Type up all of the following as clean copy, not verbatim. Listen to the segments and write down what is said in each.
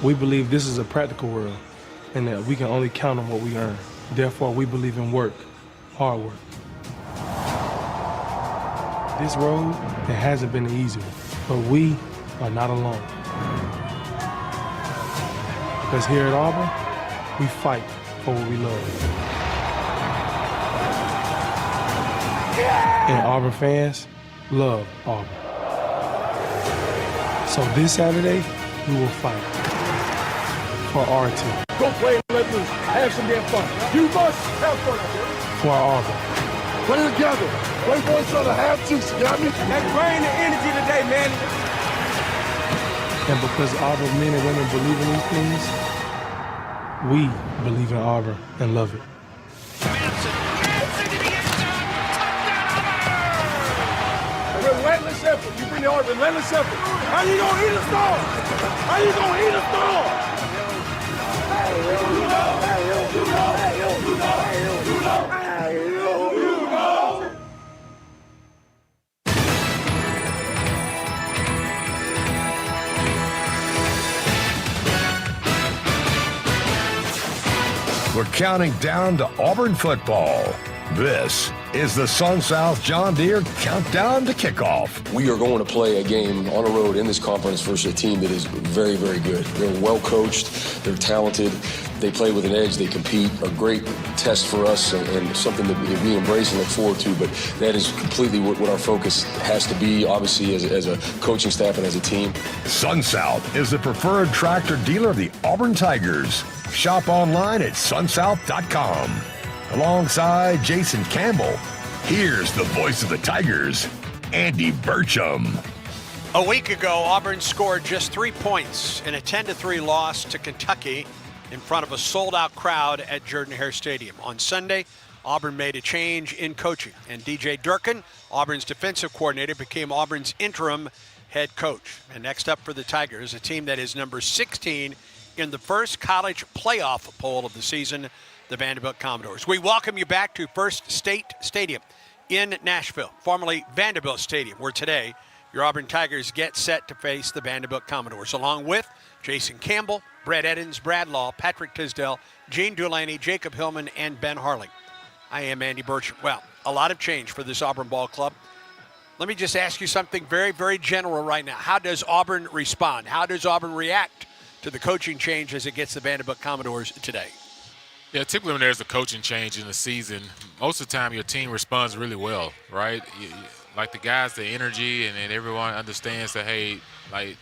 We believe this is a practical world and that we can only count on what we earn. Therefore, we believe in work, hard work. This road, it hasn't been easy, but we are not alone. Because here at Auburn, we fight for what we love. And Auburn fans love Auburn. So this Saturday, we will fight for our team. Go play and let loose. Have some damn fun. You must have fun. For Auburn. Play together. Play for each other. Have juice. You got me? Let's bring the energy today, man. And because Auburn men and women believe in these things, we believe in Auburn and love it. Relentless effort. You bring the Auburn relentless effort. How you gonna eat a star? How you gonna eat a star? We're counting down to Auburn football. This is the Sun South John Deere Countdown to Kickoff. We are going to play a game on the road in this conference versus a team that is very, very good. They're well coached. They're talented. They play with an edge. They compete. A great test for us and something that we embrace and look forward to. But that is completely what our focus has to be, obviously, as a coaching staff and as a team. Sun South is the preferred tractor dealer of the Auburn Tigers. Shop online at sunsouth.com. Alongside Jason Campbell, here's the voice of the Tigers, Andy Burcham. A week ago, Auburn scored just 3 points in a 10-3 loss to Kentucky in front of a sold-out crowd at Jordan-Hare Stadium. On Sunday, Auburn made a change in coaching, and DJ Durkin, Auburn's defensive coordinator, became Auburn's interim head coach. And next up for the Tigers, a team that is number 16 in the first college playoff poll of the season, the Vanderbilt Commodores. We welcome you back to First State Stadium in Nashville, formerly Vanderbilt Stadium, where today your Auburn Tigers get set to face the Vanderbilt Commodores, along with Jason Campbell, Brett Eddins, Brad Law, Patrick Tisdale, Gene Dulaney, Jacob Hillman, and Ben Harling. I am Andy Burcham. Well, a lot of change for this Auburn ball club. Let me just ask you something very, very general right now. How does Auburn respond? How does Auburn react to the coaching change as it gets the Vanderbilt Commodores today? Yeah, typically when there's a coaching change in the season, most of the time your team responds really well, right? Like the guys, the energy, and then everyone understands that, hey, like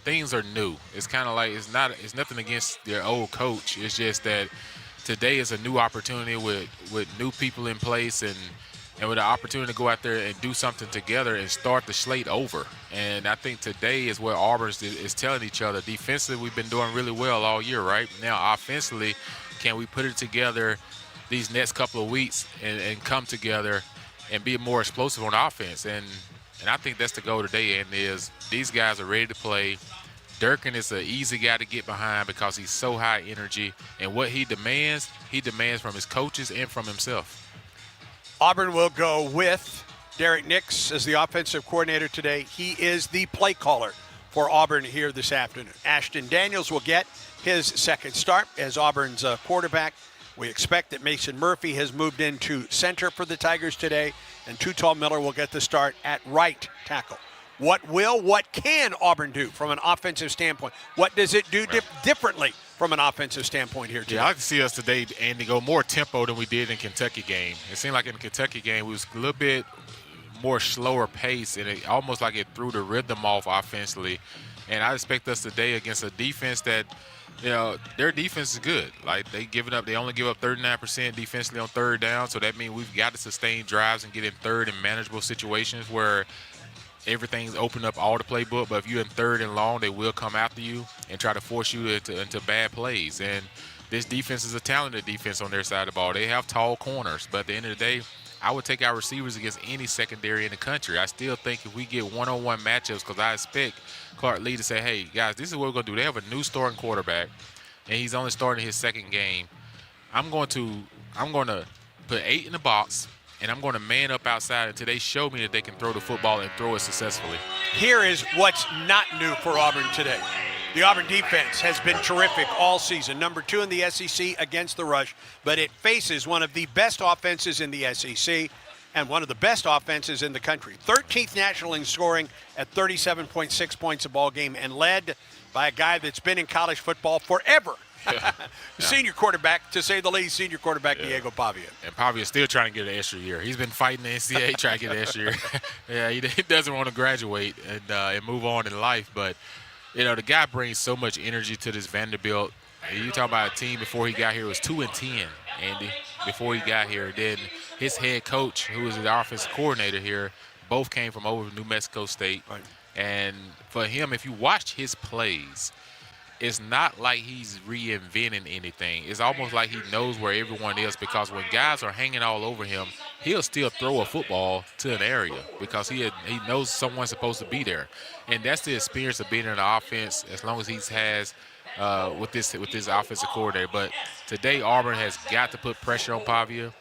things are new. It's kind of like it's nothing against their old coach. It's just that today is a new opportunity with new people in place and with an opportunity to go out there and do something together and start the slate over. And I think today is where Auburn is telling each other. Defensively, we've been doing really well all year, right? Now, offensively, can we put it together these next couple of weeks and come together and be more explosive on offense? And I think that's the goal today, and is these guys are ready to play. Durkin is an easy guy to get behind because he's so high energy. And what he demands from his coaches and from himself. Auburn will go with Derek Nix as the offensive coordinator today. He is the play caller for Auburn here this afternoon. Ashton Daniels will get his second start as Auburn's quarterback. We expect that Mason Murphy has moved into center for the Tigers today, and Tutal Miller will get the start at right tackle. What can Auburn do from an offensive standpoint? What does it do differently from an offensive standpoint here today? Yeah, I can see us today, Andy, go more tempo than we did in Kentucky game. It seemed like in the Kentucky game we was a little bit more slower pace, and it almost like it threw the rhythm off offensively. And I expect us today against a defense that, you know, their defense is good. Like they only give up 39% defensively on third down, so that means we've got to sustain drives and get in third and manageable situations where everything's opened up all the playbook. But if you're in third and long, they will come after you and try to force you into bad plays. And this defense is a talented defense on their side of the ball. They have tall corners, but at the end of the day, I would take our receivers against any secondary in the country. I still think if we get one-on-one matchups, because I expect Clark Lee to say, hey, guys, this is what we're going to do. They have a new starting quarterback, and he's only starting his second game. I'm going to put 8 in the box, and I'm going to man up outside until they show me that they can throw the football and throw it successfully. Here is what's not new for Auburn today. The Auburn defense has been terrific all season. Number 2 in the SEC against the rush, but it faces one of the best offenses in the SEC and one of the best offenses in the country. 13th national in scoring at 37.6 points a ball game, and led by a guy that's been in college football forever. Senior quarterback, to say the least, senior quarterback Diego Pavia. And Pavia's still trying to get an extra year. He's been fighting the NCAA trying to get an extra year. He doesn't want to graduate and move on in life. But, the guy brings so much energy to this Vanderbilt. You talk about a team before he got here was 2-10, Andy, before he got here. Then his head coach, who was the offensive coordinator here, both came from over New Mexico State. Right. And for him, if you watch his plays, it's not like he's reinventing anything. It's almost like he knows where everyone is, because when guys are hanging all over him, he'll still throw a football to an area because he knows someone's supposed to be there. And that's the experience of being in the offense as long as he has with this offensive coordinator. But today Auburn has got to put pressure on Pavia.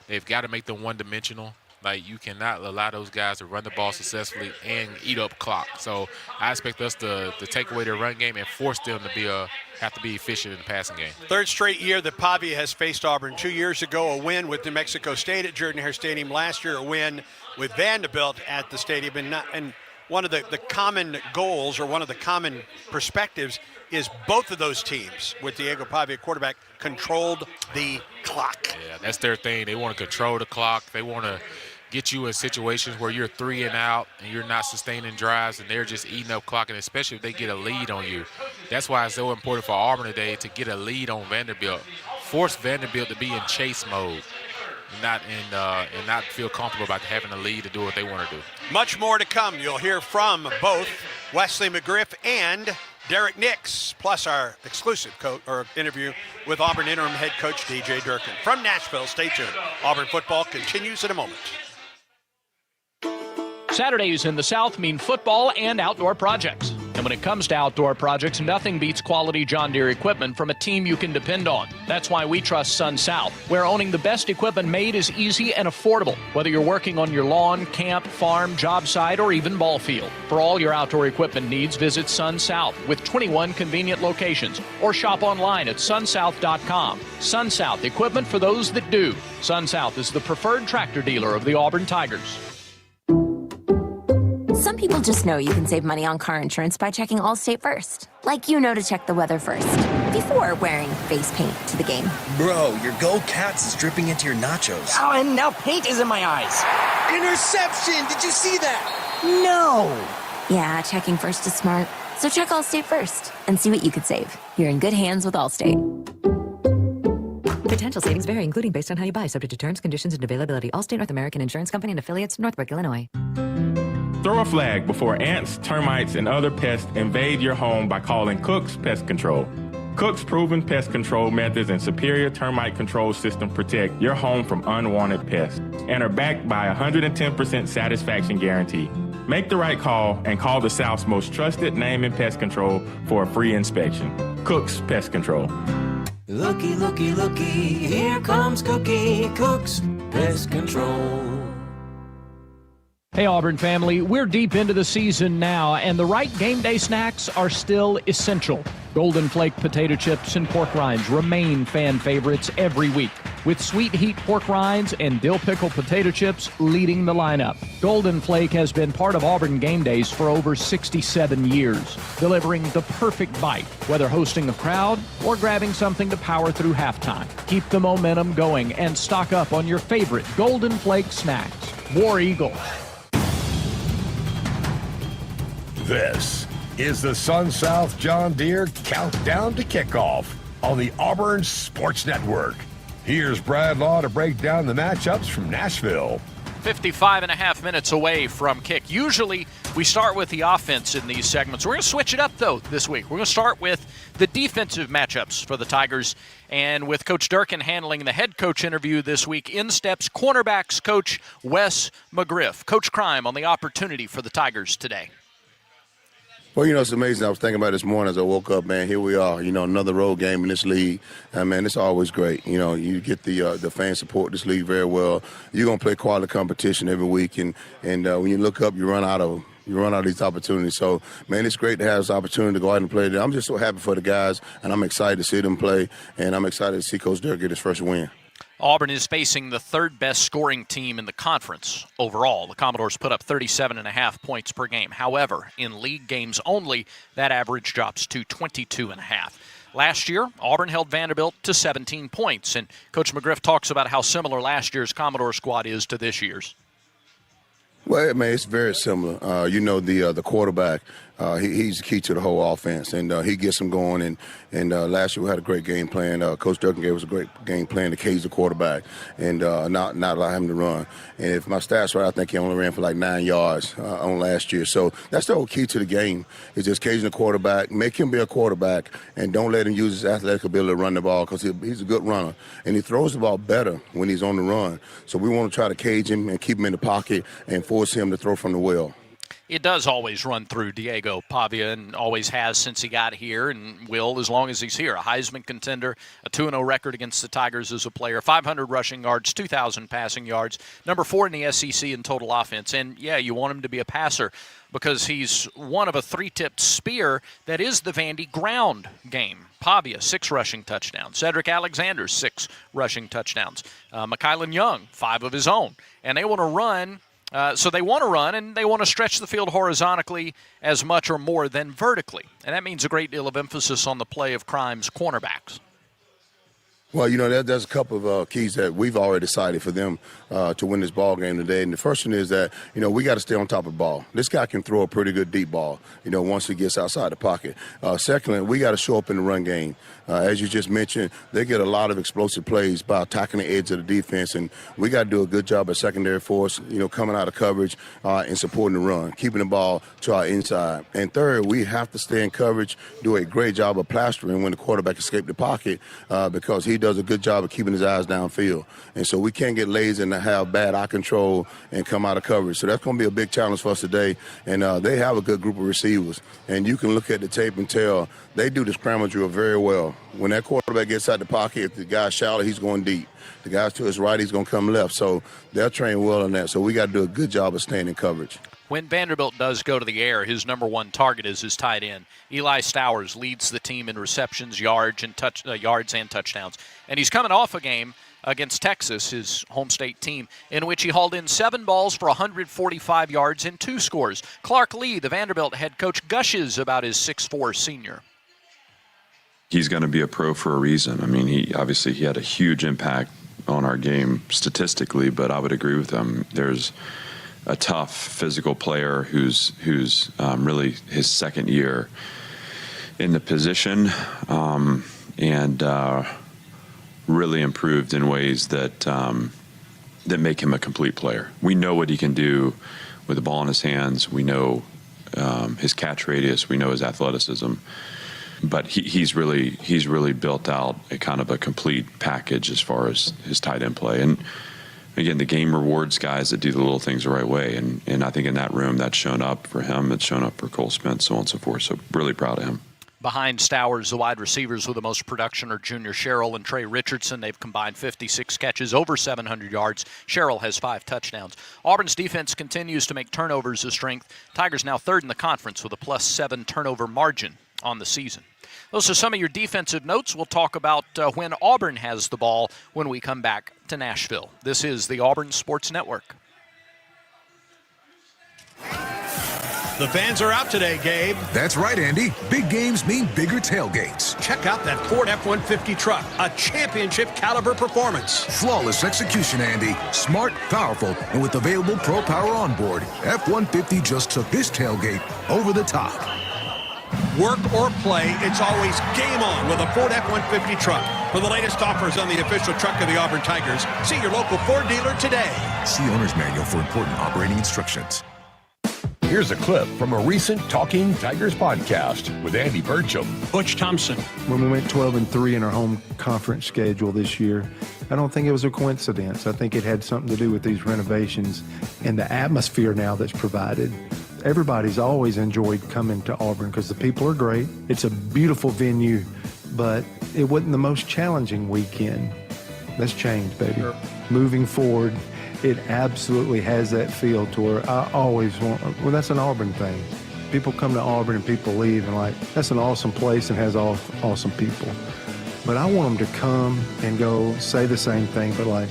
They've got to make them one-dimensional. Like, you cannot allow those guys to run the ball successfully and eat up clock. So I expect us to take away their run game and force them to have to be efficient in the passing game. Third straight year that Pavia has faced Auburn. 2 years ago, a win with New Mexico State at Jordan-Hare Stadium. Last year, a win with Vanderbilt at the stadium. And one of the common goals, or one of the common perspectives, is both of those teams, with Diego Pavia quarterback, controlled the clock. Yeah, that's their thing. They want to control the clock. They want to get you in situations where you're 3 and out and you're not sustaining drives, and they're just eating up clock, and especially if they get a lead on you. That's why it's so important for Auburn today to get a lead on Vanderbilt. Force Vanderbilt to be in chase mode and not feel comfortable about having a lead to do what they want to do. Much more to come. You'll hear from both Wesley McGriff and Derek Nix, plus our exclusive interview with Auburn interim head coach DJ Durkin. From Nashville, stay tuned. Auburn football continues in a moment. Saturdays in the South mean football and outdoor projects. And when it comes to outdoor projects, nothing beats quality John Deere equipment from a team you can depend on. That's why we trust Sun South, where owning the best equipment made is easy and affordable, whether you're working on your lawn, camp, farm, job site, or even ball field. For all your outdoor equipment needs, visit Sun South with 21 convenient locations, or shop online at sunsouth.com. Sun South, equipment for those that do. Sun South is the preferred tractor dealer of the Auburn Tigers. Some people just know you can save money on car insurance by checking Allstate first. Like to check the weather first, before wearing face paint to the game. Bro, your Go Cats is dripping into your nachos. Oh, and now paint is in my eyes. Interception! Did you see that? No! Yeah, checking first is smart. So check Allstate first and see what you could save. You're in good hands with Allstate. Potential savings vary, including based on how you buy, subject to terms, conditions, and availability. Allstate North American Insurance Company and affiliates, Northbrook, Illinois. Throw a flag before ants, termites, and other pests invade your home by calling Cook's Pest Control. Cook's proven pest control methods and superior termite control system protect your home from unwanted pests and are backed by a 110% satisfaction guarantee. Make the right call and call the South's most trusted name in pest control for a free inspection. Cook's Pest Control. Looky, looky, looky, here comes Cookie, Cook's Pest Control. Hey Auburn family, we're deep into the season now, and the right game day snacks are still essential. Golden Flake potato chips and pork rinds remain fan favorites every week, with sweet heat pork rinds and dill pickle potato chips leading the lineup. Golden Flake has been part of Auburn game days for over 67 years, delivering the perfect bite, whether hosting a crowd or grabbing something to power through halftime. Keep the momentum going and stock up on your favorite Golden Flake snacks. War Eagle. This is the Sun South John Deere Countdown to Kickoff on the Auburn Sports Network. Here's Brad Law to break down the matchups from Nashville. 55.5 minutes away from kick. Usually we start with the offense in these segments. We're going to switch it up, though, this week. We're going to start with the defensive matchups for the Tigers. And with Coach Durkin handling the head coach interview this week, in steps cornerbacks coach Wes McGriff. Coach Crime on the opportunity for the Tigers today. Well, it's amazing. I was thinking about this morning as I woke up, man. Here we are, another road game in this league. And, man, it's always great. You get the fan support this league very well. You're going to play quality competition every week. And when you look up, you run out of You run out of these opportunities. So, man, it's great to have this opportunity to go out and play. I'm just so happy for the guys, and I'm excited to see them play, and I'm excited to see Coach Durkin get his first win. Auburn is facing the third best scoring team in the conference overall. The Commodores put up 37.5 points per game. However, in league games only, that average drops to 22.5. Last year, Auburn held Vanderbilt to 17 points, and Coach McGriff talks about how similar last year's Commodore squad is to this year's. Well, man, it's very similar. The quarterback, he's the key to the whole offense, and he gets them going. And last year we had a great game plan. Coach Durkin gave us a great game plan to cage the quarterback and not allow him to run. And if my stats are right, I think he only ran for like 9 yards on last year. So that's the whole key to the game, is just caging the quarterback, make him be a quarterback, and don't let him use his athletic ability to run the ball, because he's a good runner. And he throws the ball better when he's on the run. So we want to try to cage him and keep him in the pocket and force him to throw from the well. It does always run through Diego Pavia, and always has since he got here, and will as long as he's here. A Heisman contender, a 2-0 record against the Tigers as a player, 500 rushing yards, 2,000 passing yards, number 4 in the SEC in total offense. And, yeah, you want him to be a passer because he's one of a 3-tipped spear that is the Vandy ground game. Pavia, 6 rushing touchdowns. Cedric Alexander, 6 rushing touchdowns. Mikaelin Young, 5 of his own. And they want to run. So they want to run, and they want to stretch the field horizontally as much or more than vertically. And that means a great deal of emphasis on the play of Crime's cornerbacks. Well, there's a couple of keys that we've already decided for them to win this ball game today. And the first one is that, we got to stay on top of the ball. This guy can throw a pretty good deep ball, once he gets outside the pocket. Secondly, we got to show up in the run game. As you just mentioned, they get a lot of explosive plays by attacking the edge of the defense, and we got to do a good job at secondary force, coming out of coverage and supporting the run, keeping the ball to our inside. And third, we have to stay in coverage, do a great job of plastering when the quarterback escapes the pocket, because he does a good job of keeping his eyes downfield. And so we can't get lazy and have bad eye control and come out of coverage. So that's going to be a big challenge for us today. And they have a good group of receivers. And you can look at the tape and tell they do the scramble drill very well. When that quarterback gets out the pocket, if the guy's shallow, he's going deep. The guy's to his right, he's going to come left. So they're trained well on that. So we got to do a good job of staying in coverage. When Vanderbilt does go to the air, his number 1 target is his tight end. Eli Stowers leads the team in receptions, yards, and touchdowns. And he's coming off a game against Texas, his home state team, in which he hauled in 7 balls for 145 yards and 2 scores. Clark Lee, the Vanderbilt head coach, gushes about his 6'4" senior. He's going to be a pro for a reason. I mean, he had a huge impact on our game statistically, but I would agree with him. There's a tough physical player who's really his second year in the position, and really improved in ways that that make him a complete player. We know what he can do with the ball in his hands. We know his catch radius. We know his athleticism. But he's really built out a kind of a complete package as far as his tight end play. And again, the game rewards guys that do the little things the right way. And I think in that room, that's shown up for him. It's shown up for Cole Spence, so on and so forth. So really proud of him. Behind Stowers, the wide receivers with the most production are Junior Sherrill and Trey Richardson. They've combined 56 catches, over 700 yards. Sherrill has 5 touchdowns. Auburn's defense continues to make turnovers a strength. Tigers now 3rd in the conference with a +7 turnover margin on the season. Those are some of your defensive notes. We'll talk about when Auburn has the ball when we come back to Nashville. This is the Auburn Sports Network. The fans are out today, Gabe. That's right, Andy. Big games mean bigger tailgates. Check out that Ford F-150 truck, a championship caliber performance. Flawless execution, Andy. Smart, powerful, and with available Pro Power on board, F-150 just took this tailgate over the top. Work or play, it's always game on with a Ford F-150 truck. For the latest offers on the official truck of the Auburn Tigers, see your local Ford dealer today. See owner's manual for important operating instructions. Here's a clip from a recent Talking Tigers podcast with Andy Burcham. Butch Thompson. When we went 12-3 in our home conference schedule this year, I don't think it was a coincidence. I think it had something to do with these renovations and the atmosphere now that's provided. Everybody's always enjoyed coming to Auburn because the people are great. It's a beautiful venue, but it wasn't the most challenging weekend. That's changed, baby. Sure. Moving forward, it absolutely has that feel to where I always want, well, that's an Auburn thing. People come to Auburn and people leave and like, that's an awesome place and has awesome people. But I want them to come and go say the same thing, but like,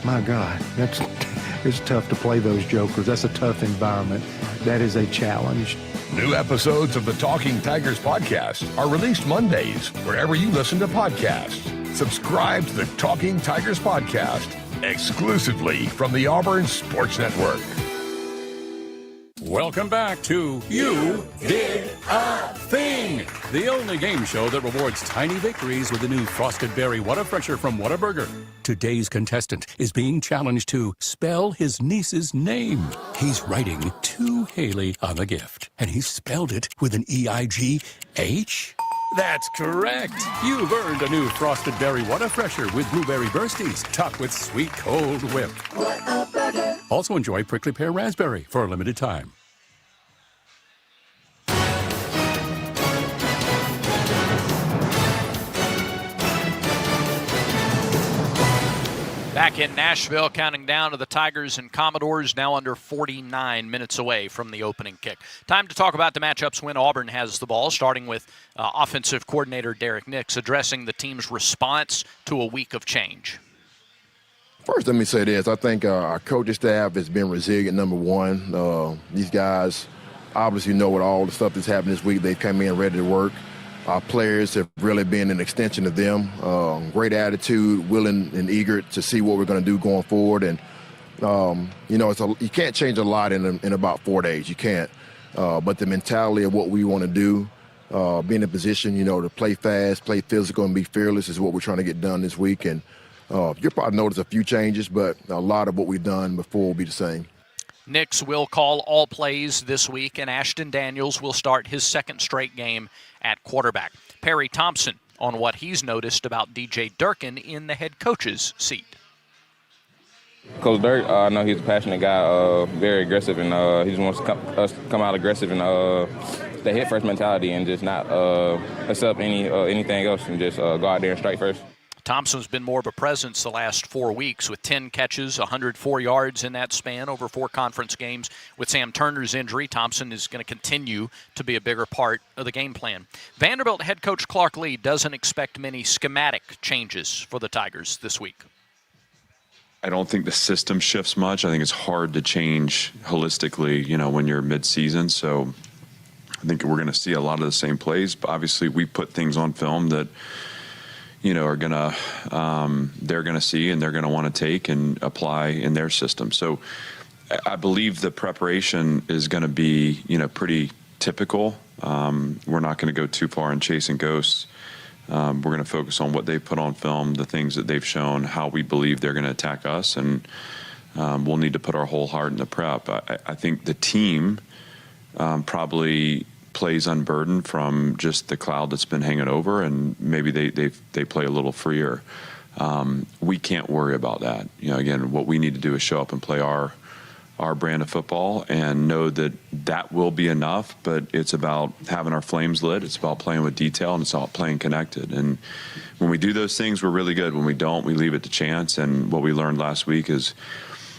my God, it's tough to play those jokers. That's a tough environment. That is a challenge. New episodes of the Talking Tigers podcast are released Mondays wherever you listen to podcasts. Subscribe to the Talking Tigers podcast exclusively from the Auburn Sports Network. Welcome back to You Did a Thing, the only game show that rewards tiny victories with the new Frosted Berry Whataburger from Whataburger. Today's contestant is being challenged to spell his niece's name. He's writing to Haley on the gift, and he spelled it with an E-I-G-H. That's correct. You've earned a new Frosted Berry Whataburger with blueberry bursties topped with sweet cold whip. Also enjoy prickly pear raspberry for a limited time. Back in Nashville, counting down to the Tigers and Commodores, now under 49 minutes away from the opening kick. Time to talk about the matchups when Auburn has the ball, starting with offensive coordinator Derek Nix addressing the team's response to a week of change. First, let me say this. I think our coaching staff has been resilient, number one. These guys obviously know what all the stuff that's happened this week. They came in ready to work. Our players have really been an extension of them. Great attitude, willing and eager to see what we're going to do going forward. And, you can't change a lot in about 4 days. You can't. But the mentality of what we want to do, be in a position, to play fast, play physical, and be fearless is what we're trying to get done this week. And you'll probably notice a few changes, but a lot of what we've done before will be the same. Nix will call all plays this week, and Ashton Daniels will start his second straight game at quarterback. Perry Thompson on what he's noticed about DJ Durkin in the head coach's seat. Coach Dirk, I know he's a passionate guy, very aggressive, and he just wants us to come out aggressive and the hit first mentality and just not accept anything else and just go out there and strike first. Thompson's been more of a presence the last 4 weeks with 10 catches, 104 yards in that span over 4 conference games. With Sam Turner's injury, Thompson is going to continue to be a bigger part of the game plan. Vanderbilt head coach Clark Lee doesn't expect many schematic changes for the Tigers this week. I don't think the system shifts much. I think it's hard to change holistically, when you're mid-season. So I think we're going to see a lot of the same plays. But obviously, we put things on film that are they're gonna see and they're gonna want to take and apply in their system. So I believe the preparation is going to be pretty typical. We're not going to go too far in chasing ghosts. We're going to focus on what they put on film, the things that they've shown, how we believe they're going to attack us, and we'll need to put our whole heart in the prep. I think the team probably plays unburdened from just the cloud that's been hanging over, and maybe they play a little freer. We can't worry about that. Again, what we need to do is show up and play our brand of football and know that will be enough, but it's about having our flames lit. It's about playing with detail, and it's about playing connected. And when we do those things, we're really good. When we don't, we leave it to chance. And what we learned last week is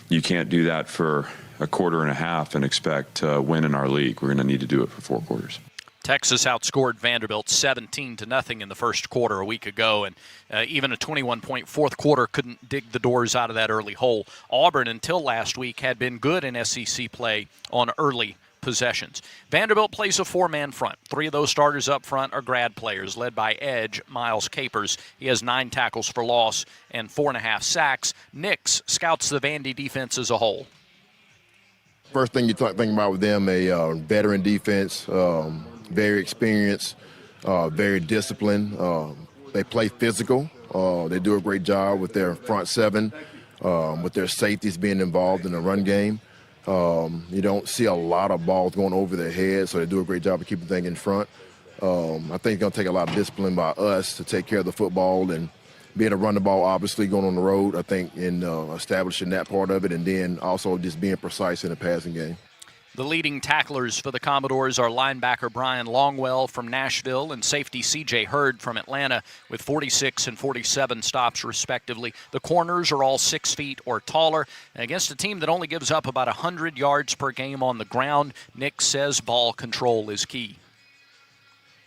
you can't do that for a quarter and a half and expect to win in our league. We're going to need to do it for 4 quarters. Texas outscored Vanderbilt 17-0 in the first quarter a week ago, and even a 21-point fourth quarter couldn't dig the doors out of that early hole. Auburn, until last week, had been good in SEC play on early possessions. Vanderbilt plays a 4-man front. 3 of those starters up front are grad players, led by edge Miles Capers. He has 9 tackles for loss and 4.5 sacks. Nix scouts the Vandy defense as a whole. First thing you think about with them, a veteran defense, very experienced, very disciplined. They play physical. They do a great job with their front 7, with their safeties being involved in the run game. You don't see a lot of balls going over their heads, so they do a great job of keeping things in front. I think it's going to take a lot of discipline by us to take care of the football and be able to run the ball, obviously, going on the road, I think, in establishing that part of it, and then also just being precise in the passing game. The leading tacklers for the Commodores are linebacker Brian Longwell from Nashville and safety C.J. Hurd from Atlanta with 46 and 47 stops, respectively. The corners are all 6 feet or taller. And against a team that only gives up about 100 yards per game on the ground, Nick says ball control is key.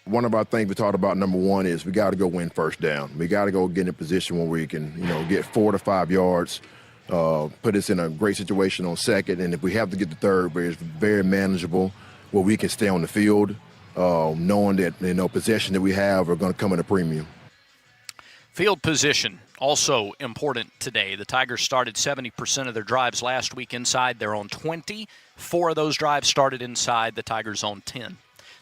One of our things we talked about, number one, is we got to go win first down. We got to go get in a position where we can, get 4 to 5 yards. Put us in a great situation on second, and if we have to get the third, where it's very manageable, where we can stay on the field, knowing that possession that we have are going to come at a premium. Field position also important today. The Tigers started 70% of their drives last week inside their own 20. 4 of those drives started inside the Tigers' own 10.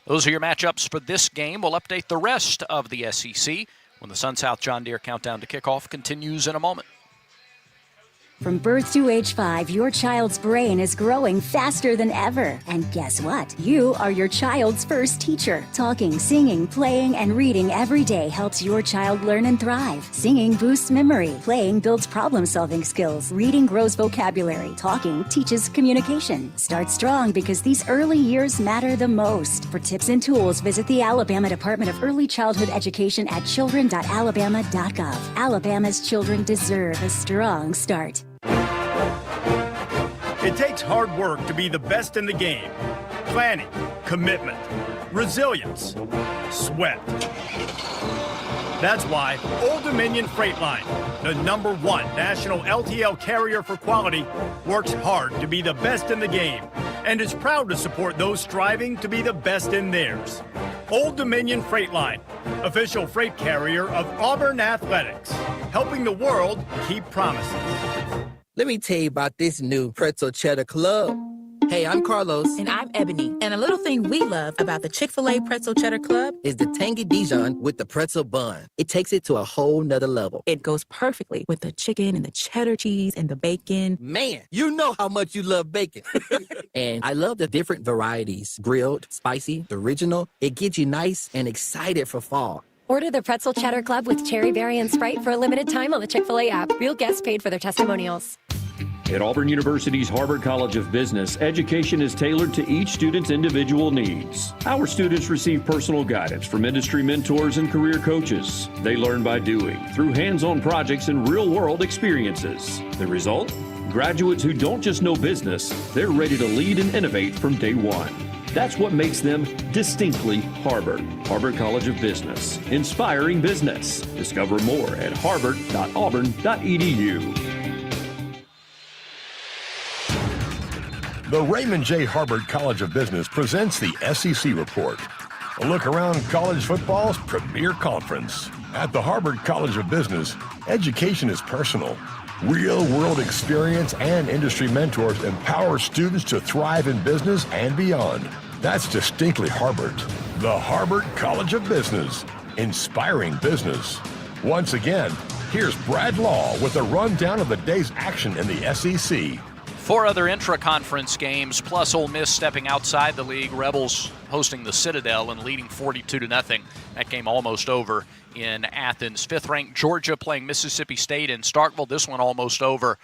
Those are your matchups for this game. We'll update the rest of the SEC when the Sun-South John Deere countdown to kickoff continues in a moment. From birth to age 5, your child's brain is growing faster than ever. And guess what? You are your child's first teacher. Talking, singing, playing, and reading every day helps your child learn and thrive. Singing boosts memory. Playing builds problem-solving skills. Reading grows vocabulary. Talking teaches communication. Start strong because these early years matter the most. For tips and tools, visit the Alabama Department of Early Childhood Education at children.alabama.gov. Alabama's children deserve a strong start. It takes hard work to be the best in the game. Planning, commitment, resilience, sweat. That's why Old Dominion Freight Line, the #1 national LTL carrier for quality, works hard to be the best in the game and is proud to support those striving to be the best in theirs. Old Dominion Freight Line, official freight carrier of Auburn Athletics, helping the world keep promises. Let me tell you about this new Pretzel Cheddar Club. Hey, I'm Carlos. And I'm Ebony. And a little thing we love about the Chick-fil-A Pretzel Cheddar Club is the tangy Dijon with the pretzel bun. It takes it to a whole nother level. It goes perfectly with the chicken and the cheddar cheese and the bacon. Man, you know how much you love bacon. And I love the different varieties. Grilled, spicy, original. It gets you nice and excited for fall. Order the Pretzel Cheddar Club with Cherry Berry and Sprite for a limited time on the Chick-fil-A app. Real guests paid for their testimonials. At Auburn University's Harvard College of Business, education is tailored to each student's individual needs. Our students receive personal guidance from industry mentors and career coaches. They learn by doing, through hands-on projects and real-world experiences. The result? Graduates who don't just know business, they're ready to lead and innovate from day one. That's what makes them distinctly Harvard. Harvard College of Business, inspiring business. Discover more at harvard.auburn.edu. The Raymond J. Harbert College of Business presents the SEC Report, a look around college football's premier conference. At the Harvard College of Business, education is personal. Real-world experience and industry mentors empower students to thrive in business and beyond. That's distinctly Harvard. The Harvard College of Business, inspiring business. Once again, here's Brad Law with a rundown of the day's action in the SEC. 4 other intra-conference games, plus Ole Miss stepping outside the league. Rebels hosting the Citadel and leading 42-0. That game almost over in Athens. 5th-ranked Georgia playing Mississippi State in Starkville. This one almost over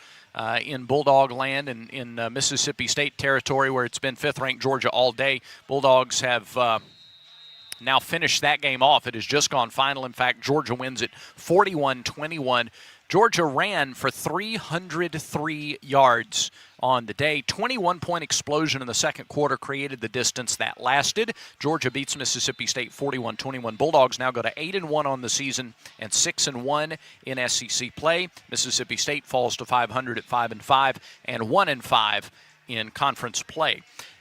in Bulldog land and in Mississippi State territory, where it's been 5th-ranked Georgia all day. Bulldogs have now finished that game off. It has just gone final. In fact, Georgia wins it 41-21. Georgia ran for 303 yards on the day. 21-point explosion in the second quarter created the distance that lasted. Georgia beats Mississippi State 41-21. Bulldogs now go to 8-1 on the season and 6-1 in SEC play. Mississippi State falls to 500 at 5-5 and 1-5 in conference play.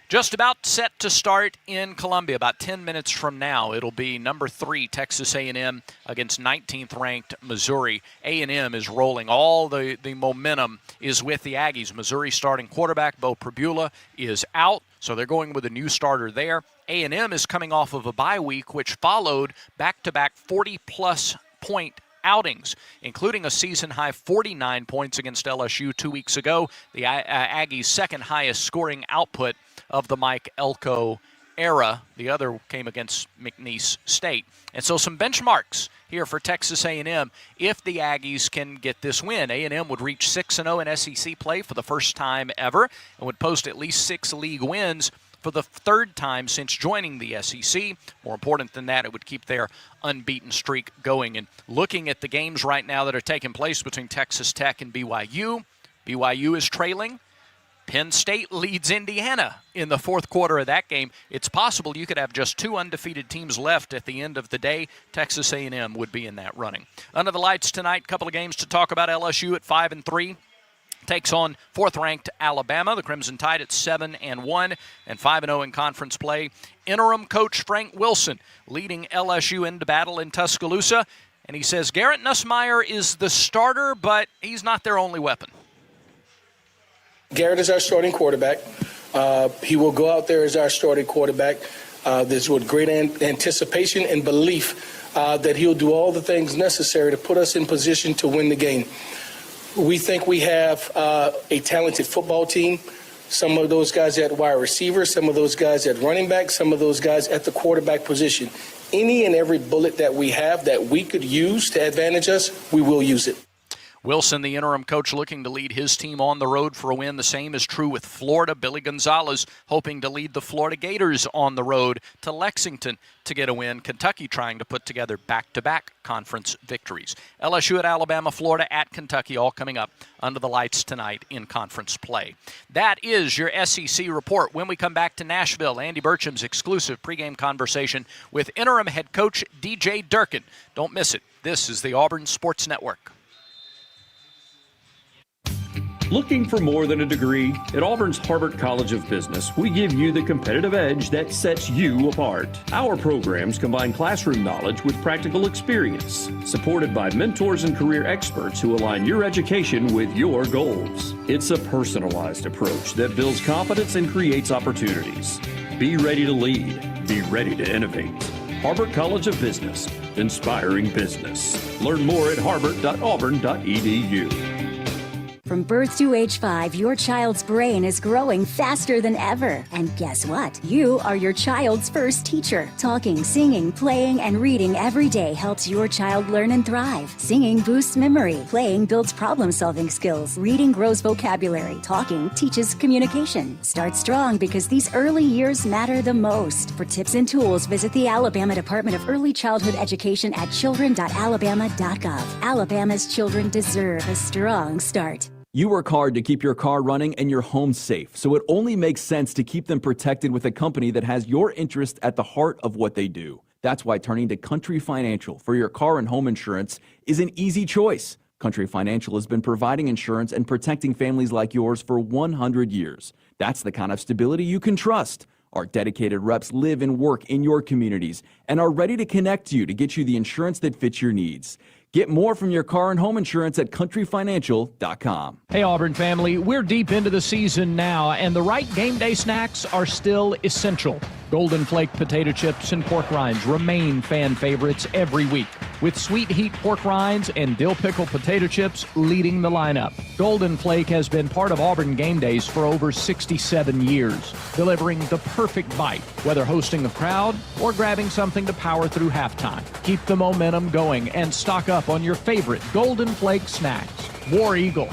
Just about set to start in Columbia. About 10 minutes from now, it'll be number 3 Texas A&M against 19th-ranked Missouri. A&M is rolling. All the momentum is with the Aggies. Missouri starting quarterback Bo Pribula is out, so they're going with a new starter there. A&M is coming off of a bye week, which followed back-to-back 40-plus point outings, including a season-high 49 points against LSU 2 weeks ago. The Aggies' second highest scoring output of the Mike Elko era. The other came against McNeese State. And so some benchmarks here for Texas A&M if the Aggies can get this win. A&M would reach 6-0 in SEC play for the first time ever and would post at least 6 league wins for the third time since joining the SEC. More important than that, it would keep their unbeaten streak going. And looking at the games right now that are taking place between Texas Tech and BYU, BYU is trailing. Penn State leads Indiana in the fourth quarter of that game. It's possible you could have just 2 undefeated teams left at the end of the day. Texas A&M would be in that running. Under the lights tonight, a couple of games to talk about. LSU at 5-3 takes on 4th-ranked Alabama. The Crimson Tide at 7-1 and 5-0 in conference play. Interim coach Frank Wilson leading LSU into battle in Tuscaloosa. And he says Garrett Nussmeier is the starter, but he's not their only weapon. Garrett is our starting quarterback. He will go out there as our starting quarterback. There's with great anticipation and belief that he'll do all the things necessary to put us in position to win the game. We think we have a talented football team. Some of those guys at wide receiver, some of those guys at running back, some of those guys at the quarterback position. Any and every bullet that we have that we could use to advantage us, we will use it. Wilson, the interim coach, looking to lead his team on the road for a win. The same is true with Florida. Billy Gonzalez hoping to lead the Florida Gators on the road to Lexington to get a win. Kentucky trying to put together back-to-back conference victories. LSU at Alabama, Florida at Kentucky, all coming up under the lights tonight in conference play. That is your SEC report. When we come back to Nashville, Andy Burcham's exclusive pregame conversation with interim head coach DJ Durkin. Don't miss it. This is the Auburn Sports Network. Looking for more than a degree? At Auburn's Harvard College of Business, we give you the competitive edge that sets you apart. Our programs combine classroom knowledge with practical experience, supported by mentors and career experts who align your education with your goals. It's a personalized approach that builds confidence and creates opportunities. Be ready to lead. Be ready to innovate. Harvard College of Business, inspiring business. Learn more at harvard.auburn.edu. From birth to age 5, your child's brain is growing faster than ever. And guess what? You are your child's first teacher. Talking, singing, playing, and reading every day helps your child learn and thrive. Singing boosts memory. Playing builds problem-solving skills. Reading grows vocabulary. Talking teaches communication. Start strong because these early years matter the most. For tips and tools, visit the Alabama Department of Early Childhood Education at children.alabama.gov. Alabama's children deserve a strong start. You work hard to keep your car running and your home safe, so it only makes sense to keep them protected with a company that has your interest at the heart of what they do. That's why turning to Country Financial for your car and home insurance is an easy choice. Country Financial has been providing insurance and protecting families like yours for 100 years. That's the kind of stability you can trust. Our dedicated reps live and work in your communities and are ready to connect you to get you the insurance that fits your needs. Get more from your car and home insurance at countryfinancial.com. Hey, Auburn family, we're deep into the season now, and the right game day snacks are still essential. Golden Flake potato chips and pork rinds remain fan favorites every week, with Sweet Heat pork rinds and dill pickle potato chips leading the lineup. Golden Flake has been part of Auburn game days for over 67 years, delivering the perfect bite, whether hosting a crowd or grabbing something to power through halftime. Keep the momentum going and stock up on your favorite Golden Flake snacks. War Eagle.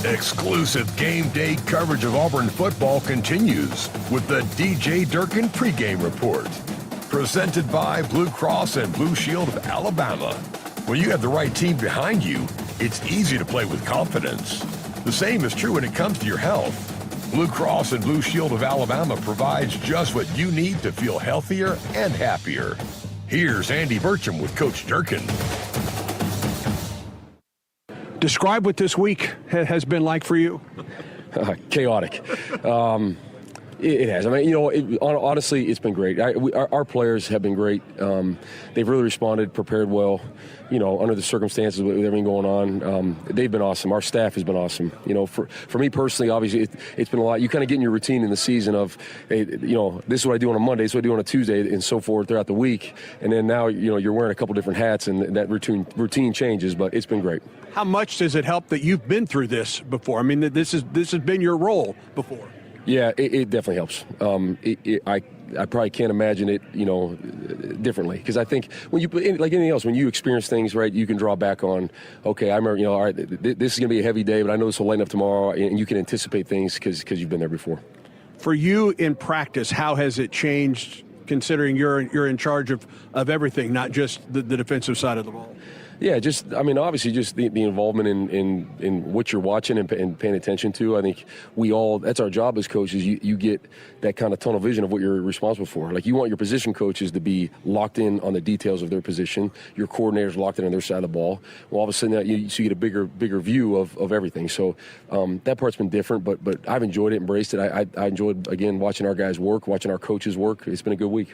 Exclusive game day coverage of Auburn football continues with the DJ Durkin pregame report. Presented by Blue Cross and Blue Shield of Alabama. When you have the right team behind you, it's easy to play with confidence. The same is true when it comes to your health. Blue Cross and Blue Shield of Alabama provides just what you need to feel healthier and happier. Here's Andy Burcham with Coach Durkin. Describe what this week has been like for you. Chaotic. It has. I mean, honestly, it's been great. Our players have been great. They've really responded, prepared well, under the circumstances with everything going on. They've been awesome. Our staff has been awesome. For me personally, obviously, it's been a lot. You kind of get in your routine in the season of, hey, this is what I do on a Monday, this is what I do on a Tuesday, and so forth throughout the week. And then now, you're wearing a couple different hats, and that routine changes, but it's been great. How much does it help that you've been through this before? I mean, this has been your role before. Yeah, it definitely helps. I probably can't imagine it, differently, because I think when you, like anything else, when you experience things, right, you can draw back on. Okay, I remember, all right, this is going to be a heavy day, but I know this will lighten up tomorrow, and you can anticipate things because you've been there before. For you in practice, how has it changed? Considering you're in charge of everything, not just the defensive side of the ball. Yeah, obviously just the involvement in what you're watching and paying attention to. I think that's our job as coaches. You get that kind of tunnel vision of what you're responsible for. Like, you want your position coaches to be locked in on the details of their position. Your coordinators locked in on their side of the ball. Well, all of a sudden you get a bigger view of everything. So that part's been different, but I've enjoyed it, embraced it. I enjoyed, again, watching our guys work, watching our coaches work. It's been a good week.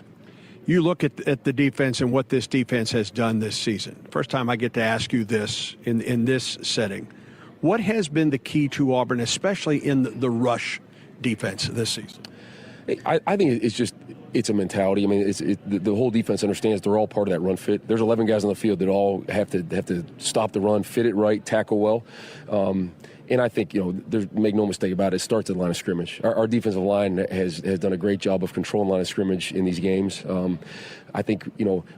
You look at the defense and what this defense has done this season. First time I get to ask you this in this setting. What has been the key to Auburn, especially in the rush defense this season? I think it's a mentality. I mean, the whole defense understands they're all part of that run fit. There's 11 guys on the field that all have to stop the run, fit it right, tackle well. And I think, make no mistake about it, it starts at the line of scrimmage. Our defensive line has done a great job of controlling line of scrimmage in these games. I think,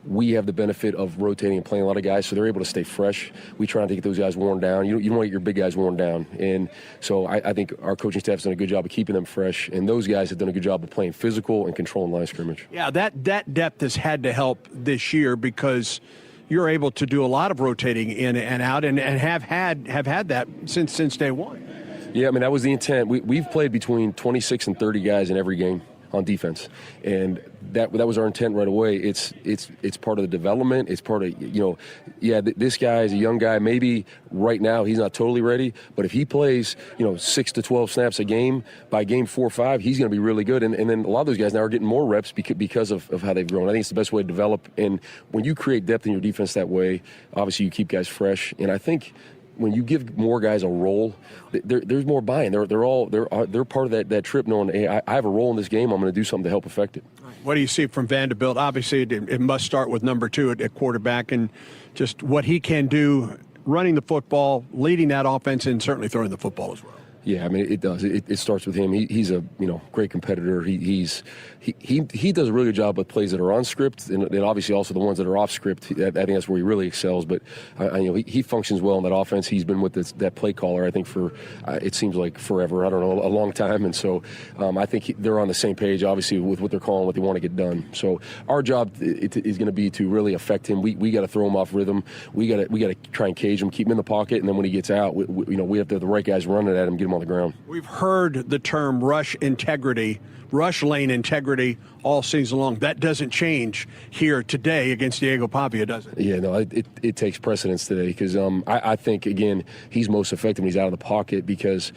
we have the benefit of rotating and playing a lot of guys, so they're able to stay fresh. We try not to get those guys worn down. You don't want to get your big guys worn down. And so I think our coaching staff has done a good job of keeping them fresh, and those guys have done a good job of playing physical and controlling line of scrimmage. Yeah, that depth has had to help this year because you're able to do a lot of rotating in and out, and have had that since day one. Yeah, I mean, that was the intent. We've played between 26 and 30 guys in every game on defense, and that was our intent right away. It's part of the development. It's part of, this guy is a young guy. Maybe right now he's not totally ready, but if he plays 6 to 12 snaps a game, by game 4 or 5 he's going to be really good. And then a lot of those guys now are getting more reps because of how they've grown. I think it's the best way to develop. And when you create depth in your defense that way, obviously you keep guys fresh. And I think when you give more guys a role, there's more buy-in. They're part of that trip, knowing, hey, I have a role in this game. I'm going to do something to help affect it. What do you see from Vanderbilt? Obviously, it must start with number 2 at quarterback, and just what he can do running the football, leading that offense, and certainly throwing the football as well. Yeah, I mean, it does. It starts with him. He's a great competitor. He does a really good job with plays that are on script, and obviously also the ones that are off script. I think that's where he really excels. But he functions well in that offense. He's been with that play caller, I think, for it seems like forever. I don't know, a long time. And so I think they're on the same page, obviously, with what they're calling, what they want to get done. So our job is going to be to really affect him. We got to throw him off rhythm. We got to try and cage him, keep him in the pocket, and then when he gets out, we have to have the right guys running at him, get him on the ground. We've heard the term rush lane integrity all season long. That doesn't change here today against Diego Pavia, does it? Yeah, no, it takes precedence today because I think, again, he's most effective when he's out of the pocket because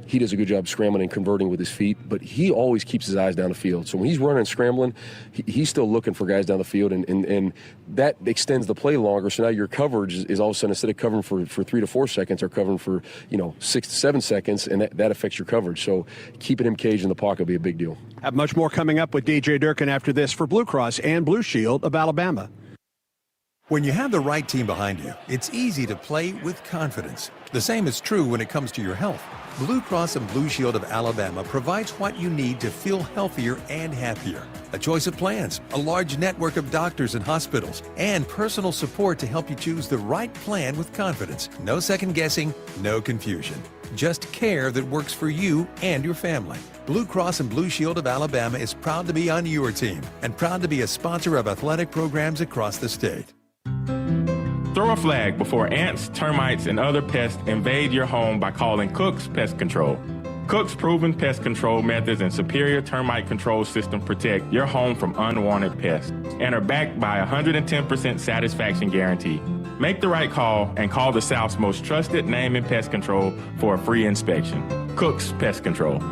he does a good job scrambling and converting with his feet, but he always keeps his eyes down the field. So when he's running and scrambling, he's still looking for guys down the field, and that extends the play longer. So now your coverage is all of a sudden, instead of covering for 3 to 4 seconds, are covering for 6 to 7 seconds, and that affects your coverage. So keeping him caged in the pocket will be a big deal. Have much more coming up with DJ Durkin after this for Blue Cross and Blue Shield of Alabama. When you have the right team behind you, it's easy to play with confidence. The same is true when it comes to your health. Blue Cross and Blue Shield of Alabama provides what you need to feel healthier and happier. A choice of plans, a large network of doctors and hospitals, and personal support to help you choose the right plan with confidence. No second guessing, no confusion. Just care that works for you and your family. Blue Cross and Blue Shield of Alabama is proud to be on your team and proud to be a sponsor of athletic programs across the state. Throw a flag before ants, termites, and other pests invade your home by calling Cook's Pest Control. Cook's proven pest control methods and superior termite control system protect your home from unwanted pests and are backed by a 110% satisfaction guarantee. Make the right call and call the South's most trusted name in pest control for a free inspection. Cook's Pest Control.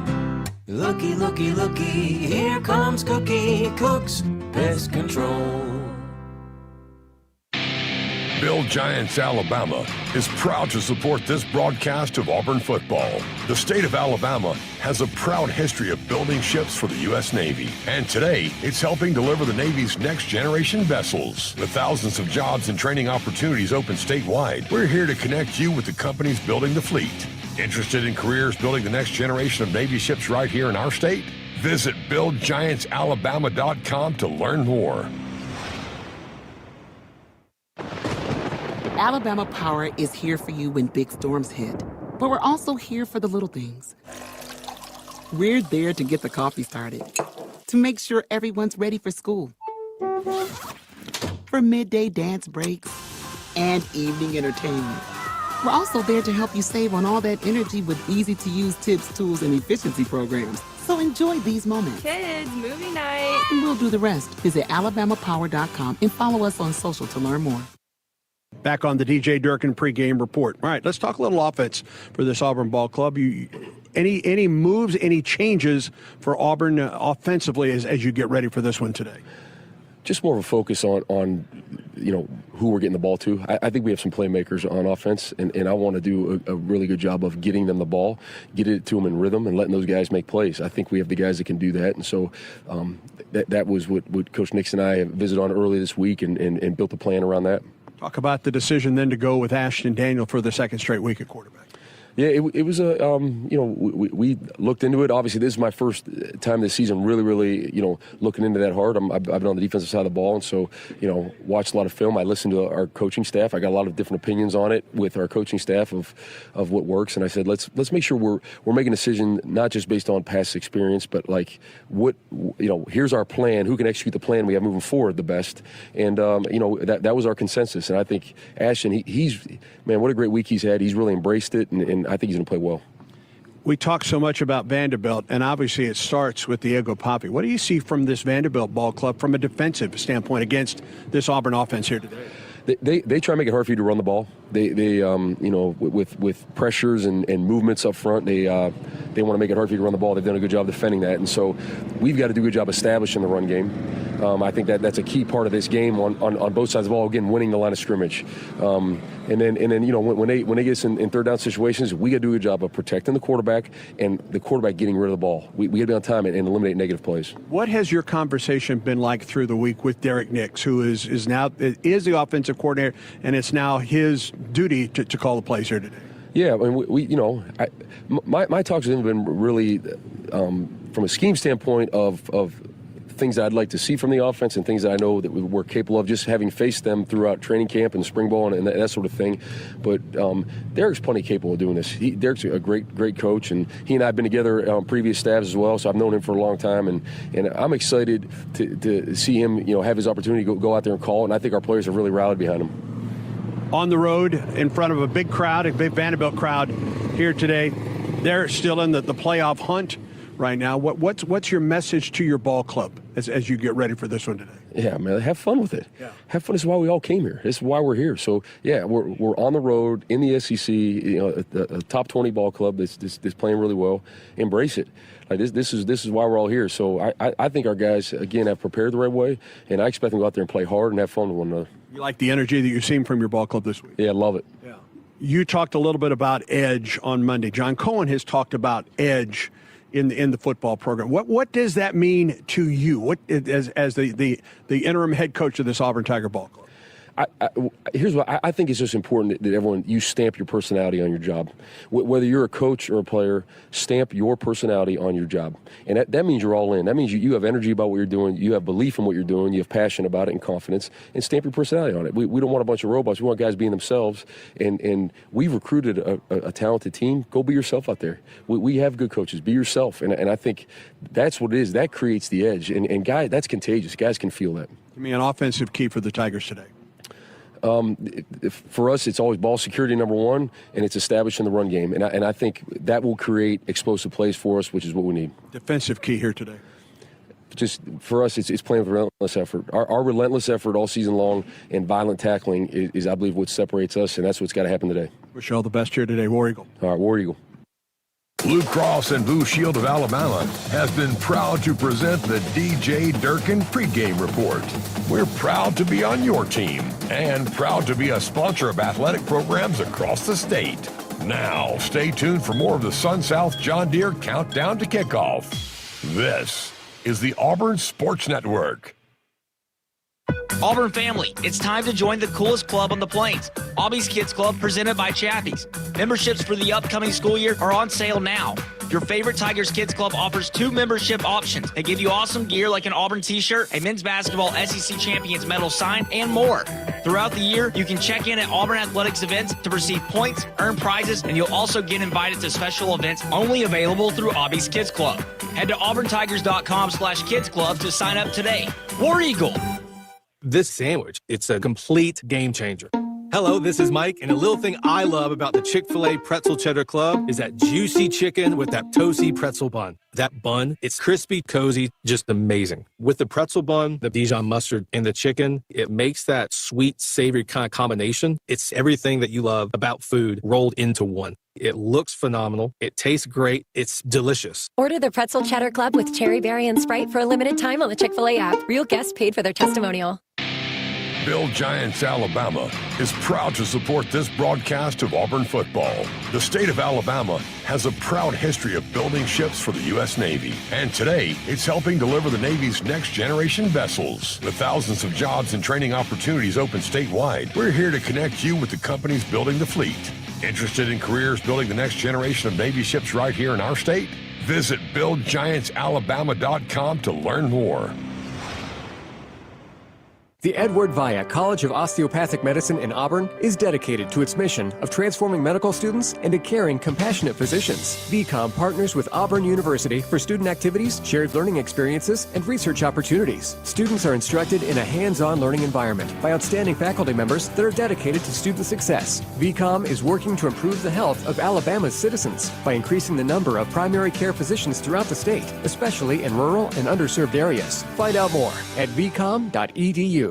Looky, looky, looky, here comes Cookie, Cook's Pest Control. Bill Giants, Alabama is proud to support this broadcast of Auburn football. The state of Alabama has a proud history of building ships for the U.S. Navy. And today, it's helping deliver the Navy's next generation vessels. With thousands of jobs and training opportunities open statewide, we're here to connect you with the companies building the fleet. Interested in careers building the next generation of Navy ships right here in our state? Visit BuildGiantsAlabama.com to learn more. Alabama Power is here for you when big storms hit. But we're also here for the little things. We're there to get the coffee started, to make sure everyone's ready for school, for midday dance breaks, and evening entertainment. We're also there to help you save on all that energy with easy-to-use tips, tools, and efficiency programs. So enjoy these moments. Kids, movie night. And we'll do the rest. Visit alabamapower.com and follow us on social to learn more. Back on the DJ Durkin pregame report. All right, let's talk a little offense for this Auburn ball club. Any moves, any changes for Auburn offensively as you get ready for this one today? Just more of a focus on who we're getting the ball to. I think we have some playmakers on offense, and I want to do a really good job of getting them the ball, get it to them in rhythm, and letting those guys make plays. I think we have the guys that can do that, and so that was what Coach Nix and I visited on early this week and built a plan around that. Talk about the decision then to go with Ashton Daniel for the second straight week at quarterback. Yeah, it was we looked into it. Obviously, this is my first time this season really, looking into that hard. I've been on the defensive side of the ball, and so, watched a lot of film. I listened to our coaching staff. I got a lot of different opinions on it with our coaching staff of what works. And I said, let's make sure we're making a decision not just based on past experience, but like here's our plan. Who can execute the plan we have moving forward the best? And that was our consensus. And I think Ashton, he's what a great week he's had. He's really embraced it, and I think he's going to play well. We talk so much about Vanderbilt, and obviously it starts with Diego Papi. What do you see from this Vanderbilt ball club from a defensive standpoint against this Auburn offense here today? They try to make it hard for you to run the ball. They with pressures and movements up front, they want to make it hard for you to run the ball. They've done a good job defending that, and so we've got to do a good job establishing the run game. I think that's a key part of this game on both sides of the ball. Again, winning the line of scrimmage, and then when they get us in third down situations, we got to do a good job of protecting the quarterback and the quarterback getting rid of the ball. We got to be on time and eliminate negative plays. What has your conversation been like through the week with Derek Nix, who is now the offensive coordinator, and it's now his duty to call the plays here today? Yeah, I mean, my talks with him have been really from a scheme standpoint of things that I'd like to see from the offense and things that I know that we're capable of, just having faced them throughout training camp and spring ball and that sort of thing. But Derek's plenty capable of doing this. Derek's a great coach, and he and I have been together on previous staffs as well, so I've known him for a long time, and I'm excited to see him have his opportunity to go out there and call, and I think our players have really rallied behind him. On the road in front of a big crowd, a big Vanderbilt crowd here today. They're still in the playoff hunt right now. What's your message to your ball club as you get ready for this one today? Yeah, man, have fun with it. Yeah. Have fun. This is why we all came here. This is why we're here. So, yeah, we're on the road in the SEC, a top 20 ball club that's playing really well. Embrace it. Like this is why we're all here. So I think our guys, again, have prepared the right way, and I expect them to go out there and play hard and have fun with one another. You like the energy that you've seen from your ball club this week? Yeah, I love it. Yeah. You talked a little bit about edge on Monday. John Cohen has talked about edge in the football program. What does that mean to you? What as the interim head coach of this Auburn Tiger ball club? Here's what I think it's just important that you stamp your personality on your job. Whether you're a coach or a player, stamp your personality on your job. And that means you're all in. That means you have energy about what you're doing. You have belief in what you're doing. You have passion about it and confidence. And stamp your personality on it. We don't want a bunch of robots. We want guys being themselves. And we've recruited a talented team. Go be yourself out there. We have good coaches. Be yourself. And I think that's what it is. That creates the edge. And guys, that's contagious. Guys can feel that. Give me an offensive key for the Tigers today. For us, it's always ball security number one, and it's establishing the run game. And I think that will create explosive plays for us, which is what we need. Defensive key here today. Just for us, it's playing with relentless effort. Our relentless effort all season long and violent tackling is, I believe, what separates us, and that's what's got to happen today. Wish you all the best here today, War Eagle. All right, War Eagle. Blue Cross and Blue Shield of Alabama has been proud to present the DJ Durkin Pregame Report. We're proud to be on your team and proud to be a sponsor of athletic programs across the state. Now, stay tuned for more of the Sun South John Deere Countdown to Kickoff. This is the Auburn Sports Network. Auburn family, it's time to join the coolest club on the plains, Aubie's Kids Club, presented by Chaffee's. Memberships for the upcoming school year are on sale now. Your favorite Tigers Kids Club offers 2 membership options. They give you awesome gear like an Auburn t-shirt, a men's basketball SEC Champions medal sign, and more. Throughout the year, you can check in at Auburn Athletics events to receive points, earn prizes, and you'll also get invited to special events only available through Aubie's Kids Club. Head to auburntigers.com/kids club to sign up today. War Eagle. This sandwich, it's a complete game changer. Hello, this is Mike, and a little thing I love about the Chick-fil-A Pretzel Cheddar Club is that juicy chicken with that toasty pretzel bun. That bun, it's crispy, cozy, just amazing. With the pretzel bun, the Dijon mustard, and the chicken, it makes that sweet, savory kind of combination. It's everything that you love about food rolled into one. It looks phenomenal. It tastes great. It's delicious. Order the Pretzel Cheddar Club with Cherry Berry and Sprite for a limited time on the Chick-fil-A app. Real guests paid for their testimonial. Bill Giants Alabama is proud to support this broadcast of Auburn football. The state of Alabama has a proud history of building ships for the U.S. Navy, and today it's helping deliver the Navy's next generation vessels. With thousands of jobs and training opportunities open statewide, we're here to connect you with the companies building the fleet. Interested in careers building the next generation of Navy ships right here in our state? Visit BuildGiantsAlabama.com to learn more. The Edward Via College of Osteopathic Medicine in Auburn is dedicated to its mission of transforming medical students into caring, compassionate physicians. VCOM partners with Auburn University for student activities, shared learning experiences, and research opportunities. Students are instructed in a hands-on learning environment by outstanding faculty members that are dedicated to student success. VCOM is working to improve the health of Alabama's citizens by increasing the number of primary care physicians throughout the state, especially in rural and underserved areas. Find out more at vcom.edu.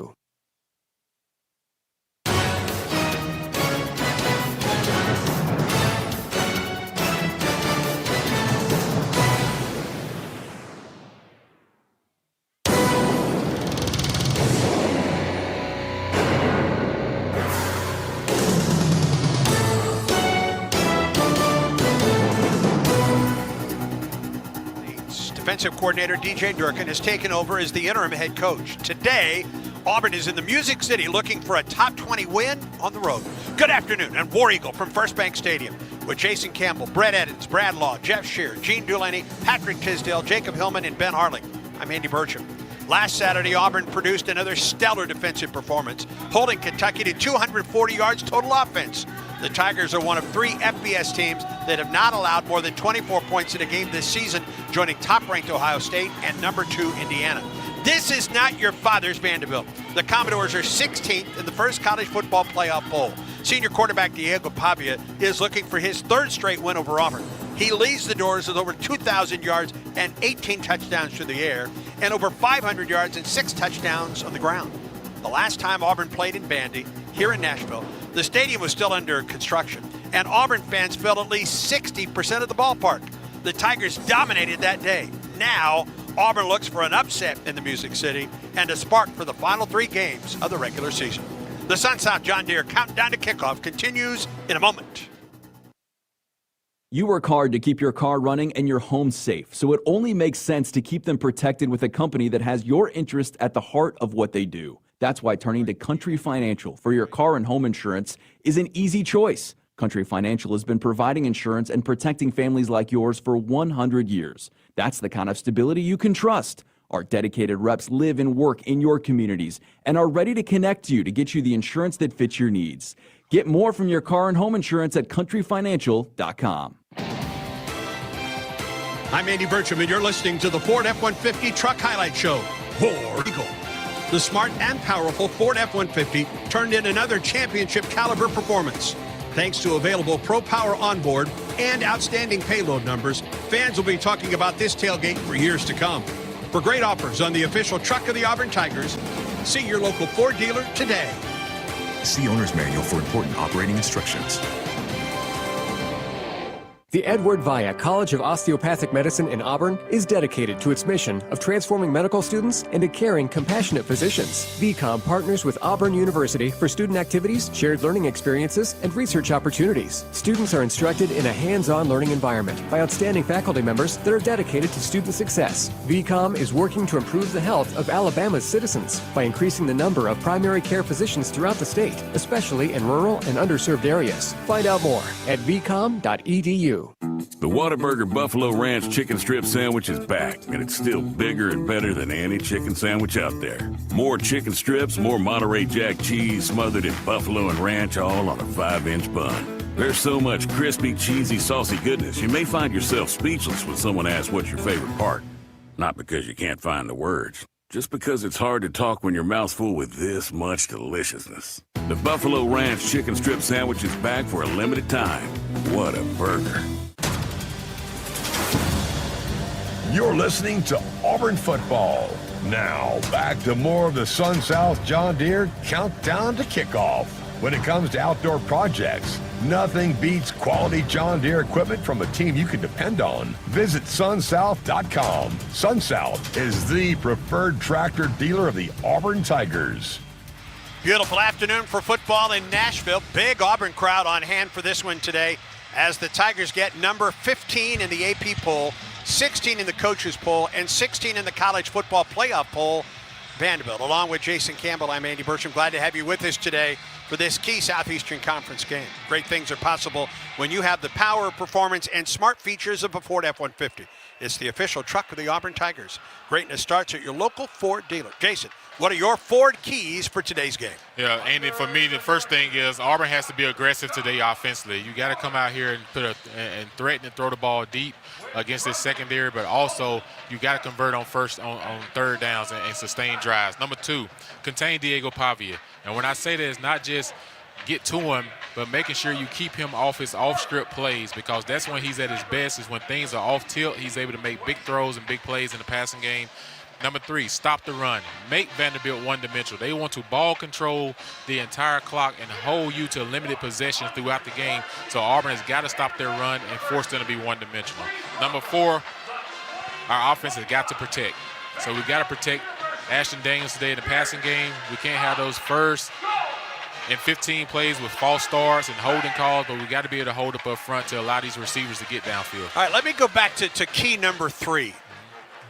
Defensive coordinator DJ Durkin has taken over as the interim head coach. Today, Auburn is in the Music City looking for a top 20 win on the road. Good afternoon, and War Eagle from First Bank Stadium with Jason Campbell, Brett Edens, Brad Law, Jeff Shear, Gene Dulaney, Patrick Tisdale, Jacob Hillman, and Ben Harling. I'm Andy Burcham. Last Saturday, Auburn produced another stellar defensive performance, holding Kentucky to 240 yards total offense. The Tigers are one of 3 FBS teams that have not allowed more than 24 points in a game this season, joining top-ranked Ohio State and number 2 Indiana. This is not your father's Vanderbilt. The Commodores are 16th in the first college football playoff poll. Senior quarterback Diego Pavia is looking for his 3rd straight win over Auburn. He leads the doors with over 2,000 yards and 18 touchdowns through the air, and over 500 yards and 6 touchdowns on the ground. The last time Auburn played in Vandy, here in Nashville, the stadium was still under construction, and Auburn fans filled at least 60% of the ballpark. The Tigers dominated that day. Now, Auburn looks for an upset in the Music City and a spark for the final 3 games of the regular season. The Sun South John Deere Countdown to Kickoff continues in a moment. You work hard to keep your car running and your home safe, so it only makes sense to keep them protected with a company that has your interest at the heart of what they do. That's why turning to Country Financial for your car and home insurance is an easy choice. Country Financial has been providing insurance and protecting families like yours for 100 years. That's the kind of stability you can trust. Our dedicated reps live and work in your communities and are ready to connect you to get you the insurance that fits your needs. Get more from your car and home insurance at countryfinancial.com. I'm Andy Burcham, and you're listening to the Ford F-150 Truck Highlight Show. War Eagle. The smart and powerful Ford F-150 turned in another championship caliber performance. Thanks to available Pro Power onboard and outstanding payload numbers, fans will be talking about this tailgate for years to come. For great offers on the official truck of the Auburn Tigers, see your local Ford dealer today. See owner's manual for important operating instructions. The Edward Via College of Osteopathic Medicine in Auburn is dedicated to its mission of transforming medical students into caring, compassionate physicians. VCOM partners with Auburn University for student activities, shared learning experiences, and research opportunities. Students are instructed in a hands-on learning environment by outstanding faculty members that are dedicated to student success. VCOM is working to improve the health of Alabama's citizens by increasing the number of primary care physicians throughout the state, especially in rural and underserved areas. Find out more at vcom.edu. The Whataburger Buffalo Ranch Chicken Strip Sandwich is back, and it's still bigger and better than any chicken sandwich out there. More chicken strips, more Monterey Jack cheese smothered in buffalo and ranch, all on a 5-inch bun. There's so much crispy, cheesy, saucy goodness, you may find yourself speechless when someone asks what's your favorite part. Not because you can't find the words, just because it's hard to talk when your mouth's full with this much deliciousness. The Buffalo Ranch Chicken Strip Sandwich is back for a limited time. What a burger. You're listening to Auburn football. Now, back to more of the Sun South John Deere Countdown to Kickoff. When it comes to outdoor projects, nothing beats quality John Deere equipment from a team you can depend on. Visit sunsouth.com. SunSouth is the preferred tractor dealer of the Auburn Tigers. Beautiful afternoon for football in Nashville. Big Auburn crowd on hand for this one today as the Tigers get number 15 in the AP poll, 16 in the coaches poll, and 16 in the college football playoff poll. Vanderbilt. Along with Jason Campbell, I'm Andy Burcham. Glad to have you with us today for this key Southeastern Conference game. Great things are possible when you have the power, performance, and smart features of a Ford F-150. It's the official truck of the Auburn Tigers. Greatness starts at your local Ford dealer. Jason, what are your Ford keys for today's game? Yeah, Andy, for me, the first thing is Auburn has to be aggressive today offensively. You got to come out here and threaten to throw the ball deep against this secondary, but also you got to convert on third downs and sustain drives. Number 2, contain Diego Pavia. And when I say that, it's not just get to him, but making sure you keep him off his off-script plays, because that's when he's at his best, is when things are off tilt. He's able to make big throws and big plays in the passing game. Number 3, stop the run. Make Vanderbilt one-dimensional. They want to ball control the entire clock and hold you to limited possessions throughout the game. So Auburn has got to stop their run and force them to be one-dimensional. Number 4, our offense has got to protect. So we've got to protect Ashton Daniels today in the passing game. We can't have those first and 15 plays with false starts and holding calls, but we got to be able to hold up front to allow these receivers to get downfield. All right, let me go back to key number 3.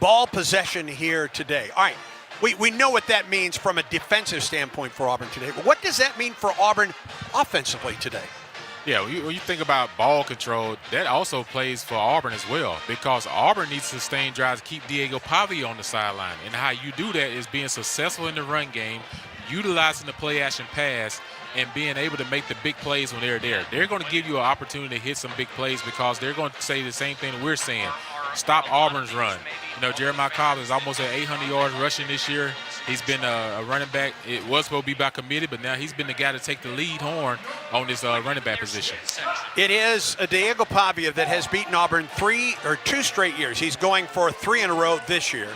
Ball possession here today. All right, we know what that means from a defensive standpoint for Auburn today, but what does that mean for Auburn offensively today? Yeah, when you think about ball control, that also plays for Auburn as well, because Auburn needs to sustain drives to keep Diego Pavia on the sideline. And how you do that is being successful in the run game, utilizing the play-action pass, and being able to make the big plays when they're there. They're going to give you an opportunity to hit some big plays because they're going to say the same thing that we're saying. Stop Auburn's run. You know, Jeremiah Cobb is almost at 800 yards rushing this year. He's been a running back. It was supposed to be by committee, but now he's been the guy to take the lead horn on this running back position. It is Diego Pavia that has beaten Auburn 2 straight years. He's going for 3 in a row this year.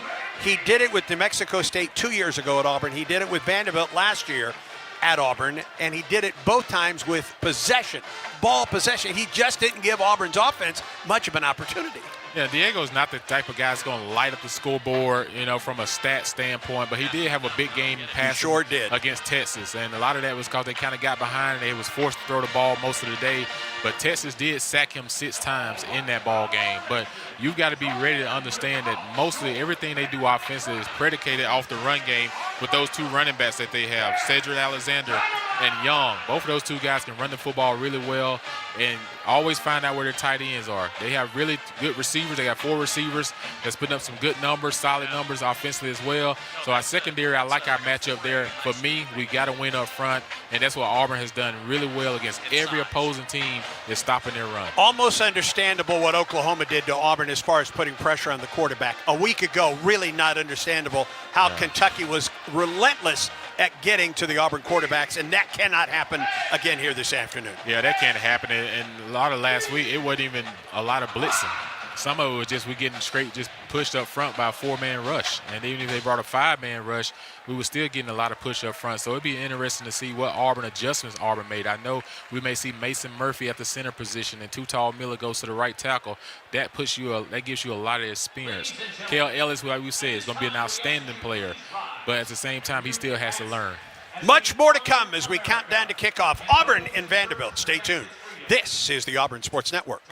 He did it with New Mexico State 2 years ago at Auburn. He did it with Vanderbilt last year at Auburn, and he did it both times with possession, ball possession. He just didn't give Auburn's offense much of an opportunity. Yeah, Diego's not the type of guy that's going to light up the scoreboard, you know, from a stat standpoint, but he did have a big game passing against Texas, and a lot of that was because they kind of got behind and they was forced to throw the ball most of the day, but Texas did sack him 6 times in that ball game. But you've got to be ready to understand that mostly everything they do offensively is predicated off the run game with those 2 running backs that they have, Cedric Alexander and Young. Both of those 2 guys can run the football really well and always find out where their tight ends are. They have really good receivers. They got 4 receivers that's putting up some good numbers, solid numbers offensively as well. So our secondary, I like our matchup there. For me, we got to win up front, and that's what Auburn has done really well against every opposing team is stopping their run. Almost understandable what Oklahoma did to Auburn as far as putting pressure on the quarterback. A week ago, really not understandable how Kentucky was relentless at getting to the Auburn quarterbacks, and that cannot happen again here this afternoon. Yeah, that can't happen. And a lot of last week, it wasn't even a lot of blitzing. Some of it was just we getting straight just pushed up front by a 4-man rush. And even if they brought a 5-man rush, we were still getting a lot of push up front. So it'd be interesting to see what Auburn adjustments Auburn made. I know we may see Mason Murphy at the center position and Too Tall Miller goes to the right tackle. That gives you a lot of experience. Kel Ellis, like we said, is going to be an outstanding player. But at the same time, he still has to learn. Much more to come as we count down to kickoff. Auburn and Vanderbilt. Stay tuned. This is the Auburn Sports Network.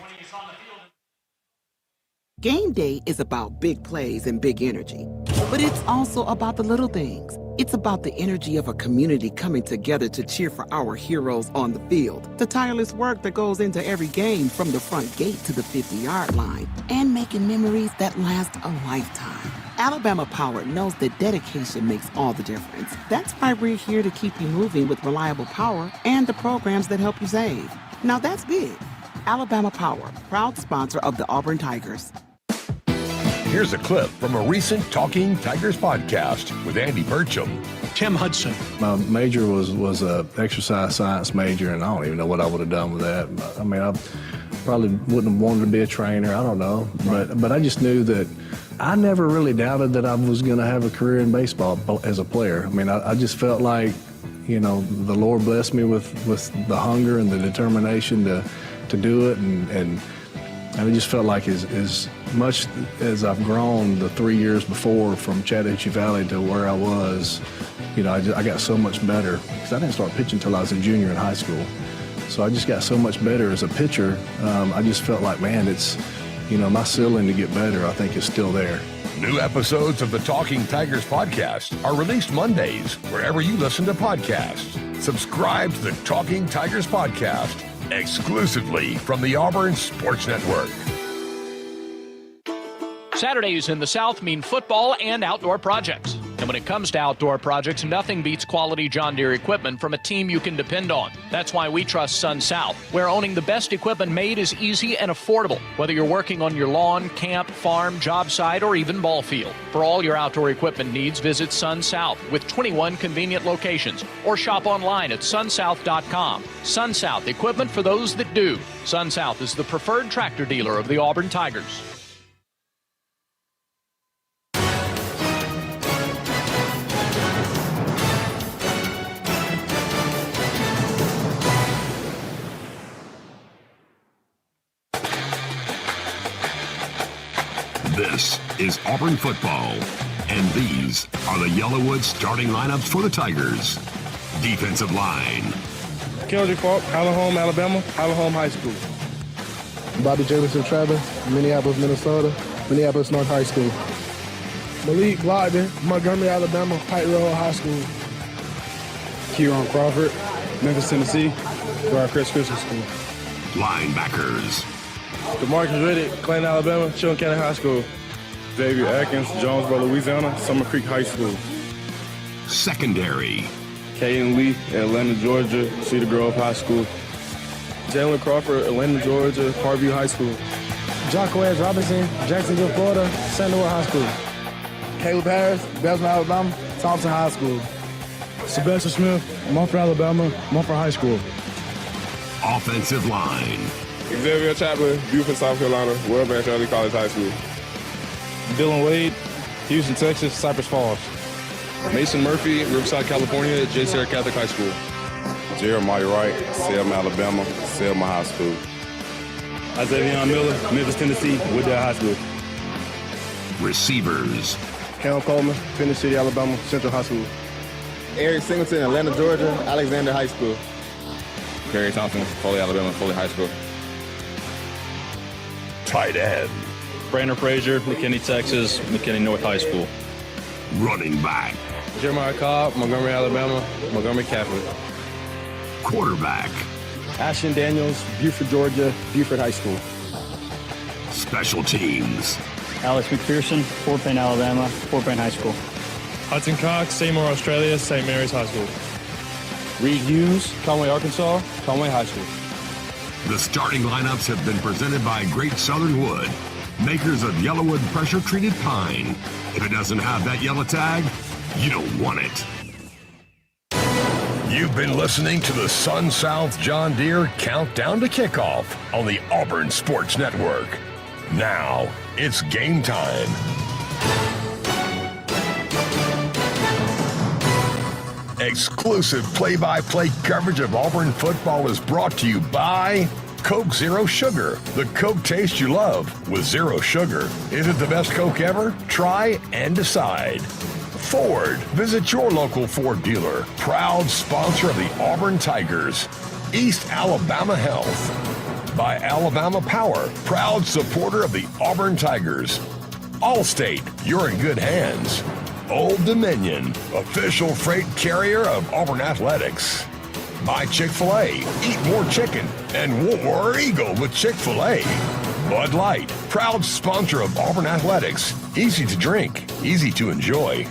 Game day is about big plays and big energy, but it's also about the little things. It's about the energy of a community coming together to cheer for our heroes on the field, the tireless work that goes into every game from the front gate to the 50-yard line, and making memories that last a lifetime. Alabama Power knows that dedication makes all the difference. That's why we're here to keep you moving with reliable power and the programs that help you save. Now that's big. Alabama Power, proud sponsor of the Auburn Tigers. Here's a clip from a recent Talking Tigers podcast with Andy Burcham. Tim Hudson. My major was a exercise science major, and I don't even know what I would have done with that. I mean, I probably wouldn't have wanted to be a trainer. I don't know. But I just knew that I never really doubted that I was going to have a career in baseball as a player. I mean, I just felt like, you know, the Lord blessed me with the hunger and the determination to do it, and it just felt like as much as I've grown the 3 years before from Chattahoochee Valley to where I was, you know, I got so much better because I didn't start pitching until I was a junior in high school. So I just got so much better as a pitcher. I just felt like, man, it's, you know, my ceiling to get better, I think, is still there. New episodes of the Talking Tigers podcast are released Mondays wherever you listen to podcasts. Subscribe to the Talking Tigers podcast exclusively from the Auburn Sports Network. Saturdays in the South mean football and outdoor projects. And when it comes to outdoor projects, nothing beats quality John Deere equipment from a team you can depend on. That's why we trust Sun South, where owning the best equipment made is easy and affordable, whether you're working on your lawn, camp, farm, job site, or even ball field. For all your outdoor equipment needs, visit Sun South with 21 convenient locations or shop online at sunsouth.com. Sun South, equipment for those that do. Sun South is the preferred tractor dealer of the Auburn Tigers. This is Auburn football, and these are the Yellowwood starting lineups for the Tigers. Defensive line. Kendrick Falk, Highland Home, Alabama, Highland Home High School. Bobby Jameson Travis, Minneapolis, Minnesota, Minneapolis North High School. Malik Glogden, Montgomery, Alabama, Pike Road High School. Kieron Crawford, Memphis, Tennessee, Briar Crest Christian School. Linebackers. DeMarcus Riddick, Clayton, Alabama, Chilton County High School. Xavier Atkins, Jonesboro, Louisiana, Summer Creek High School. Secondary. Caden Lee, Atlanta, Georgia, Cedar Grove High School. Jalen Crawford, Atlanta, Georgia, Parkview High School. Jacquez Robinson, Jacksonville, Florida, Sandoval High School. Caleb Harris, Belgium, Alabama, Thompson High School. Sebastian Smith, Mumford, Alabama, Mumford High School. Offensive line. Xavier Chaplin, Buford, South Carolina, World Branch Early College High School. Dylan Wade, Houston, Texas, Cypress Falls. Mason Murphy, Riverside, California, J. Sarah Catholic High School. Jeremiah Wright, Selma, Alabama, Selma High School. Isaiah Miller, Memphis, Tennessee, Wooddale High School. Receivers. Cam Coleman, Phoenix City, Alabama, Central High School. Eric Singleton, Atlanta, Georgia, Alexander High School. Perry Thompson, Foley, Alabama, Foley High School. Tight end. Brandon Frazier, McKinney, Texas, McKinney North High School. Running back. Jeremiah Cobb, Montgomery, Alabama, Montgomery Catholic. Quarterback. Ashton Daniels, Buford, Georgia, Buford High School. Special teams. Alex McPherson, Fort Payne, Alabama, Fort Payne High School. Hudson Cox, Seymour, Australia, St. Mary's High School. Reed Hughes, Conway, Arkansas, Conway High School. The starting lineups have been presented by Great Southern Wood, makers of Yellowwood pressure-treated pine. If it doesn't have that yellow tag, you don't want it. You've been listening to the Sun South John Deere Countdown to Kickoff on the Auburn Sports Network. Now, it's game time. Exclusive play-by-play coverage of Auburn football is brought to you by Coke Zero Sugar, the Coke taste you love with zero sugar. Is it the best Coke ever? Try and decide. Ford, visit your local Ford dealer. Proud sponsor of the Auburn Tigers. East Alabama Health. By Alabama Power, proud supporter of the Auburn Tigers. Allstate, you're in good hands. Old Dominion, official freight carrier of Auburn Athletics. By Chick-fil-A, eat more chicken and War Eagle with Chick-fil-A. Bud Light, proud sponsor of Auburn Athletics. Easy to drink, easy to enjoy.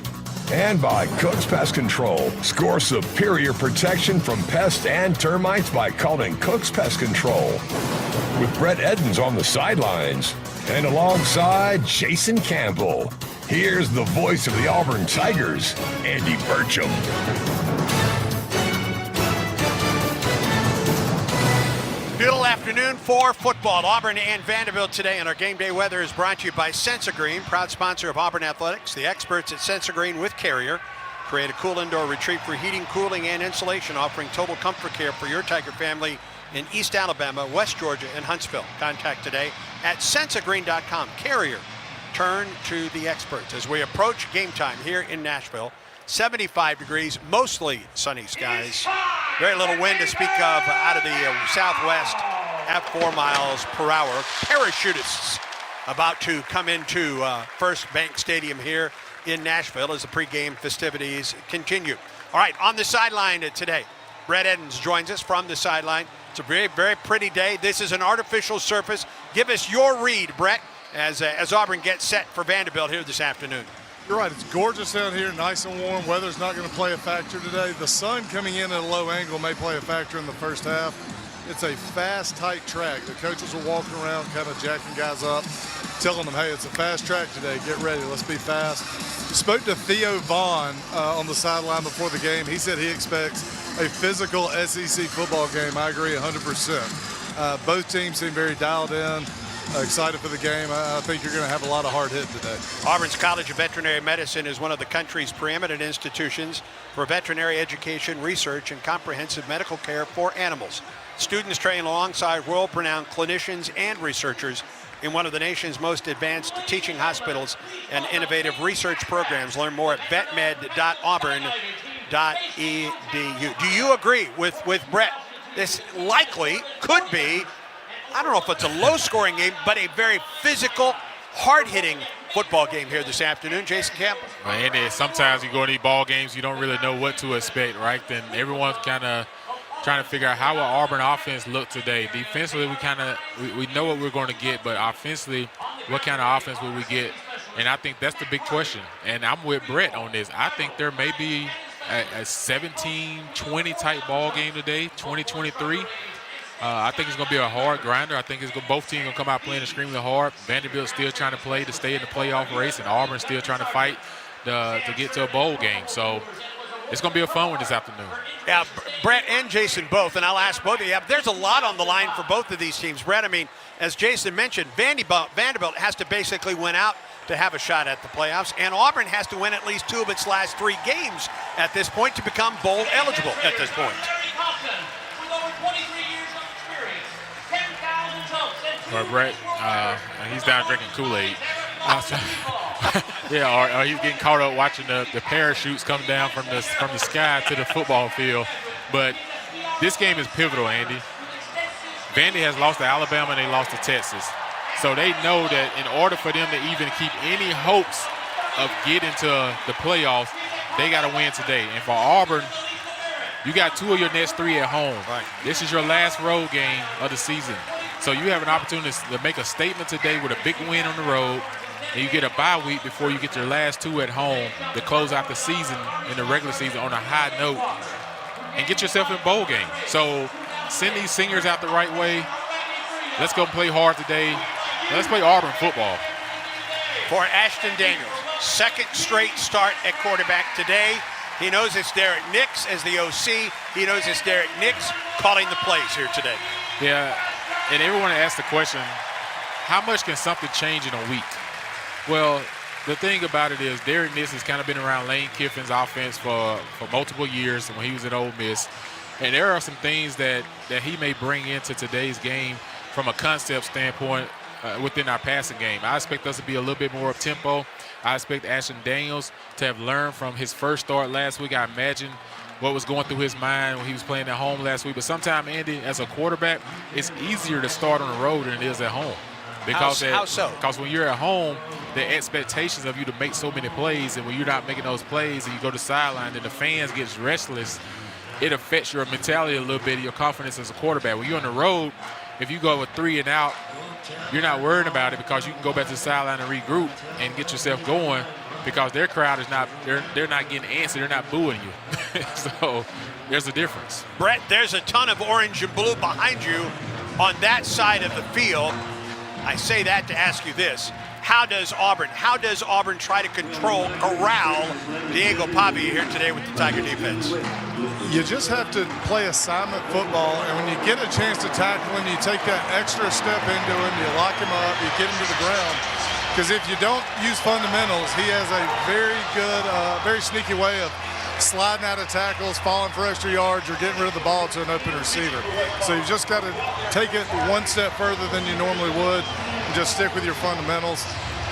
And by Cook's Pest Control. Score superior protection from pests and termites by calling Cook's Pest Control. With Brett Edens on the sidelines and alongside Jason Campbell. Here's the voice of the Auburn Tigers, Andy Burcham. Beautiful afternoon for football. Auburn and Vanderbilt today, and our game day weather is brought to you by Sensagreen, proud sponsor of Auburn Athletics. The experts at Sensagreen with Carrier create a cool indoor retreat for heating, cooling, and insulation, offering total comfort care for your Tiger family in East Alabama, West Georgia, and Huntsville. Contact today at sensagreen.com. Carrier, turn to the experts. As we approach game time here in Nashville, 75 degrees, mostly sunny skies. Very little wind to speak of out of the southwest at 4 miles per hour. Parachutists about to come into First Bank Stadium here in Nashville as the pregame festivities continue. All right, on the sideline today, Brett Edens joins us from the sideline. It's a very, very pretty day. This is an artificial surface. Give us your read, Brett, as Auburn gets set for Vanderbilt here this afternoon. You're right. It's gorgeous out here, nice and warm. Weather's not going to play a factor today. The sun coming in at a low angle may play a factor in the first half. It's a fast, tight track. The coaches are walking around, kind of jacking guys up, telling them, hey, it's a fast track today. Get ready. Let's be fast. Spoke to Theo Vaughn on the sideline before the game. He said he expects a physical SEC football game. I agree 100%. Both teams seem very dialed in. Excited for the game. I think you're going to have a lot of hard hitting today. Auburn's College of Veterinary Medicine is one of the country's preeminent institutions for veterinary education, research, and comprehensive medical care for animals. Students train alongside world-renowned clinicians and researchers in one of the nation's most advanced teaching hospitals and innovative research programs. Learn more at vetmed.auburn.edu. Do you agree with Brett? This likely could be, I don't know if it's a low-scoring game, but a very physical, hard-hitting football game here this afternoon. Jason Campbell. Well, Andy, sometimes you go to these ball games, you don't really know what to expect, right? Then everyone's kind of trying to figure out how will Auburn offense look today. Defensively, we know what we're going to get, but offensively, what kind of offense will we get? And I think that's the big question. And I'm with Brett on this. I think there may be a 17-20 type ball game today, 20-23. I think it's going to be a hard grinder. I think both teams going to come out playing extremely hard. Vanderbilt still trying to play to stay in the playoff race, and Auburn still trying to fight to get to a bowl game. So it's going to be a fun one this afternoon. Yeah, Brett and Jason both, and I'll ask both of you. There's a lot on the line for both of these teams. Brett, I mean, as Jason mentioned, Vanderbilt has to basically win out to have a shot at the playoffs, and Auburn has to win at least 2 of its last 3 games at this point to become bowl eligible at this point. Or Brett, he's down drinking Kool-Aid. Yeah, or he's getting caught up watching the parachutes come down from the sky to the football field. But this game is pivotal, Andy. Vandy has lost to Alabama and they lost to Texas. So they know that in order for them to even keep any hopes of getting to the playoffs, they got to win today. And for Auburn, you got 2 of your next 3 at home. Right. This is your last road game of the season. So you have an opportunity to make a statement today with a big win on the road, and you get a bye week before you get your last 2 at home to close out the season in the regular season on a high note and get yourself in a bowl game. So send these seniors out the right way. Let's go play hard today. Let's play Auburn football. For Ashton Daniels, 2nd straight start at quarterback today. He knows it's Derek Nix as the OC. He knows it's Derek Nix calling the plays here today. Yeah. And everyone asked the question, how much can something change in a week? Well, the thing about it is Derek Nix has kind of been around Lane Kiffin's offense for multiple years when he was at Ole Miss. And there are some things that he may bring into today's game from a concept standpoint within our passing game. I expect us to be a little bit more up-tempo. I expect Ashton Daniels to have learned from his first start last week. I imagine what was going through his mind when he was playing at home last week. But sometimes, Andy, as a quarterback, it's easier to start on the road than it is at home. How so? Because when you're at home, the expectations of you to make so many plays, and when you're not making those plays and you go to the sideline and the fans get restless, it affects your mentality a little bit, your confidence as a quarterback. When you're on the road, if you go with 3 and out, you're not worried about it because you can go back to the sideline and regroup and get yourself going because their crowd is not, they're not getting antsy, they're not booing you. So there's a difference. Brett, there's a ton of orange and blue behind you on that side of the field. I say that to ask you this. How does Auburn try to corral Diego Pavia here today with the Tiger defense? You just have to play assignment football, and when you get a chance to tackle him, you take that extra step into him, you lock him up, you get him to the ground. Because if you don't use fundamentals, he has a very good, very sneaky way of sliding out of tackles, falling for extra yards, or getting rid of the ball to an open receiver. So you've just got to take it one step further than you normally would and just stick with your fundamentals.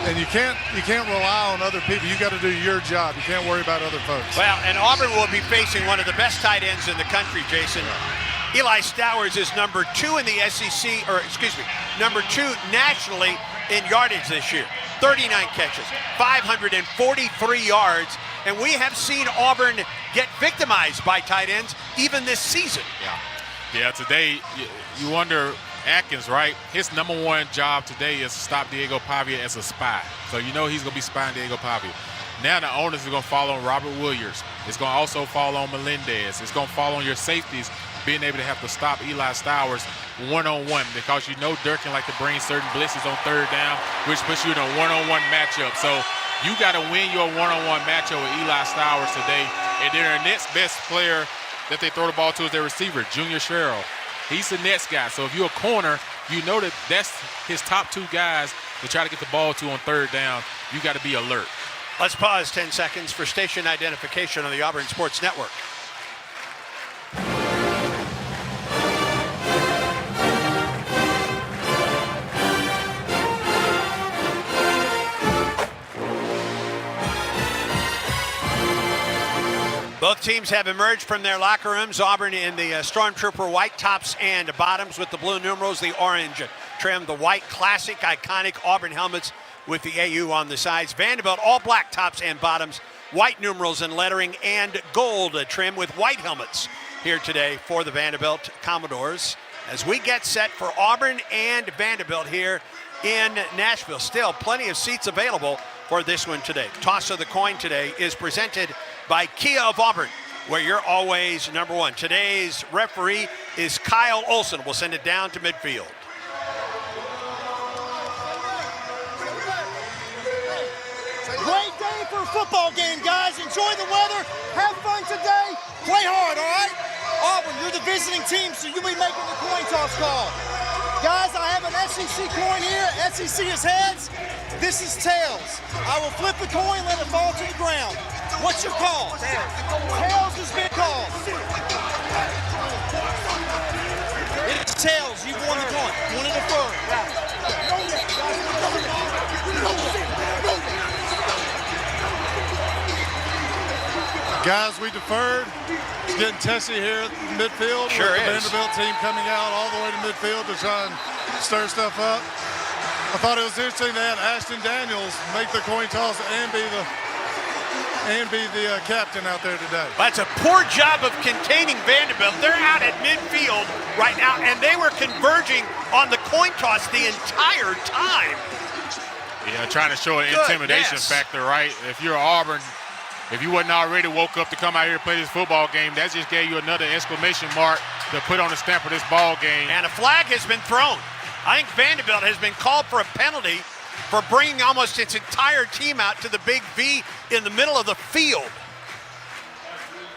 And you can't rely on other people. You got to do your job. You can't worry about other folks. Well, and Auburn will be facing one of the best tight ends in the country, Jason. Eli Stowers is number 2 in the SEC, or excuse me, number 2 nationally in yardage this year. 39 catches, 543 yards. And we have seen Auburn get victimized by tight ends even this season. Yeah, today you wonder, Atkins, right? His number 1 job today is to stop Diego Pavia as a spy. So you know he's going to be spying Diego Pavia. Now the onus is going to fall on Robert Williams. It's going to also fall on Melendez. It's going to fall on your safeties being able to have to stop Eli Stowers one-on-one because you know Durkin like to bring certain blitzes on 3rd down, which puts you in a one-on-one matchup. So you got to win your one-on-one matchup with Eli Stowers today. And then their next best player that they throw the ball to is their receiver, Junior Sherrill. He's the next guy. So if you're a corner, you know that's his top 2 guys to try to get the ball to on 3rd down. You got to be alert. Let's pause 10 seconds for station identification on the Auburn Sports Network. Both teams have emerged from their locker rooms. Auburn in the Stormtrooper white tops and bottoms with the blue numerals, the orange trim, the white classic, iconic Auburn helmets with the AU on the sides. Vanderbilt, all black tops and bottoms, white numerals and lettering, and gold trim with white helmets here today for the Vanderbilt Commodores as we get set for Auburn and Vanderbilt here in Nashville. Still plenty of seats available for this one today. Toss of the coin today is presented by Kia of Auburn, where you're always number 1. Today's referee is Kyle Olson. We'll send it down to midfield. Great day for a football game, guys. Enjoy the weather. Have fun today. Play hard, all right? Auburn, you're the visiting team, so you'll be making the coin toss call. Guys, I have an SEC coin here. SEC is heads. This is tails. I will flip the coin, let it fall to the ground. What's your call? Tails has been called. It's tails. You've won the coin. You want to defer. Guys, we deferred. It's getting testy here at midfield. Sure with the is. Vanderbilt team coming out all the way to midfield to try and stir stuff up. I thought it was interesting they had Ashton Daniels make the coin toss and be the captain out there today. That's a poor job of containing Vanderbilt. They're out at midfield right now, and they were converging on the coin toss the entire time. Yeah, trying to show an intimidation factor, right? If you're Auburn, if you wasn't already woke up to come out here to play this football game, that just gave you another exclamation mark to put on the stamp of this ball game. And a flag has been thrown. I think Vanderbilt has been called for a penalty for bringing almost its entire team out to the big V in the middle of the field.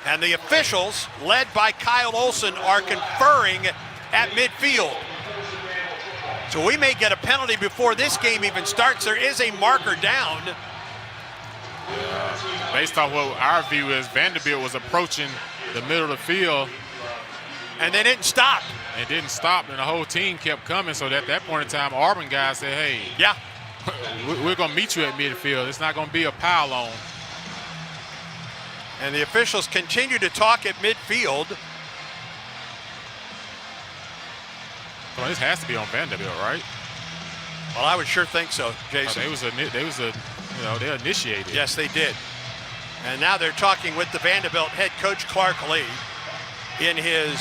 And the officials, led by Kyle Olson, are conferring at midfield. So we may get a penalty before this game even starts. There is a marker down. Based off what our view is, Vanderbilt was approaching the middle of the field. And they didn't stop. And didn't stop, and the whole team kept coming. So at that point in time, Auburn guys said, hey, yeah, we're going to meet you at midfield. It's not going to be a pile-on. And the officials continue to talk at midfield. Well, this has to be on Vanderbilt, right? Well, I would sure think so, Jason. They initiated. Yes, they did. And now they're talking with the Vanderbilt head coach, Clark Lee, in his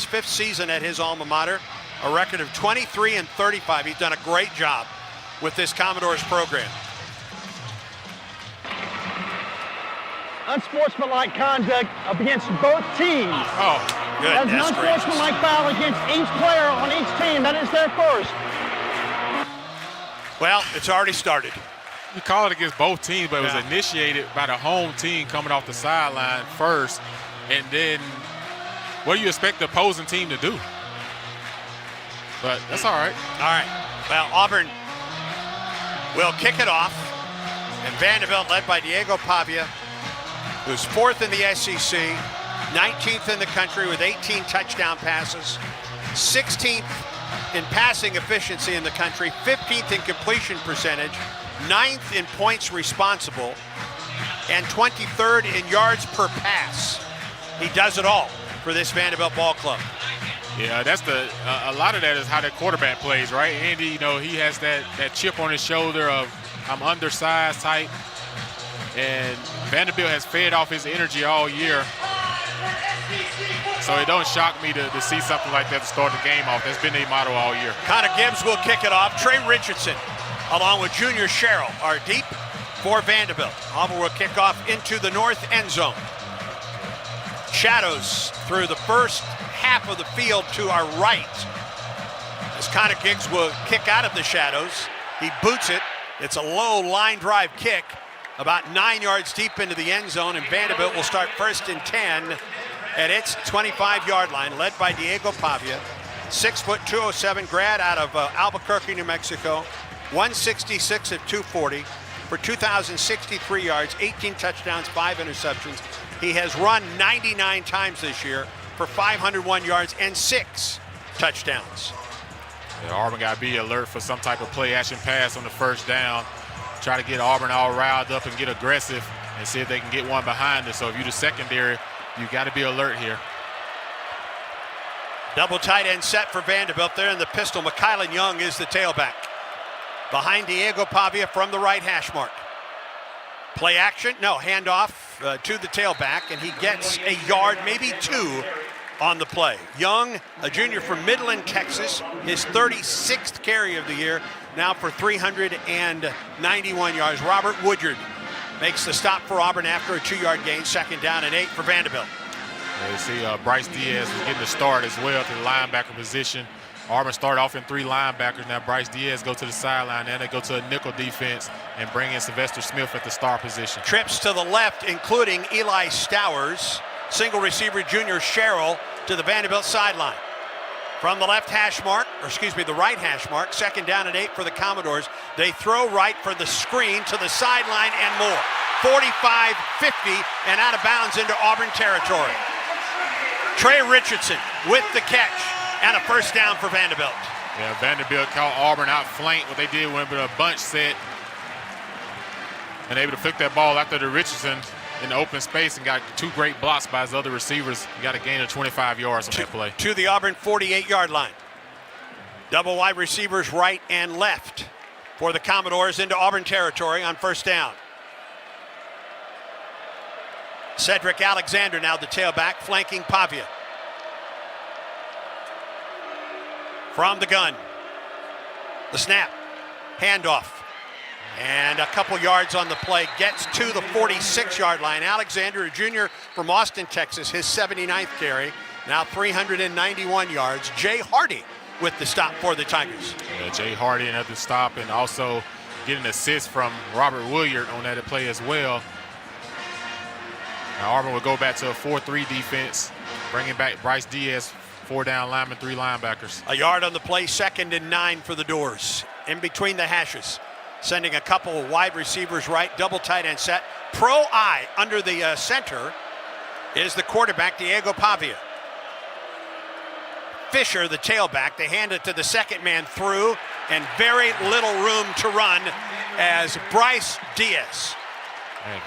fifth season at his alma mater, a record of 23-35. He's done a great job with this Commodores program. Unsportsmanlike conduct against both teams. Oh, good. That's an unsportsmanlike foul against each player on each team. That is their first. Well, it's already started. You call it against both teams, but it was Yeah. initiated by the home team coming off the sideline first. And then what do you expect the opposing team to do? But that's all right. All right. Well, Auburn will kick it off. And Vanderbilt, led by Diego Pavia, who's fourth in the SEC, 19th in the country with 18 touchdown passes, 16th in passing efficiency in the country, 15th in completion percentage, 9th in points responsible, and 23rd in yards per pass. He does it all for this Vanderbilt ball club. Yeah, that's a lot of that is how that quarterback plays, right? Andy, he has that chip on his shoulder of I'm undersized type, and Vanderbilt has fed off his energy all year. So it don't shock me to see something like that to start the game off. That's been their motto all year. Connor Gibbs will kick it off. Trey Richardson, along with Junior Sherrill, are deep for Vanderbilt. Auburn will kick off into the north end zone. Shadows through the first half of the field to our right. As Connor Gibbs will kick out of the shadows, he boots it. It's a low line drive kick, about 9 yards deep into the end zone, and Vanderbilt will start 1st and 10 at its 25-yard line, led by Diego Pavia, 6', 207 grad out of Albuquerque, New Mexico, 166 at 240 for 2,063 yards, 18 touchdowns, 5 interceptions. He has run 99 times this year for 501 yards and 6 touchdowns. Yeah, Auburn got to be alert for some type of play-action pass on the first down. Try to get Auburn all riled up and get aggressive and see if they can get one behind us. So if you're the secondary, you got to be alert here. Double tight end set for Vanderbilt there in the pistol. McKylan Young is the tailback. Behind Diego Pavia from the right hash mark. Play action, no, handoff to the tailback, and he gets a yard, maybe 2 on the play. Young, a junior from Midland, Texas, his 36th carry of the year, now for 391 yards. Robert Woodyard makes the stop for Auburn after a 2-yard gain, 2nd down and 8 for Vanderbilt. Yeah, you see Bryce Diaz is getting the start as well to the linebacker position. Auburn started off in 3 linebackers. Now Bryce Diaz go to the sideline. Then they go to a nickel defense and bring in Sylvester Smith at the star position. Trips to the left, including Eli Stowers. Single receiver Junior Sherrill to the Vanderbilt sideline. From the left hash mark, the right hash mark, 2nd down and 8 for the Commodores. They throw right for the screen to the sideline and more. 45-50 and out of bounds into Auburn territory. Trey Richardson with the catch and a 1st down for Vanderbilt. Yeah, Vanderbilt caught Auburn outflanked. What they did went with a bunch set and able to flick that ball after the Richardson in the open space and got 2 great blocks by his other receivers. He got a gain of 25 yards on that play. To the Auburn 48-yard line. Double wide receivers right and left for the Commodores into Auburn territory on 1st down. Cedric Alexander now the tailback, flanking Pavia. From the gun. The snap. Handoff. And a couple yards on the play. Gets to the 46-yard line. Alexander, a junior from Austin, Texas, his 79th carry. Now 391 yards. Jay Hardy with the stop for the Tigers. Yeah, Jay Hardy at the stop, and also get an assist from Robert Woodyard on that play as well. Now Auburn will go back to a 4-3 defense, bringing back Bryce Diaz 4 down linemen, 3 linebackers. A yard on the play, 2nd and 9 for the Doors. In between the hashes, sending a couple of wide receivers right, double tight end set. Pro I under the center is the quarterback, Diego Pavia. Fisher, the tailback, they hand it to the second man through, and very little room to run as Bryce Diaz,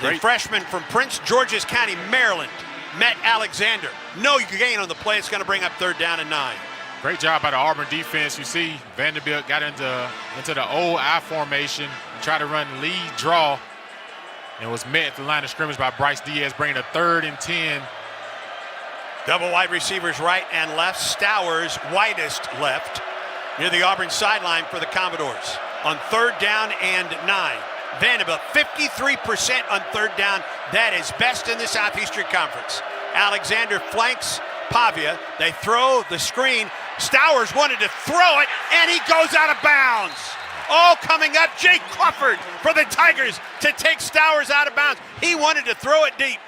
the freshman from Prince George's County, Maryland, met Alexander. No gain on the play. It's going to bring up 3rd down and 9. Great job by the Auburn defense. You see Vanderbilt got into the old I formation, tried to run lead draw, and was met at the line of scrimmage by Bryce Diaz, bringing a 3rd and 10. Double wide receivers right and left. Stowers widest left near the Auburn sideline for the Commodores on 3rd down and 9. Vanderbilt 53% on 3rd down. That is best in the Southeastern Conference. Alexander flanks Pavia. They throw the screen. Stowers wanted to throw it, and he goes out of bounds. Oh, coming up, Jake Crawford for the Tigers to take Stowers out of bounds. He wanted to throw it deep.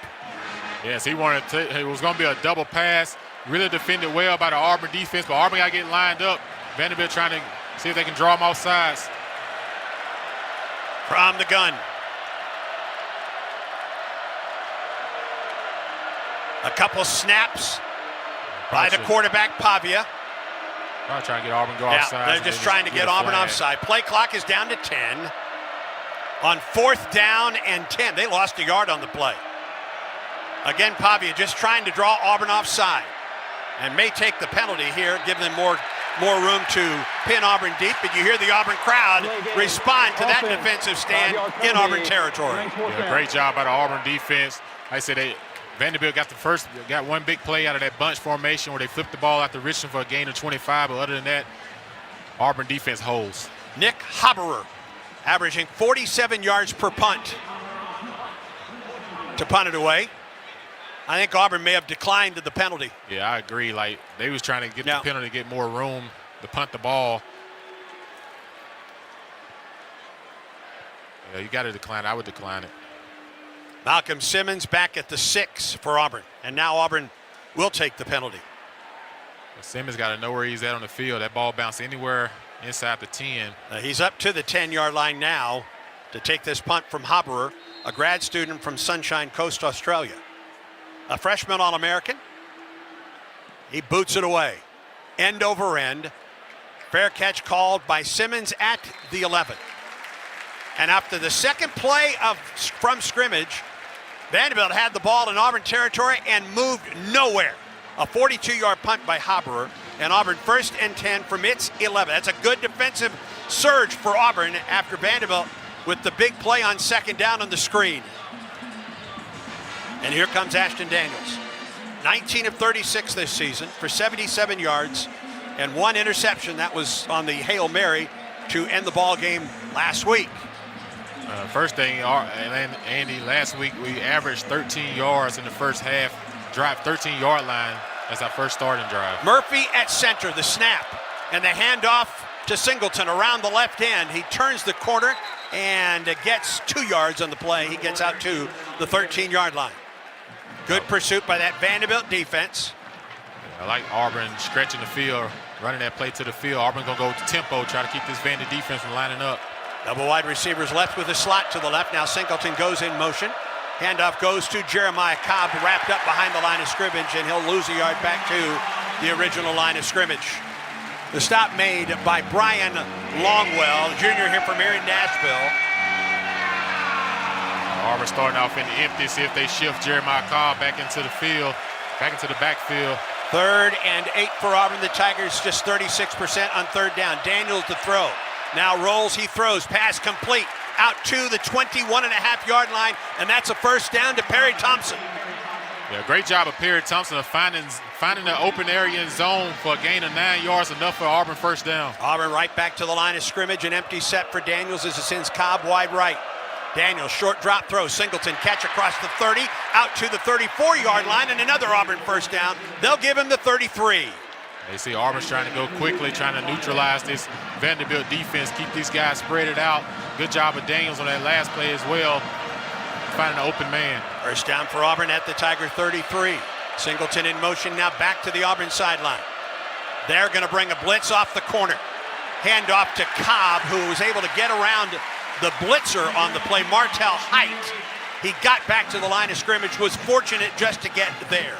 Yes, he wanted to. It was going to be a double pass. Really defended well by the Auburn defense, but Auburn got to get lined up. Vanderbilt trying to see if they can draw him off sides. From the gun. A couple snaps by the quarterback, Pavia. Probably trying to get Auburn go offside. They're just trying to get Auburn offside. Play clock is down to 10. On 4th down and 10. They lost a yard on the play. Again, Pavia just trying to draw Auburn offside and may take the penalty here, giving them more room to pin Auburn deep. But you hear the Auburn crowd respond to that defensive stand in Auburn territory. Yeah, great job by the Auburn defense. Like I said, Vanderbilt got one big play out of that bunch formation where they flipped the ball out to Richmond for a gain of 25. But other than that, Auburn defense holds. Nick Haberer averaging 47 yards per punt to punt it away. I think Auburn may have declined the penalty. Yeah, I agree. Like, they was trying to get the penalty to get more room to punt the ball. Yeah, you got to decline. I would decline it. Malcolm Simmons back at the 6 for Auburn. And now Auburn will take the penalty. Well, Simmons got to know where he's at on the field. That ball bounced anywhere inside the 10. He's up to the 10-yard line now to take this punt from Haberer, a grad student from Sunshine Coast, Australia. A freshman All-American. He boots it away. End over end. Fair catch called by Simmons at the 11. And after the second play from scrimmage, Vanderbilt had the ball in Auburn territory and moved nowhere. A 42-yard punt by Haberer, and Auburn 1st and 10 from its 11. That's a good defensive surge for Auburn after Vanderbilt with the big play on 2nd down on the screen. And here comes Ashton Daniels. 19 of 36 this season for 77 yards and 1 interception. That was on the Hail Mary to end the ball game last week. First thing, Andy, last week we averaged 13 yards in the first half, drive 13-yard line. That's our first starting drive. Murphy at center, the snap, and the handoff to Singleton around the left end. He turns the corner and gets 2 yards on the play. He gets out to the 13-yard line. Good pursuit by that Vanderbilt defense. I like Auburn stretching the field, running that play to the field. Auburn going to go with the tempo, try to keep this Vandy defense from lining up. Double wide receivers left with a slot to the left. Now Singleton goes in motion. Handoff goes to Jeremiah Cobb, wrapped up behind the line of scrimmage, and he'll lose a yard back to the original line of scrimmage. The stop made by Brian Longwell, junior here from here in Nashville. Auburn starting off in the empty, see if they shift Jeremiah Cobb back into the field, back into the backfield. 3rd and 8 for Auburn. The Tigers just 36% on 3rd down. Daniels to throw. Now rolls, he throws, pass complete. Out to the 21.5-yard line, and that's a 1st down to Perry Thompson. Yeah, great job of Perry Thompson of finding the open area in zone for a gain of 9 yards, enough for Auburn 1st down. Auburn right back to the line of scrimmage, an empty set for Daniels as it sends Cobb wide right. Daniels, short drop throw, Singleton catch across the 30, out to the 34-yard line, and another Auburn 1st down. They'll give him the 33. They see Auburn's trying to go quickly, trying to neutralize this Vanderbilt defense, keep these guys spread it out. Good job of Daniels on that last play as well, finding an open man. 1st down for Auburn at the Tiger 33. Singleton in motion now back to the Auburn sideline. They're going to bring a blitz off the corner. Hand off to Cobb, who was able to get around the blitzer on the play, Martel Height. He got back to the line of scrimmage, was fortunate just to get there.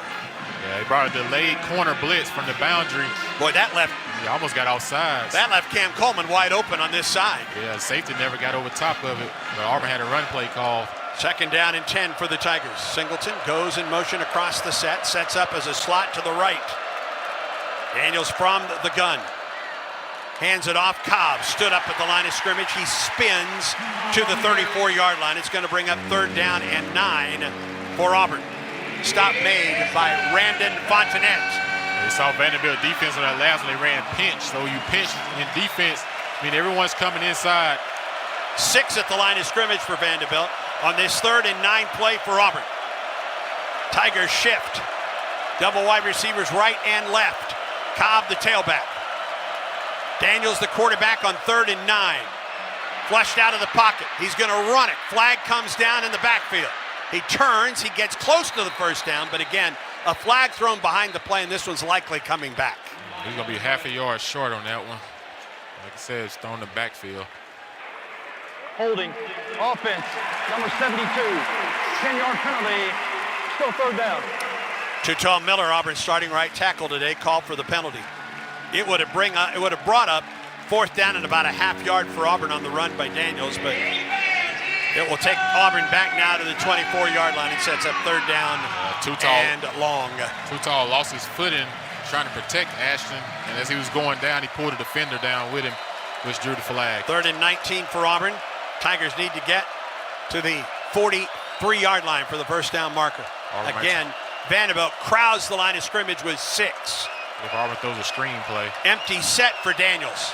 Yeah, he brought a delayed corner blitz from the boundary. Boy, that left... He almost got offsides. That left Cam Coleman wide open on this side. Yeah, safety never got over top of it, but Auburn had a run play call. 2nd down and 10 for the Tigers. Singleton goes in motion across the set, sets up as a slot to the right. Daniels from the gun. Hands it off. Cobb stood up at the line of scrimmage. He spins to the 34-yard line. It's going to bring up 3rd down and 9 for Auburn. Stop made by Randon Fontenette. We saw Vanderbilt defense on that last one. They ran pinch. So you pinch in defense, I mean, everyone's coming inside. 6 at the line of scrimmage for Vanderbilt on this 3rd and 9 play for Auburn. Tigers shift. Double wide receivers right and left. Cobb the tailback. Daniels the quarterback on 3rd and 9. Flushed out of the pocket. He's going to run it. Flag comes down in the backfield. He turns. He gets close to the 1st down, but again, a flag thrown behind the play, and this one's likely coming back. He's going to be half a yard short on that one. Like I said, it's thrown in the backfield. Holding, offense, number 72, 10-yard penalty, still 3rd down. Tutal Miller, Auburn starting right tackle today, called for the penalty. It would have brought up 4th down and about a half yard for Auburn on the run by Daniels, but it will take Auburn back now to the 24-yard line. It sets up 3rd down and long. Tutal lost his footing trying to protect Ashton, and as he was going down, he pulled a defender down with him, which drew the flag. 3rd and 19 for Auburn. Tigers need to get to the 43-yard line for the 1st down marker. Again, Vanderbilt crowds the line of scrimmage with 6. If Auburn throws a screen play. Empty set for Daniels.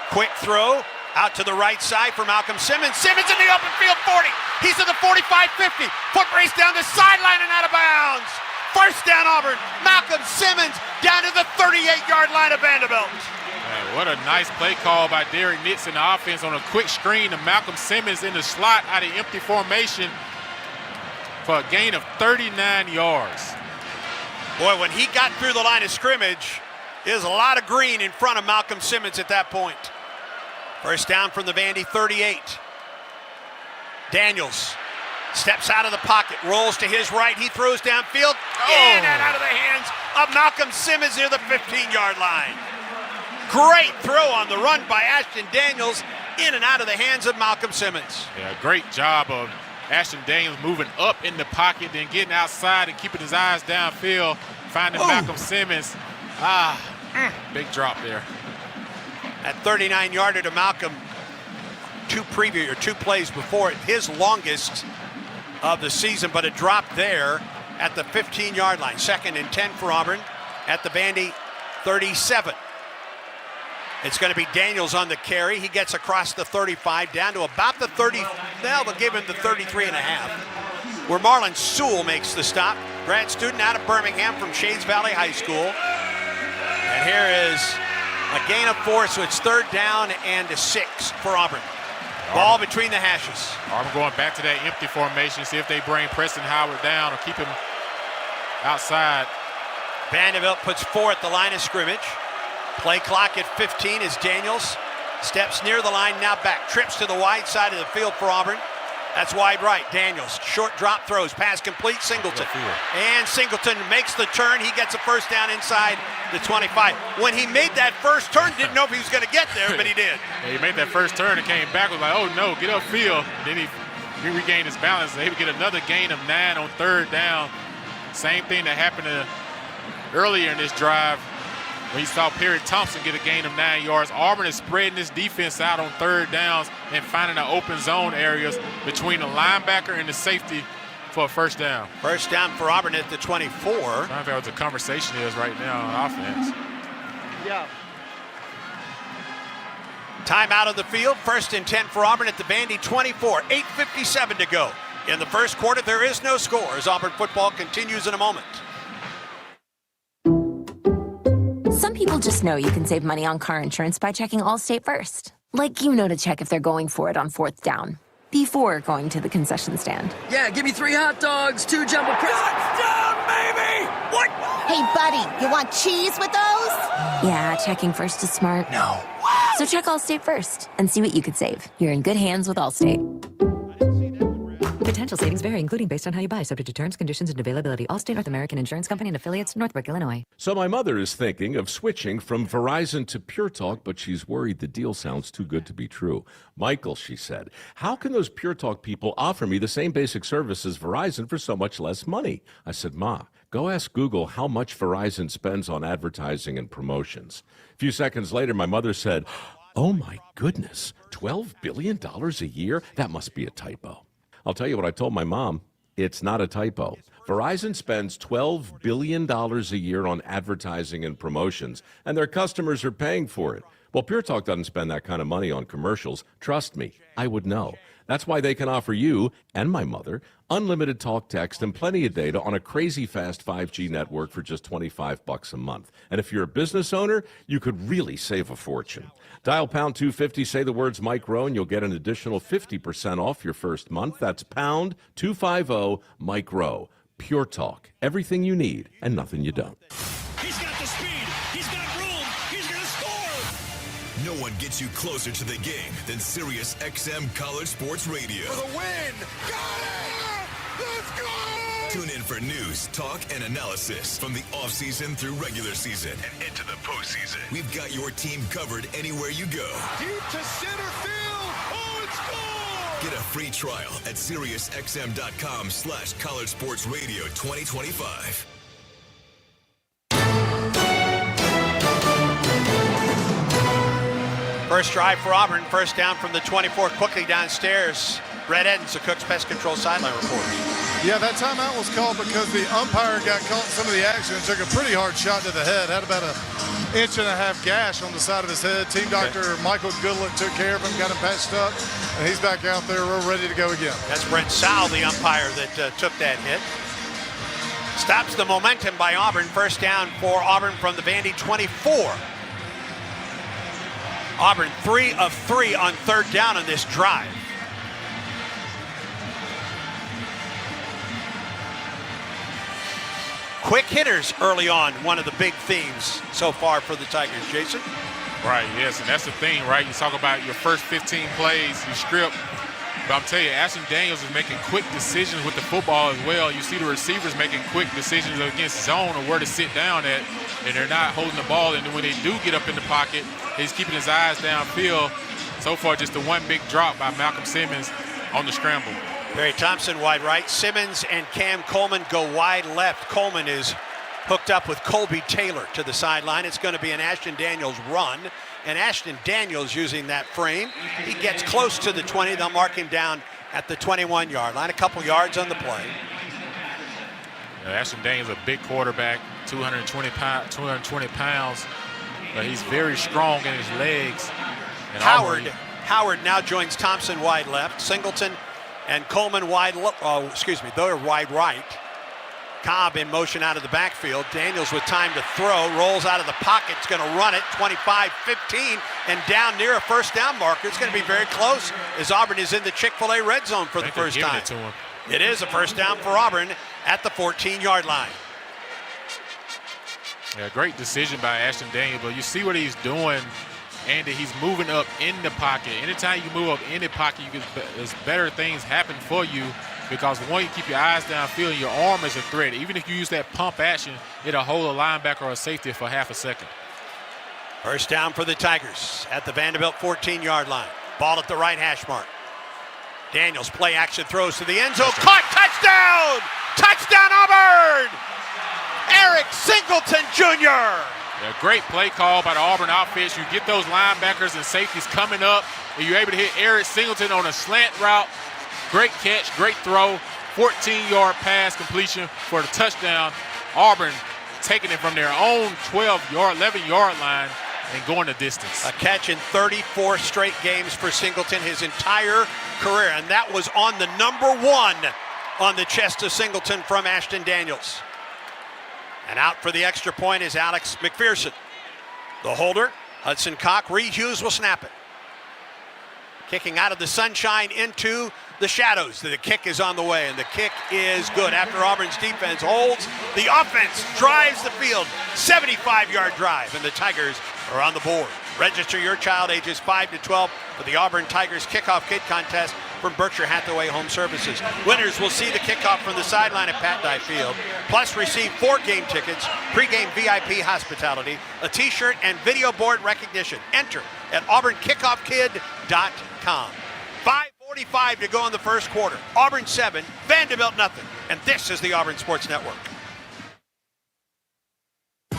Quick throw out to the right side for Malcolm Simmons. Simmons in the open field, 40. He's at the 45-50. Foot race down the sideline and out of bounds. 1st down Auburn. Malcolm Simmons down to the 38-yard line of Vanderbilt. Man, what a nice play call by Derek Nitz in the offense on a quick screen to Malcolm Simmons in the slot out of empty formation for a gain of 39 yards. Boy, when he got through the line of scrimmage, there's a lot of green in front of Malcolm Simmons at that point. 1st down from the Vandy 38. Daniels steps out of the pocket, rolls to his right. He throws downfield, in and out of the hands of Malcolm Simmons near the 15-yard line. Great throw on the run by Ashton Daniels, in and out of the hands of Malcolm Simmons. Yeah, great job of Ashton Daniels moving up in the pocket, then getting outside and keeping his eyes downfield, finding Malcolm Simmons. Big drop there. At 39-yarder to Malcolm, 2 plays before it, his longest of the season, but a drop there at the 15-yard line. 2nd and 10 for Auburn at the Vandy 37. It's going to be Daniels on the carry. He gets across the 35 down to about the 30. Now they'll give him the 33 and a half, where Marlon Sewell makes the stop. Grad student out of Birmingham from Shades Valley High School. And here is a gain of 4, so it's 3rd down and 6 for Auburn. Ball between the hashes. Auburn going back to that empty formation, see if they bring Preston Howard down or keep him outside. Vanderbilt puts 4 at the line of scrimmage. Play clock at 15 as Daniels steps near the line, now back, trips to the wide side of the field for Auburn. That's wide right. Daniels, short drop throws, pass complete, Singleton. And Singleton makes the turn. He gets a 1st down inside the 25. When he made that first turn, didn't know if he was going to get there, but he did. Yeah, he made that first turn and came back, was like, oh no, get upfield. Then he regained his balance. They would get another gain of 9 on 3rd down. Same thing that happened earlier in this drive when you saw Perry Thompson get a gain of 9 yards. Auburn is spreading this defense out on 3rd downs and finding the open zone areas between the linebacker and the safety for a 1st down. 1st down for Auburn at the 24. I don't know if that what the conversation is right now on offense. Yeah. Time out of the field. 1st and 10 for Auburn at the Vandy 24. 8:57 to go. In the 1st quarter, there is no score as Auburn football continues in a moment. Some people just know you can save money on car insurance by checking Allstate first. Like, to check if they're going for it on 4th down. before going to the concession stand. Yeah, give me 3 hot dogs, 2 jumbo Touchdown, baby! What? Hey, buddy, you want cheese with those? Yeah, checking first is smart. No. So check Allstate first and see what you could save. You're in good hands with Allstate. Potential savings vary, including based on how you buy, subject to terms, conditions, and availability. Allstate North American Insurance Company and affiliates, Northbrook, Illinois. So my mother is thinking of switching from Verizon to Pure Talk, but she's worried the deal sounds too good to be true. Michael, she said, how can those Pure Talk people offer me the same basic service as Verizon for so much less money? I said, Ma, go ask Google how much Verizon spends on advertising and promotions. A few seconds later, my mother said, oh my goodness, $12 billion a year? That must be a typo. I'll tell you what I told my mom. It's not a typo. Verizon spends $12 billion a year on advertising and promotions, and their customers are paying for it. Well, Pure Talk doesn't spend that kind of money on commercials. Trust me, I would know. That's why they can offer you and my mother unlimited talk, text, and plenty of data on a crazy fast 5G network for just $25 a month. And if you're a business owner, you could really save a fortune. Dial pound 250, say the words Mike Rowe, and you'll get an additional 50% off your first month. That's pound 250 Mike Rowe. Pure Talk. Everything you need and nothing you don't. He's got the speed. He's got room. He's going to score. No one gets you closer to the game than Sirius XM College Sports Radio. For the win. Got it. Let's go. Tune in for news, talk, and analysis from the offseason through regular season and into the postseason. We've got your team covered anywhere you go. Deep to center field. Oh, it's gone. Get a free trial at SiriusXM.com/College Sports Radio 2025. First drive for Auburn, first down from the 24, quickly downstairs. Brett Edens, the Cook's Pest Control sideline reporter. Yeah, that timeout was called because the umpire got caught in some of the action and took a pretty hard shot to the head. Had about an 1.5-inch gash on the side of his head. Team doctor Michael Goodluck took care of him, got him patched up, and he's back out there. We're ready to go again. That's Brent Sowell, the umpire that took that hit. Stops the momentum by Auburn. First down for Auburn from the Vandy 24. Auburn 3 of 3 on third down on this drive. Quick hitters early on, one of the big themes so far for the Tigers. Jason? Right, yes, and that's the thing, right? You talk about your first 15 plays, you script. But I'm telling you, Ashton Daniels is making quick decisions with the football as well. You see the receivers making quick decisions against zone or where to sit down at, and they're not holding the ball. And when they do get up in the pocket, he's keeping his eyes downfield. So far, just the one big drop by Malcolm Simmons on the scramble. Barry Thompson wide right. Simmons and Cam Coleman go wide left. Coleman is hooked up with Colby Taylor to the sideline. It's going to be an Ashton Daniels run. And Ashton Daniels using that frame. He gets close to the 20. They'll mark him down at the 21-yard line. A couple yards on the play. Ashton Daniels is a big quarterback, 220 pounds, but he's very strong in his legs. And Howard now joins Thompson wide left. Singleton and Coleman they're wide right. Cobb in motion out of the backfield. Daniels with time to throw, rolls out of the pocket. It's going to run it 25-15 and down near a first down marker. It's going to be very close as Auburn is in the Chick-fil-A red zone for the first time. It is a first down for Auburn at the 14-yard line. Yeah, great decision by Ashton Daniels, but you see what he's doing, Andy. He's moving up in the pocket. Anytime you move up in the pocket, there's better things happen for you because one, you keep your eyes downfield and your arm is a threat. Even if you use that pump action, it'll hold a linebacker or a safety for half a second. First down for the Tigers at the Vanderbilt 14-yard line. Ball at the right hash mark. Daniels play action throws to the end zone. Caught, touchdown! Touchdown Auburn! Eric Singleton Jr. A great play call by the Auburn offense. You get those linebackers and safeties coming up, and you're able to hit Eric Singleton on a slant route. Great catch, great throw, 14-yard pass completion for the touchdown. Auburn taking it from their own 11-yard line and going the distance. A catch in 34 straight games for Singleton his entire career, and that was on the number 1 on the chest of Singleton from Ashton Daniels. And out for the extra point is Alex McPherson. The holder, Hudson Cock. Reed Hughes will snap it. Kicking out of the sunshine into the shadows. The kick is on the way, and the kick is good. After Auburn's defense holds, the offense drives the field. 75-yard drive, and the Tigers are on the board. Register your child ages 5 to 12 for the Auburn Tigers Kickoff Kid Contest from Berkshire Hathaway Home Services. Winners will see the kickoff from the sideline at Pat Dye Field, plus receive 4 game tickets, pregame VIP hospitality, a t-shirt, and video board recognition. Enter at auburnKickoffKid.com. 5:45 to go in the first quarter. Auburn 7, Vanderbilt nothing. And this is the Auburn Sports Network.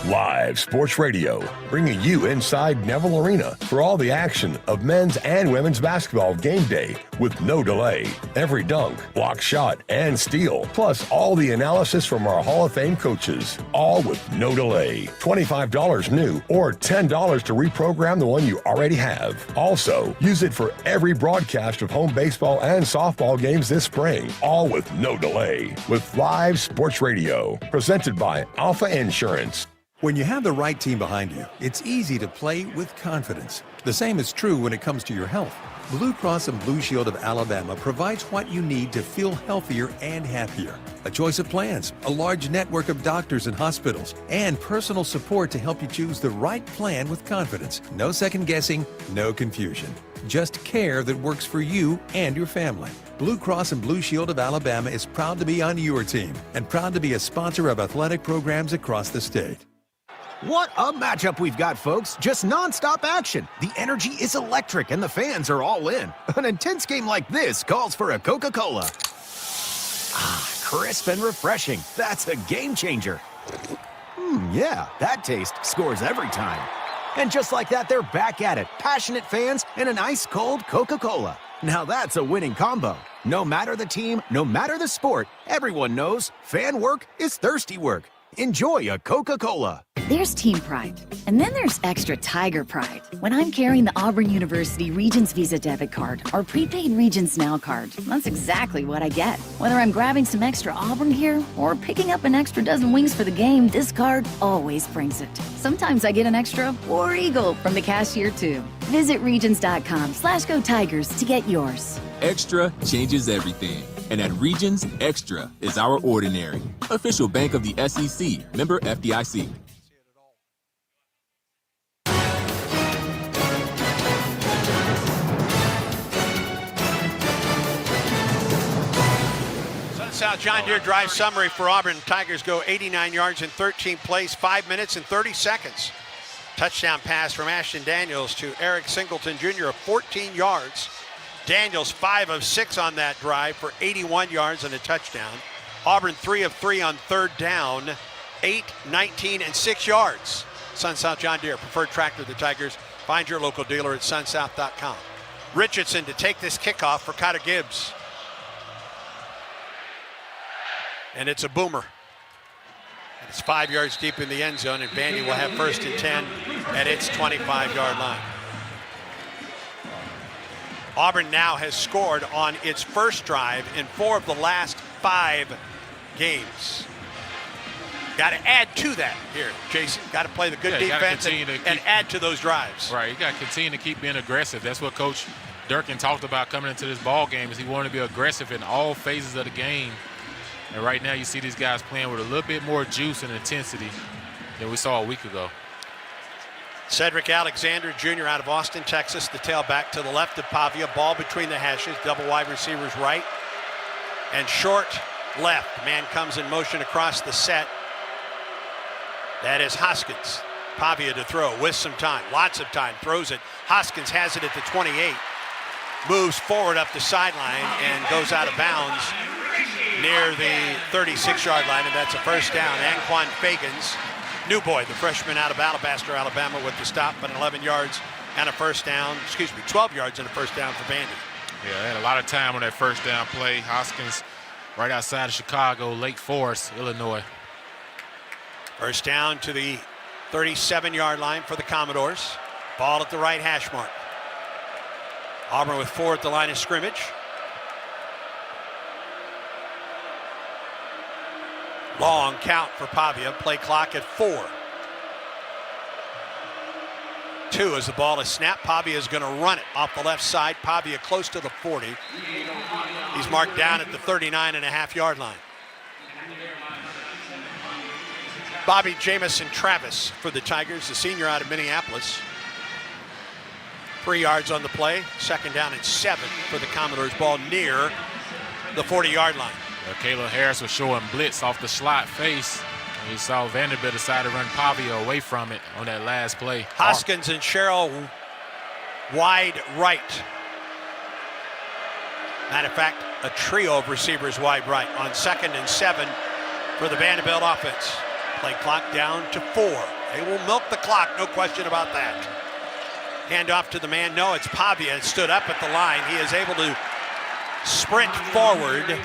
Live Sports Radio, bringing you inside Neville Arena for all the action of men's and women's basketball game day with no delay. Every dunk, block shot, and steal, plus all the analysis from our Hall of Fame coaches, all with no delay. $25 new or $10 to reprogram the one you already have. Also, use it for every broadcast of home baseball and softball games this spring, all with no delay. With Live Sports Radio, presented by Alpha Insurance. When you have the right team behind you, it's easy to play with confidence. The same is true when it comes to your health. Blue Cross and Blue Shield of Alabama provides what you need to feel healthier and happier. A choice of plans, a large network of doctors and hospitals, and personal support to help you choose the right plan with confidence. No second guessing, no confusion. Just care that works for you and your family. Blue Cross and Blue Shield of Alabama is proud to be on your team and proud to be a sponsor of athletic programs across the state. What a matchup we've got, folks. Just nonstop action. The energy is electric and the fans are all in. An intense game like this calls for a Coca-Cola. Ah, crisp and refreshing. That's a game changer. Yeah, that taste scores every time. And just like that, they're back at it. Passionate fans and an ice-cold Coca-Cola. Now that's a winning combo. No matter the team, no matter the sport, everyone knows fan work is thirsty work. Enjoy a Coca-Cola. There's team pride, and then there's extra Tiger pride. When I'm carrying the Auburn University Regents Visa debit card or prepaid Regents Now card, that's exactly what I get. Whether I'm grabbing some extra Auburn gear or picking up an extra dozen wings for the game, this card always brings it. Sometimes I get an extra War Eagle from the cashier too. Visit Regents.com/Go Tigers to get yours. Extra changes everything. And at Regions, Extra is our ordinary. Official bank of the SEC, member FDIC. South John Deere drive summary for Auburn. Tigers go 89 yards in 13th place, 5 minutes and 30 seconds. Touchdown pass from Ashton Daniels to Eric Singleton Jr. of 14 yards. Daniels 5 of 6 on that drive for 81 yards and a touchdown. Auburn 3 of 3 on third down, 8, 19, and 6 yards. Sun South John Deere, preferred tractor of the Tigers. Find your local dealer at sunsouth.com. Richardson to take this kickoff for Cotter Gibbs. And it's a boomer. It's 5 yards deep in the end zone, and Vandy will have 1st and 10 at its 25-yard line. Auburn now has scored on its first drive in 4 of the last 5 games. Got to add to that here, Jason. Got to play the good defense and add to those drives. Right, you got to continue to keep being aggressive. That's what Coach Durkin talked about coming into this ball game, is he wanted to be aggressive in all phases of the game. And right now you see these guys playing with a little bit more juice and intensity than we saw a week ago. Cedric Alexander Jr. out of Austin, Texas, the tailback to the left of Pavia. Ball between the hashes, double wide receivers right and short left. Man comes in motion across the set. That is Hoskins. Pavia to throw with some time, lots of time, throws it. Hoskins has it at the 28, moves forward up the sideline and goes out of bounds near the 36-yard line, and that's a first down. Anquan Fagans, new boy, the freshman out of Alabaster, Alabama, with the stop, but 11 yards and a first down, 12 yards and a first down for Vandy. Yeah, they had a lot of time on that first down play. Hoskins right outside of Chicago, Lake Forest, Illinois. First down to the 37-yard line for the Commodores. Ball at the right hash mark. Auburn with 4 at the line of scrimmage. Long count for Pavia. Play clock at 4. 2 as the ball is snapped. Pavia is going to run it off the left side. Pavia close to the 40. He's marked down at the 39.5-yard line. Bobby Jamison Travis for the Tigers, the senior out of Minneapolis. 3 yards on the play. 2nd down and 7 for the Commodores. Ball near the 40-yard line. Caleb Harris was showing blitz off the slot face. We saw Vanderbilt decide to run Pavia away from it on that last play. Hoskins and Sherrill wide right. Matter of fact, a trio of receivers wide right on 2nd and 7 for the Vanderbilt offense. Play clock down to 4. They will milk the clock, no question about that. Hand off to the man. No, it's Pavia. It stood up at the line. He is able to sprint forward.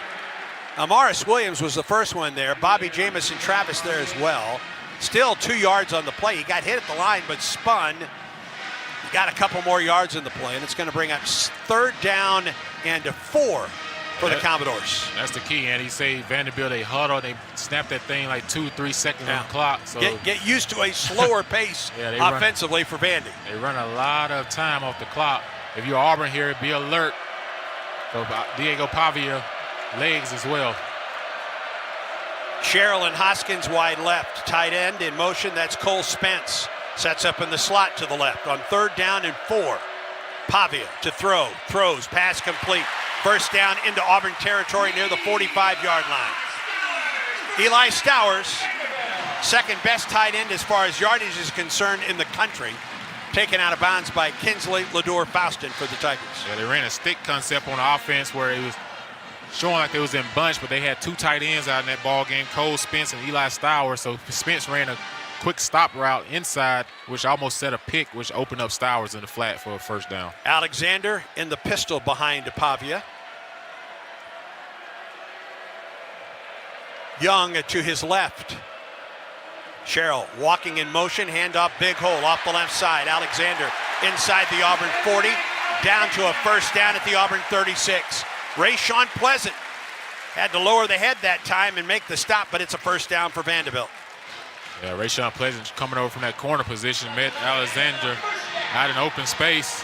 Amaris Williams was the first one there. Bobby Jamison Travis there as well. Still 2 yards on the play. He got hit at the line but spun. He got a couple more yards in the play, and it's going to bring up 3rd down and 4 for the Commodores. That's the key, and he say Vanderbilt, they huddle, they snap that thing like 2-3 seconds on the clock. So get used to a slower pace offensively for Vandy. They run a lot of time off the clock. If you're Auburn here, be alert for Diego Pavia legs as well. Sherrill and Hoskins wide left. Tight end in motion. That's Cole Spence. Sets up in the slot to the left on 3rd down and 4. Pavia to throw. Throws. Pass complete. 1st down into Auburn territory near the 45-yard line. Eli Stowers, 2nd best tight end as far as yardage is concerned in the country. Taken out of bounds by Kinsley Lador-Faustin for the Tigers. Yeah, they ran a stick concept on offense where it was showing like they was in bunch, but they had 2 tight ends out in that ball game, Cole Spence and Eli Stowers. So Spence ran a quick stop route inside, which almost set a pick, which opened up Stowers in the flat for a 1st down. Alexander in the pistol behind Pavia. Young to his left. Sherrill walking in motion, handoff, big hole off the left side. Alexander inside the Auburn 40, down to a 1st down at the Auburn 36. Rayshawn Pleasant had to lower the head that time and make the stop, but it's a 1st down for Vanderbilt. Yeah, Rayshawn Pleasant coming over from that corner position, met Alexander out in open space.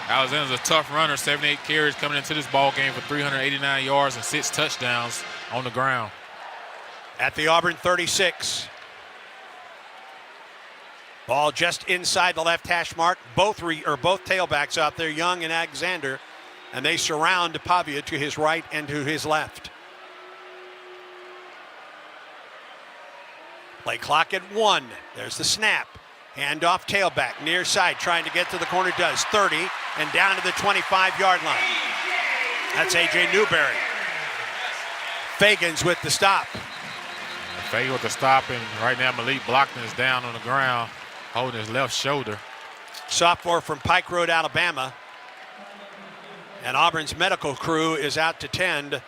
Alexander's a tough runner, 78 carries coming into this ball game for 389 yards and 6 touchdowns on the ground. At the Auburn 36. Ball just inside the left hash mark. Both tailbacks out there, Young and Alexander, and they surround Pavia to his right and to his left. Play clock at 1. There's the snap. Handoff, tailback, near side, trying to get to the corner, does. 30 and down to the 25-yard line. That's A.J. Newberry. Fagans with the stop. Fagan with the stop, and right now Malik Blockton is down on the ground, holding his left shoulder. Sophomore from Pike Road, Alabama. And Auburn's medical crew is out to tend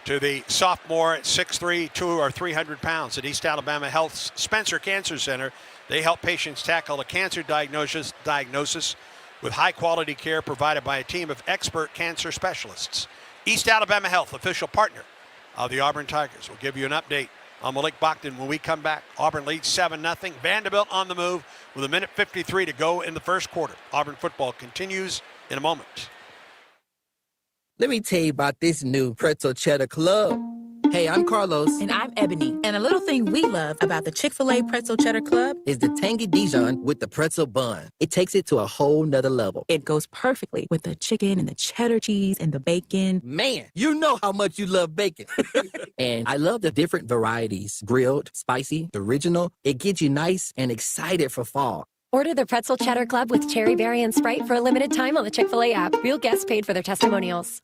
to the sophomore at 6'3", 200 or 300 pounds at East Alabama Health's Spencer Cancer Center. They help patients tackle a cancer diagnosis with high-quality care provided by a team of expert cancer specialists. East Alabama Health, official partner of the Auburn Tigers. We'll give you an update on Malik Blockton when we come back. Auburn leads 7-0. Vanderbilt on the move with 1:53 to go in the 1st quarter. Auburn football continues in a moment. Let me tell you about this new Pretzel Cheddar Club. Hey, I'm Carlos. And I'm Ebony. And a little thing we love about the Chick-fil-A Pretzel Cheddar Club is the tangy Dijon with the pretzel bun. It takes it to a whole nother level. It goes perfectly with the chicken and the cheddar cheese and the bacon. Man, you know how much you love bacon. And I love the different varieties. Grilled, spicy, original. It gets you nice and excited for fall. Order the Pretzel Cheddar Club with Cherry Berry and Sprite for a limited time on the Chick-fil-A app. Real guests paid for their testimonials.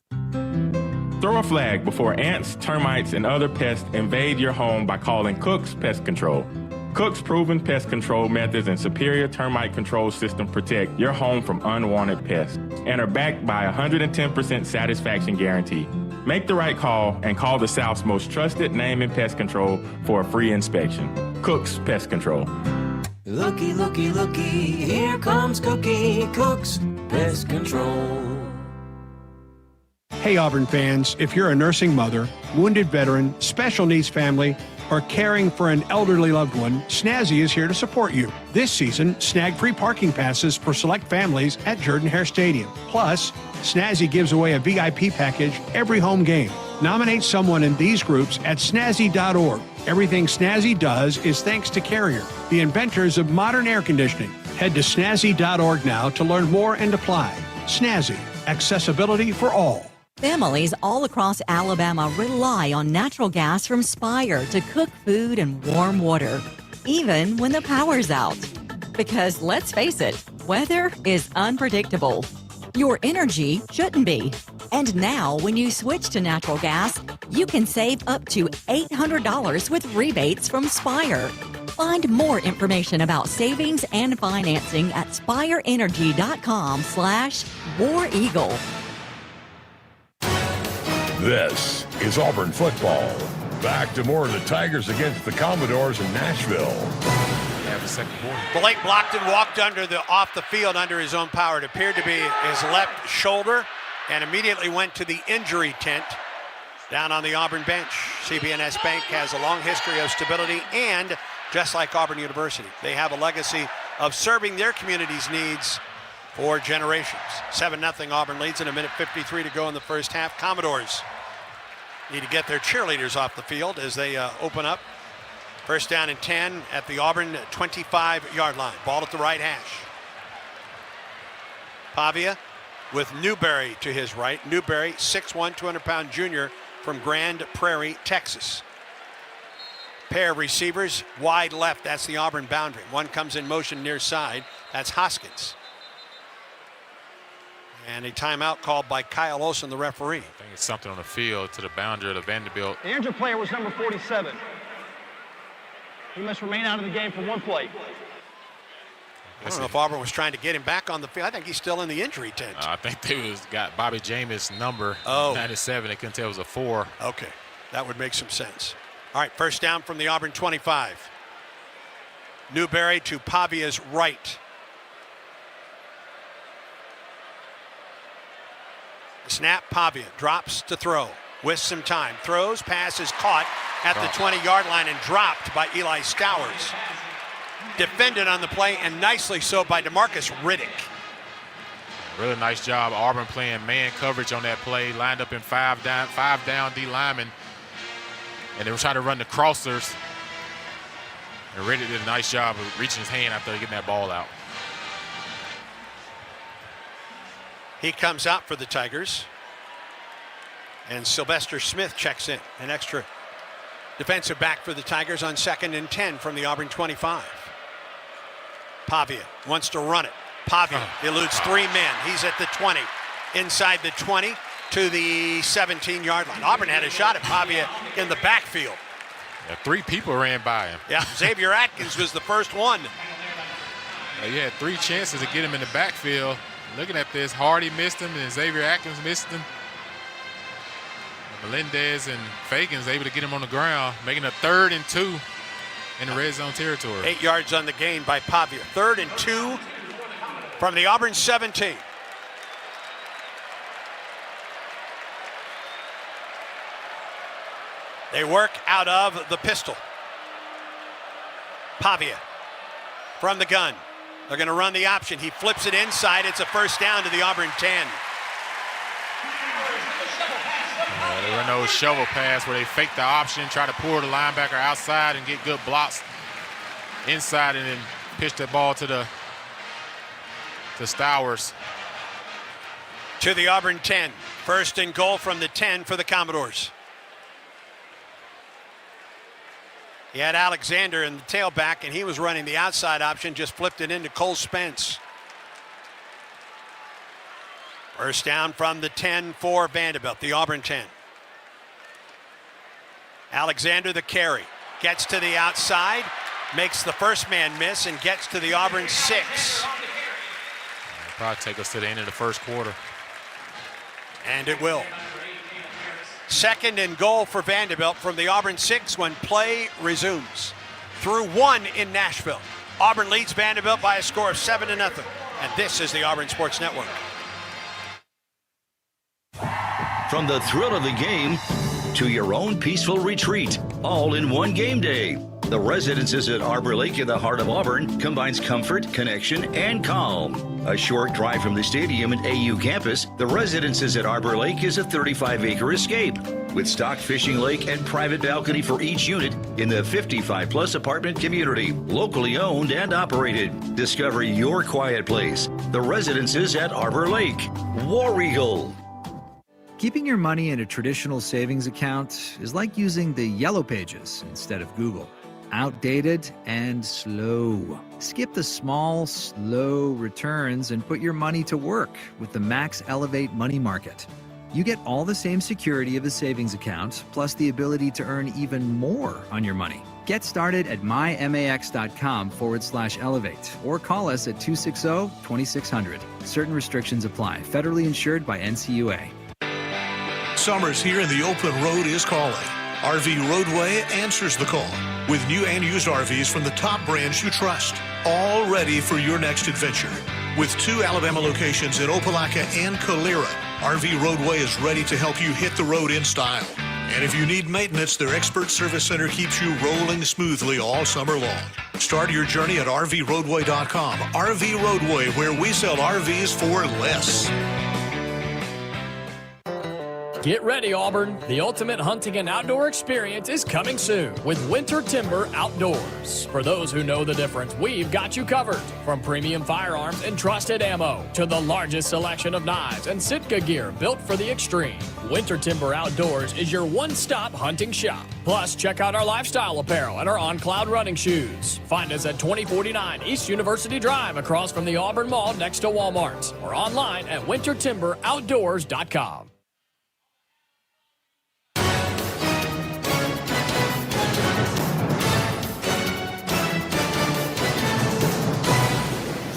Throw a flag before ants, termites, and other pests invade your home by calling Cook's Pest Control. Cook's proven pest control methods and superior termite control system protect your home from unwanted pests and are backed by a 110% satisfaction guarantee. Make the right call and call the South's most trusted name in pest control for a free inspection. Cook's Pest Control. Looky, looky, looky, here comes Cookie, Cook's Pest Control. Hey Auburn fans, if you're a nursing mother, wounded veteran, special needs family, or caring for an elderly loved one, Snazzy is here to support you. This season, snag free parking passes for select families at Jordan-Hare Stadium. Plus, Snazzy gives away a VIP package every home game. Nominate someone in these groups at snazzy.org. Everything Snazzy does is thanks to Carrier, the inventors of modern air conditioning. Head to snazzy.org now to learn more and apply. Snazzy, accessibility for all. Families all across Alabama rely on natural gas from Spire to cook food and warm water, even when the power's out. Because let's face it, weather is unpredictable. Your energy shouldn't be. And now, when you switch to natural gas, you can save up to $800 with rebates from Spire. Find more information about savings and financing at spireenergy.com/War Eagle. This is Auburn football. Back to more of the Tigers against the Commodores in Nashville. Blake Blockton walked off the field under his own power. It appeared to be his left shoulder and immediately went to the injury tent down on the Auburn bench. CB&S Bank has a long history of stability, and just like Auburn University, they have a legacy of serving their community's needs for generations. 7-0 Auburn leads in 1:53 to go in the first half. Commodores need to get their cheerleaders off the field as they open up. First down and 10 at the Auburn 25-yard line. Ball at the right hash. Pavia with Newberry to his right. Newberry, 6'1", 200-pound junior from Grand Prairie, Texas. Pair of receivers, wide left, that's the Auburn boundary. One comes in motion near side, that's Hoskins. And a timeout called by Kyle Olson, the referee. I think it's something on the field to the boundary of the Vanderbilt. The injured player was number 47. He must remain out of the game for one play. I don't know if Auburn was trying to get him back on the field. I think he's still in the injury tent. I think they got Bobby Jamis' number, 97. They couldn't tell it was a 4. Okay, that would make some sense. All right, first down from the Auburn 25. Newberry to Pavia's right. Snap, Pavia drops to throw with some time. Throws, pass is caught at the 20-yard line and dropped by Eli Stowers. Defended on the play, and nicely so by DeMarcus Riddick. Really nice job. Auburn playing man coverage on that play. Lined up in five down D linemen. And they were trying to run the crossers. And Riddick did a nice job of reaching his hand out there, getting that ball out. He comes out for the Tigers. And Sylvester Smith checks in, an extra defensive back for the Tigers on 2nd and 10 from the Auburn 25. Pavia wants to run it. Pavia eludes 3 men. He's at the 20. Inside the 20 to the 17-yard line. Auburn had a shot at Pavia in the backfield. Yeah, 3 people ran by him. Yeah, Xavier Atkins was the first one. You had 3 chances to get him in the backfield. Looking at this, Hardy missed him and Xavier Atkins missed him. Melendez and Fagan's able to get him on the ground, making a 3rd and 2 in the red zone territory. 8 yards on the gain by Pavia. 3rd and 2 from the Auburn 17. They work out of the pistol. Pavia from the gun. They're going to run the option. He flips it inside. It's a first down to the Auburn 10. There were no shovel pass where they fake the option, try to pull the linebacker outside and get good blocks inside, and then pitch that ball to Stowers. To the Auburn 10. First and goal from the 10 for the Commodores. He had Alexander in the tailback, and he was running the outside option, just flipped it into Cole Spence. First down from the 10 for Vanderbilt, the Auburn 10. Alexander the carry, gets to the outside, makes the first man miss, and gets to the Auburn 6. It'll probably take us to the end of the first quarter. And it will. Second and goal for Vanderbilt from the Auburn 6 when play resumes. Through 1 in Nashville. Auburn leads Vanderbilt by a score of 7-0. And this is the Auburn Sports Network. From the thrill of the game to your own peaceful retreat, all in one game day. The Residences at Arbor Lake in the heart of Auburn combines comfort, connection, and calm. A short drive from the stadium and AU campus, the Residences at Arbor Lake is a 35-acre escape with stocked fishing lake and private balcony for each unit in the 55-plus apartment community, locally owned and operated. Discover your quiet place. The Residences at Arbor Lake. War Eagle. Keeping your money in a traditional savings account is like using the Yellow Pages instead of Google. Outdated and slow. Skip the small, slow returns and put your money to work with the Max Elevate Money Market. You get all the same security of a savings account, plus the ability to earn even more on your money. Get started at mymax.com/elevate or call us at 260-2600. Certain restrictions apply. Federally insured by NCUA. Summer's here and the open road is calling. RV Roadway answers the call with new and used RVs from the top brands you trust, all ready for your next adventure. With 2 Alabama locations in Opelika and Calera, RV Roadway is ready to help you hit the road in style. And if you need maintenance, their expert service center keeps you rolling smoothly all summer long. Start your journey at RVRoadway.com. RV Roadway, where we sell RVs for less. Get ready, Auburn. The ultimate hunting and outdoor experience is coming soon with Winter Timber Outdoors. For those who know the difference, we've got you covered. From premium firearms and trusted ammo to the largest selection of knives and Sitka gear built for the extreme. Winter Timber Outdoors is your one-stop hunting shop. Plus, check out our lifestyle apparel and our On Cloud running shoes. Find us at 2049 East University Drive across from the Auburn Mall next to Walmart or online at wintertimberoutdoors.com.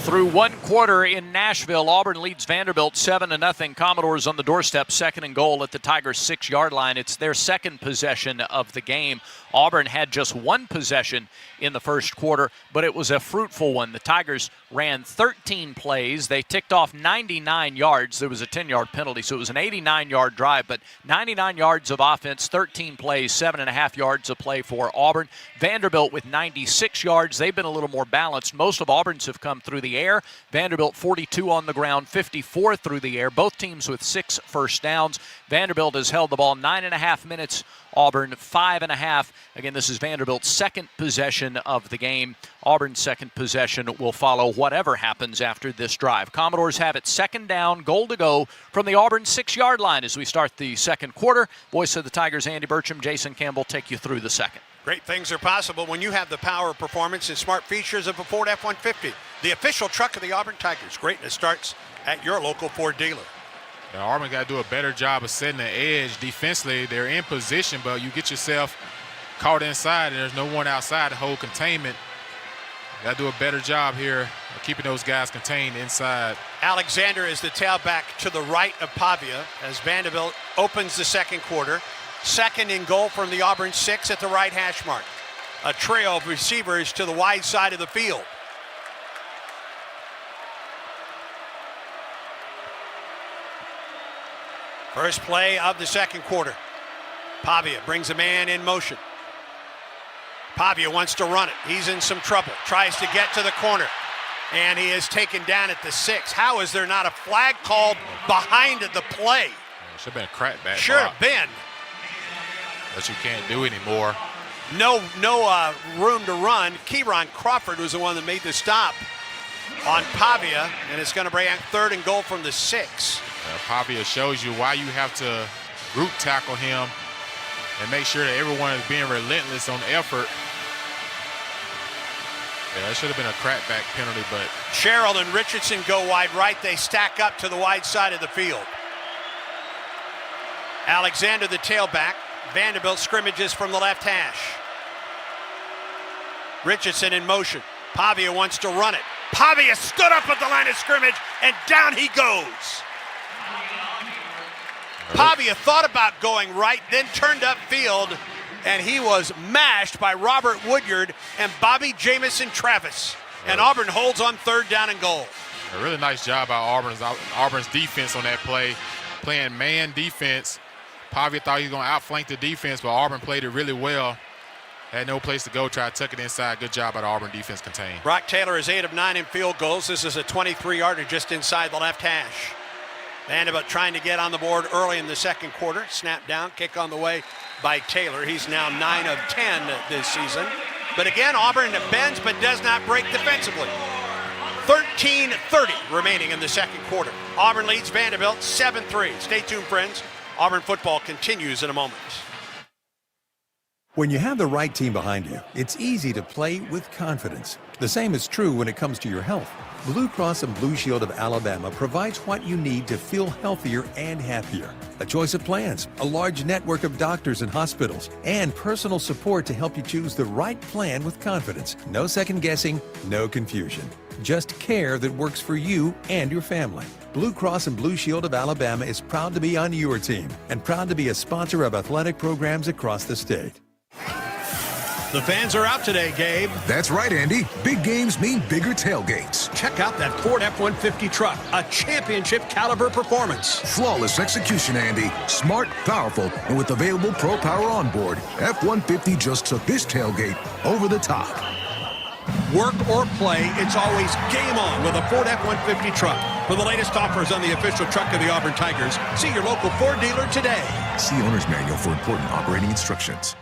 Through one quarter in Nashville, Auburn leads Vanderbilt 7-0. Commodores on the doorstep, second and goal at the Tigers' 6-yard line. It's their second possession of the game. Auburn had just one possession in the first quarter, but it was a fruitful one. The Tigers ran 13 plays. They ticked off 99 yards. There was a 10-yard penalty, so it was an 89-yard drive, but 99 yards of offense, 13 plays, 7.5 yards of play for Auburn. Vanderbilt with 96 yards. They've been a little more balanced. Most of Auburn's have come through the air. Vanderbilt 42 on the ground, 54 through the air. Both teams with 6 first downs. Vanderbilt has held the ball 9.5 minutes. Auburn 5.5. Again, this is Vanderbilt's second possession of the game. Auburn's second possession will follow whatever happens after this drive. Commodores have it second down, goal to go from the Auburn 6-yard line as we start the second quarter. Voice of the Tigers, Andy Burcham, Jason Campbell, take you through the second. Great things are possible when you have the power, performance, and smart features of a Ford F-150, the official truck of the Auburn Tigers. Greatness starts at your local Ford dealer. Now, Auburn got to do a better job of setting the edge defensively. They're in position, but you get yourself caught inside, and there's no one outside to hold containment. Got to do a better job here of keeping those guys contained inside. Alexander is the tailback to the right of Pavia as Vanderbilt opens the second quarter. Second and goal from the Auburn 6 at the right hash mark. A trio of receivers to the wide side of the field. First play of the second quarter. Pavia brings a man in motion. Pavia wants to run it. He's in some trouble. Tries to get to the corner. And he is taken down at the 6. How is there not a flag called behind the play? Should have been a crackback. Should have been. That you can't do anymore. No room to run. Kieron Crawford was the one that made the stop on Pavia, and it's going to bring out third and goal from the 6. Pavia shows you why you have to group tackle him and make sure that everyone is being relentless on effort. Yeah, that should have been a crackback penalty, but Sherrill and Richardson go wide right. They stack up to the wide side of the field. Alexander, the tailback. Vanderbilt scrimmages from the left hash. Richardson in motion. Pavia wants to run it. Pavia stood up at the line of scrimmage, and down he goes. Pavia thought about going right, then turned upfield, and he was mashed by Robert Woodyard and Bobby Jamison Travis. And Auburn holds on third down and goal. A really nice job by Auburn's defense on that play, playing man defense, Pavia thought he was going to outflank the defense, but Auburn played it really well. Had no place to go, tried to tuck it inside. Good job by the Auburn defense contained. Brock Taylor is 8 of 9 in field goals. This is a 23-yarder just inside the left hash. Vanderbilt trying to get on the board early in the second quarter. Snap down, kick on the way by Taylor. He's now 9 of 10 this season. But again, Auburn bends but does not break defensively. 13:30 remaining in the second quarter. Auburn leads Vanderbilt 7-3. Stay tuned, friends. Auburn football continues in a moment. When you have the right team behind you, it's easy to play with confidence. The same is true when it comes to your health. Blue Cross and Blue Shield of Alabama provides what you need to feel healthier and happier. A choice of plans, a large network of doctors and hospitals, and personal support to help you choose the right plan with confidence. No second guessing, no confusion. Just care that works for you and your family. Blue Cross and Blue Shield of Alabama is proud to be on your team and proud to be a sponsor of athletic programs across the state. The fans are out today, Gabe. That's right, Andy. Big games mean bigger tailgates. Check out that Ford F-150 truck, a championship caliber performance. Flawless execution, Andy. Smart, powerful, and with available Pro Power on board, F-150 just took this tailgate over the top. Work or play, it's always game on with a Ford F-150 truck. For the latest offers on the official truck of the Auburn Tigers, see your local Ford dealer today. See owner's manual for important operating instructions.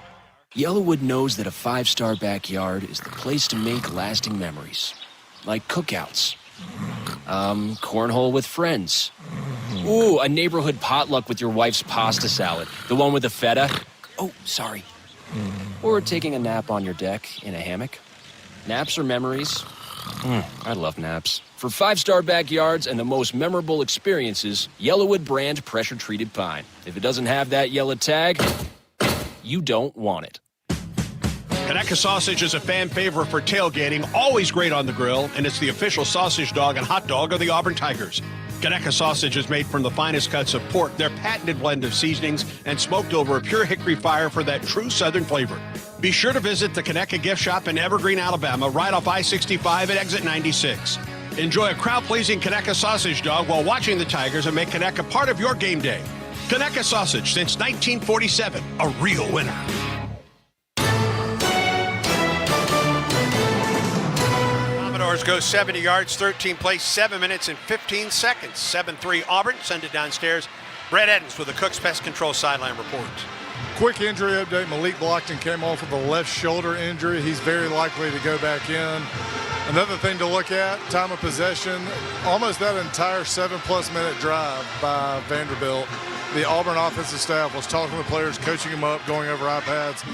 Yellowwood knows that a five-star backyard is the place to make lasting memories. Like cookouts. Cornhole with friends. Ooh, a neighborhood potluck with your wife's pasta salad. The one with the feta. Oh, sorry. Or taking a nap on your deck in a hammock. Naps are memories. I love naps. For five-star backyards and the most memorable experiences, Yellowwood brand pressure-treated pine. If it doesn't have that yellow tag, you don't want it. Conecuh sausage is a fan favorite for tailgating, always great on the grill, and it's the official sausage dog and hot dog of the Auburn Tigers. Conecuh sausage is made from the finest cuts of pork, their patented blend of seasonings, and smoked over a pure hickory fire for that true Southern flavor. Be sure to visit the Conecuh Gift Shop in Evergreen, Alabama, right off I-65 at exit 96. Enjoy a crowd-pleasing Conecuh sausage dog while watching the Tigers and make Conecuh part of your game day. Conecuh sausage since 1947, a real winner. Commodores go 70 yards, 13 plays, 7 minutes and 15 seconds. 7-3 Auburn. Send it downstairs. Brett Edens with the Cook's Pest Control sideline report. Quick injury update. Malik Blockton came off with a left shoulder injury. He's very likely to go back in. Another thing to look at, time of possession, almost that entire 7+ minute drive by Vanderbilt. The Auburn offensive staff was talking to the players, coaching them up, going over iPads.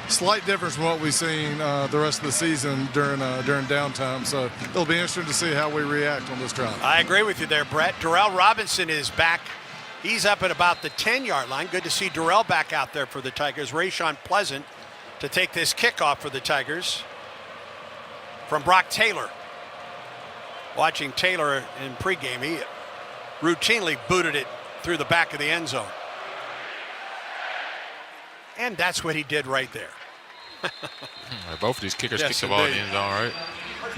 Slight difference from what we've seen the rest of the season during downtime. So it'll be interesting to see how we react on this drive. I agree with you there, Brett. Darrell Robinson is back. He's up at about the 10-yard line. Good to see Darrell back out there for the Tigers. Rayshon Pleasant to take this kickoff for the Tigers from Brock Taylor. Watching Taylor in pregame, he routinely booted it through the back of the end zone. And that's what he did right there. Both of these kickers kicked the ball in the end zone, right?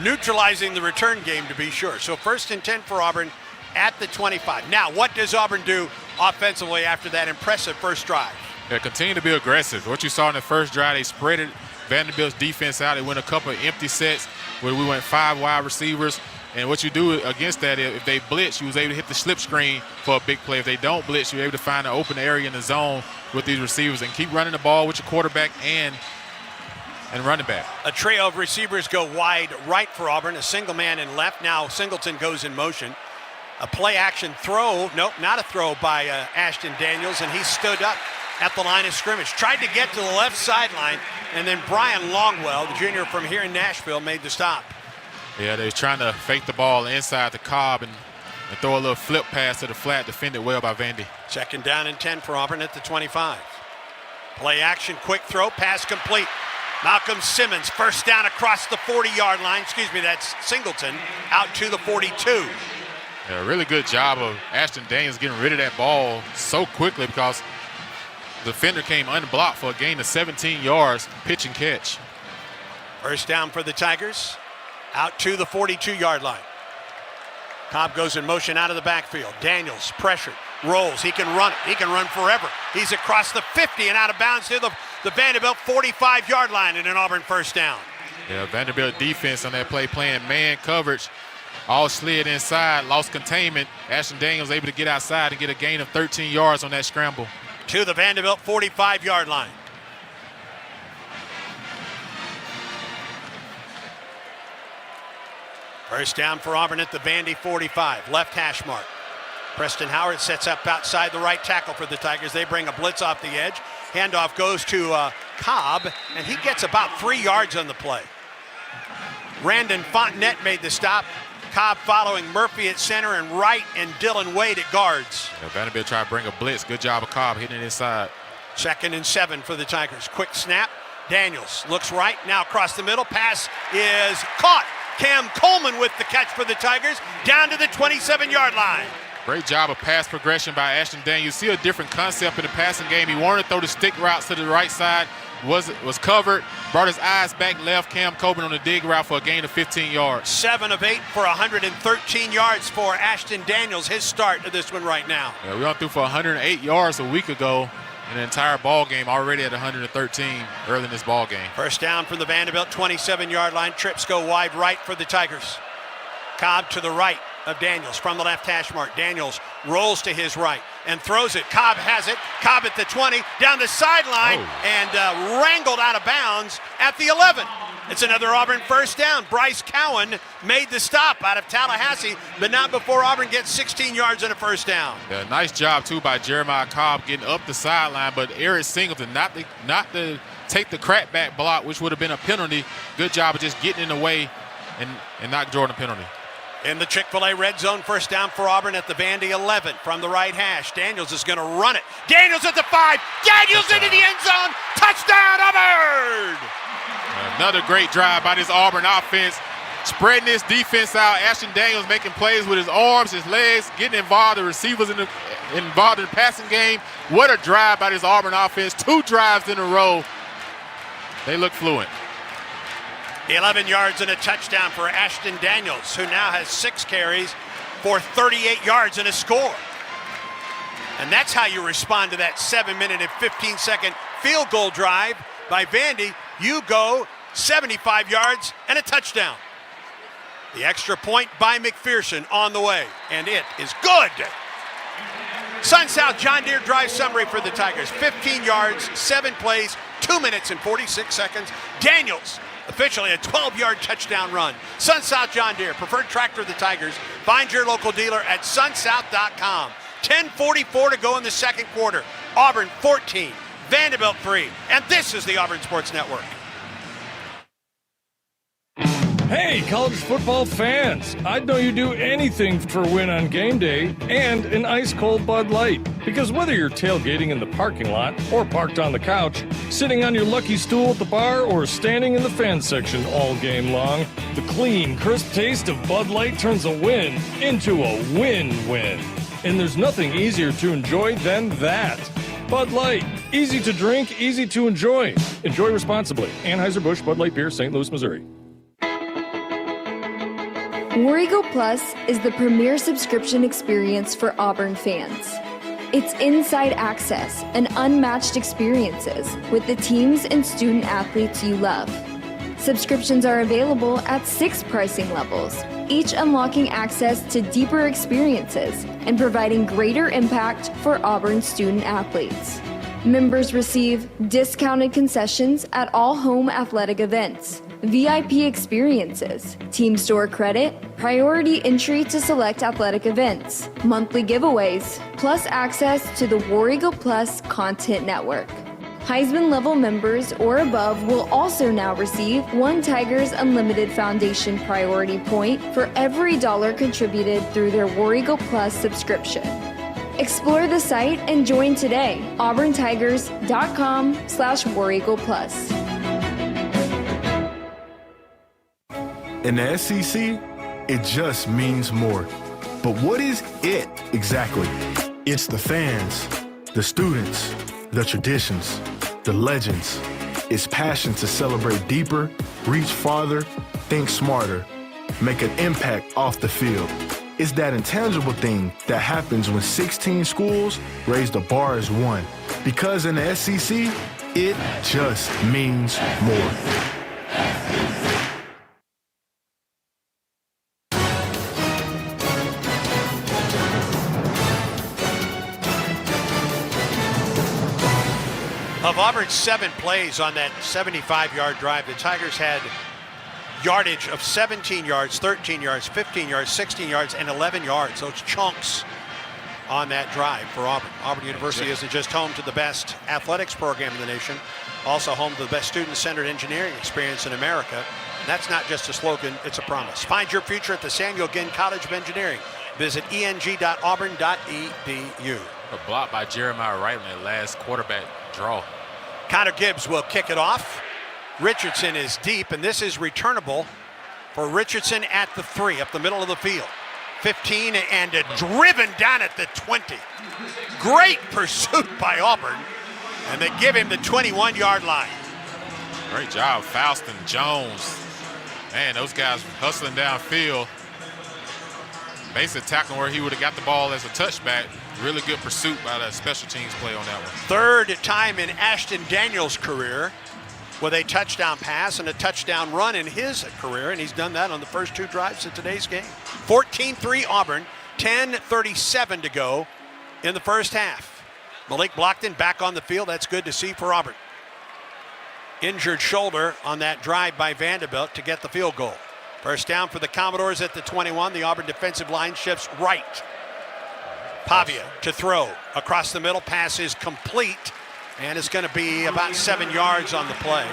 Neutralizing the return game, to be sure. So 1st and 10 for Auburn at the 25. Now, what does Auburn do offensively after that impressive first drive? Yeah, continue to be aggressive. What you saw in the first drive, they spread it Vanderbilt's defense out. They went a couple of empty sets where we went 5 wide receivers. And what you do against that, if they blitz, you was able to hit the slip screen for a big play. If they don't blitz, you're able to find an open area in the zone with these receivers and keep running the ball with your quarterback and running back. A trio of receivers go wide right for Auburn, a single man in left. Now Singleton goes in motion. A play-action throw, nope, not a throw by Ashton Daniels, and he stood up at the line of scrimmage. Tried to get to the left sideline, and then Brian Longwell, the junior from here in Nashville, made the stop. Yeah, they was trying to fake the ball inside the Cobb and throw a little flip pass to the flat, defended well by Vandy. 2nd down and 10 for Auburn at the 25. Play action, quick throw, pass complete. Malcolm Simmons, first down across the 40-yard line. Excuse me, that's Singleton, out to the 42. Yeah, really good job of Ashton Daniels getting rid of that ball so quickly because the defender came unblocked for a gain of 17 yards, pitch and catch. First down for the Tigers, out to the 42-yard line. Cobb goes in motion out of the backfield. Daniels pressured, rolls. He can run it. He can run forever. He's across the 50 and out of bounds to the Vanderbilt 45-yard line and an Auburn first down. Yeah, Vanderbilt defense on that play playing man coverage. All slid inside, lost containment. Ashton Daniels able to get outside and get a gain of 13 yards on that scramble. To the Vanderbilt 45-yard line. First down for Auburn at the Vandy 45. Left hash mark. Preston Howard sets up outside the right tackle for the Tigers. They bring a blitz off the edge. Handoff goes to Cobb, and he gets about 3 yards on the play. Randon Fontenette made the stop. Cobb following Murphy at center and Wright and Dylan Wade at guards. Yeah, Vanderbilt tried to bring a blitz. Good job of Cobb hitting it inside. 2nd and 7 for the Tigers. Quick snap. Daniels looks right, now across the middle. Pass is caught. Cam Coleman with the catch for the Tigers down to the 27-yard line. Great job of pass progression by Ashton Daniels. You see a different concept in the passing game. He wanted to throw the stick routes to the right side. Was covered, brought his eyes back left. Cam Coleman on the dig route for a gain of 15 yards. 7 of 8 for 113 yards for Ashton Daniels, his start to this one right now. Yeah, we went through for 108 yards a week ago. In the entire ball game, already at 113 early in this ball game. First down from the Vanderbilt 27-yard line. Trips go wide right for the Tigers. Cobb to the right of Daniels from the left hash mark. Daniels rolls to his right and throws it. Cobb has it. Cobb at the 20, down the sideline, and wrangled out of bounds at the 11. It's another Auburn first down. Bryce Cowan made the stop out of Tallahassee, but not before Auburn gets 16 yards and a first down. Yeah, nice job, too, by Jeremiah Cobb getting up the sideline, but Eric Singleton not to take the crackback block, which would have been a penalty. Good job of just getting in the way and not drawing a penalty. In the Chick-fil-A red zone, first down for Auburn at the Vandy 11 from the right hash. Daniels is going to run it. Daniels at the 5. Daniels into the end zone. Touchdown, Auburn! Another great drive by this Auburn offense. Spreading this defense out. Ashton Daniels making plays with his arms, his legs, getting involved. The receivers involved in the passing game. What a drive by this Auburn offense. 2 drives in a row. They look fluent. 11 yards and a touchdown for Ashton Daniels, who now has 6 carries for 38 yards and a score. And that's how you respond to that 7-minute and 15-second field goal drive by Vandy. You go 75 yards and a touchdown. The extra point by McPherson on the way, and it is good. Sun South John Deere drive summary for the Tigers. 15 yards, 7 plays, 2 minutes and 46 seconds. Daniels, officially a 12-yard touchdown run. Sun South John Deere, preferred tractor of the Tigers. Find your local dealer at sunsouth.com. 10:44 to go in the second quarter. Auburn 14, Vanderbilt 3, and this is the Auburn Sports Network. Hey, college football fans! I'd know you'd do anything for a win on game day and an ice-cold Bud Light. Because whether you're tailgating in the parking lot or parked on the couch, sitting on your lucky stool at the bar, or standing in the fan section all game long, the clean, crisp taste of Bud Light turns a win into a win-win. And there's nothing easier to enjoy than that. Bud Light. Easy to drink, easy to enjoy. Enjoy responsibly. Anheuser-Busch Bud Light Beer, St. Louis, Missouri. War Eagle Plus is the premier subscription experience for Auburn fans. It's inside access and unmatched experiences with the teams and student athletes you love. Subscriptions are available at 6 pricing levels, each unlocking access to deeper experiences and providing greater impact for Auburn student athletes. Members receive discounted concessions at all home athletic events, VIP experiences, team store credit, priority entry to select athletic events, monthly giveaways, plus access to the War Eagle Plus content network. Heisman level members or above will also now receive 1 Tigers Unlimited Foundation priority point for every $1 contributed through their War Eagle Plus subscription. Explore the site and join today. auburntigers.com/War Eagle Plus. In the SEC, it just means more. But what is it exactly? It's the fans, the students, the traditions, the legends. It's passion to celebrate deeper, reach farther, think smarter, make an impact off the field. It's that intangible thing that happens when 16 schools raise the bar as one. Because in the SEC, it just means more. Of Auburn's 7 plays on that 75-yard drive, the Tigers had yardage of 17 yards, 13 yards, 15 yards, 16 yards, and 11 yards. Those chunks on that drive for Auburn. Auburn University isn't just home to the best athletics program in the nation, also home to the best student-centered engineering experience in America. And that's not just a slogan, it's a promise. Find your future at the Samuel Ginn College of Engineering. Visit eng.auburn.edu. A block by Jeremiah Wright in that last quarterback draw. Connor Gibbs will kick it off. Richardson is deep, and this is returnable for Richardson at the 3, up the middle of the field. 15 and driven down at the 20. Great pursuit by Auburn, and they give him the 21-yard line. Great job, Faustin, Jones. Man, those guys hustling downfield. Basically tackling where he would have got the ball as a touchback. Really good pursuit by the special teams play on that one. Third time in Ashton Daniels' career with a touchdown pass and a touchdown run in his career, and he's done that on the first 2 drives of today's game. 14-3 Auburn, 10:37 to go in the first half. Malik Blockton back on the field. That's good to see for Auburn. Injured shoulder on that drive by Vanderbilt to get the field goal. First down for the Commodores at the 21. The Auburn defensive line shifts right. Pavia to throw across the middle. Pass is complete, and it's going to be about 7 yards on the play.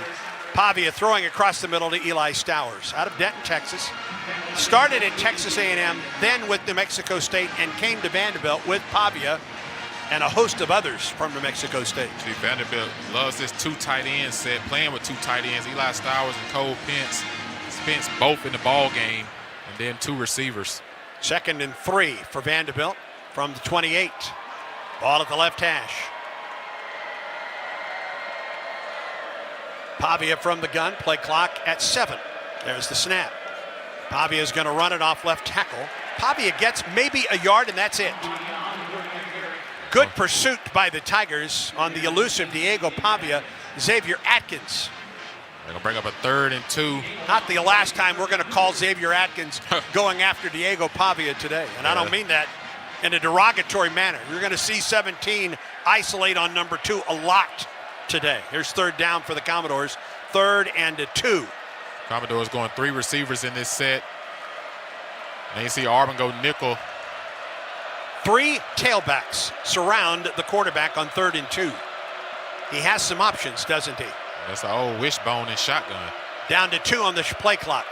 Pavia throwing across the middle to Eli Stowers out of Denton, Texas. Started at Texas A&M, then with New Mexico State, and came to Vanderbilt with Pavia and a host of others from New Mexico State. See, Vanderbilt loves this 2 tight end set, playing with 2 tight ends, Eli Stowers and Cole Pence. Spence both in the ball game, and then 2 receivers. 2nd and 3 for Vanderbilt from the 28. Ball at the left hash. Pavia from the gun, play clock at 7. There's the snap. Pavia is going to run it off left tackle. Pavia gets maybe a yard, and that's it. Good pursuit by the Tigers on the elusive Diego Pavia. Xavier Atkins. They're going to bring up a 3rd and 2. Not the last time we're going to call Xavier Atkins going after Diego Pavia today. And I don't mean that in a derogatory manner. You're going to see 17 isolate on number 2 a lot today. Here's 3rd down for the Commodores. 3rd and 2. Commodores going 3 receivers in this set. And you see Auburn go nickel. 3 tailbacks surround the quarterback on 3rd and 2. He has some options, doesn't he? That's an old wishbone and shotgun. Down to 2 on the play clock.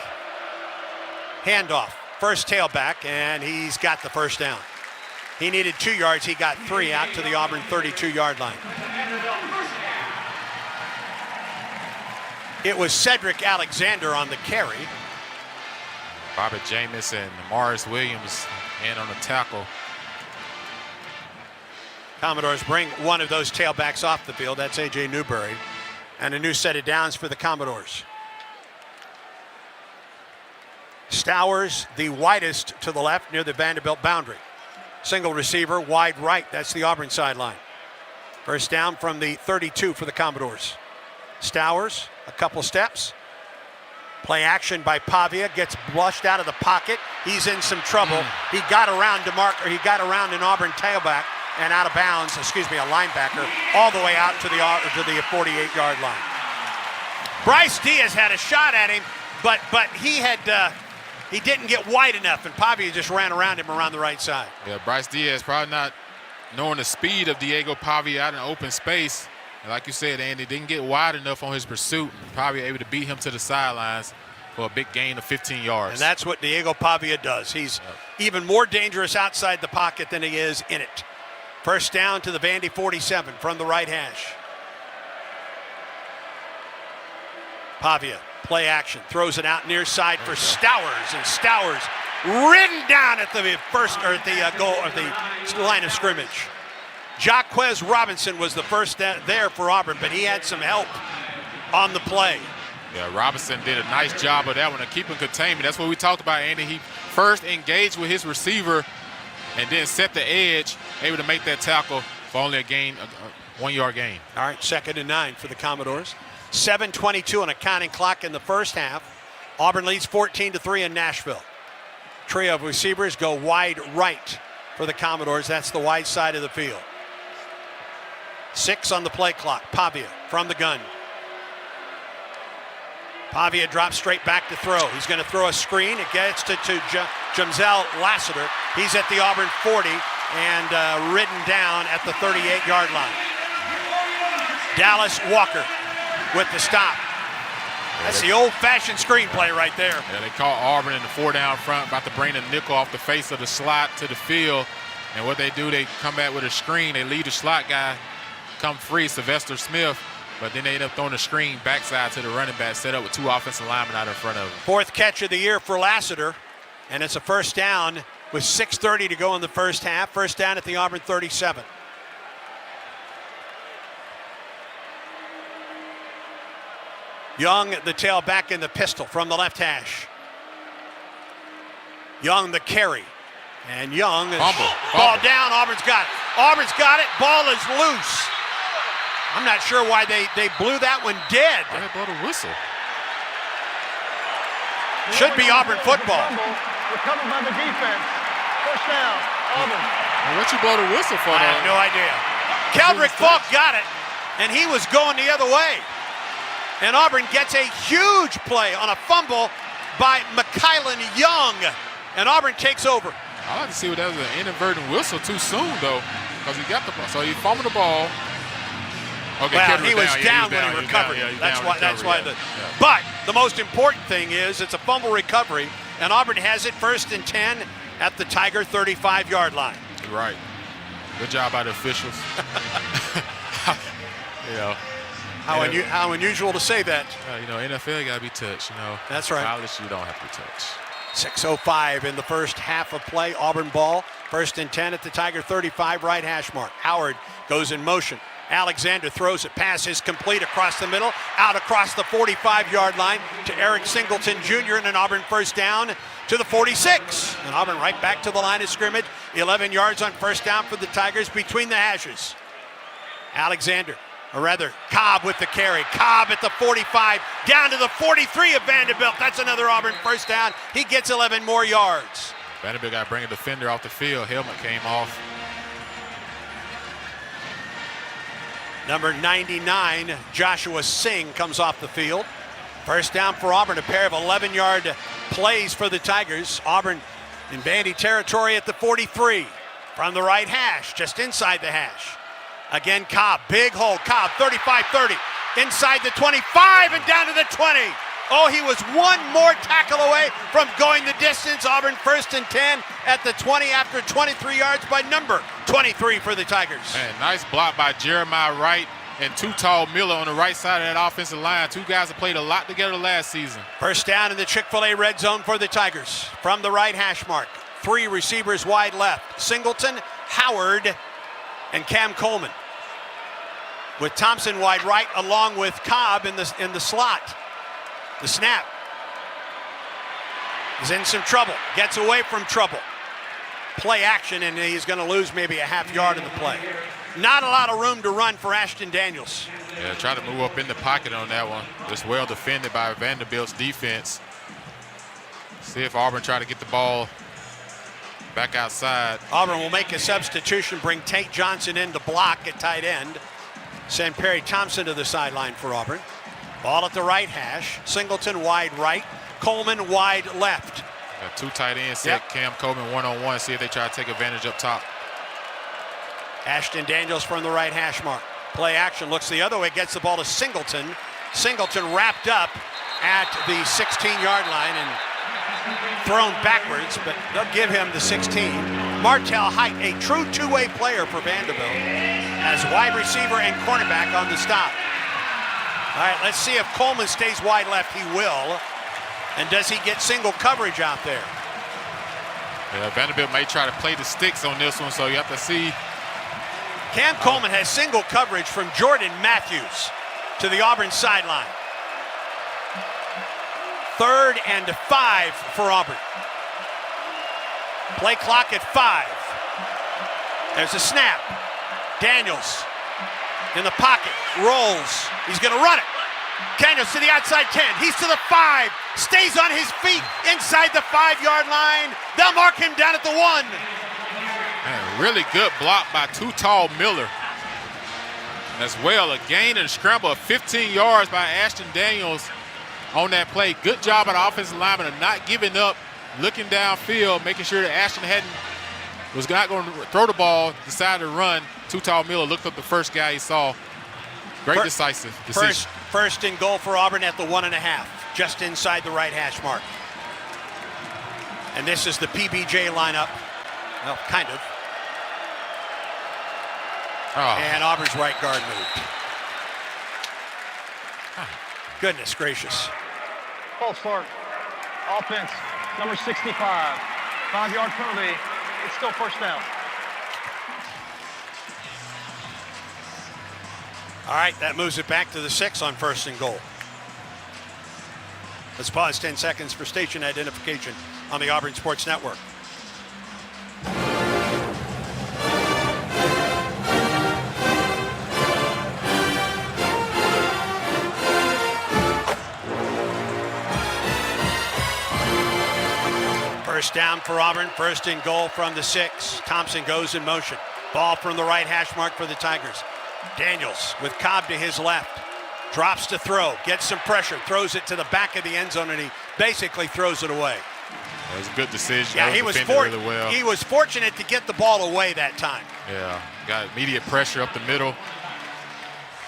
Handoff. First tailback, and he's got the first down. He needed 2 yards. He got 3 out to the Auburn 32-yard line. It was Cedric Alexander on the carry. Bobby Jameis and Morris Williams in on the tackle. Commodores bring one of those tailbacks off the field. That's A.J. Newberry. And a new set of downs for the Commodores. Stowers, the widest to the left near the Vanderbilt boundary. Single receiver, wide right. That's the Auburn sideline. First down from the 32 for the Commodores. Stowers, a couple steps. Play action by Pavia, gets blushed out of the pocket. He's in some trouble. He got around he got around an Auburn tailback and out of bounds, a linebacker, all the way out to the 48-yard line. Bryce Diaz had a shot at him, but he didn't get wide enough, and Pavia just ran around him around the right side. Yeah, Bryce Diaz probably not knowing the speed of Diego Pavia out in open space. And like you said, Andy, didn't get wide enough on his pursuit. Pavia able to beat him to the sidelines for a big gain of 15 yards. And that's what Diego Pavia does. He's even more dangerous outside the pocket than he is in it. First down to the Vandy 47 from the right hash. Pavia, play action, throws it out near side for Stowers, and Stowers ridden down at the line of scrimmage. Jaquez Robinson was the first there for Auburn, but he had some help on the play. Yeah, Robinson did a nice job of that one to keep him containment. That's what we talked about, Andy. He first, engage with his receiver, and then set the edge, able to make that tackle for only a gain, a 1 yard gain. All right, 2nd and 9 for the Commodores. 7:22 on a counting clock in the first half. Auburn leads 14-3 in Nashville. Trio of receivers go wide right for the Commodores. That's the wide side of the field. 6 on the play clock. Pavia from the gun. Pavia drops straight back to throw. He's going to throw a screen. It gets to Jamzel Lassiter. He's at the Auburn 40 and ridden down at the 38-yard line. Dallas Walker with the stop. That's the old-fashioned screenplay right there. Yeah, they caught Auburn in the 4-down front, about to bring the nickel off the face of the slot to the field. And what they do, they come back with a screen. They leave the slot guy come free, Sylvester Smith, but then they end up throwing a screen backside to the running back, set up with 2 offensive linemen out in front of him. 4th catch of the year for Lassiter, and it's a first down with 6:30 to go in the first half. First down at the Auburn 37. Young, the tailback in the pistol from the left hash. Young, the carry. And Young is ball down. Auburn's got it. Auburn's got it. Ball is loose. I'm not sure why they blew that one dead. Why they blow the whistle? Should be Auburn football. Recovered by the defense. First down, Auburn. Well, what you blow the whistle for? I have no idea. Keldrick Falk got it, and he was going the other way. And Auburn gets a huge play on a fumble by McKylan Young. And Auburn takes over. I like to see what that was an inadvertent whistle too soon, though, because he got the ball. So he fumbled the ball. Okay, well, he was down when he recovered. That's why. But the most important thing is it's a fumble recovery, and Auburn has it 1st and 10 at the Tiger 35-yard line. Right. Good job by the officials. You know. How unusual to say that. NFL, you got to be touched, That's right. College, you don't have to be touched. 6:05 in the first half of play. Auburn ball. 1st and 10 at the Tiger 35 right hash mark. Howard goes in motion. Alexander throws it. Pass is complete across the middle. Out across the 45-yard line to Eric Singleton Jr. and an Auburn first down to the 46. And Auburn right back to the line of scrimmage. 11 yards on first down for the Tigers between the hashes. Alexander. Or rather, Cobb with the carry. Cobb at the 45, down to the 43 of Vanderbilt. That's another Auburn first down. He gets 11 more yards. Vanderbilt got to bring a defender off the field. Helmet came off. Number 99, Joshua Singh, comes off the field. First down for Auburn, a pair of 11-yard plays for the Tigers. Auburn in Vandy territory at the 43. From the right hash, just inside the hash. Again, Cobb, big hole. Cobb, 35-30, inside the 25 and down to the 20. Oh, he was one more tackle away from going the distance. Auburn 1st and 10 at the 20 after 23 yards by number 23 for the Tigers. Man, nice block by Jeremiah Wright and Too Tall Miller on the right side of that offensive line. Two guys that played a lot together last season. First down in the Chick-fil-A red zone for the Tigers. From the right hash mark, 3 receivers wide left. Singleton, Howard, and Cam Coleman. With Thompson wide right along with Cobb in the slot. The snap. He's in some trouble. Gets away from trouble. Play action, and he's going to lose maybe a half yard in the play. Not a lot of room to run for Ashton Daniels. Yeah, try to move up in the pocket on that one. Just well defended by Vanderbilt's defense. See if Auburn try to get the ball back outside. Auburn will make a substitution, bring Tate Johnson in to block at tight end. Send Perry Thompson to the sideline for Auburn. Ball at the right hash. Singleton wide right. Coleman wide left. Got 2 tight ends set. Cam Coleman one-on-one. See if they try to take advantage up top. Ashton Daniels from the right hash mark. Play action, looks the other way, gets the ball to Singleton. Singleton wrapped up at the 16-yard line and thrown backwards, but they'll give him the 16. Martell Height, a true two-way player for Vanderbilt, as wide receiver and cornerback on the stop. All right, let's see if Coleman stays wide left. He will. And does he get single coverage out there? Yeah, Vanderbilt may try to play the sticks on this one, so you have to see. Cam Coleman has single coverage from Jordan Matthews to the Auburn sideline. 3rd and 5 for Auburn. Play clock at 5. There's a snap. Daniels in the pocket, rolls. He's going to run it. Daniels to the outside 10. He's to the 5. Stays on his feet inside the 5-yard line. They'll mark him down at the 1. Man, really good block by Too Tall Miller. As well, a gain and a scramble of 15 yards by Ashton Daniels on that play. Good job by the offensive lineman of not giving up, looking downfield, making sure that Ashton was not going to throw the ball, decided to run. Too Tall Miller looked up the first guy he saw. Great decisive decision. First and goal for Auburn at the 1.5, just inside the right hash mark. And this is the PBJ lineup. Well, kind of. And Auburn's right guard moved. Goodness gracious. False start. Offense, number 65. 5-yard penalty. It's still first down. All right, that moves it back to the 6 on first and goal. Let's pause 10 seconds for station identification on the Auburn Sports Network. First down for Auburn, first and goal from the 6. Thompson goes in motion. Ball from the right hash mark for the Tigers. Daniels with Cobb to his left. Drops to throw, gets some pressure, throws it to the back of the end zone, and he basically throws it away. That was a good decision. Yeah, he was really well. He was fortunate to get the ball away that time. Yeah, got immediate pressure up the middle.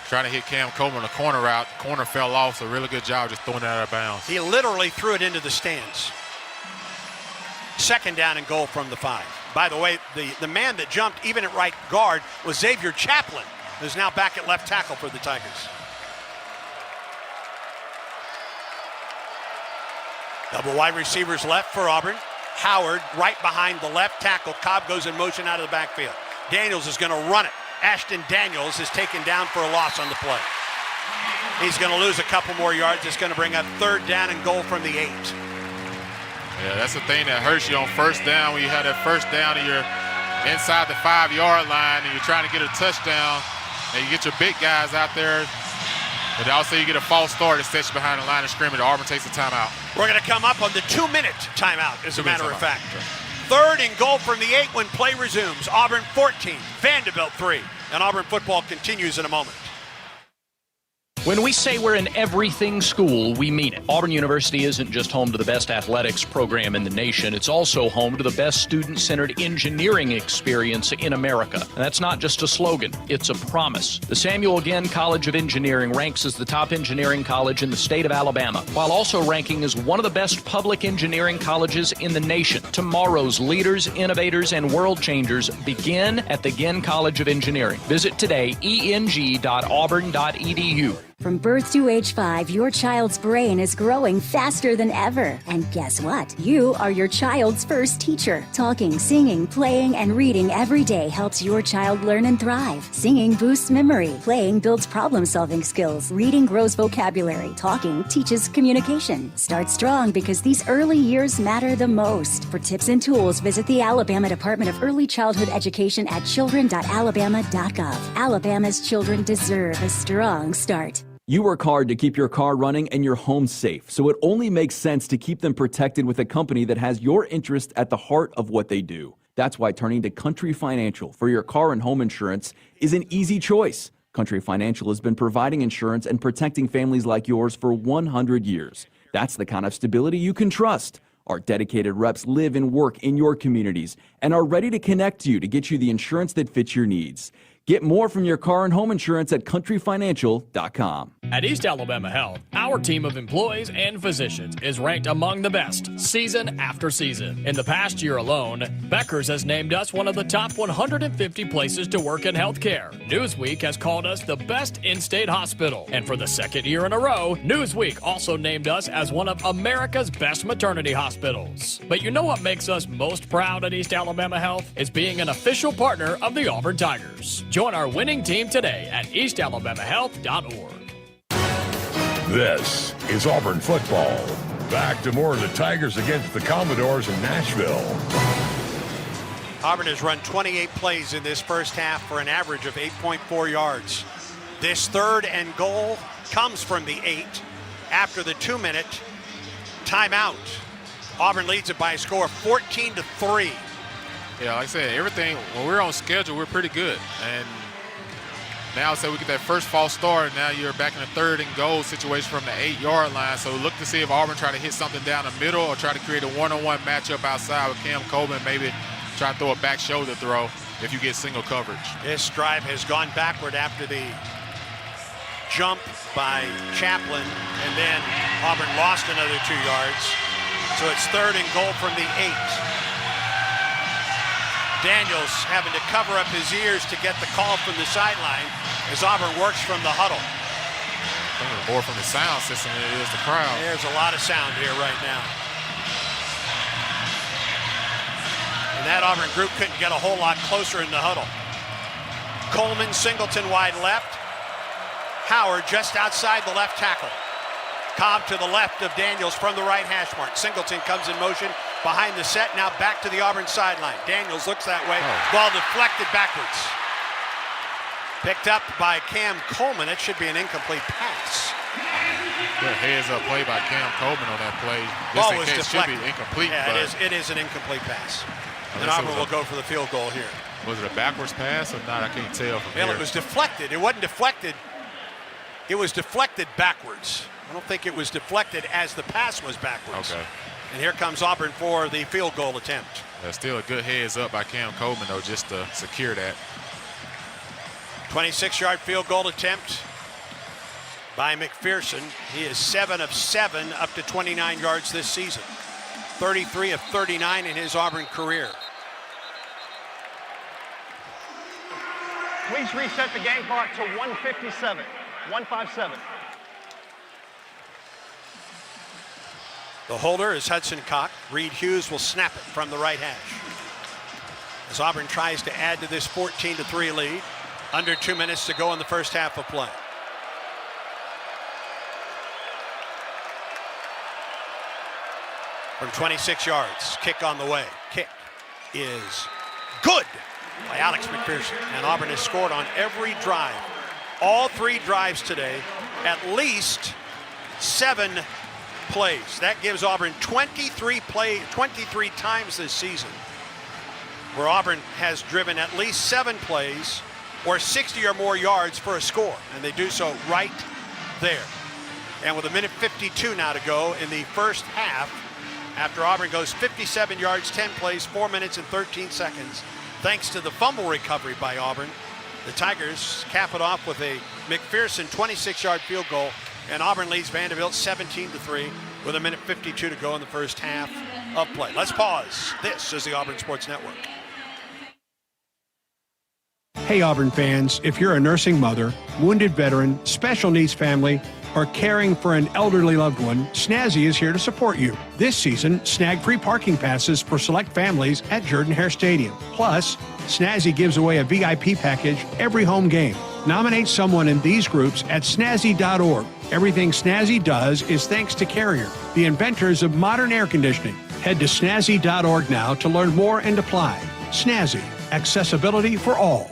Trying to hit Cam Coleman on the corner route. The corner fell off, so really good job just throwing it out of bounds. He literally threw it into the stands. Second down and goal from the 5. By the way, the man that jumped even at right guard was Xavier Chaplin, who's now back at left tackle for the Tigers. Double wide receivers left for Auburn. Howard right behind the left tackle. Cobb goes in motion out of the backfield. Daniels is going to run it. Ashton Daniels is taken down for a loss on the play. He's going to lose a couple more yards. It's going to bring up third down and goal from the 8. Yeah, that's the thing that hurts you on first down when you have that first down and you're inside the 5-yard line and you're trying to get a touchdown and you get your big guys out there. But also you get a false start that sets you behind the line of scrimmage. Auburn takes a timeout. We're going to come up on the 2-minute timeout, as a matter of fact. Third and goal from the 8 when play resumes. Auburn 14, Vanderbilt 3. And Auburn football continues in a moment. When we say we're an everything school, we mean it. Auburn University isn't just home to the best athletics program in the nation. It's also home to the best student-centered engineering experience in America. And that's not just a slogan, it's a promise. The Samuel Ginn College of Engineering ranks as the top engineering college in the state of Alabama, while also ranking as one of the best public engineering colleges in the nation. Tomorrow's leaders, innovators, and world changers begin at the Ginn College of Engineering. Visit today, eng.auburn.edu. From birth to age 5, your child's brain is growing faster than ever. And guess what? You are your child's first teacher. Talking, singing, playing, and reading every day helps your child learn and thrive. Singing boosts memory. Playing builds problem-solving skills. Reading grows vocabulary. Talking teaches communication. Start strong because these early years matter the most. For tips and tools, visit the Alabama Department of Early Childhood Education at children.alabama.gov. Alabama's children deserve a strong start. You work hard to keep your car running and your home safe, so it only makes sense to keep them protected with a company that has your interest at the heart of what they do. That's why turning to Country Financial for your car and home insurance is an easy choice. Country Financial has been providing insurance and protecting families like yours for 100 years. That's the kind of stability you can trust. Our dedicated reps live and work in your communities and are ready to connect you to get you the insurance that fits your needs. Get more from your car and home insurance at countryfinancial.com. At East Alabama Health, our team of employees and physicians is ranked among the best season after season. In the past year alone, Becker's has named us one of the top 150 places to work in healthcare. Newsweek has called us the best in-state hospital. And for the second year in a row, Newsweek also named us as one of America's best maternity hospitals. But you know what makes us most proud at East Alabama Health? Is being an official partner of the Auburn Tigers. Join our winning team today at eastalabamahealth.org. This is Auburn football. Back to more of the Tigers against the Commodores in Nashville. Auburn has run 28 plays in this first half for an average of 8.4 yards. This 3rd and goal comes from the 8 after the 2-minute timeout. Auburn leads it by a score of 14-3. Yeah, like I said, everything, when we're on schedule, we're pretty good. And now, say we get that first false start, and now you're back in a 3rd and goal situation from the 8-yard line. So look to see if Auburn try to hit something down the middle or try to create a one-on-one matchup outside with Cam Coleman, maybe try to throw a back shoulder throw if you get single coverage. This drive has gone backward after the jump by Chaplin, and then Auburn lost another 2 yards. So it's 3rd and goal from the 8. Daniels having to cover up his ears to get the call from the sideline as Auburn works from the huddle. I think it's more from the sound system than it is the crowd. There's a lot of sound here right now. And that Auburn group couldn't get a whole lot closer in the huddle. Coleman, Singleton wide left. Howard just outside the left tackle. Cobb to the left of Daniels from the right hash mark. Singleton comes in motion behind the set, now back to the Auburn sideline. Daniels looks that way, ball deflected backwards. Picked up by Cam Coleman. It should be an incomplete pass. Good heads up play by Cam Coleman on that play. Ball was deflected. Should be incomplete. Yeah, it is an incomplete pass. And Auburn will go for the field goal here. Was it a backwards pass or not? I can't tell from here. It was deflected. It wasn't deflected. It was deflected backwards. I don't think it was deflected as the pass was backwards. Okay. And here comes Auburn for the field goal attempt. Still a good heads up by Cam Coleman, though, just to secure that. 26-yard field goal attempt by McPherson. He is 7 of 7 up to 29 yards this season. 33 of 39 in his Auburn career. Please reset the game clock to 1:57. 1:57. The holder is Hudson Cock. Reed Hughes will snap it from the right hash. As Auburn tries to add to this 14-3 lead. Under 2 minutes to go in the first half of play. From 26 yards, kick on the way. Kick is good by Alex McPherson. And Auburn has scored on every drive. All 3 drives today, at least 7 plays. That gives Auburn 23 times this season where Auburn has driven at least 7 plays or 60 or more yards for a score, and they do so right there. And with 1:52 now to go in the first half, after Auburn goes 57 yards, 10 plays, 4 minutes and 13 seconds, thanks to the fumble recovery by Auburn, the Tigers cap it off with a McPherson 26-yard field goal, and Auburn leads Vanderbilt 17-3 with 1:52 to go in the first half of play. Let's pause. This is the Auburn Sports Network. Hey Auburn fans, if you're a nursing mother, wounded veteran, special needs family, or caring for an elderly loved one, Snazzy is here to support you. This season, snag free parking passes for select families at Jordan-Hare Stadium. Plus, Snazzy gives away a VIP package every home game. Nominate someone in these groups at snazzy.org. Everything Snazzy does is thanks to Carrier, the inventors of modern air conditioning. Head to snazzy.org now to learn more and apply. Snazzy, accessibility for all.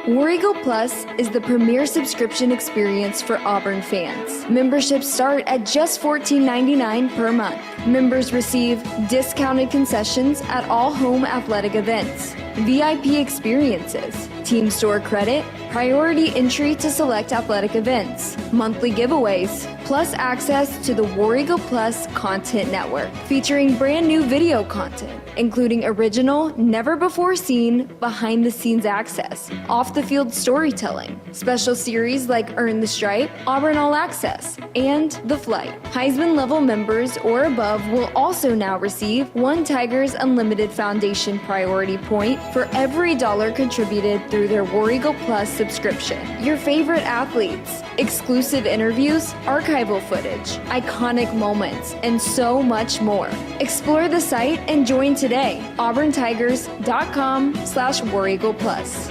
War Eagle Plus is the premier subscription experience for Auburn fans. Memberships start at just $14.99 per month. Members receive discounted concessions at all home athletic events, VIP experiences, team store credit, priority entry to select athletic events, monthly giveaways, plus access to the War Eagle Plus content network, featuring brand new video content, including original, never-before-seen, behind-the-scenes access, off-the-field storytelling, special series like Earn the Stripe, Auburn All Access, and The Flight. Heisman-level members or above will also now receive one Tigers Unlimited Foundation priority point for every $1 contributed through their War Eagle Plus subscription. Your favorite athletes, exclusive interviews, archival footage, iconic moments, and so much more. Explore the site and join today. AuburnTigers.com/WarEaglePlus.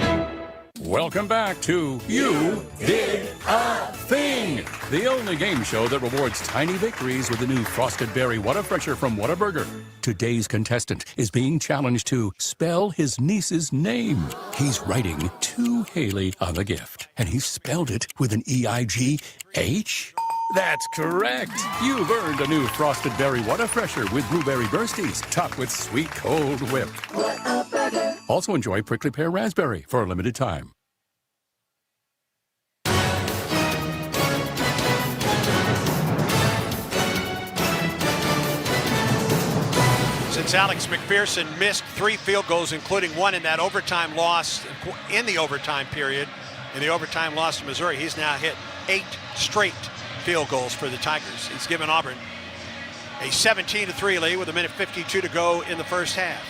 Welcome back to You Did a Thing, the only game show that rewards tiny victories with the new Frosted Berry Whataburger from Whataburger. Today's contestant is being challenged to spell his niece's name. He's writing to Haley on the gift, and he spelled it with an E-I-G-H. That's correct. You've earned a new Frosted Berry Whataburger with blueberry bursties, topped with sweet cold whip. Also enjoy prickly pear raspberry for a limited time. Since Alex McPherson missed 3 field goals, including one in that overtime loss in the overtime period, in the overtime loss to Missouri, he's now hit 8 straight field goals for the Tigers. He's given Auburn a 17-3 lead with 1:52 to go in the first half.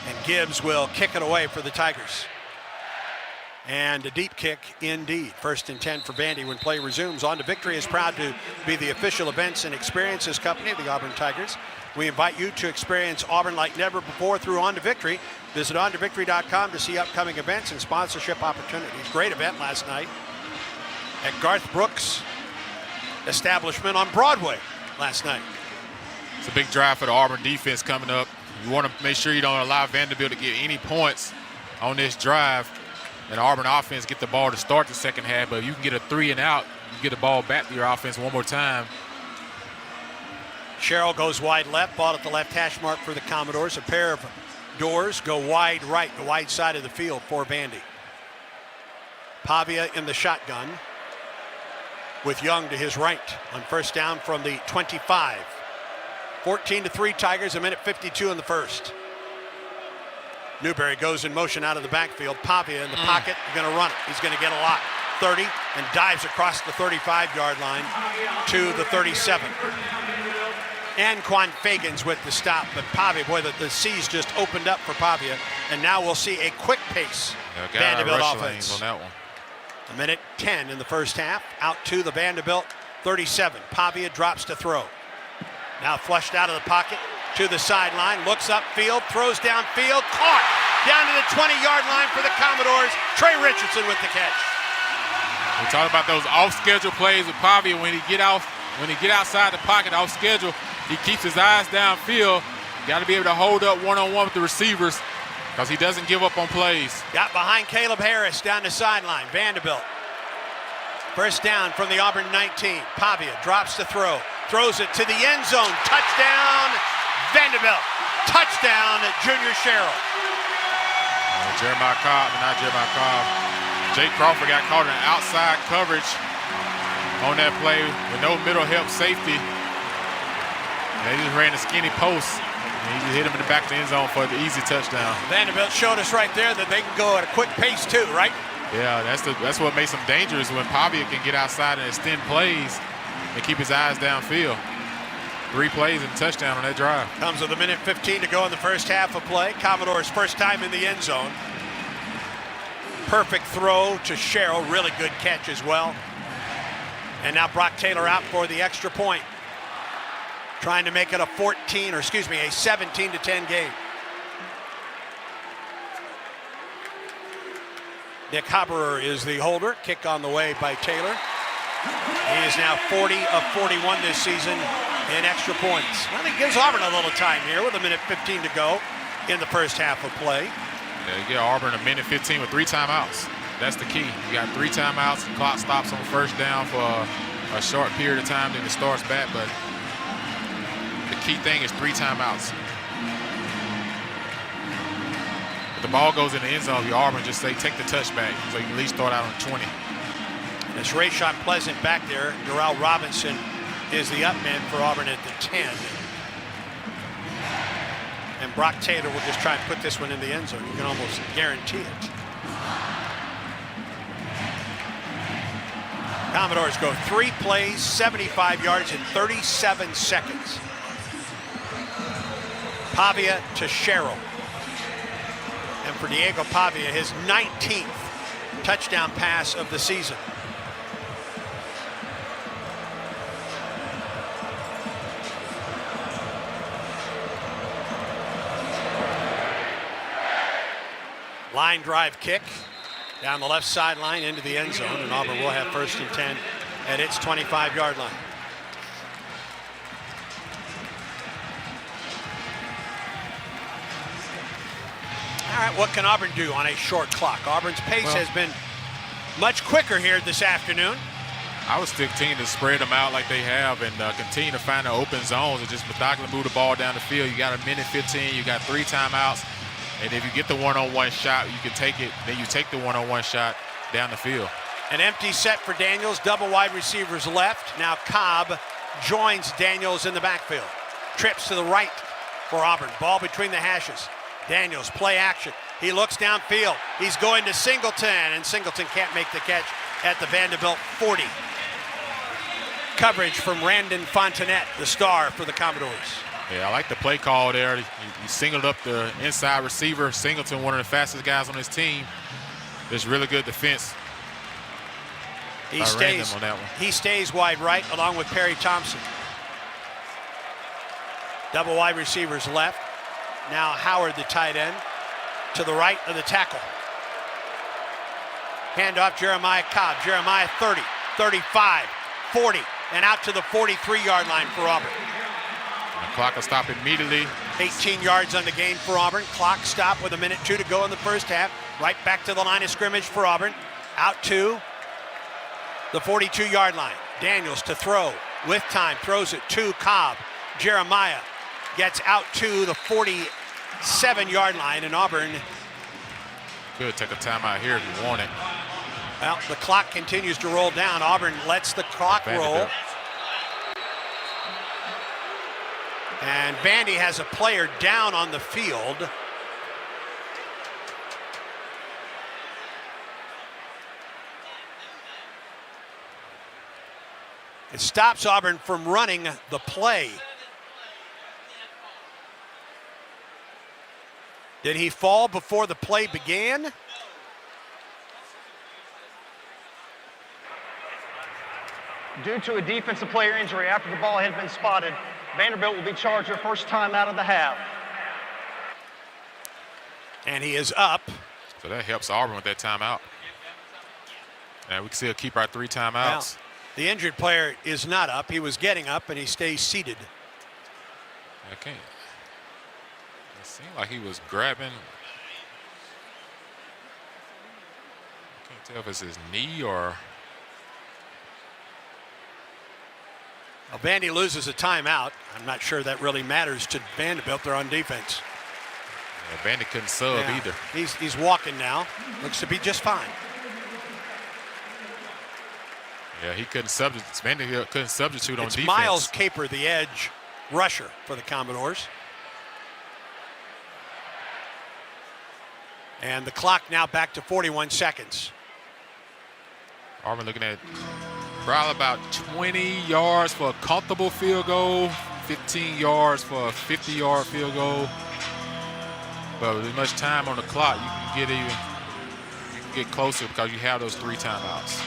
And Gibbs will kick it away for the Tigers. And a deep kick indeed. 1st and 10 for Vandy when play resumes. On to Victory is proud to be the official events and experiences company of the Auburn Tigers. We invite you to experience Auburn like never before through On to Victory. Visit ontovictory.com to see upcoming events and sponsorship opportunities. Great event last night at Garth Brooks' establishment on Broadway last night. It's a big drive for the Auburn defense coming up. You want to make sure you don't allow Vanderbilt to get any points on this drive. And the Auburn offense get the ball to start the second half, but if you can get a 3 and out, you get the ball back to your offense one more time. Sherrill goes wide left, ball at the left hash mark for the Commodores. A pair of doors go wide right, the wide side of the field for Vandy. Pavia in the shotgun with Young to his right on 1st down from the 25. 14-3 Tigers, 1:52 in the first. Newberry goes in motion out of the backfield. Pavia in the pocket, going to run it. He's going to get a lot. 30 and dives across the 35-yard line to the 37. And Quan Fagans with the stop, but Pavia, boy, the C's just opened up for Pavia, and now we'll see a quick pace Vanderbilt offense. On that one. 1:10 in the first half, out to the Vanderbilt 37. Pavia drops to throw. Now flushed out of the pocket to the sideline, looks upfield, throws downfield, caught down to the 20-yard line for the Commodores. Trey Richardson with the catch. We talked about those off-schedule plays with Pavia. When he get outside the pocket off schedule, he keeps his eyes downfield. You got to be able to hold up one-on-one with the receivers because he doesn't give up on plays. Got behind Caleb Harris down the sideline. Vanderbilt. 1st down from the Auburn 19. Pavia drops to throw. Throws it to the end zone. Touchdown, Vanderbilt. Touchdown, Junior Sherrill. Jeremiah Cobb. Jake Crawford got caught in outside coverage on that play with no middle help safety. And they just ran a skinny post. And he just hit him in the back of the end zone for the easy touchdown. Vanderbilt showed us right there that they can go at a quick pace too, right? Yeah, that's what makes them dangerous when Pavia can get outside and extend plays and keep his eyes downfield. 3 plays and a touchdown on that drive. Comes with 1:15 to go in the first half of play. Commodores' first time in the end zone. Perfect throw to Sherrill. Really good catch as well. And now Brock Taylor out for the extra point. Trying to make it a 17-10 game. Nick Haberer is the holder. Kick on the way by Taylor. He is now 40 of 41 this season in extra points. Well, he gives Auburn a little time here with 1:15 to go in the first half of play. Yeah, you get Auburn 1:15 with 3 timeouts. That's the key. You got 3 timeouts. The clock stops on 1st down for a short period of time, then it starts back. But the key thing is 3 timeouts. If the ball goes in the end zone, if you're Auburn, just say take the touchback so you can at least start out on 20. It's Rayshon Pleasant back there. Darrell Robinson is the up man for Auburn at the 10. And Brock Taylor will just try and put this one in the end zone. You can almost guarantee it. Commodores go 3 plays, 75 yards in 37 seconds. Pavia to Sherrill. And for Diego Pavia, his 19th touchdown pass of the season. Line drive kick. Down the left sideline into the end zone, and Auburn will have 1st and 10 at its 25-yard line. All right, what can Auburn do on a short clock? Auburn's pace has been much quicker here this afternoon. I would still continue to spread them out like they have and continue to find the open zones and just methodically move the ball down the field. You got a minute 15, you got 3 timeouts, and if you get the one-on-one shot, you can take it. Then you take the one-on-one shot down the field. An empty set for Daniels, double wide receivers left. Now Cobb joins Daniels in the backfield. Trips to the right for Auburn. Ball between the hashes. Daniels, play action. He looks downfield. He's going to Singleton, and Singleton can't make the catch at the Vanderbilt 40. Coverage from Randon Fontenette, the star for the Commodores. Yeah, I like the play call there. He singled up the inside receiver. Singleton, one of the fastest guys on his team. There's really good defense. He stays wide right along with Perry Thompson. Double wide receivers left. Now Howard, the tight end, to the right of the tackle. Handoff Jeremiah Cobb. Jeremiah 30, 35, 40, and out to the 43-yard line for Auburn. The clock will stop immediately. 18 yards on the game for Auburn. Clock stop with 1:02 to go in the first half. Right back to the line of scrimmage for Auburn. Out to the 42-yard line. Daniels to throw with time. Throws it to Cobb. Jeremiah gets out to the 47-yard line, and Auburn could take a timeout here if you want it. Well, the clock continues to roll down. Auburn lets the clock roll. And Vandy has a player down on the field. It stops Auburn from running the play. Did he fall before the play began? Due to a defensive player injury after the ball had been spotted, Vanderbilt will be charged their first time out of the half. And he is up. So that helps Auburn with that timeout. And we can still keep our 3 timeouts. Now, the injured player is not up. He was getting up, and he stays seated. Okay. It seemed like he was grabbing. I can't tell if it's his knee or. Well, Vandy loses a timeout. I'm not sure that really matters to Vanderbilt. They're on defense. Yeah, Vandy couldn't sub either. He's walking now. Looks to be just fine. Yeah, he couldn't substitute. Vandy couldn't substitute on defense. Miles Caper, the edge rusher for the Commodores. And the clock now back to 41 seconds. Auburn looking at probably about 20 yards for a comfortable field goal, 15 yards for a 50-yard field goal. But with as much time on the clock, you can get closer because you have those 3 timeouts.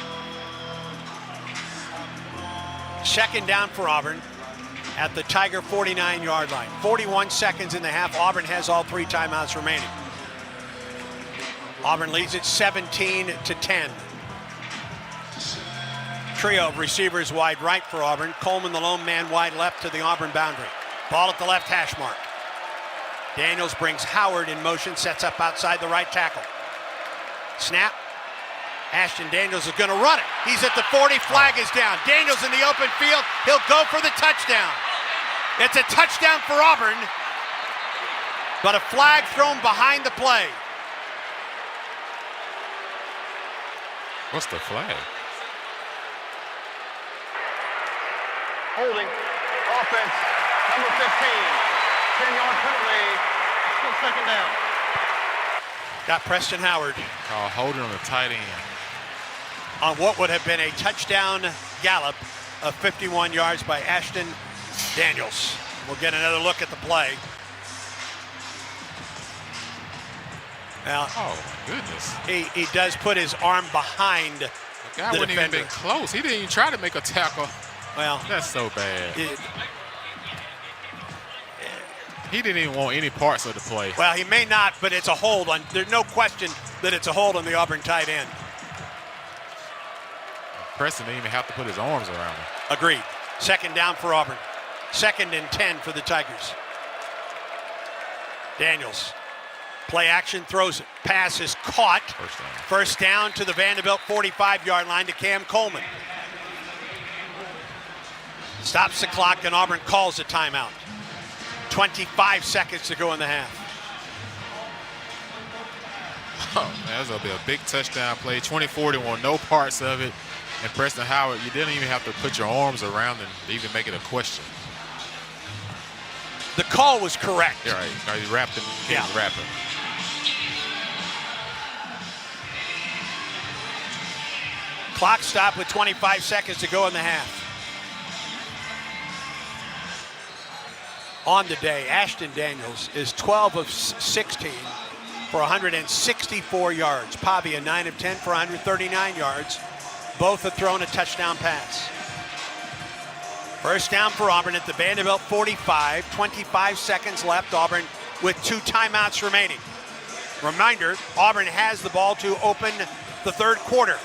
Second down for Auburn at the Tiger 49-yard line. 41 seconds in the half. Auburn has all 3 timeouts remaining. Auburn leads it 17-10. Trio of receivers wide right for Auburn. Coleman, the lone man, wide left to the Auburn boundary. Ball at the left hash mark. Daniels brings Howard in motion, sets up outside the right tackle. Snap. Ashton Daniels is going to run it. He's at the 40, flag is down. Daniels in the open field. He'll go for the touchdown. It's a touchdown for Auburn, but a flag thrown behind the play. What's the flag? Holding, offense, number 15, 10-yard penalty, still second down. Got Preston Howard. Holding on the tight end. On what would have been a touchdown gallop of 51 yards by Ashton Daniels. We'll get another look at the play. Now, oh my goodness. He does put his arm behind the guy wouldn't even been close. He didn't even try to make a tackle. Well, that's so bad. He didn't even want any parts of the play. Well, he may not, but it's a hold on. There's no question that it's a hold on the Auburn tight end. Preston didn't even have to put his arms around him. Agreed. Second down for Auburn. 2nd and 10 for the Tigers. Daniels. Play action, throws it. Pass is caught. First down to the Vanderbilt 45-yard line to Cam Coleman. Stops the clock, and Auburn calls a timeout. 25 seconds to go in the half. Oh, man, that'll be a big touchdown play. 20-40 won no parts of it. And Preston Howard, you didn't even have to put your arms around and even make it a question. The call was correct. Yeah, right. He wrapped him. Yeah. Wrap him. Clock stop with 25 seconds to go in the half. On the day, Ashton Daniels is 12 of 16 for 164 yards. Pavia 9 of 10 for 139 yards. Both have thrown a touchdown pass. First down for Auburn at the Vanderbilt 45. 25 seconds left. Auburn with 2 timeouts remaining. Reminder, Auburn has the ball to open the third quarter.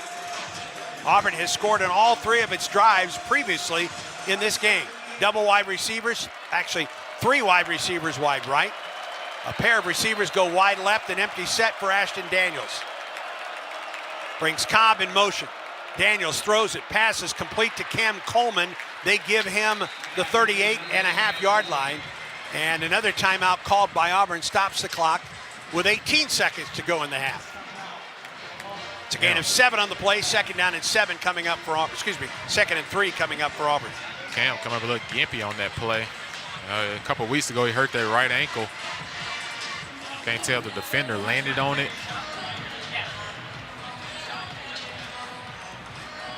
Auburn has scored on all 3 of its drives previously in this game. Double wide receivers, actually 3 wide receivers wide right. A pair of receivers go wide left, an empty set for Ashton Daniels. Brings Cobb in motion. Daniels throws it, passes complete to Cam Coleman. They give him the 38.5-yard line. And another timeout called by Auburn stops the clock with 18 seconds to go in the half. It's a gain of 7 on the play, 2nd down and 7 coming up for Auburn. 2nd and 3 coming up for Auburn. Cam coming up a little gimpy on that play. A couple weeks ago, he hurt that right ankle. Can't tell the defender landed on it.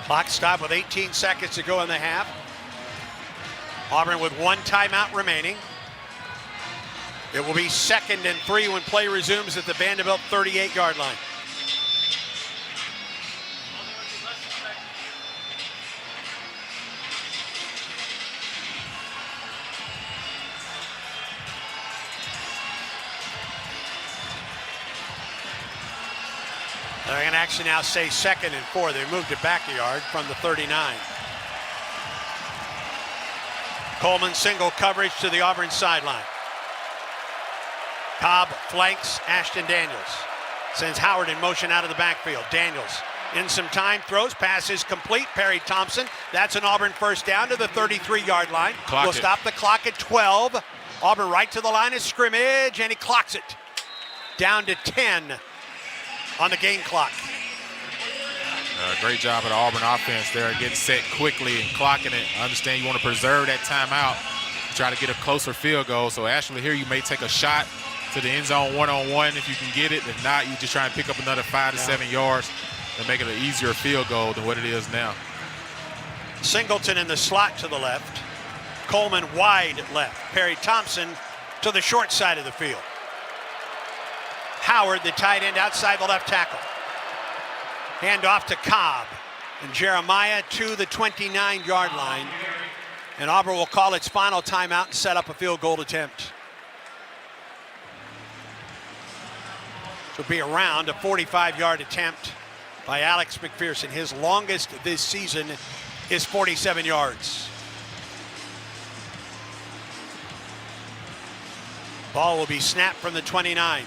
Clock stop with 18 seconds to go in the half. Auburn with 1 timeout remaining. It will be 2nd and 3 when play resumes at the Vanderbilt 38-yard line. They're going to actually now say 2nd and 4. They moved it back a yard from the 39. Coleman single coverage to the Auburn sideline. Cobb flanks Ashton Daniels. Sends Howard in motion out of the backfield. Daniels in some time, throws, passes complete. Perry Thompson. That's an Auburn first down to the 33-yard line. We'll stop the clock at 12. Auburn right to the line of scrimmage, and he clocks it. Down to 10 on the game clock. Great job of the Auburn offense there, getting set quickly and clocking it. I understand you want to preserve that timeout, try to get a closer field goal. So actually here you may take a shot to the end zone one-on-one if you can get it. If not, you just try and pick up another 5 to 7 yards and make it an easier field goal than what it is now. Singleton in the slot to the left. Coleman wide left. Perry Thompson to the short side of the field. Howard, the tight end, outside the left tackle. Hand off to Cobb. And Jeremiah to the 29-yard line. And Auburn will call its final timeout and set up a field goal attempt. This will be around a 45-yard attempt by Alex McPherson. His longest this season is 47 yards. Ball will be snapped from the 29.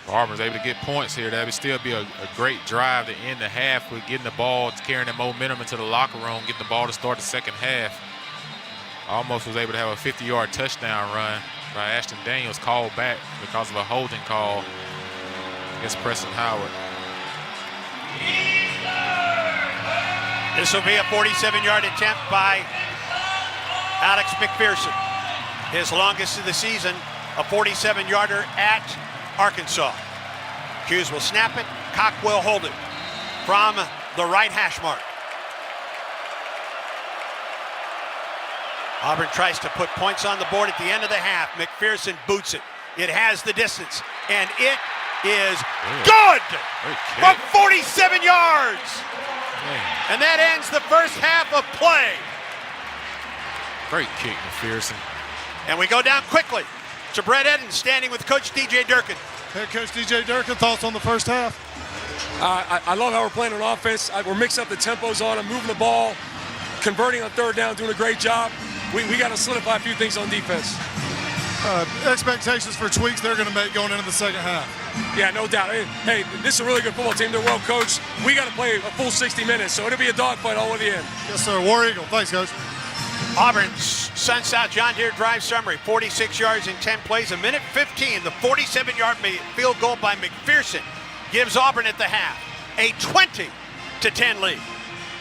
Auburn's able to get points here. That would still be a great drive to end the half with getting the ball, carrying the momentum into the locker room, getting the ball to start the second half. Almost was able to have a 50-yard touchdown run by Ashton Daniels, called back because of a holding call against Preston Howard. This will be a 47-yard attempt by Alex McPherson. His longest of the season, a 47-yarder at Arkansas. Hughes will snap it. Cock will hold it from the right hash mark. Auburn tries to put points on the board at the end of the half. McPherson boots it. It has the distance, and it is good from 47 yards. And that ends the first half of play. Great kick, McPherson. And we go down quickly. to Brett Edens, standing with Coach DJ Durkin. Head Coach DJ Durkin, thoughts on the first half? I love how we're playing on offense. We're mixing up the tempos on them, moving the ball, converting on third down, doing a great job. We got to solidify a few things on defense. Expectations for tweaks they're going to make going into the second half. Yeah, no doubt. Hey, this is a really good football team. They're well coached. We got to play a full 60 minutes, so it'll be a dogfight all the way to the end. Yes, sir. War Eagle. Thanks, Coach. Auburn's Sun South John Deere drive summary, 46 yards in 10 plays, a minute 15. The 47-yard field goal by McPherson gives Auburn at the half a 20-10 lead.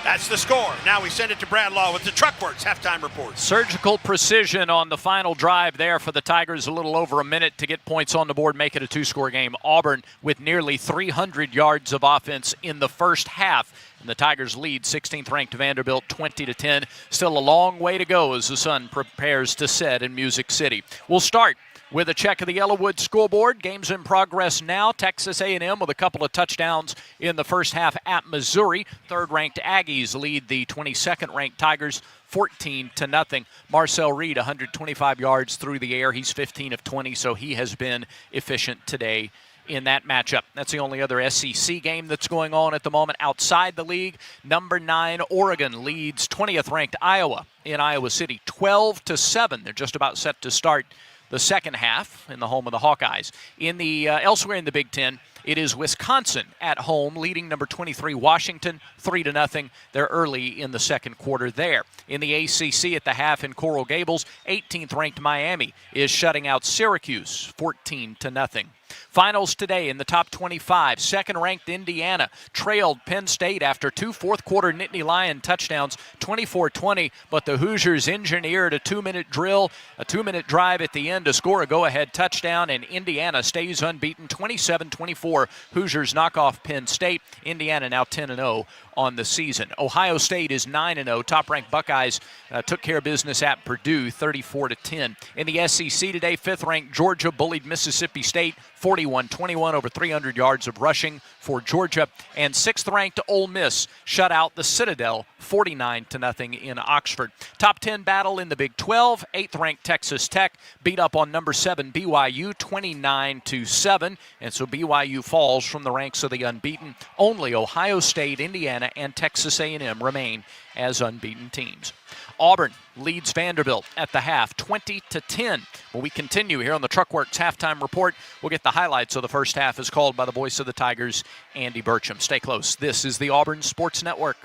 That's the score. Now we send it to Brad Law with the Truckworks halftime report. Surgical precision on the final drive there for the Tigers. A little over a minute to get points on the board, make it a two-score game. Auburn with nearly 300 yards of offense in the first half. And the Tigers lead 16th-ranked Vanderbilt 20-10. Still a long way to go as the sun prepares to set in Music City. We'll start with a check of the Yellowwood scoreboard. Games in progress now. Texas A&M with a couple of touchdowns in the first half at Missouri. Third-ranked Aggies lead the 22nd-ranked Tigers 14-0. Marcel Reed, 125 yards through the air. He's 15 of 20, so he has been efficient today in that matchup. That's the only other SEC game that's going on at the moment outside the league. Number 9, Oregon leads 20th-ranked Iowa in Iowa City, 12-7. They're just about set to start the second half in the home of the Hawkeyes. In the elsewhere in the Big Ten, it is Wisconsin at home, leading number 23 Washington 3-0. They're early in the second quarter there. In the ACC at the half in Coral Gables, 18th-ranked Miami is shutting out Syracuse 14-0. Finals today in the top 25. Second-ranked Indiana trailed Penn State after two fourth-quarter Nittany Lion touchdowns, 24-20, but the Hoosiers engineered a two-minute drill, a two-minute drive at the end to score a go-ahead touchdown, and Indiana stays unbeaten, 27-24. Hoosiers knock off Penn State. Indiana now 10-0 on the season. Ohio State is 9-0. Top-ranked Buckeyes took care of business at Purdue, 34-10. In the SEC today, fifth-ranked Georgia bullied Mississippi State, 41-21, over 300 yards of rushing for Georgia. And sixth-ranked Ole Miss shut out the Citadel, 49-0 in Oxford. Top 10 battle in the Big 12. Eighth-ranked Texas Tech beat up on number 7 BYU, 29-7. And so BYU falls from the ranks of the unbeaten. Only Ohio State, Indiana, and Texas A&M remain as unbeaten teams. Auburn leads Vanderbilt at the half, 20-10. When we continue here on the Truckworks halftime report, we'll get the highlights of the first half as called by the voice of the Tigers, Andy Burcham. Stay close. This is the Auburn Sports Network.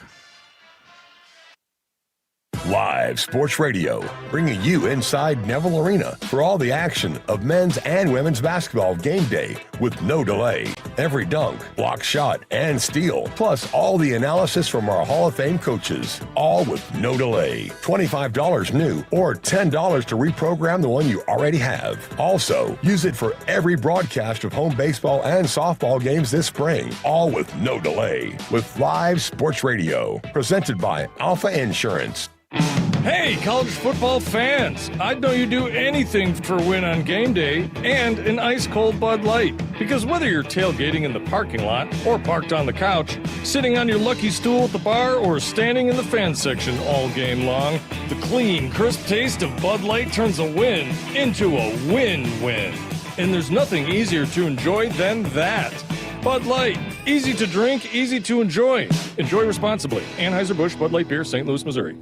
Live Sports Radio, bringing you inside Neville Arena for all the action of men's and women's basketball game day with no delay. Every dunk, block shot, and steal, plus all the analysis from our Hall of Fame coaches, all with no delay. $25 new or $10 to reprogram the one you already have. Also, use it for every broadcast of home baseball and softball games this spring, all with no delay. With Live Sports Radio, presented by Alpha Insurance. Hey, college football fans! I'd know you'd do anything for a win on game day and an ice-cold Bud Light. Because whether you're tailgating in the parking lot or parked on the couch, sitting on your lucky stool at the bar, or standing in the fan section all game long, the clean, crisp taste of Bud Light turns a win into a win-win. And there's nothing easier to enjoy than that. Bud Light. Easy to drink, easy to enjoy. Enjoy responsibly. Anheuser-Busch Bud Light Beer, St. Louis, Missouri.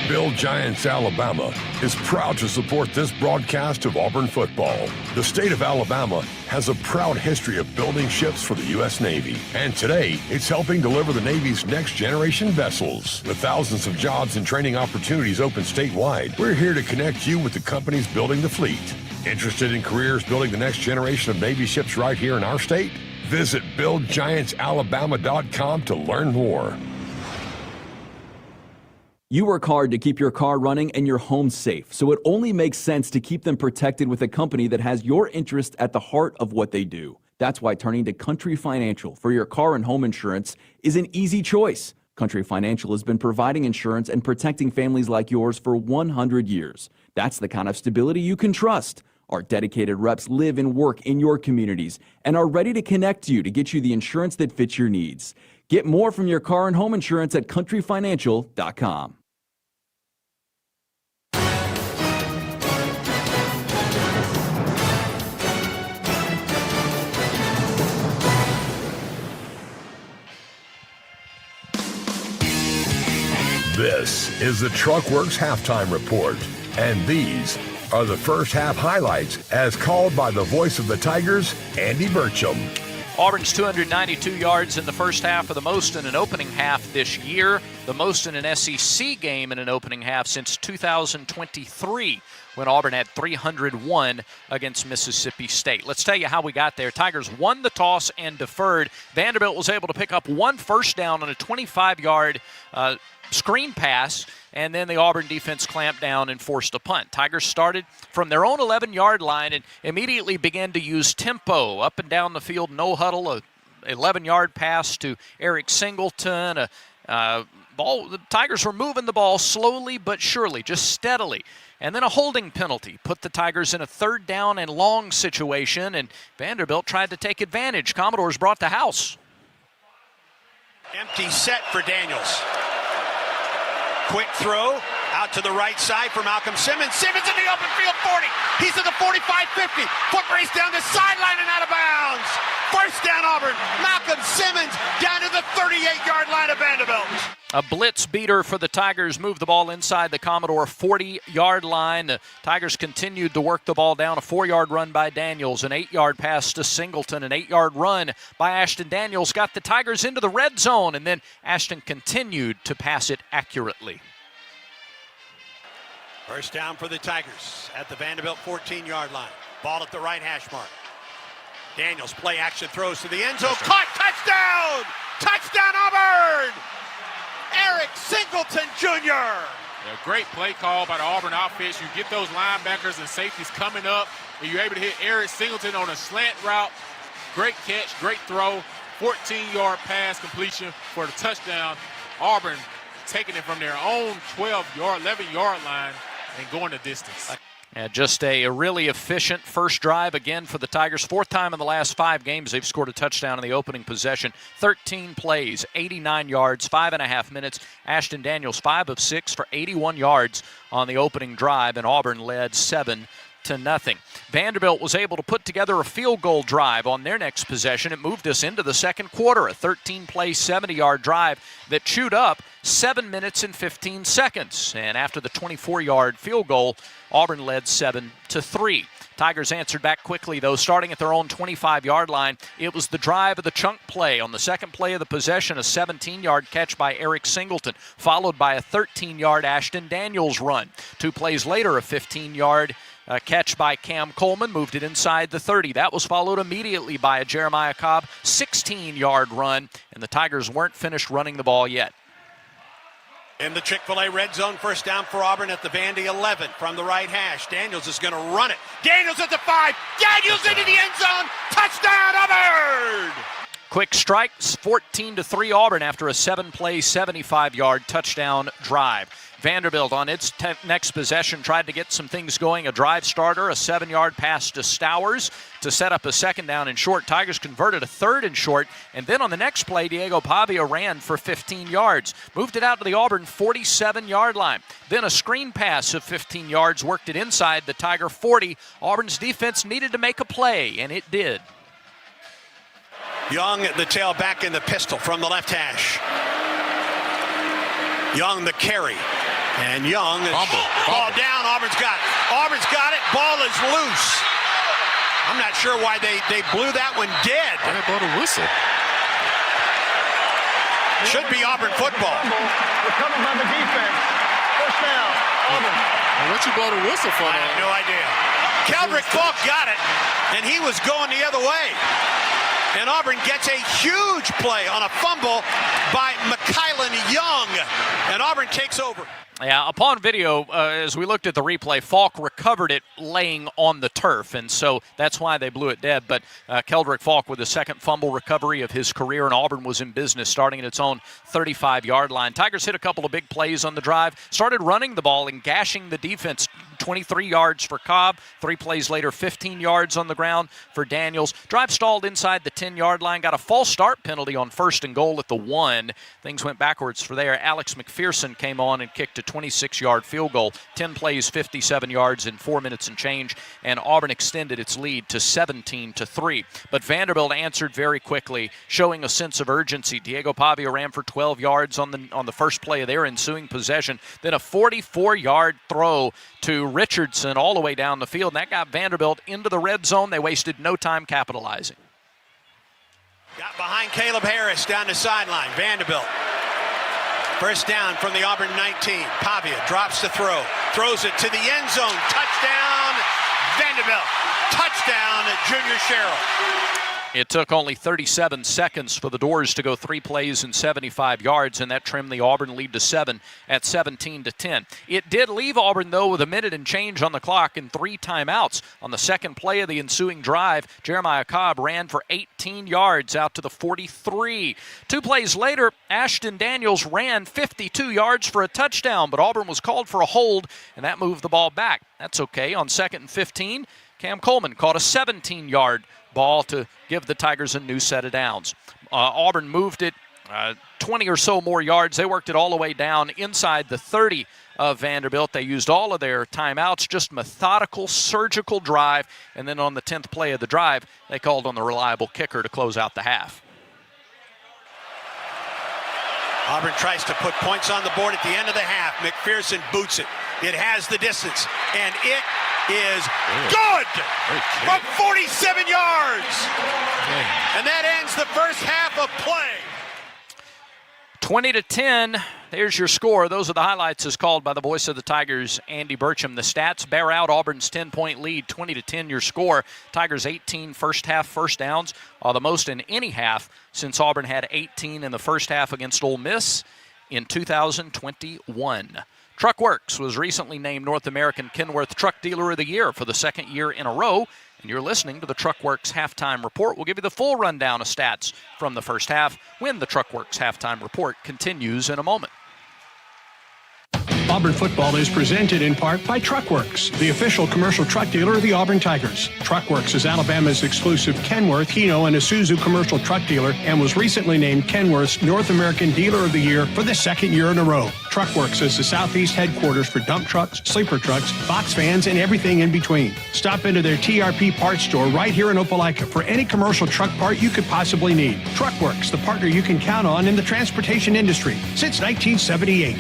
Bill Giants, Alabama is proud to support this broadcast of Auburn football. The state of Alabama has a proud history of building ships for the U.S. Navy, and today it's helping deliver the Navy's next generation vessels. With thousands of jobs and training opportunities open statewide, we're here to connect you with the companies building the fleet. Interested in careers building the next generation of Navy ships right here in our state? Visit BuildGiantsAlabama.com to learn more. You work hard to keep your car running and your home safe, so it only makes sense to keep them protected with a company that has your interest at the heart of what they do. That's why turning to Country Financial for your car and home insurance is an easy choice. Country Financial has been providing insurance and protecting families like yours for 100 years. That's the kind of stability you can trust. Our dedicated reps live and work in your communities and are ready to connect you to get you the insurance that fits your needs. Get more from your car and home insurance at countryfinancial.com. This is the Truckworks Halftime Report, and these are the first half highlights as called by the voice of the Tigers, Andy Burcham. Auburn's 292 yards in the first half are the most in an opening half this year, the most in an SEC game in an opening half since 2023, when Auburn had 301 against Mississippi State. Let's tell you how we got there. Tigers won the toss and deferred. Vanderbilt was able to pick up one first down on a 25-yard screen pass, and then the Auburn defense clamped down and forced a punt. Tigers started from their own 11-yard line and immediately began to use tempo up and down the field, no huddle, a 11-yard pass to Eric Singleton. The Tigers were moving the ball slowly but surely, just steadily. And then a holding penalty put the Tigers in a third down and long situation, and Vanderbilt tried to take advantage. Commodores brought the house. Empty set for Daniels. Quick throw out to the right side for Malcolm Simmons. Simmons in the open field, 40. He's at the 45-50. Foot race down the sideline and out of bounds. First down, Auburn. Malcolm Simmons down to the 38-yard line of Vanderbilt. A blitz beater for the Tigers moved the ball inside the Commodore 40-yard line. The Tigers continued to work the ball down. A 4-yard run by Daniels, an 8-yard pass to Singleton, an 8-yard run by Ashton Daniels got the Tigers into the red zone, and then Ashton continued to pass it accurately. First down for the Tigers at the Vanderbilt 14-yard line. Ball at the right hash mark. Daniels play action throws to the end zone. Caught, touchdown! Touchdown, Auburn! Eric Singleton Jr. A great play call by the Auburn offense. You get those linebackers and safeties coming up, and you're able to hit Eric Singleton on a slant route. Great catch, great throw, 14-yard pass completion for the touchdown. Auburn taking it from their own 12-yard, 11-yard line and going the distance. Just a really efficient first drive again for the Tigers. Fourth time in the last 5 games they've scored a touchdown in the opening possession. 13 plays, 89 yards, 5.5 minutes. Ashton Daniels 5 of 6 for 81 yards on the opening drive, and Auburn led 7-0. Vanderbilt was able to put together a field goal drive on their next possession. It moved us into the second quarter, a 13-play, 70-yard drive that chewed up 7 minutes and 15 seconds. And after the 24-yard field goal, Auburn led 7-3. Tigers answered back quickly, though, starting at their own 25-yard line. It was the drive of the chunk play. On the second play of the possession, a 17-yard catch by Eric Singleton, followed by a 13-yard Ashton Daniels run. 2 plays later, a 15-yard catch by Cam Coleman moved it inside the 30. That was followed immediately by a Jeremiah Cobb 16-yard run, and the Tigers weren't finished running the ball yet. In the Chick-fil-A red zone, first down for Auburn at the Vandy 11 from the right hash. Daniels is going to run it. Daniels at the 5. Daniels into the end zone. Touchdown, Auburn! Quick strikes, 14-3 Auburn after a 7-play, 75-yard touchdown drive. Vanderbilt on its next possession tried to get some things going. A drive starter, a 7-yard pass to Stowers to set up a second down and short. Tigers converted a third and short, and then on the next play, Diego Pavia ran for 15 yards. Moved it out to the Auburn 47-yard line. Then a screen pass of 15 yards worked it inside the Tiger 40. Auburn's defense needed to make a play, and it did. Young at the tailback in the pistol from the left hash. Young the carry. And Young is ball down. Auburn's got it. Auburn's got it. Ball is loose. I'm not sure why they blew that one dead. Why they blow the whistle? Should be Auburn football. Recovered by the defense. First down, Auburn. What you blow the whistle for? I have no idea. Keldrick Falk got it, and he was going the other way. And Auburn gets a huge play on a fumble by McKylan Young. And Auburn takes over. Yeah, upon video, as we looked at the replay, Falk recovered it laying on the turf, and so that's why they blew it dead. But Keldrick Falk with the second fumble recovery of his career, and Auburn was in business starting at its own 35-yard line. Tigers hit a couple of big plays on the drive, started running the ball and gashing the defense. 23 yards for Cobb. 3 plays later, 15 yards on the ground for Daniels. Drive stalled inside the 10-yard line, got a false start penalty on 1st and goal at the 1. Things went backwards for there. Alex McPherson came on and kicked a 26-yard field goal. 10 plays, 57 yards in 4 minutes and change, and Auburn extended its lead to 17-3. But Vanderbilt answered very quickly, showing a sense of urgency. Diego Pavia ran for 12 yards on the first play of their ensuing possession. Then a 44-yard throw to Richardson all the way down the field, and that got Vanderbilt into the red zone. They wasted no time capitalizing. Got behind Caleb Harris down the sideline. Vanderbilt. First down from the Auburn 19. Pavia drops the throw. Throws it to the end zone. Touchdown, Vanderbilt. Touchdown, Junior Sherrill. It took only 37 seconds for the Doors to go 3 plays and 75 yards, and that trimmed the Auburn lead to 7 at 17-10. It did leave Auburn, though, with a minute and change on the clock and 3 timeouts. On the second play of the ensuing drive, Jeremiah Cobb ran for 18 yards out to the 43. 2 plays later, Ashton Daniels ran 52 yards for a touchdown, but Auburn was called for a hold, and that moved the ball back. That's okay. On 2nd and 15, Cam Coleman caught a 17-yard ball to give the Tigers a new set of downs. Auburn moved it 20 or so more yards. They worked it all the way down inside the 30 of Vanderbilt. They used all of their timeouts, just methodical, surgical drive, and then on the 10th play of the drive, they called on the reliable kicker to close out the half. Auburn tries to put points on the board at the end of the half. McPherson boots it. It has the distance, and it is good from 47 yards. And that ends the first half of play. 20-10, there's your score. Those are the highlights as called by the voice of the Tigers, Andy Burcham. The stats bear out Auburn's 10-point lead, 20-10 your score. Tigers 18 first half first downs, the most in any half since Auburn had 18 in the first half against Ole Miss in 2021. Truckworks was recently named North American Kenworth Truck Dealer of the Year for the 2nd year in a row. And you're listening to the Truckworks Halftime Report. We'll give you the full rundown of stats from the first half when the Truckworks Halftime Report continues in a moment. Auburn football is presented in part by Truckworks, the official commercial truck dealer of the Auburn Tigers. Truckworks is Alabama's exclusive Kenworth, Hino, and Isuzu commercial truck dealer and was recently named Kenworth's North American Dealer of the Year for the 2nd year in a row. Truckworks is the Southeast headquarters for dump trucks, sleeper trucks, box vans, and everything in between. Stop into their TRP parts store right here in Opelika for any commercial truck part you could possibly need. Truckworks, the partner you can count on in the transportation industry since 1978.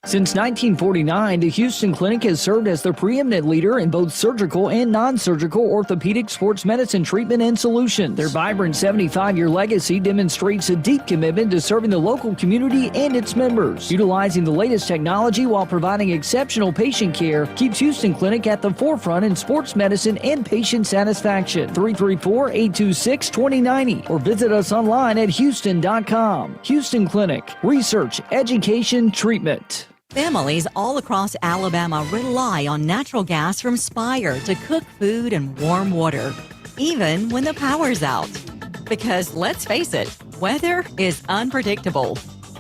Since 1949, the Houston Clinic has served as the preeminent leader in both surgical and non-surgical orthopedic sports medicine treatment and solutions. Their vibrant 75-year legacy demonstrates a deep commitment to serving the local community and its members. Utilizing the latest technology while providing exceptional patient care keeps Houston Clinic at the forefront in sports medicine and patient satisfaction. 334-826-2090 or visit us online at houston.com. Houston Clinic. Research, education, treatment. Families all across Alabama rely on natural gas from Spire to cook food and warm water, even when the power's out. Because let's face it, weather is unpredictable.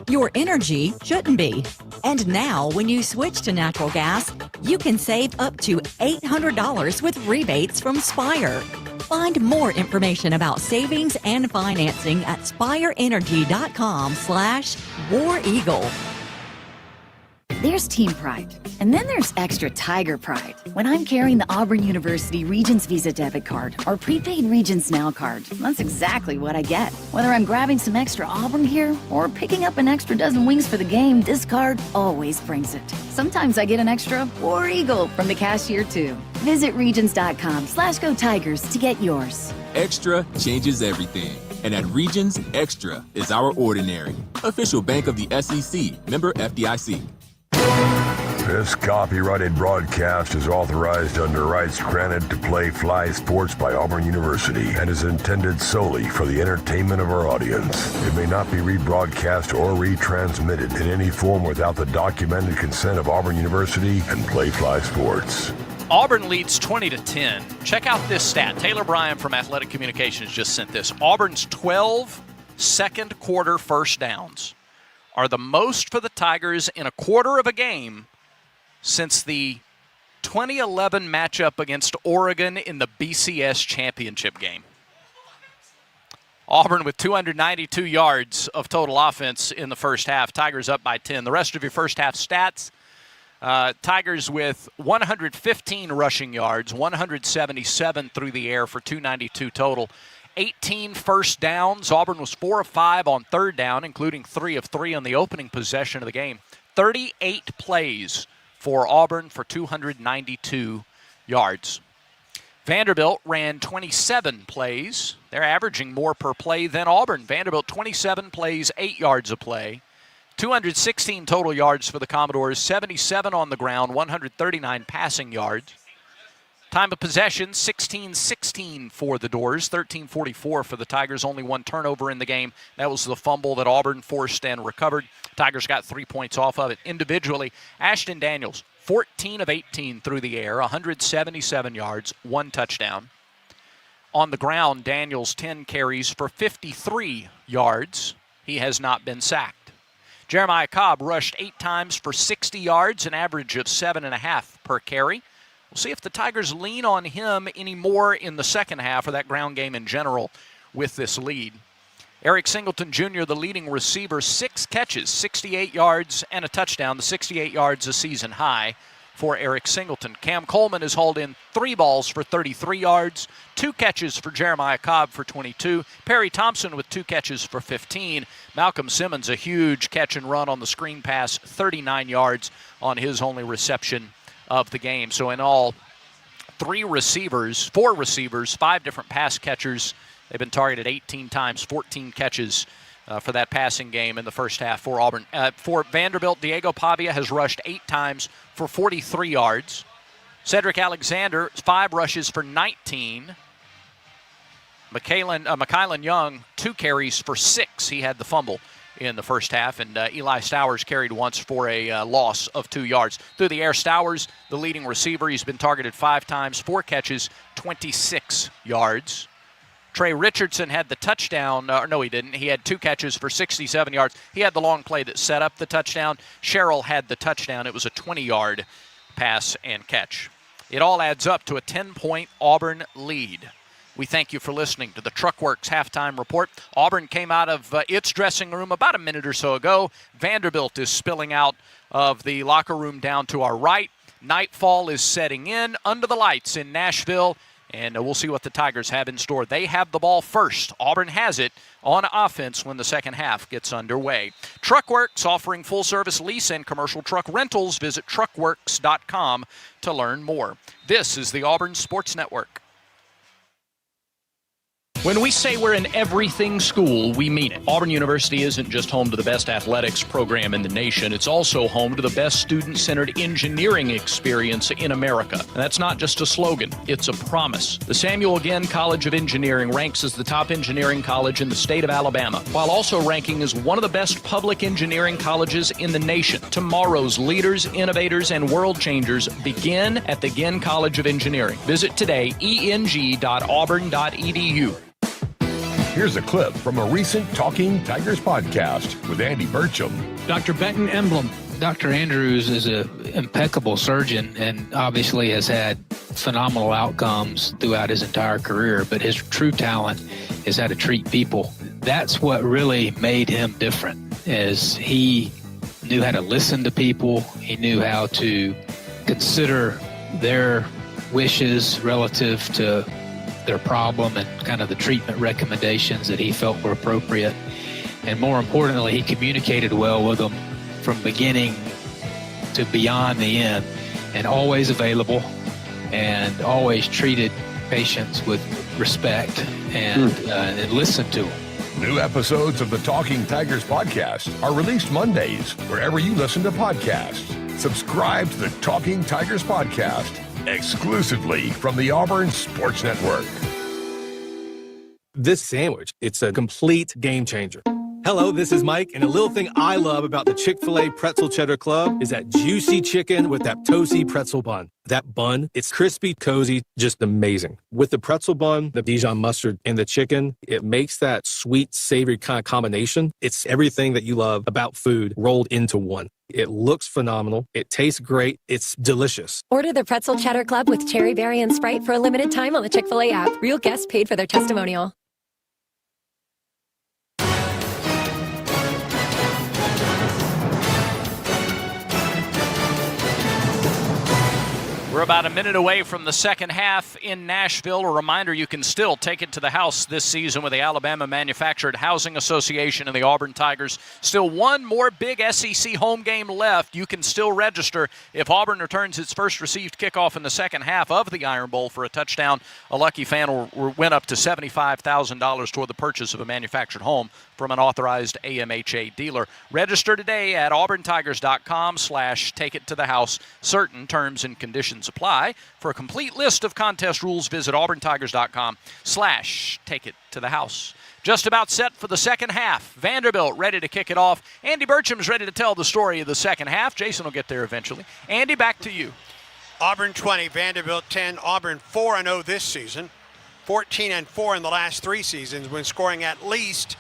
Your energy shouldn't be. And now, when you switch to natural gas, you can save up to $800 with rebates from Spire. Find more information about savings and financing at spireenergy.com/War Eagle. There's team pride, and then there's extra Tiger pride. When I'm carrying the Auburn University Regents Visa debit card or prepaid Regents Now card, that's exactly what I get. Whether I'm grabbing some extra Auburn gear or picking up an extra dozen wings for the game, this card always brings it. Sometimes I get an extra War Eagle from the cashier, too. Visit Regions.com/Go Tigers to get yours. Extra changes everything. And at Regions, Extra is our ordinary. Official bank of the SEC, member FDIC. This copyrighted broadcast is authorized under rights granted to play fly sports by Auburn University and is intended solely for the entertainment of our audience. It may not be rebroadcast or retransmitted in any form without the documented consent of Auburn University and Play Fly Sports. Auburn leads 20-10. Check out this stat. Taylor Bryan from Athletic Communications just sent this. Auburn's 12 second quarter first downs are the most for the Tigers in a quarter of a game since the 2011 matchup against Oregon in the BCS championship game. Auburn with 292 yards of total offense in the first half. Tigers up by 10. The rest of your first half stats, Tigers with 115 rushing yards, 177 through the air for 292 total. 18 first downs. Auburn was 4 of 5 on third down, including 3 of 3 on the opening possession of the game. 38 plays for Auburn for 292 yards. Vanderbilt ran 27 plays. They're averaging more per play than Auburn. Vanderbilt 27 plays, 8 yards a play. 216 total yards for the Commodores, 77 on the ground, 139 passing yards. Time of possession, 16-16 for the Doors, 13:44 for the Tigers. Only one turnover in the game. That was the fumble that Auburn forced and recovered. Tigers got 3 points off of it. Individually, Ashton Daniels, 14 of 18 through the air, 177 yards, 1 touchdown. On the ground, Daniels 10 carries for 53 yards. He has not been sacked. Jeremiah Cobb rushed 8 times for 60 yards, an average of 7.5 per carry. We'll see if the Tigers lean on him any more in the second half, or that ground game in general, with this lead. Eric Singleton Jr., the leading receiver, 6 catches, 68 yards, and a touchdown. The 68 yards a season high for Eric Singleton. Cam Coleman has hauled in 3 balls for 33 yards, 2 catches for Jeremiah Cobb for 22. Perry Thompson with 2 catches for 15. Malcolm Simmons, a huge catch and run on the screen pass, 39 yards on his only reception of the game. So in all, 4 receivers, 5 different pass catchers. They've been targeted 18 times, 14 catches for that passing game in the first half for Auburn. For Vanderbilt, Diego Pavia has rushed 8 times for 43 yards. Cedric Alexander, 5 rushes for 19. Mikaelan Young, 2 carries for 6. He had the fumble in the first half, and Eli Stowers carried once for a loss of 2 yards. Through the air, Stowers, the leading receiver, he's been targeted 5 times, 4 catches, 26 yards. Trey Richardson had the touchdown. No, he didn't. He had 2 catches for 67 yards. He had the long play that set up the touchdown. Sherrill had the touchdown. It was a 20-yard pass and catch. It all adds up to a 10-point Auburn lead. We thank you for listening to the Truckworks Halftime Report. Auburn came out of its dressing room about a minute or so ago. Vanderbilt is spilling out of the locker room down to our right. Nightfall is setting in under the lights in Nashville, and we'll see what the Tigers have in store. They have the ball first. Auburn has it on offense when the second half gets underway. Truckworks offering full-service lease and commercial truck rentals. Visit truckworks.com to learn more. This is the Auburn Sports Network. When we say we're an everything school, we mean it. Auburn University isn't just home to the best athletics program in the nation. It's also home to the best student-centered engineering experience in America. And that's not just a slogan. It's a promise. The Samuel Ginn College of Engineering ranks as the top engineering college in the state of Alabama, while also ranking as one of the best public engineering colleges in the nation. Tomorrow's leaders, innovators, and world changers begin at the Ginn College of Engineering. Visit today, eng.auburn.edu. Here's a clip from a recent Talking Tigers podcast with Andy Burcham. Dr. Benton Emblem. Dr. Andrews is an impeccable surgeon and obviously has had phenomenal outcomes throughout his entire career, but his true talent is how to treat people. That's what really made him different, is he knew how to listen to people. He knew how to consider their wishes relative to their problem and kind of the treatment recommendations that he felt were appropriate. And more importantly, he communicated well with them from beginning to beyond the end, and always available and always treated patients with respect and listened to them. New episodes of the Talking Tigers podcast are released Mondays wherever you listen to podcasts. Subscribe to the Talking Tigers podcast exclusively from the Auburn Sports Network. This sandwich, it's a complete game changer. Hello, this is Mike, and a little thing I love about the Chick-fil-A Pretzel Cheddar Club is that juicy chicken with that toasty pretzel bun. That bun, it's crispy, cozy, just amazing. With the pretzel bun, the Dijon mustard, and the chicken, it makes that sweet, savory kind of combination. It's everything that you love about food rolled into one. It looks phenomenal. It tastes great. It's delicious. Order the Pretzel Cheddar Club with cherry berry and Sprite for a limited time on the Chick-fil-A app. Real guests paid for their testimonial. We're about a minute away from the second half in Nashville. A reminder, you can still take it to the house this season with the Alabama Manufactured Housing Association and the Auburn Tigers. Still one more big SEC home game left. You can still register. If Auburn returns its first received kickoff in the second half of the Iron Bowl for a touchdown, a lucky fan will win up to $75,000 toward the purchase of a manufactured home from an authorized AMHA dealer. Register today at auburntigers.com/take-it-to-the-house. Certain terms and conditions apply. For a complete list of contest rules, visit auburntigers.com/take-it-to-the-house. Just about set for the second half. Vanderbilt ready to kick it off. Andy Burcham's ready to tell the story of the second half. Jason will get there eventually. Andy, back to you. Auburn 20, Vanderbilt 10. Auburn 4-0 this season. 14-4 in the last 3 seasons when scoring at least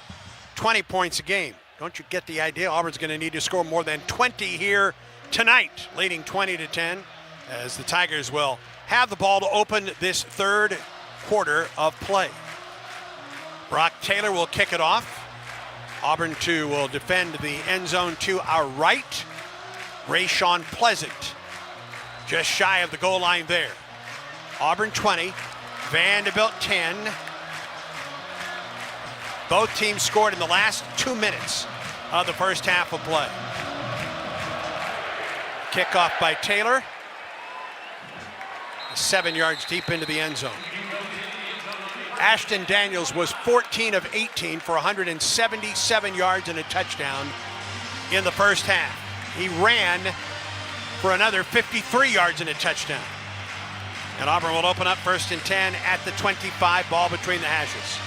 20 points a game. Don't you get the idea? Auburn's going to need to score more than 20 here tonight, leading 20-10, as the Tigers will have the ball to open this third quarter of play. Brock Taylor will kick it off. Auburn 2 will defend the end zone to our right. Rayshawn Pleasant just shy of the goal line there. Auburn 20, Vanderbilt 10. Both teams scored in the last 2 minutes of the first half of play. Kickoff by Taylor. 7 yards deep into the end zone. Ashton Daniels was 14 of 18 for 177 yards and a touchdown in the first half. He ran for another 53 yards and a touchdown. And Auburn will open up 1st and 10 at the 25, ball between the hashes.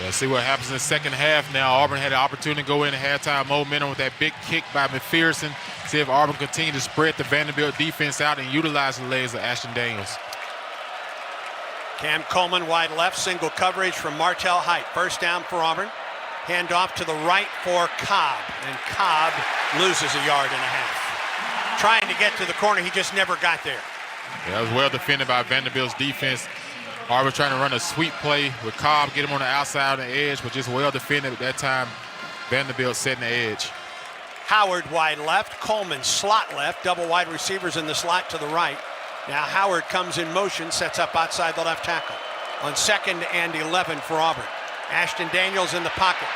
Yeah, see what happens in the second half now. Auburn had an opportunity to go in at halftime momentum with that big kick by McPherson. See if Auburn continue to spread the Vanderbilt defense out and utilize the legs of Ashton Daniels. Cam Coleman wide left, single coverage from Martell Height. First down for Auburn. Hand off to the right for Cobb, and Cobb loses a yard and a half. Trying to get to the corner, he just never got there. Yeah, that was well defended by Vanderbilt's defense. Auburn trying to run a sweep play with Cobb, get him on the outside on the edge, but just well defended at that time. Vanderbilt setting the edge. Howard wide left, Coleman slot left, double wide receivers in the slot to the right. Now Howard comes in motion, sets up outside the left tackle. On 2nd and 11 for Auburn. Ashton Daniels in the pocket.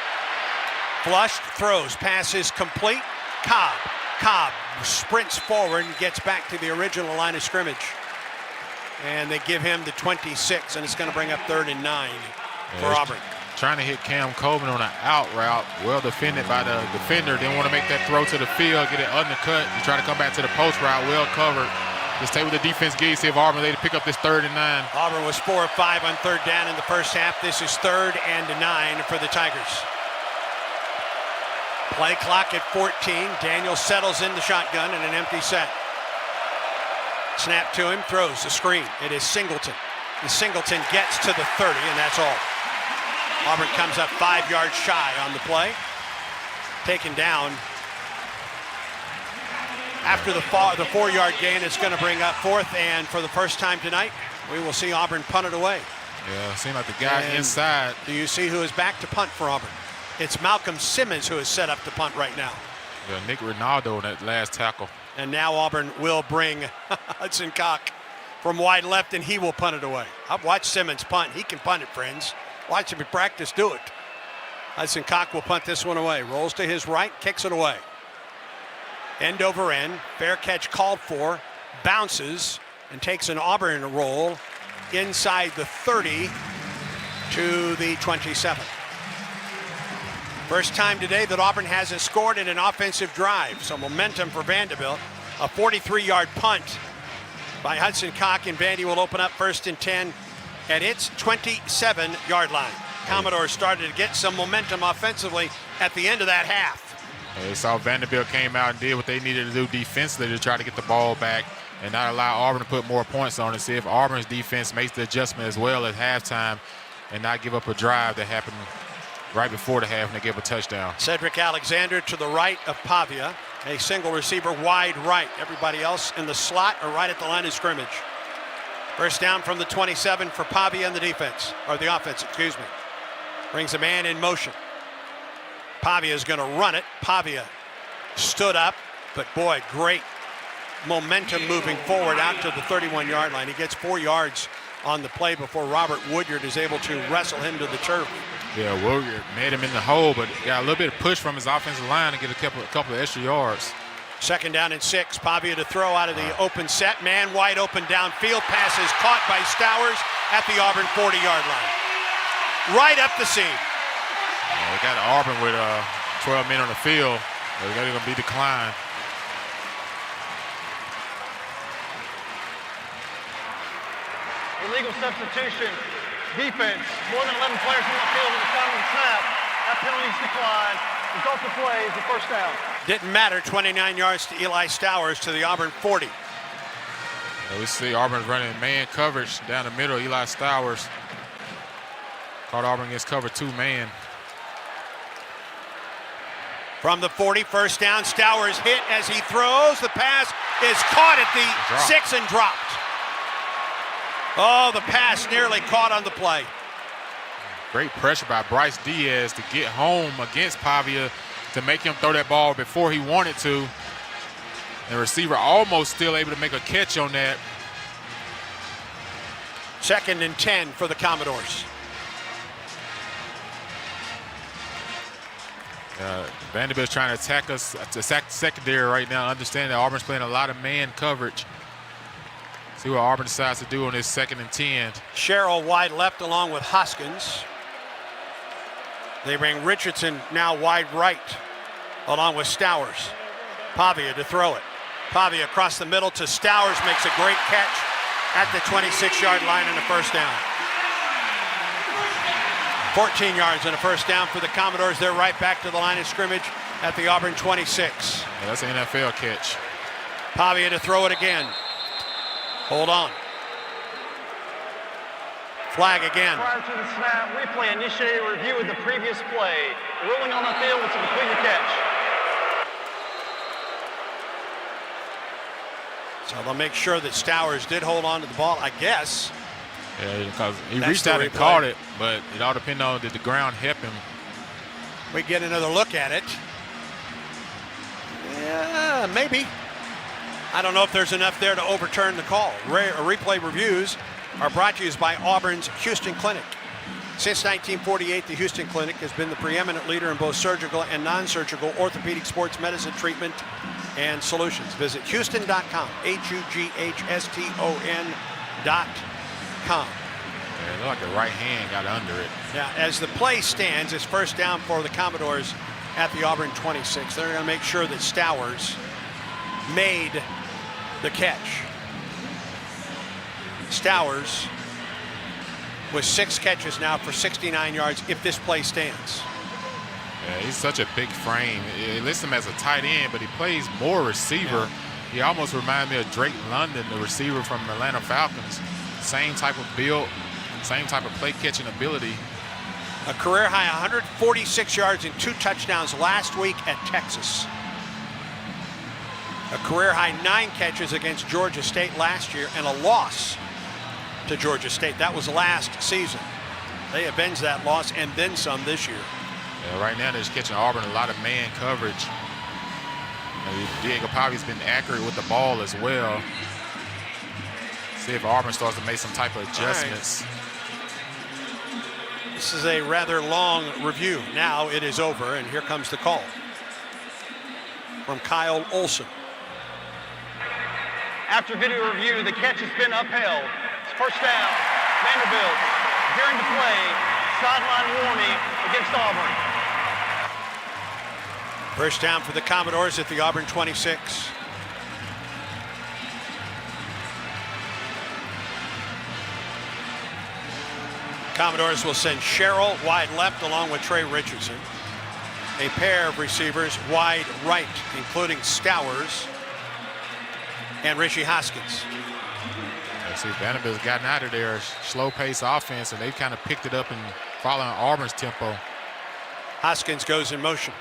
Flushed, throws, pass is complete. Cobb sprints forward and gets back to the original line of scrimmage. And they give him the 26, and it's going to bring up 3rd and 9 for Auburn. Trying to hit Cam Coleman on an out route. Well defended by the defender. Didn't want to make that throw to the field, get it undercut. He tried to come back to the post route, well covered. Just stay with the defense gauge, see if Auburn is able to pick up this 3rd and 9. Auburn was 4 of 5 on 3rd down in the first half. This is 3rd and 9 for the Tigers. Play clock at 14. Daniels settles in the shotgun in an empty set. Snap to him, throws the screen. It is Singleton. And Singleton gets to the 30, and that's all. Auburn comes up 5 yards shy on the play. Taken down. After the 4-yard gain, it's going to bring up 4th, and for the first time tonight, we will see Auburn punt it away. Yeah, seemed like the guy inside. Do you see who is back to punt for Auburn? It's Malcolm Simmons who is set up to punt right now. Yeah, Nick Ronaldo in that last tackle. And now Auburn will bring Hudson Cock from wide left, and he will punt it away. I've watched Simmons punt. He can punt it, friends. Watch him in practice do it. Hudson Cock will punt this one away. Rolls to his right, kicks it away. End over end. Fair catch called for. Bounces and takes an Auburn roll inside the 30 to the 27. First time today that Auburn hasn't scored in an offensive drive. So momentum for Vanderbilt. A 43-yard punt by Hudson Cock, and Vandy will open up 1st and 10 at its 27-yard line. Commodore started to get some momentum offensively at the end of that half. They saw Vanderbilt came out and did what they needed to do defensively to try to get the ball back and not allow Auburn to put more points on it. See if Auburn's defense makes the adjustment as well at halftime and not give up a drive that happened right before the half and they gave a touchdown. Cedric Alexander to the right of Pavia. A single receiver wide right. Everybody else in the slot or right at the line of scrimmage. First down from the 27 for Pavia and the defense, or the offense, excuse me. Brings a man in motion. Pavia is going to run it. Pavia stood up, but boy, great momentum moving forward out to the 31-yard line. He gets 4 yards on the play before Robert Woodyard is able to wrestle him to the turf. Yeah, Woodyard made him in the hole, but got a little bit of push from his offensive line to get a couple of extra yards. 2nd down and 6. Pavia to throw out of the open set. Man wide open downfield. Pass is caught by Stowers at the Auburn 40-yard line. Right up the seam. They got Auburn with 12 men on the field. They're going to be declined. Illegal substitution. Defense. More than 11 players on the field at the time of the snap. That penalty's declined. Result of play is the first down. Didn't matter. 29 yards to Eli Stowers to the Auburn 40. We see Auburn's running man coverage down the middle. Eli Stowers caught Auburn against cover 2 man. From the 40, first down. Stowers hit as he throws. The pass is caught at the 6 and dropped. Oh, the pass nearly caught on the play. Great pressure by Bryce Diaz to get home against Pavia to make him throw that ball before he wanted to. The receiver almost still able to make a catch on that. 2nd and 10 for the Commodores. Vanderbilt's trying to attack us, to attack the secondary right now. Understand that Auburn's playing a lot of man coverage. See what Auburn decides to do on this 2nd and 10. Sherrill wide left along with Hoskins. They bring Richardson now wide right along with Stowers. Pavia to throw it. Pavia across the middle to Stowers, makes a great catch at the 26-yard line and a first down. 14 yards and a first down for the Commodores. They're right back to the line of scrimmage at the Auburn 26. Yeah, that's an NFL catch. Pavia to throw it again. Hold on. Flag again. Prior to the snap, replay initiated a review of the previous play. The ruling on the field was to complete the catch. So they'll make sure that Stowers did hold on to the ball, I guess. Yeah, because he reached out and caught it, but it all depends on did the ground help him. We get another look at it. Yeah, maybe. I don't know if there's enough there to overturn the call. Replay reviews are brought to you by Auburn's Houston Clinic. Since 1948, the Houston Clinic has been the preeminent leader in both surgical and non-surgical orthopedic sports medicine treatment and solutions. Visit Houston.com, HUGHSTON.com. Yeah, it looked like the right hand got under it. Now, as the play stands, it's first down for the Commodores at the Auburn 26. They're going to make sure that Stowers made the catch. Stowers with 6 catches now for 69 yards if this play stands. Yeah, he's such a big frame. He lists him as a tight end, but he plays more receiver. Yeah. He almost reminds me of Drake London, the receiver from Atlanta Falcons. Same type of build, same type of play catching ability. A career high 146 yards and 2 touchdowns last week at Texas. A career high 9 catches against Georgia State last year and a loss to Georgia State. That was last season. They avenged that loss and then some this year. Yeah, right now they're just catching Auburn a lot of man coverage. Diego Pavia's been accurate with the ball as well. See if Auburn starts to make some type of adjustments. Right. This is a rather long review. Now it is over, and here comes the call from Kyle Olson. After video review, the catch has been upheld. It's first down. Vanderbilt during the play. Sideline warning against Auburn. First down for the Commodores at the Auburn 26. Commodores will send Sherrill wide left along with Trey Richardson. A pair of receivers wide right, including Stowers and Richie Hoskins. See, Vanderbilt's gotten out of their slow-paced offense, and they've kind of picked it up and following Auburn's tempo. Hoskins goes in motion.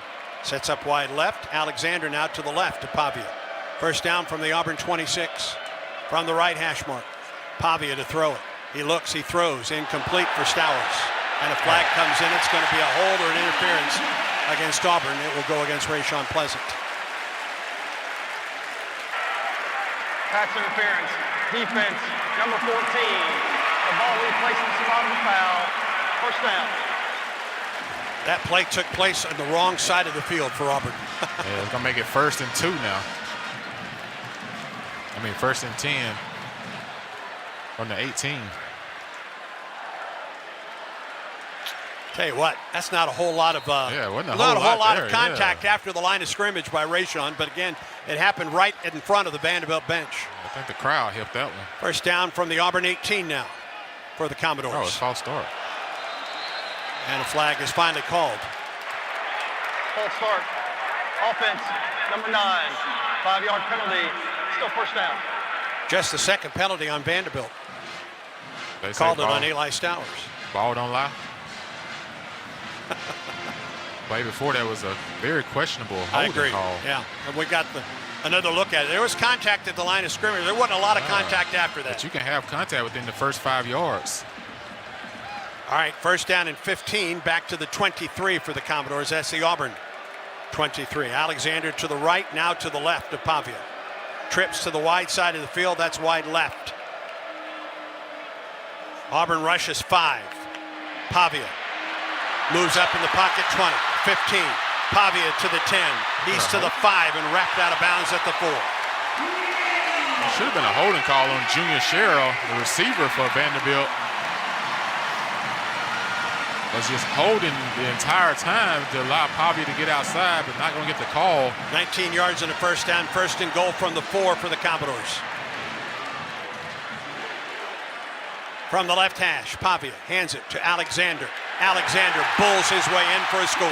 Sets up wide left. Alexander now to the left to Pavia. First down from the Auburn 26. From the right hash mark. Pavia to throw it. He looks, he throws, incomplete for Stowers. And a flag comes in. It's going to be a hold or an interference against Auburn. It will go against Rayshawn Pleasant. Pass interference. Defense, number 14. The ball replaced in the spot of the foul. First down. That play took place on the wrong side of the field for Auburn. Yeah, it's going to make it 1st and 2 now. I mean, 1st and 10 from the 18. Tell you what, that's not a whole lot of wasn't a not a whole whole lot there, of contact after the line of scrimmage by Rayshon, but again, it happened right in front of the Vanderbilt bench. I think the crowd helped that one. First down from the Auburn 18 now for the Commodores. Oh, it's false start. And a flag is finally called. False start. Offense, number 9. 5-yard penalty. Still first down. Just the second penalty on Vanderbilt. They Called it ball, on Eli Stowers. Ball don't lie. Play before that was a very questionable holding call. Yeah, and we got another look at it. There was contact at the line of scrimmage. There wasn't a lot of contact after that. But you can have contact within the first 5 yards. All right, first down and 15, back to the 23 for the Commodores. That's the Auburn 23. Alexander to the right, now to the left of Pavia. Trips to the wide side of the field, that's wide left. Auburn rushes 5. Pavia moves up in the pocket, 20, 15. Pavia to the 10. He's to the 5 and wrapped out of bounds at the 4. It should have been a holding call on Junior Sherrill, the receiver for Vanderbilt. Was just holding the entire time to allow Pavia to get outside, but not going to get the call. 19 yards in the first down, 1st and goal from the 4 for the Commodores. From the left hash, Pavia hands it to Alexander. Alexander bulls his way in for a score.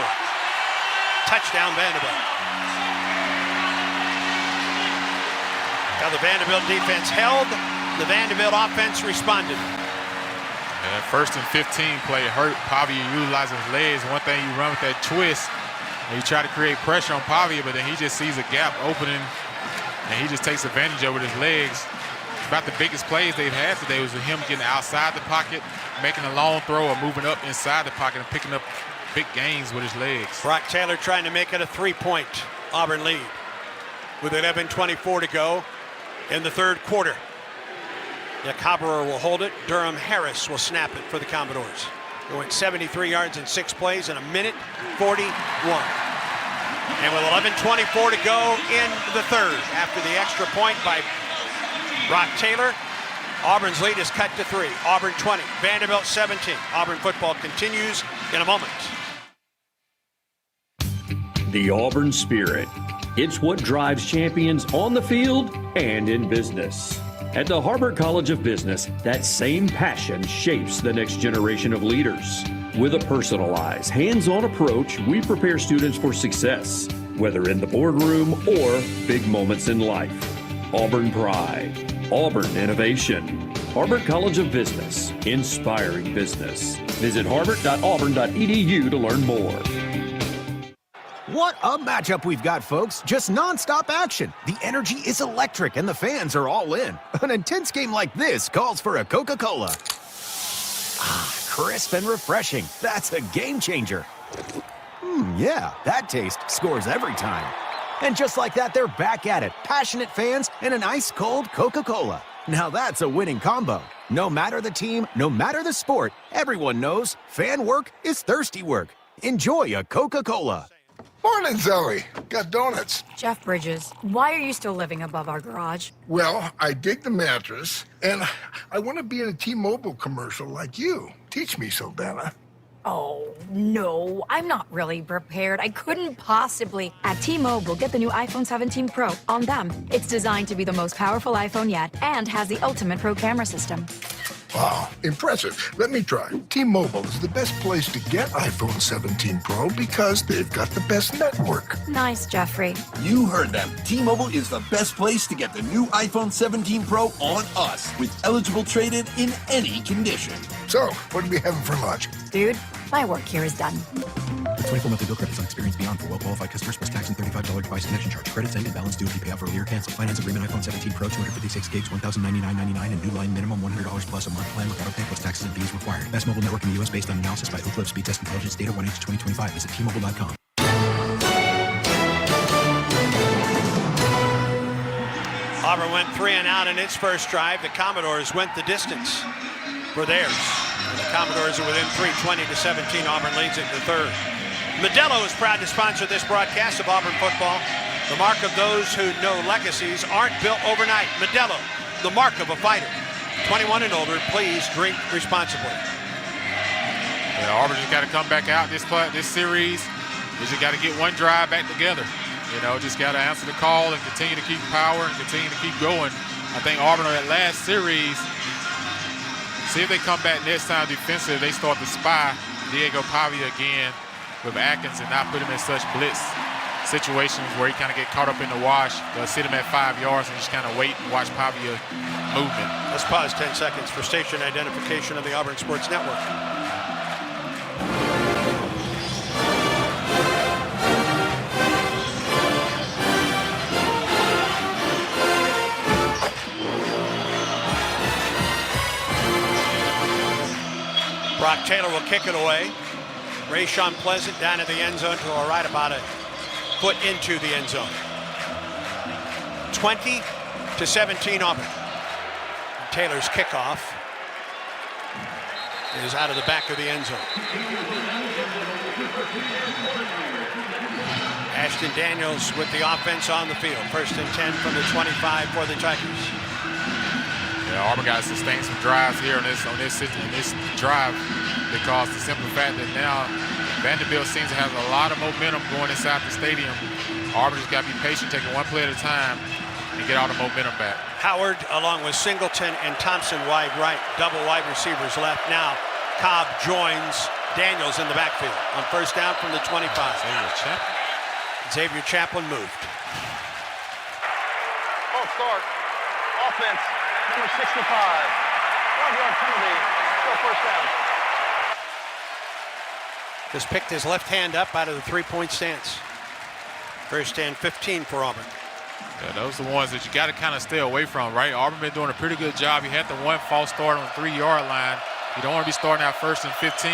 Touchdown, Vanderbilt. Now the Vanderbilt defense held. The Vanderbilt offense responded. And 1st and 15 play hurt. Pavia utilizing his legs. One thing, you run with that twist, and you try to create pressure on Pavia, but then he just sees a gap opening, and he just takes advantage of it with his legs. About the biggest plays they've had today was him getting outside the pocket, making a long throw, or moving up inside the pocket and picking up big gains with his legs. Brock Taylor trying to make it a 3-point Auburn lead with 11:24 to go in the 3rd quarter. Yakaberer will hold it. Durham Harris will snap it for the Commodores. They went 73 yards in 6 plays in 1:41. And with 11:24 to go in the 3rd, after the extra point by Brock Taylor, Auburn's lead is cut to 3. Auburn 20, Vanderbilt 17. Auburn football continues in a moment. The Auburn Spirit. It's what drives champions on the field and in business. At the Harbert College of Business, that same passion shapes the next generation of leaders. With a personalized, hands-on approach, we prepare students for success, whether in the boardroom or big moments in life. Auburn Pride. Auburn Innovation. Harbert College of Business. Inspiring business. Visit harbert.auburn.edu to learn more. What a matchup we've got, folks. Just nonstop action. The energy is electric and the fans are all in. An intense game like this calls for a Coca-Cola. Ah, crisp and refreshing. That's a game changer. Yeah, that taste scores every time. And just like that, they're back at it. Passionate fans and an ice-cold Coca-Cola. Now that's a winning combo. No matter the team, no matter the sport, everyone knows fan work is thirsty work. Enjoy a Coca-Cola. Morning, Zoe. Got donuts. Jeff Bridges, why are you still living above our garage? Well, I dig the mattress, and I want to be in a T-Mobile commercial like you. Teach me, Saldana. Oh, no, I'm not really prepared. I couldn't possibly. At T-Mobile, get the new iPhone 17 Pro on them. It's designed to be the most powerful iPhone yet and has the ultimate pro camera system. Wow, impressive. Let me try. T-Mobile is the best place to get iPhone 17 Pro because they've got the best network. Nice, Jeffrey. You heard them. T-Mobile is the best place to get the new iPhone 17 Pro on us with eligible trade-in in any condition. So, what are we having for lunch? Dude, my work here is done. 24 monthly bill credits on experience beyond for well-qualified customers plus tax and $35 device connection charge. Credits end and balance due if you pay off earlier. Cancel finance agreement iPhone 17 Pro 256 gigs, $1,099.99 and new line minimum $100 plus a month plan with auto pay plus taxes and fees required. Best mobile network in the U.S. based on analysis by Ookla Speed Test Intelligence data 1H2025. Visit T-Mobile.com. Auburn went 3 and out in its first drive. The Commodores went the distance for theirs. And the Commodores are within 3, 20-17. Auburn leads it in the third. Modelo is proud to sponsor this broadcast of Auburn football. The mark of those who know legacies aren't built overnight. Modelo, the mark of a fighter. 21 and older, please drink responsibly. Yeah, Auburn just got to come back out this series. We just got to get one drive back together. You know, just got to answer the call and continue to keep power and continue to keep going. I think Auburn on that last series, see if they come back next time defensive. They start to spy Diego Pavia again with Atkins and not put him in such blitz situations where he kind of get caught up in the wash. They'll sit him at 5 yards and just kind of wait and watch Pavia movement. Let's pause 10 seconds for station identification of the Auburn Sports Network. Brock Taylor will kick it away. Rayshawn Pleasant down in the end zone to a right about a foot into the end zone. 20-17 Auburn. Taylor's kickoff is out of the back of the end zone. Ashton Daniels with the offense on the field. 1st and 10 from the 25 for the Tigers. Yeah, Auburn got to sustain some drives here on this drive because the simple fact that now Vanderbilt seems to have a lot of momentum going inside the stadium. Auburn just got to be patient, taking one play at a time and get all the momentum back. Howard along with Singleton and Thompson wide right, double wide receivers left. Now Cobb joins Daniels in the backfield on 1st down from the 25. Xavier Chaplin moved. False start. Offense, number 65. 5-yard penalty. Still 1st down. Just picked his left hand up out of the 3-point stance. 1st and 15 for Auburn. Yeah, those are the ones that you got to kind of stay away from, right? Auburn been doing a pretty good job. You had the one false start on the 3-yard line. You don't want to be starting out 1st and 15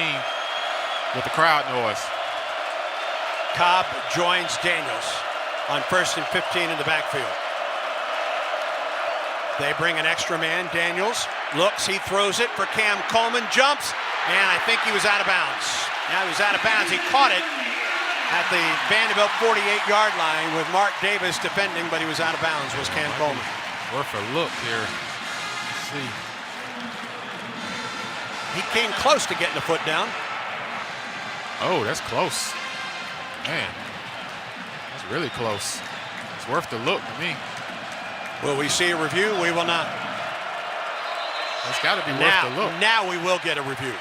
with the crowd noise. Cobb joins Daniels on 1st and 15 in the backfield. They bring an extra man. Daniels looks, he throws it for Cam Coleman, jumps, and I think he was out of bounds. Now he was out of bounds. He caught it at the Vanderbilt 48-yard line with Mark Davis defending, but he was out of bounds, was Cam Coleman. Worth a look here. Let's see. He came close to getting a foot down. Oh, that's close. Man, that's really close. It's worth the look to me. Will we see a review? We will not. It's got to be worth the look. Now we will get a review.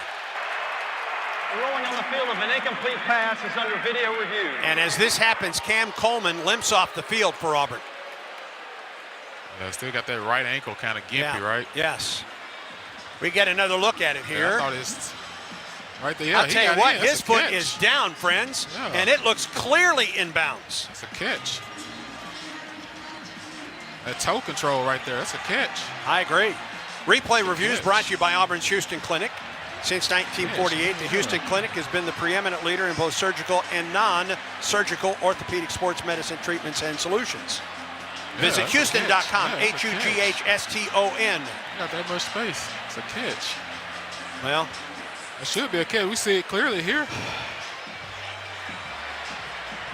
Rolling on the field of an incomplete pass is under video review. And as this happens, Cam Coleman limps off the field for Auburn. Yeah, still got that right ankle kind of gimpy, right? Yes. We get another look at it here. Yeah, I thought it's right there. Yeah, I'll tell you what, his foot is down, friends, and it looks clearly inbounds. It's a catch. That toe control right there, that's a catch. I agree. Replay reviews brought to you by Auburn's Houston Clinic. Since 1948, the Houston Clinic has been the preeminent leader in both surgical and non-surgical orthopedic sports medicine treatments and solutions. Visit Houston.com, Hughston. Not that much space. It's a catch. Well, it should be a catch. We see it clearly here.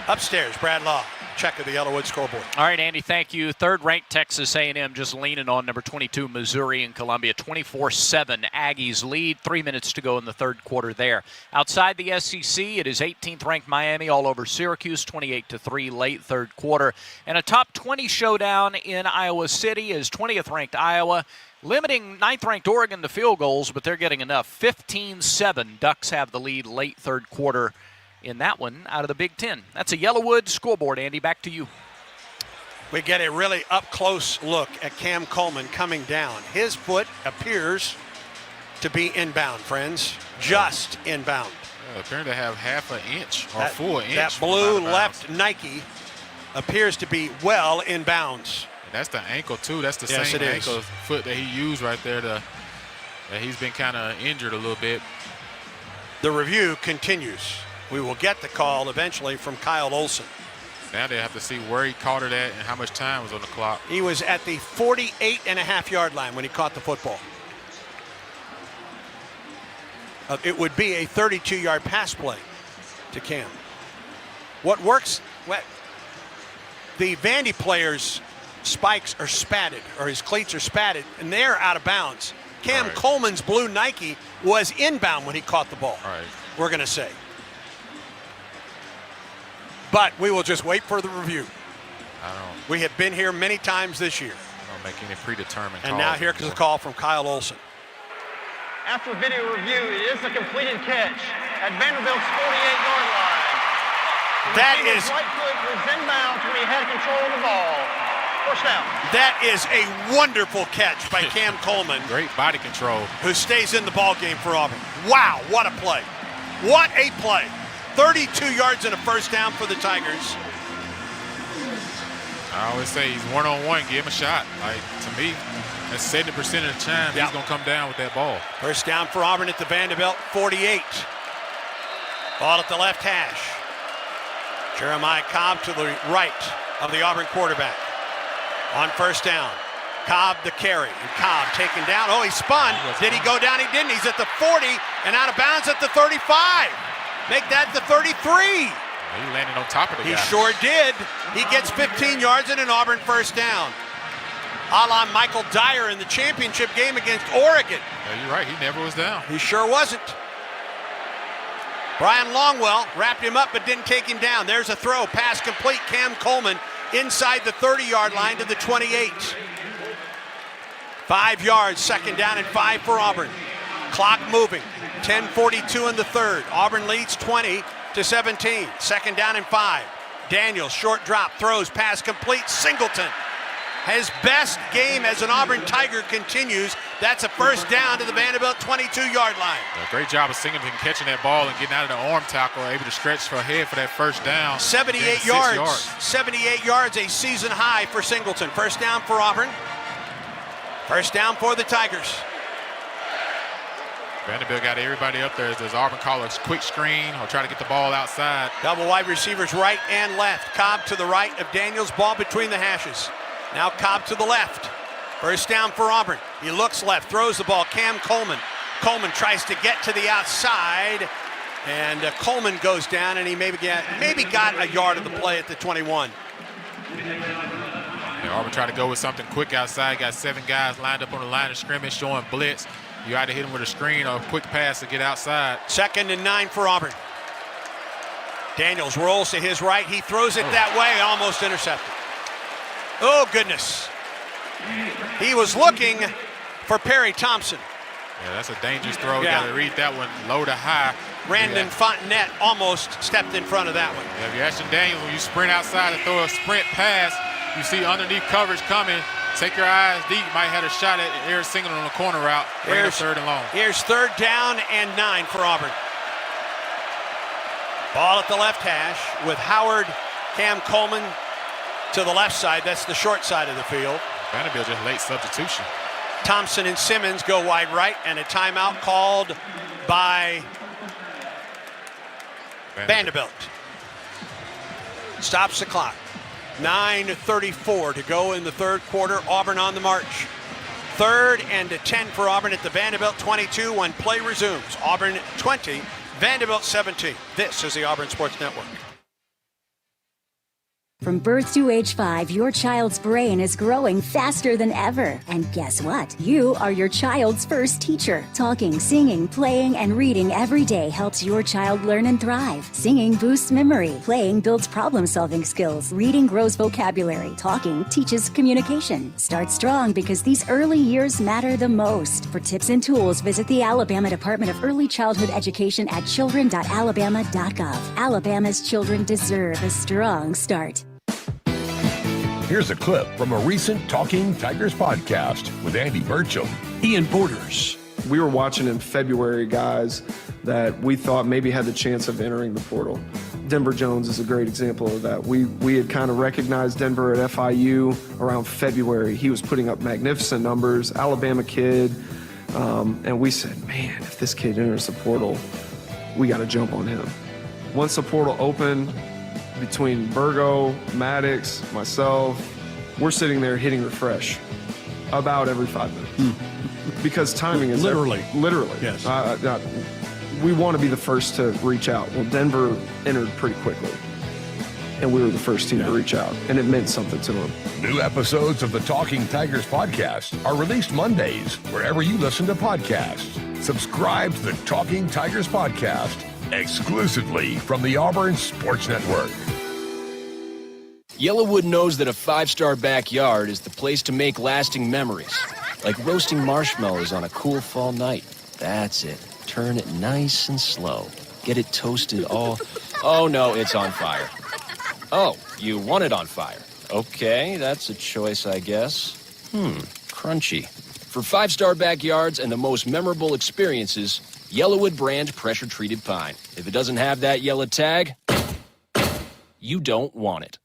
Upstairs, Brad Law. Check of the Yellowwood scoreboard. All right, Andy, thank you. 3rd-ranked Texas A&M just leaning on number 22, Missouri and Columbia. 24-7 Aggies lead. 3 minutes to go in the 3rd quarter there. Outside the SEC, it is 18th-ranked Miami all over Syracuse, 28-3 late 3rd quarter. And a top 20 showdown in Iowa City is 20th-ranked Iowa, limiting 9th-ranked Oregon to field goals, but they're getting enough. 15-7. Ducks have the lead late 3rd quarter in that one out of the Big Ten. That's a Yellowwood scoreboard, Andy. Back to you. We get a really up-close look at Cam Coleman coming down. His foot appears to be inbound, friends. Just inbound. Yeah, apparently they have half an inch or full inch. That blue left Nike appears to be well in bounds. And that's the ankle, too. That's the same ankle foot that he used right there. That he's been kind of injured a little bit. The review continues. We will get the call eventually from Kyle Olson. Now they have to see where he caught it at and how much time was on the clock. He was at the 48.5-yard line when he caught the football. It would be a 32-yard pass play to Cam. What works, the Vandy players' spikes are spatted, or his cleats are spatted, and they're out of bounds. Cam Coleman's blue Nike was inbound when he caught the ball, we're going to say. But we will just wait for the review. We have been here many times this year. I don't make any predetermined And calls now here comes a call from Kyle Olson. After video review, it is a completed catch at Vanderbilt's 48-yard line. That is right foot was inbounds when he had control of the ball. First down. That is a wonderful catch by Cam Coleman. Great body control. Who stays in the ball game for Auburn. Wow, what a play. What a play. 32 yards and a first down for the Tigers. I always say he's one-on-one, give him a shot. Like, to me, that's 70% of the time he's going to come down with that ball. First down for Auburn at the Vanderbilt 48. Ball at the left hash. Jeremiah Cobb to the right of the Auburn quarterback. On first down, Cobb the carry. And Cobb taken down. Oh, he spun. Did he go down? He didn't. He's at the 40 and out of bounds at the 35. Make that the 33. He landed on top of the guy. He sure did. He gets 15 yards and an Auburn first down. A la Michael Dyer in the championship game against Oregon. Yeah, you're right. He never was down. He sure wasn't. Brian Longwell wrapped him up but didn't take him down. There's a throw. Pass complete. Cam Coleman inside the 30-yard line to the 28. 5 yards, second down and 5 for Auburn. Clock moving. 10:42 in the third. Auburn leads 20-17. Second down and 5. Daniels, short drop, throws, pass complete. Singleton. His best game as an Auburn Tiger continues. That's a first down to the Vanderbilt 22-yard line. Great job of Singleton catching that ball and getting out of the arm tackle, able to stretch for ahead for that first down. 78 yards. 78 yards, a season high for Singleton. First down for Auburn. First down for the Tigers. Vanderbilt got everybody up there. Does Auburn call a quick screen or try to get the ball outside? Double wide receivers right and left. Cobb to the right of Daniels, ball between the hashes. Now Cobb to the left. First down for Auburn. He looks left, throws the ball. Cam Coleman. Coleman tries to get to the outside, and Coleman goes down, and he maybe got a yard of the play at the 21. Yeah, Auburn tried to go with something quick outside. Got 7 guys lined up on the line of scrimmage showing blitz. You either hit him with a screen or a quick pass to get outside. Second and 9 for Auburn. Daniels rolls to his right. He throws it that way, almost intercepted. Oh, goodness. He was looking for Perry Thompson. Yeah, that's a dangerous throw. You got to read that one low to high. Brandon Fontenette almost stepped in front of that one. Yeah, if you're Ashton Daniels, when you sprint outside and throw a sprint pass, you see underneath coverage coming. Take your eyes deep. Might have a shot at Eric Singleton on the corner route. Bring up third and long. Here's third down and 9 for Auburn. Ball at the left hash with Howard, Cam Coleman to the left side. That's the short side of the field. Vanderbilt just late substitution. Thompson and Simmons go wide right, and a timeout called by Vanderbilt. Stops the clock. 9:34 to go in the third quarter. Auburn on the march. 3rd and 10 for Auburn at the Vanderbilt 22 when play resumes. Auburn 20, Vanderbilt 17. This is the Auburn Sports Network. From birth to age 5, your child's brain is growing faster than ever. And guess what? You are your child's first teacher. Talking, singing, playing, and reading every day helps your child learn and thrive. Singing boosts memory. Playing builds problem-solving skills. Reading grows vocabulary. Talking teaches communication. Start strong because these early years matter the most. For tips and tools, visit the Alabama Department of Early Childhood Education at children.alabama.gov. Alabama's children deserve a strong start. Here's a clip from a recent Talking Tigers podcast with Andy Burcham. Ian Borders. We were watching in February guys that we thought maybe had the chance of entering the portal. Denver Jones is a great example of that. We had kind of recognized Denver at FIU around February. He was putting up magnificent numbers, Alabama kid, and we said, man, if this kid enters the portal, we got to jump on him. Once the portal opened, between Burgo, Maddox, myself, we're sitting there hitting refresh about every 5 minutes. Because timing is literally. Yes. We want to be the first to reach out. Well, Denver entered pretty quickly, and we were the first team to reach out, and it meant something to them. New episodes of the Talking Tigers podcast are released Mondays wherever you listen to podcasts. Subscribe to the Talking Tigers podcast exclusively from the Auburn Sports Network. Yellowwood knows that a 5-star backyard is the place to make lasting memories. Like roasting marshmallows on a cool fall night. That's it. Turn it nice and slow. Get it toasted all... Oh, no, it's on fire. Oh, you want it on fire. Okay, that's a choice, I guess. Crunchy. For 5-star backyards and the most memorable experiences, Yellowwood brand pressure-treated pine. If it doesn't have that yellow tag, you don't want it.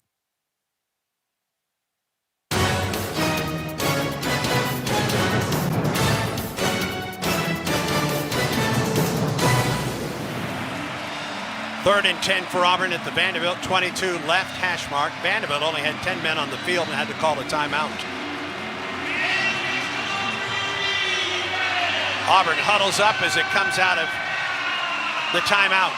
Third and 10 for Auburn at the Vanderbilt 22 left hash mark. Vanderbilt only had 10 men on the field and had to call a timeout. Auburn huddles up as it comes out of the timeout.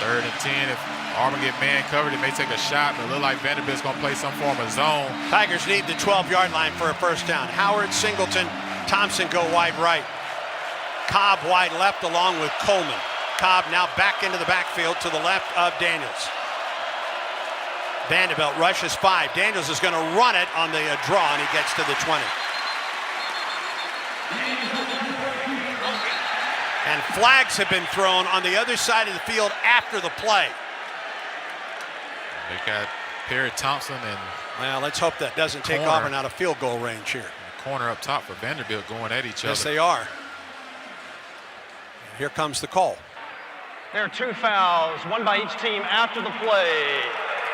Third and 10. If Auburn get man covered, it may take a shot, but it looks like Vanderbilt's going to play some form of zone. Tigers need the 12-yard line for a first down. Howard, Singleton, Thompson go wide right. Cobb wide left along with Coleman. Cobb now back into the backfield to the left of Daniels. Vanderbilt rushes 5. Daniels is going to run it on the draw, and he gets to the 20. And flags have been thrown on the other side of the field after the play. They got Perry Thompson and... Well, let's hope that doesn't take Auburn out of field goal range here. Corner up top for Vanderbilt going at each other. Yes, they are. Here comes the call. There are 2 fouls, one by each team after the play.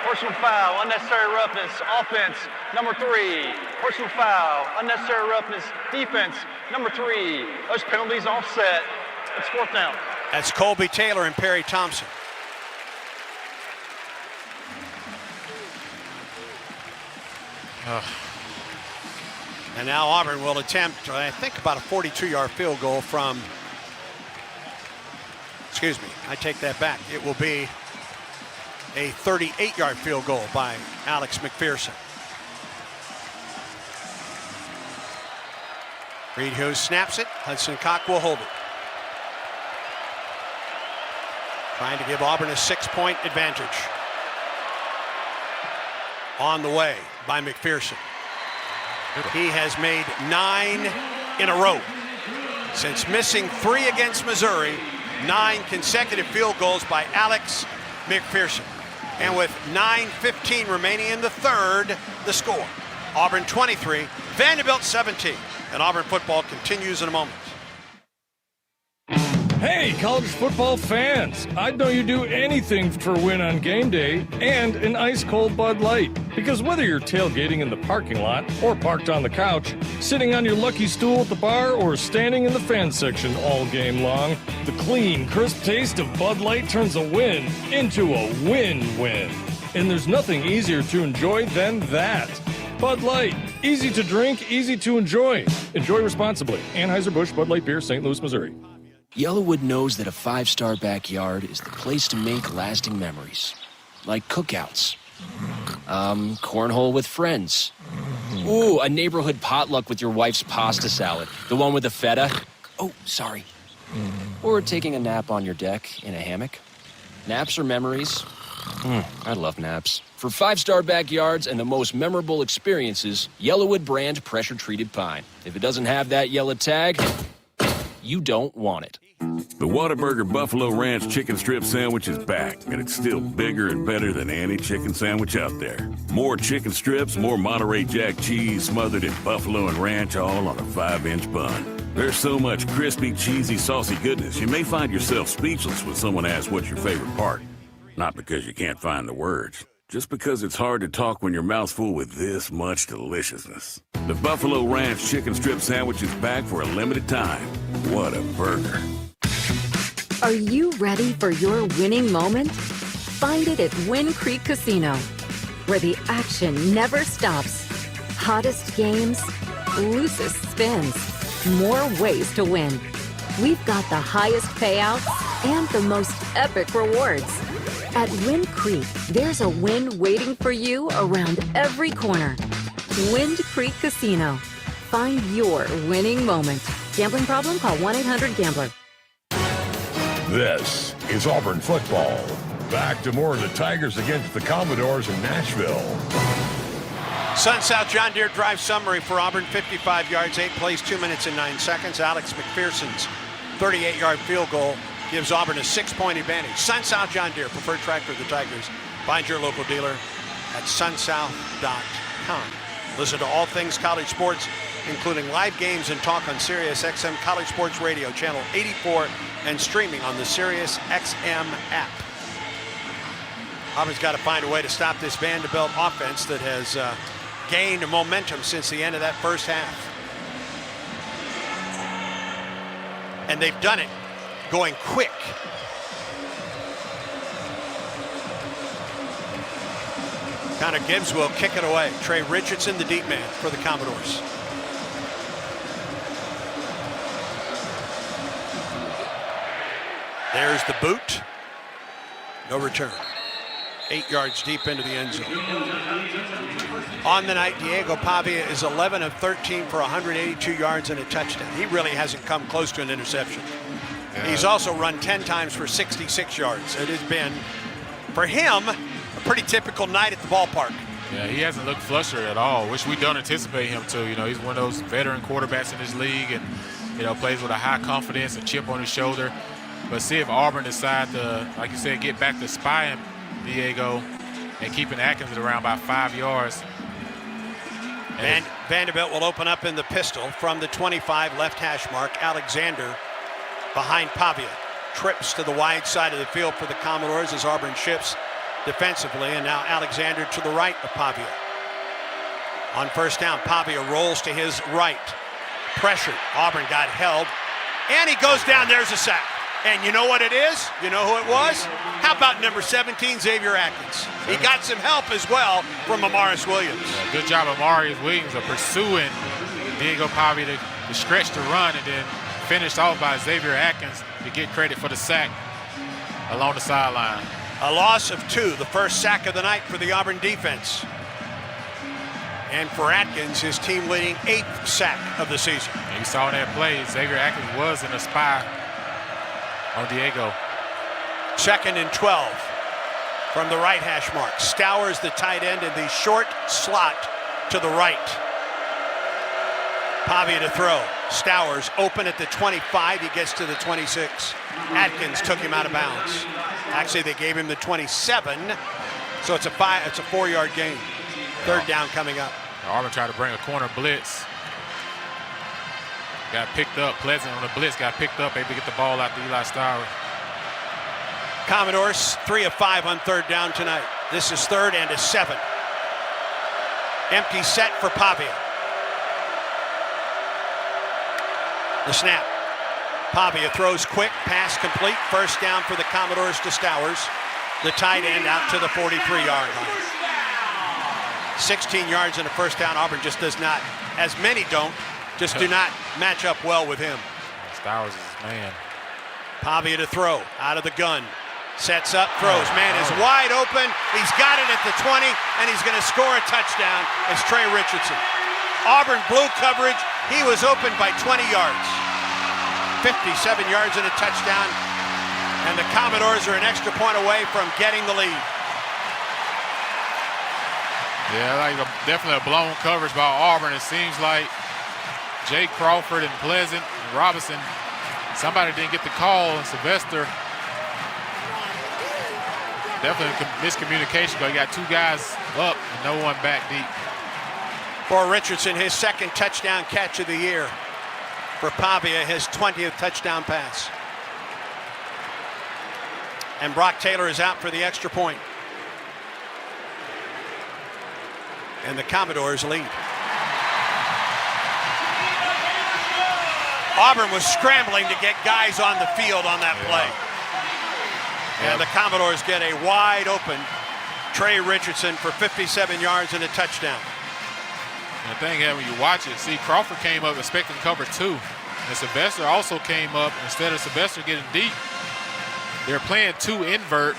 Personal foul, unnecessary roughness, offense, number 3. Personal foul, unnecessary roughness, defense, number 3. Those penalties offset. It's 4th down. That's Colby Taylor and Perry Thompson. And now Auburn will attempt, I think, about a 42-yard field goal from... Excuse me, I take that back. It will be a 38-yard field goal by Alex McPherson. Reed Hughes snaps it. Hudson Cock will hold it. Trying to give Auburn a 6-point advantage. On the way by McPherson. He has made 9 in a row. Since missing 3 against Missouri, 9 consecutive field goals by Alex McPherson. And with 9:15 remaining in the third, the score. Auburn 23, Vanderbilt 17. And Auburn football continues in a moment. Hey, college football fans! I'd know you'd do anything for a win on game day and an ice-cold Bud Light. Because whether you're tailgating in the parking lot or parked on the couch, sitting on your lucky stool at the bar, or standing in the fan section all game long, the clean, crisp taste of Bud Light turns a win into a win-win. And there's nothing easier to enjoy than that. Bud Light. Easy to drink, easy to enjoy. Enjoy responsibly. Anheuser-Busch Bud Light Beer, St. Louis, Missouri. Yellowwood knows that a 5-star backyard is the place to make lasting memories. Like cookouts. Cornhole with friends. Ooh, a neighborhood potluck with your wife's pasta salad. The one with the feta. Oh, sorry. Or taking a nap on your deck in a hammock. Naps are memories. I love naps. For 5-star backyards and the most memorable experiences, Yellowwood brand pressure-treated pine. If it doesn't have that yellow tag, you don't want it. The Whataburger Buffalo Ranch Chicken Strip Sandwich is back, and it's still bigger and better than any chicken sandwich out there. More chicken strips, more Monterey Jack cheese smothered in buffalo and ranch, all on a 5-inch bun. There's so much crispy, cheesy, saucy goodness, you may find yourself speechless when someone asks what's your favorite part. Not because you can't find the words, just because it's hard to talk when your mouth's full with this much deliciousness. The Buffalo Ranch Chicken Strip Sandwich is back for a limited time. What a burger. Are you ready for your winning moment? Find it at Wind Creek Casino, where the action never stops. Hottest games, loosest spins, more ways to win. We've got the highest payouts and the most epic rewards. At Wind Creek, there's a win waiting for you around every corner. Wind Creek Casino. Find your winning moment. Gambling problem? Call 1-800-GAMBLER. This is Auburn football. Back to more of the Tigers against the Commodores in Nashville. Sun-South John Deere drive summary for Auburn, 55 yards, 8 plays, 2 minutes and 9 seconds. Alex McPherson's 38-yard field goal gives Auburn a 6-point advantage. Sun-South John Deere, preferred tractor of the Tigers. Find your local dealer at sunsouth.com. Listen to all things college sports, including live games and talk on Sirius XM College Sports Radio, channel 84, and streaming on the Sirius XM app. Auburn's got to find a way to stop this Vanderbilt offense that has gained momentum since the end of that first half. And they've done it going quick. Connor Gibbs will kick it away. Trey Richardson, the deep man for the Commodores. There's the boot. No return. 8 yards deep into the end zone. On the night, Diego Pavia is 11 of 13 for 182 yards and a touchdown. He really hasn't come close to an interception. He's also run 10 times for 66 yards. It has been, for him, a pretty typical night at the ballpark. Yeah, he hasn't looked flustered at all, which we don't anticipate him to. You know, he's one of those veteran quarterbacks in this league and, you know, plays with a high confidence and chip on his shoulder. But see if Auburn decide to, like you said, get back to spying Diego and keeping Atkins at around about 5 yards. Vanderbilt will open up in the pistol from the 25 left hash mark. Alexander behind Pavia. Trips to the wide side of the field for the Commodores as Auburn shifts defensively, and now Alexander to the right of Pavia. On first down, Pavia rolls to his right. Pressured. Auburn got held, and he goes down. There's a sack. And you know what it is? You know who it was? How about number 17, Xavier Atkins? He got some help as well from Amaris Williams. Yeah, good job, Amaris Williams, of pursuing Diego Pavia to stretch the run and then finished off by Xavier Atkins to get credit for the sack along the sideline. A loss of 2, the first sack of the night for the Auburn defense. And for Atkins, his team leading 8th sack of the season. And you saw that play. Xavier Atkins was in a spy on Diego. 2nd and 12 from the right hash mark. Stowers, the tight end, in the short slot to the right. Pavia to throw. Stowers open at the 25. He gets to the 26. Atkins took him out of bounds. Actually, they gave him the 27. So it's a 4-yard gain. Third down coming up. Auburn tried to bring a corner blitz. Got picked up. Pleasant on the blitz got picked up, able to get the ball out to Eli Stowers. Commodores 3 of 5 on third down tonight. This is 3rd and 7. Empty set for Pavia. The snap. Pavia throws quick, pass complete. First down for the Commodores to Stowers. The tight end out to the 43-yard line. 16 yards in a first down. Auburn just does not, as many don't, just do not match up well with him. Stowers is his man. Pavia to throw, out of the gun. Sets up, throws. Man is wide open. He's got it at the 20, and he's going to score a touchdown as Trey Richardson. Auburn blue coverage. He was open by 20 yards. 57 yards and a touchdown. And the Commodores are an extra point away from getting the lead. Yeah, like definitely a blown coverage by Auburn. It seems like Jake Crawford and Pleasant and Robinson, somebody didn't get the call, and Sylvester, definitely miscommunication, but he got 2 guys up and no one back deep. For Richardson, his 2nd touchdown catch of the year. For Pavia, his 20th touchdown pass. And Brock Taylor is out for the extra point. And the Commodores lead. Auburn was scrambling to get guys on the field on that play. And the Commodores get a wide open Trey Richardson for 57 yards and a touchdown. And the thing is, when you watch it, see, Crawford came up expecting cover 2. And Sylvester also came up, instead of Sylvester getting deep, they're playing 2 invert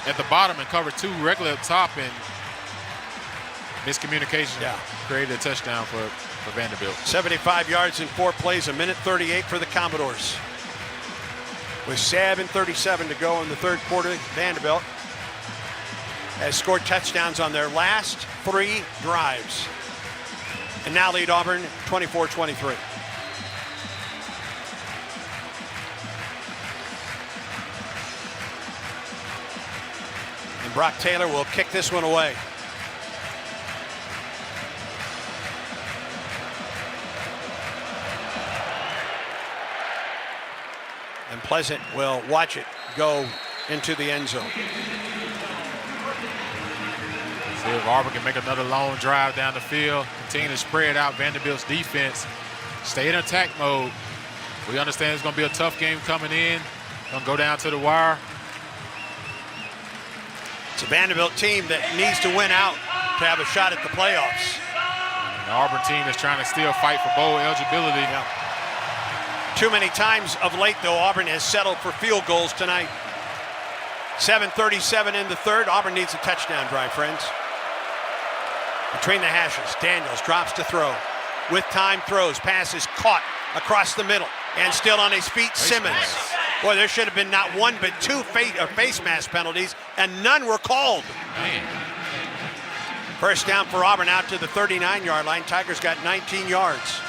at the bottom and cover 2 regular up top, and miscommunication created a touchdown for Vanderbilt. 75 yards in 4 plays, a minute 38 for the Commodores. With 7:37 to go in the third quarter, Vanderbilt has scored touchdowns on their last 3 drives. And now lead Auburn 24-23. And Brock Taylor will kick this one away. And Pleasant will watch it go into the end zone. See if Auburn can make another long drive down the field, continue to spread out Vanderbilt's defense, stay in attack mode. We understand it's going to be a tough game coming in. Going to go down to the wire. It's a Vanderbilt team that needs to win out to have a shot at the playoffs. The Auburn team is trying to still fight for bowl eligibility. Yeah. Too many times of late, though, Auburn has settled for field goals tonight. 7:37 in the third. Auburn needs a touchdown drive, friends. Between the hashes, Daniels drops to throw. With time, throws. Pass is caught across the middle. And still on his feet, Simmons. Boy, there should have been not 1 but 2 face mask penalties, and none were called. Man. First down for Auburn out to the 39-yard line. Tigers got 19 yards.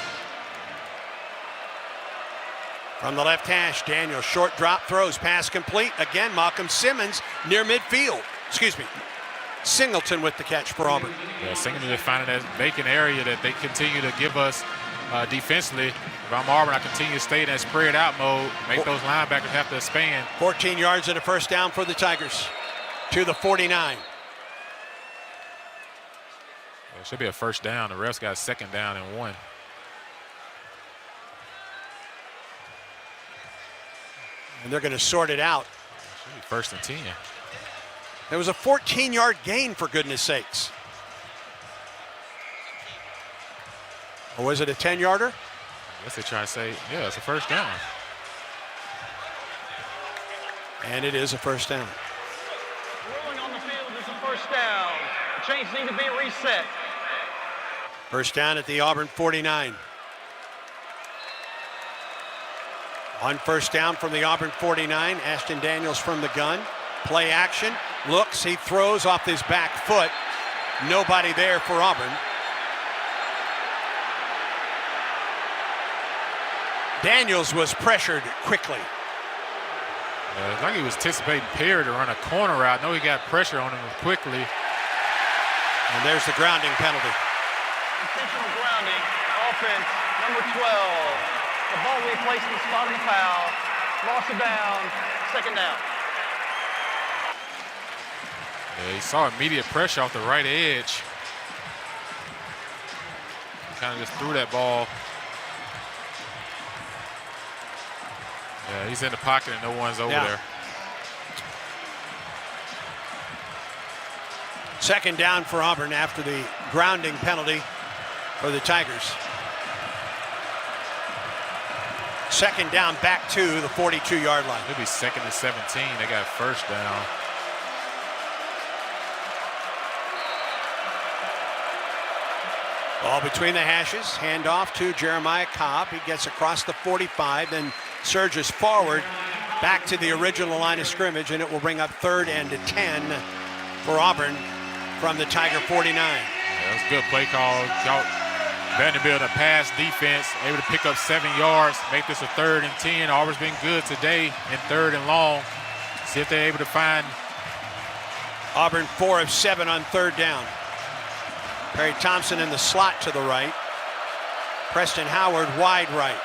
From the left hash, Daniels short drop throws, pass complete. Again, Malcolm Simmons near midfield. Excuse me. Singleton with the catch for Auburn. Yeah, Singleton is finding that vacant area that they continue to give us defensively. If I'm Auburn, I continue to stay in that spread out mode, make those linebackers have to expand. 14 yards and a first down for the Tigers to the 49. It should be a first down. The refs got second down and 1. And they're going to sort it out. Should be first and 10. There was a 14-yard gain, for goodness sakes. Or was it a 10-yarder? I guess they try to say, yeah, it's a first down. And it is a first down. Ruling on the field is a first down. The chains need to be reset. First down at the Auburn 49. On first down from the Auburn 49, Ashton Daniels from the gun. Play action, looks, he throws off his back foot. Nobody there for Auburn. Daniels was pressured quickly. It's like he was anticipating Perry to run a corner route. I know he got pressure on him quickly. And there's the grounding penalty. Intentional grounding, offense, number 12. The ball will be placed in the spot of the foul. Loss of down, second down. Yeah, he saw immediate pressure off the right edge. Kind of just threw that ball. Yeah, he's in the pocket and no one's over there. Second down for Auburn after the grounding penalty for the Tigers. Second down back to the 42-yard line. It'll be second and 17. They got first down. Ball between the hashes. Handoff to Jeremiah Cobb. He gets across the 45, then surges forward back to the original line of scrimmage, and it will bring up 3rd and 10 for Auburn from the Tiger 49. Yeah, that's a good play call. Vanderbilt, a pass defense, able to pick up 7 yards, make this a 3rd and 10. Auburn's been good today in 3rd and long. See if they're able to find. Auburn 4 of 7 on 3rd down. Perry Thompson in the slot to the right. Preston Howard wide right.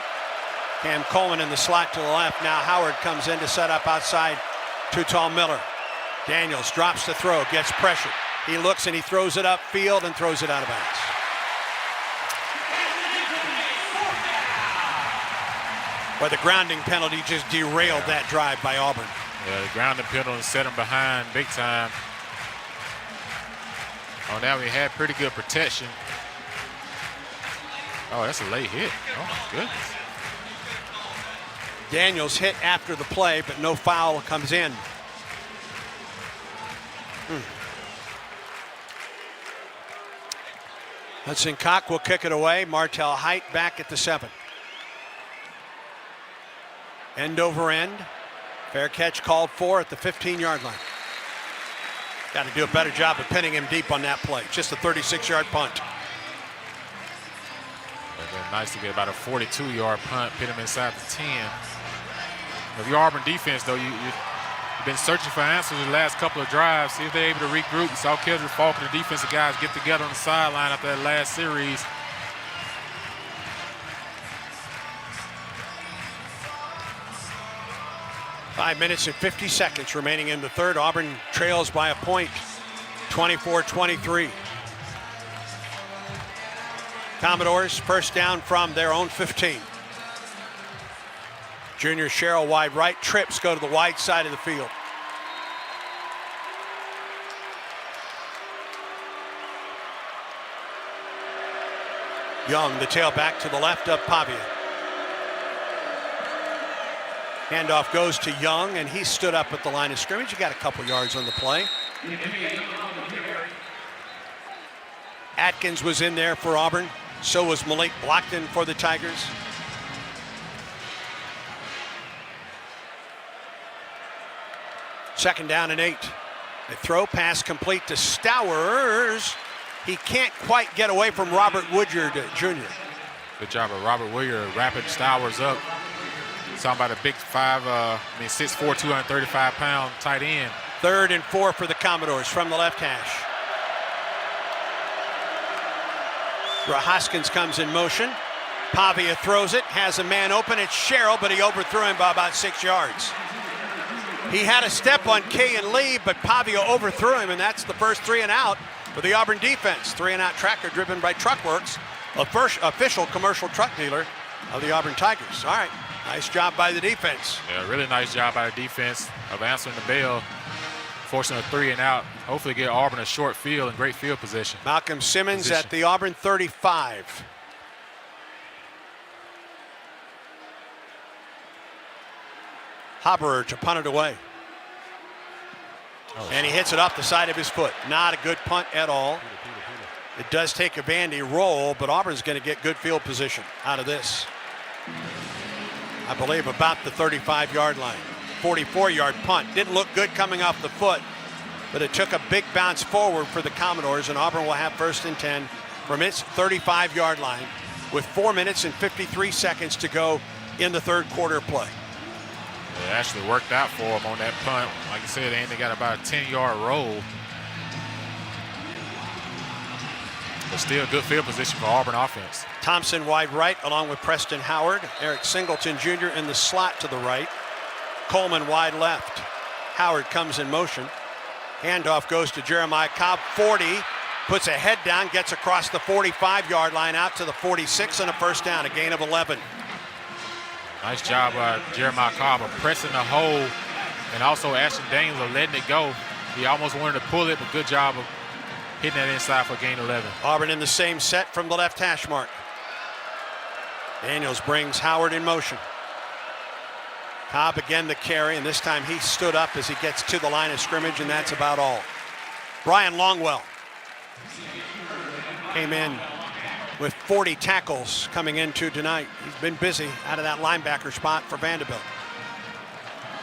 Cam Coleman in the slot to the left. Now Howard comes in to set up outside to Tall Miller. Daniels drops the throw, gets pressured. He looks and he throws it upfield and throws it out of bounds. But the grounding penalty just derailed that drive by Auburn. Yeah, the grounding penalty set him behind big time. Oh, now we had pretty good protection. Oh, that's a late hit. Oh, my goodness. Daniels hit after the play, but no foul comes in. Hudson Cock will kick it away. Martel Height back at the 7. End over end. Fair catch called for at the 15-yard line. Got to do a better job of pinning him deep on that play. Just a 36-yard punt. Nice to get about a 42-yard punt, pin him inside the 10. Of your Auburn defense, though, you've been searching for answers the last couple of drives. See if they're able to regroup. You saw Kendrick Falk and the defensive guys get together on the sideline after that last series. Five minutes and 50 seconds remaining in the third. Auburn trails by a point, 24-23. Commodores first down from their own 15. Junior Sherrill wide right. Trips go to the wide side of the field. Young, the tailback, to the left of Pavia. Handoff goes to Young, and he stood up at the line of scrimmage. He got a couple yards on the play. Atkins was in there for Auburn. So was Malik Blockton for the Tigers. Second down and 8. A throw pass complete to Stowers. He can't quite get away from Robert Woodyard Jr. Good job of Robert Woodyard wrapping Stowers up. Talking about a big 6'4", 235-pound tight end. 3rd and 4 for the Commodores from the left hash. Hoskins comes in motion. Pavia throws it, has a man open. It's Sherrill, but he overthrew him by about 6 yards. He had a step on Kayan Lee, but Pavia overthrew him, and that's the first 3 and out for the Auburn defense. 3 and out tracker driven by Truckworks, a first official commercial truck dealer of the Auburn Tigers. All right, nice job by the defense. Yeah, really nice job by the defense of answering the bell, forcing a 3 and out. Hopefully get Auburn a short field and great field position. Malcolm Simmons at the Auburn 35. Haberer to punt it away. And he hits it off the side of his foot. Not a good punt at all. It does take a Vandy roll, but Auburn's going to get good field position out of this. I believe about the 35-yard line. 44-yard punt. Didn't look good coming off the foot, but it took a big bounce forward for the Commodores, and Auburn will have 1st and 10 from its 35-yard line with 4 minutes and 53 seconds to go in the third quarter play. It actually worked out for him on that punt. Like you said, Andy got about a 10-yard roll. But still good field position for Auburn offense. Thompson wide right along with Preston Howard. Eric Singleton Jr. in the slot to the right. Coleman wide left. Howard comes in motion. Handoff goes to Jeremiah Cobb, 40. Puts a head down, gets across the 45-yard line out to the 46 and a first down, a gain of 11. Nice job by Jeremiah Cobb of pressing the hole, and also Ashton Daniels of letting it go. He almost wanted to pull it, but good job of hitting that inside for gain 11. Auburn in the same set from the left hash mark. Daniels brings Howard in motion. Cobb again the carry, and this time he stood up as he gets to the line of scrimmage, and that's about all. Brian Longwell came in with 40 tackles coming into tonight. He's been busy out of that linebacker spot for Vanderbilt.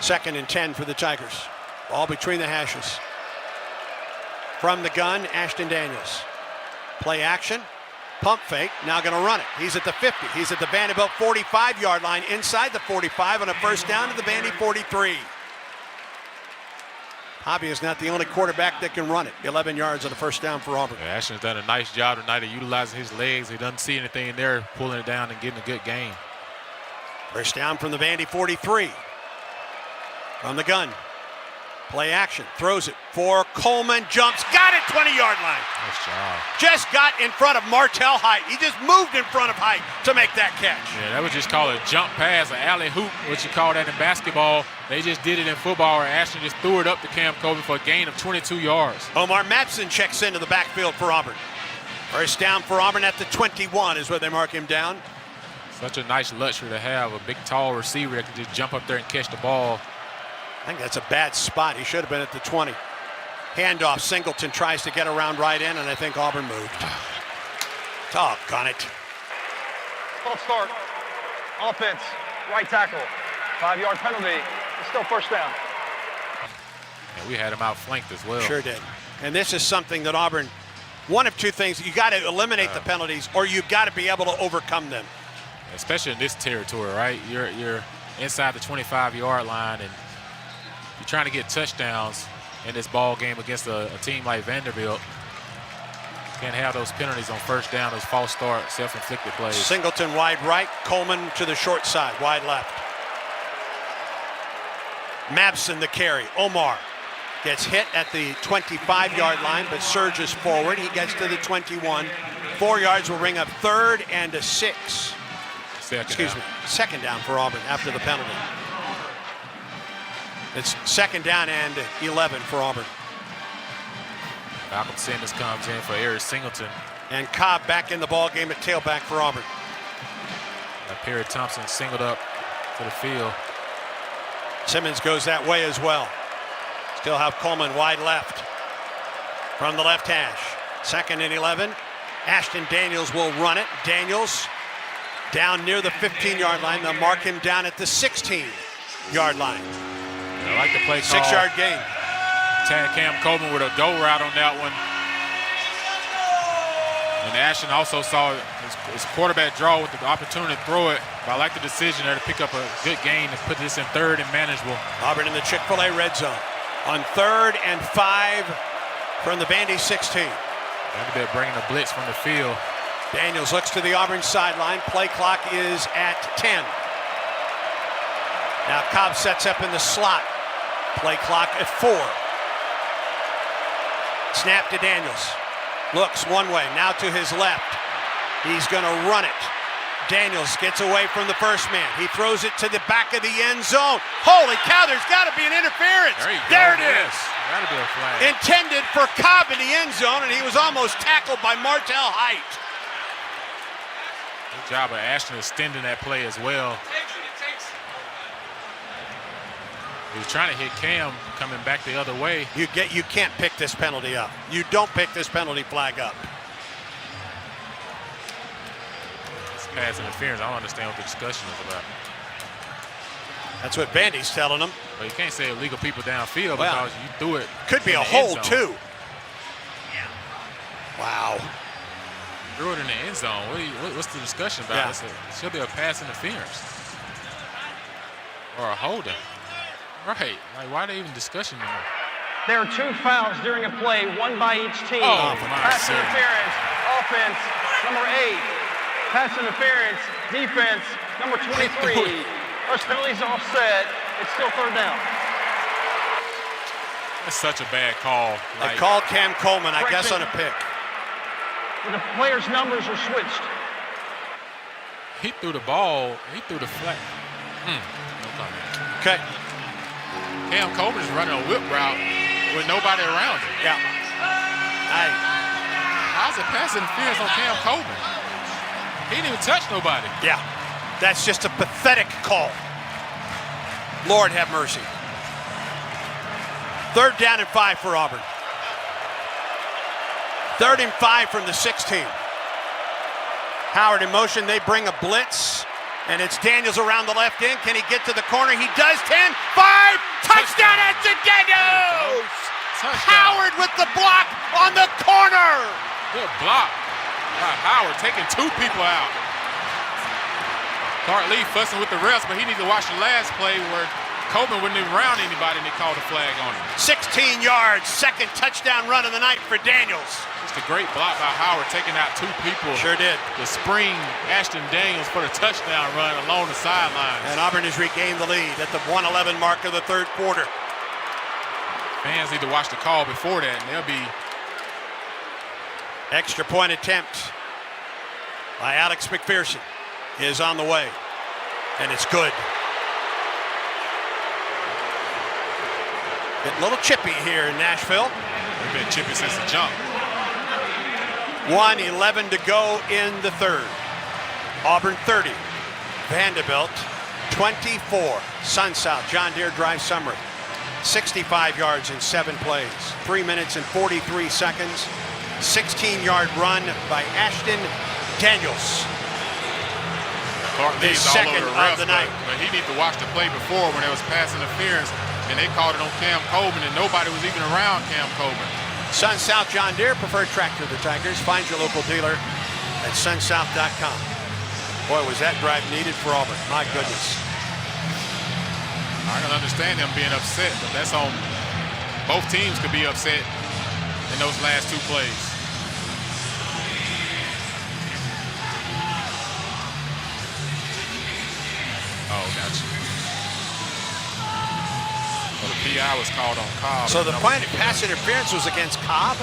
2nd and 10 for the Tigers. Ball between the hashes. From the gun, Ashton Daniels. Play action, pump fake, now going to run it. He's at the 50. He's at the Vanderbilt 45-yard line, inside the 45 on a first down to the Vandy 43. Hobby is not the only quarterback that can run it. 11 yards on the first down for Auburn. Yeah, Ashton's done a nice job tonight of utilizing his legs. He doesn't see anything in there, pulling it down and getting a good gain. First down from the Vandy 43. From the gun. Play action, throws it for Coleman, jumps, got it, 20-yard line. Nice job. Just got in front of Martell Height. He just moved in front of Height to make that catch. Yeah, that was just called a jump pass, an alley hoop, what you call that in basketball. They just did it in football, where Ashton just threw it up to Cam Coleman for a gain of 22 yards. Omar Mapson checks into the backfield for Auburn. First down for Auburn at the 21 is where they mark him down. Such a nice luxury to have, a big, tall receiver that can just jump up there and catch the ball. I think that's a bad spot. He should have been at the 20. Handoff, Singleton tries to get around right in, and I think Auburn moved. Doggone it. False start. Offense, right tackle. 5-yard penalty. It's still first down. And we had him outflanked as well. Sure did. And this is something that Auburn, one of two things, you got to eliminate the penalties, or you've got to be able to overcome them. Especially in this territory, right? You're inside the 25-yard line, and you're trying to get touchdowns in this ball game against a team like Vanderbilt. Can't have those penalties on first down, those false start, self-inflicted plays. Singleton wide right, Coleman to the short side, wide left. Mapson the carry. Omar gets hit at the 25-yard line, but surges forward. He gets to the 21. 4 yards will bring up 3rd and 6. Second down for Auburn after the penalty. It's 2nd down and 11 for Auburn. Malcolm Simmons comes in for Eric Singleton. And Cobb back in the ball game at tailback for Auburn. Perry Thompson singled up to the field. Simmons goes that way as well. Still have Coleman wide left from the left hash. 2nd and 11. Ashton Daniels will run it. Daniels down near the 15-yard line. They'll mark him down at the 16-yard line. I like the play call. 6-yard gain. Cam Coleman with a go route on that one. And Ashton also saw his quarterback draw with the opportunity to throw it. But I like the decision there to pick up a good gain and put this in 3rd and manageable. Auburn in the Chick-fil-A red zone. On 3rd and 5 from the Vandy 16. Vanderbilt bringing a blitz from the field. Daniels looks to the Auburn sideline. Play clock is at 10. Now Cobb sets up in the slot. Play clock at 4. Snap to Daniels. Looks one way, now to his left. He's going to run it. Daniels gets away from the first man. He throws it to the back of the end zone. Holy cow, there's got to be an interference. There it is. Gotta be a flag. Intended for Cobb in the end zone, and he was almost tackled by Martell Height. Good job of Ashton extending that play as well. He was trying to hit Cam coming back the other way. You can't pick this penalty up. You don't pick this penalty flag up. It's pass interference. I don't understand what the discussion is about. That's what Vandy's telling them. But you can't say illegal people downfield because you threw it. Could be a hole too. Wow. Threw it in the end zone. What's the discussion about? It should be a pass interference or a holding. Right. Like, why are they even discussing that? There are 2 fouls during a play, 1 by each team. Oh, pass interference, offense, number 8. Pass interference, defense, number 23. First penalty's offset. It's still 3rd down. That's such a bad call. They called Cam Coleman, I guess, on a pick. The players' numbers are switched. He threw the ball. He threw the flag. No comment. Okay. Cam Coleman's running a whip route with nobody around him. Yeah. How's it pass interference on Cam Coleman? He didn't even touch nobody. Yeah. That's just a pathetic call. Lord have mercy. 3rd down and 5 for Auburn. 3rd and 5 from the 16. Howard in motion. They bring a blitz. And it's Daniels around the left end. Can he get to the corner? He does. 10, 5, touchdown at Daniels! Howard with the block on the corner. Good block by Howard, taking 2 people out. Clark Lee fussing with the refs, but he needs to watch the last play where Coleman wouldn't even round anybody and they called a flag on him. 16 yards, 2nd touchdown run of the night for Daniels. Just a great block by Howard, taking out 2 people. Sure did. To spring Ashton Daniels for the touchdown run along the sideline. And Auburn has regained the lead at the 1:11 mark of the 3rd quarter. Fans need to watch the call before that, and they'll be. Extra point attempt by Alex McPherson is on the way, and it's good. Getting a little chippy here in Nashville. They've been chippy since the jump. 1:11 to go in the third. Auburn 30, Vanderbilt 24. Sun South, John Deere Drive Summer, 65 yards in 7 plays, 3 minutes and 43 seconds. 16-yard run by Ashton Daniels. Clark His Lee's all second over the refs, of the night. But he needs to watch the play before when there was pass interference, and they called it on Cam Coleman, and nobody was even around Cam Coleman. Sun South John Deere, preferred tractor of the Tigers. Find your local dealer at sunsouth.com. Boy, was that drive needed for Auburn. My goodness. I can understand them being upset, but that's on both teams could be upset in those last 2 plays. Oh, gotcha. So the PI was called on Cobb. So the pass interference was against Cobb?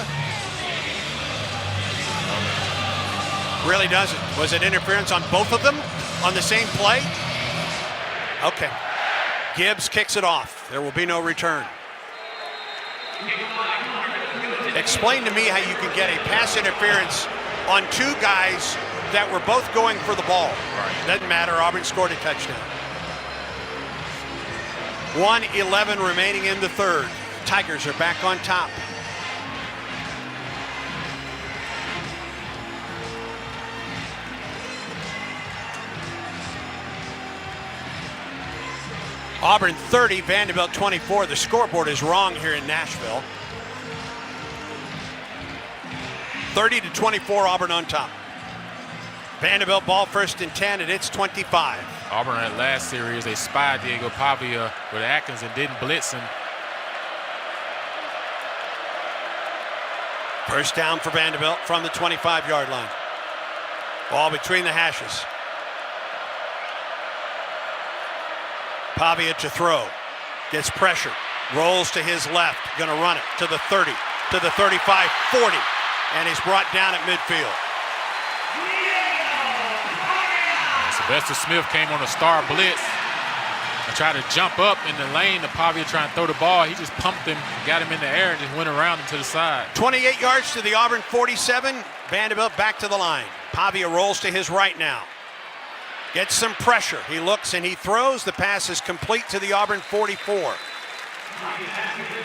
Really doesn't. Was it interference on both of them on the same play? Okay. Gibbs kicks it off. There will be no return. Explain to me how you can get a pass interference on 2 guys that were both going for the ball. Right. Doesn't matter. Auburn scored a touchdown. 1:11 remaining in the third. Tigers are back on top. Auburn 30, Vanderbilt 24. The scoreboard is wrong here in Nashville. 30-24, Auburn on top. Vanderbilt ball first and 10 at its 25. Auburn at last series, they spied Diego Pavia with Atkins and didn't blitz him. First down for Vanderbilt from the 25-yard line. Ball between the hashes. Pavia to throw. Gets pressure. Rolls to his left. Going to run it to the 30, to the 35, 40. And he's brought down at midfield. Sylvester Smith came on a star blitz and tried to jump up in the lane to Pavia trying to throw the ball. He just pumped him, got him in the air, and just went around him to the side. 28 yards to the Auburn 47. Vanderbilt back to the line. Pavia rolls to his right now. Gets some pressure. He looks and he throws. The pass is complete to the Auburn 44.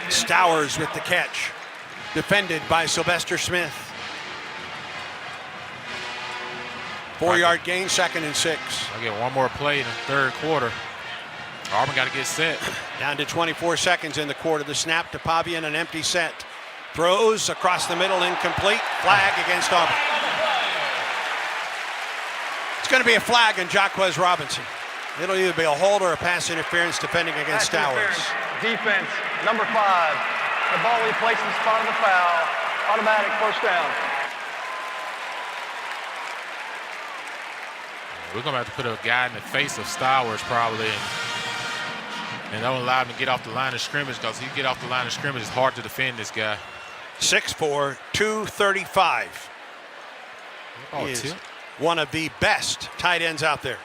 Stowers with the catch. Defended by Sylvester Smith. 4-yard gain, 2nd and 6. I get one more play in the third quarter. Auburn got to get set. Down to 24 seconds in the quarter. The snap to Pavia in an empty set. Throws across the middle, incomplete. Flag against Auburn. It's going to be a flag on Jaquez Robinson. It'll either be a hold or a pass interference defending against Stowers. Defense, number 5. The ball he placed in the spot of the foul. Automatic first down. We're going to have to put a guy in the face of Stowers probably and don't allow him to get off the line of scrimmage, because if he get off the line of scrimmage, it's hard to defend this guy. 6'4", 235. He is one of the best tight ends out there.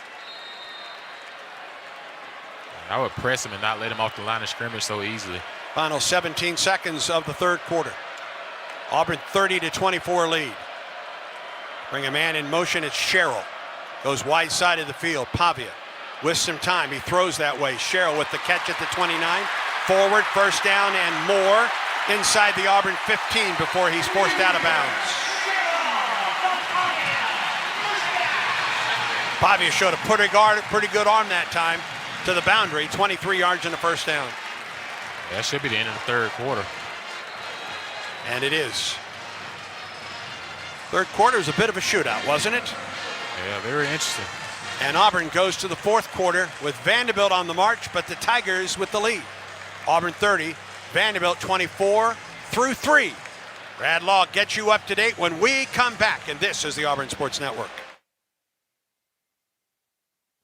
I would press him and not let him off the line of scrimmage so easily. Final 17 seconds of the third quarter. Auburn 30-24 lead. Bring a man in motion. It's Sherrill. Goes wide side of the field. Pavia with some time. He throws that way. Sherrill with the catch at the 29. Forward, first down and more. Inside the Auburn 15 before he's forced out of bounds. Pavia showed a pretty good arm that time to the boundary. 23 yards and a first down. That should be the end of the third quarter. And it is. Third quarter is a bit of a shootout, wasn't it? Yeah, very interesting. And Auburn goes to the fourth quarter with Vanderbilt on the march, but the Tigers with the lead. Auburn 30, Vanderbilt 24-3. Brad Law gets you up to date when we come back, and this is the Auburn Sports Network.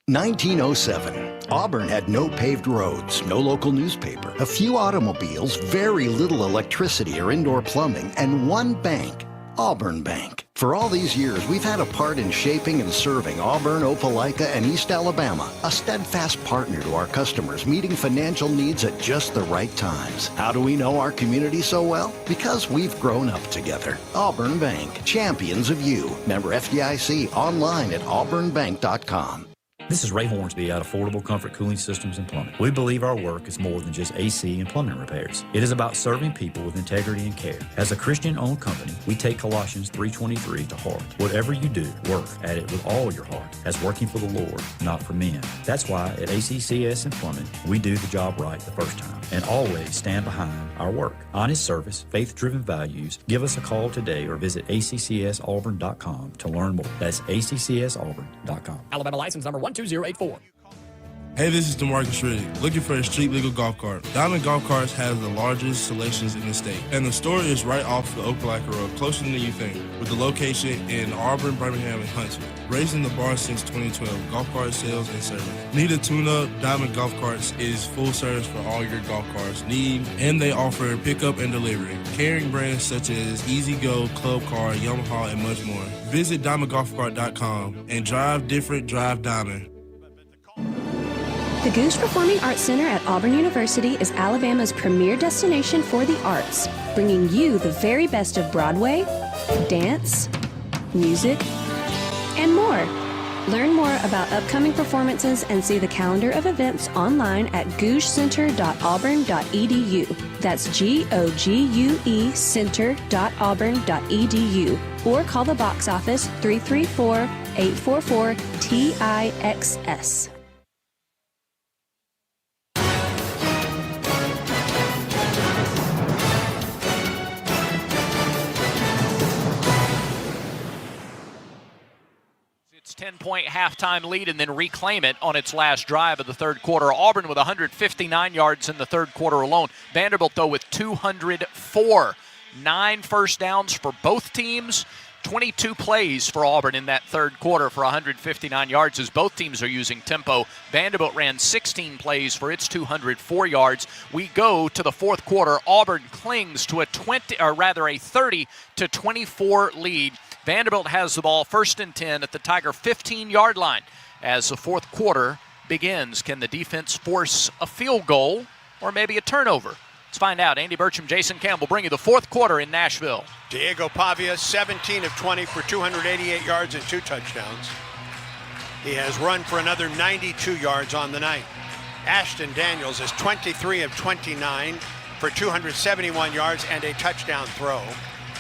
1907. Auburn had no paved roads, no local newspaper, a few automobiles, very little electricity or indoor plumbing, and one bank, Auburn Bank. For all these years, we've had a part in shaping and serving Auburn, Opelika, and East Alabama, a steadfast partner to our customers, meeting financial needs at just the right times. How do we know our community so well? Because we've grown up together. Auburn Bank, champions of you. Member FDIC, online at auburnbank.com. This is Ray Hornsby at Affordable Comfort Cooling Systems and Plumbing. We believe our work is more than just AC and plumbing repairs. It is about serving people with integrity and care. As a Christian-owned company, we take Colossians 3:23 to heart. Whatever you do, work at it with all your heart, as working for the Lord, not for men. That's why at ACCS and Plumbing, we do the job right the first time and always stand behind our work. Honest service, faith-driven values. Give us a call today or visit accsauburn.com to learn more. That's accsauburn.com. Alabama license number 12084. Hey, this is DeMarcus Riddick, looking for a street legal golf cart. Diamond Golf Carts has the largest selections in the state, and the store is right off the Opelika Road, closer than you think, with the location in Auburn, Birmingham, and Huntsville. Raising the bar since 2012, golf cart sales and service. Need a tune-up? Diamond Golf Carts is full service for all your golf carts need, and they offer pickup and delivery. Carrying brands such as Easy Go, Club Car, Yamaha, and much more. Visit DiamondGolfCart.com and drive different, drive Diamond. The Goose Performing Arts Center at Auburn University is Alabama's premier destination for the arts, bringing you the very best of Broadway, dance, music, and more. Learn more about upcoming performances and see the calendar of events online at gougecenter.auburn.edu. That's GOGUE center.auburn.edu. Or call the box office 334-844-TIXS. Its 10-point halftime lead and then reclaim it on its last drive of the third quarter. Auburn with 159 yards in the third quarter alone. Vanderbilt, though, with 204. 9 first downs for both teams. 22 plays for Auburn in that third quarter for 159 yards as both teams are using tempo. Vanderbilt ran 16 plays for its 204 yards. We go to the fourth quarter. Auburn clings to a 30-24 lead. Vanderbilt has the ball first and 10 at the Tiger 15-yard line. As the fourth quarter begins, can the defense force a field goal or maybe a turnover? Let's find out. Andy Burcham, Jason Campbell bring you the fourth quarter in Nashville. Diego Pavia, 17 of 20 for 288 yards and 2 touchdowns. He has run for another 92 yards on the night. Ashton Daniels is 23 of 29 for 271 yards and a touchdown throw.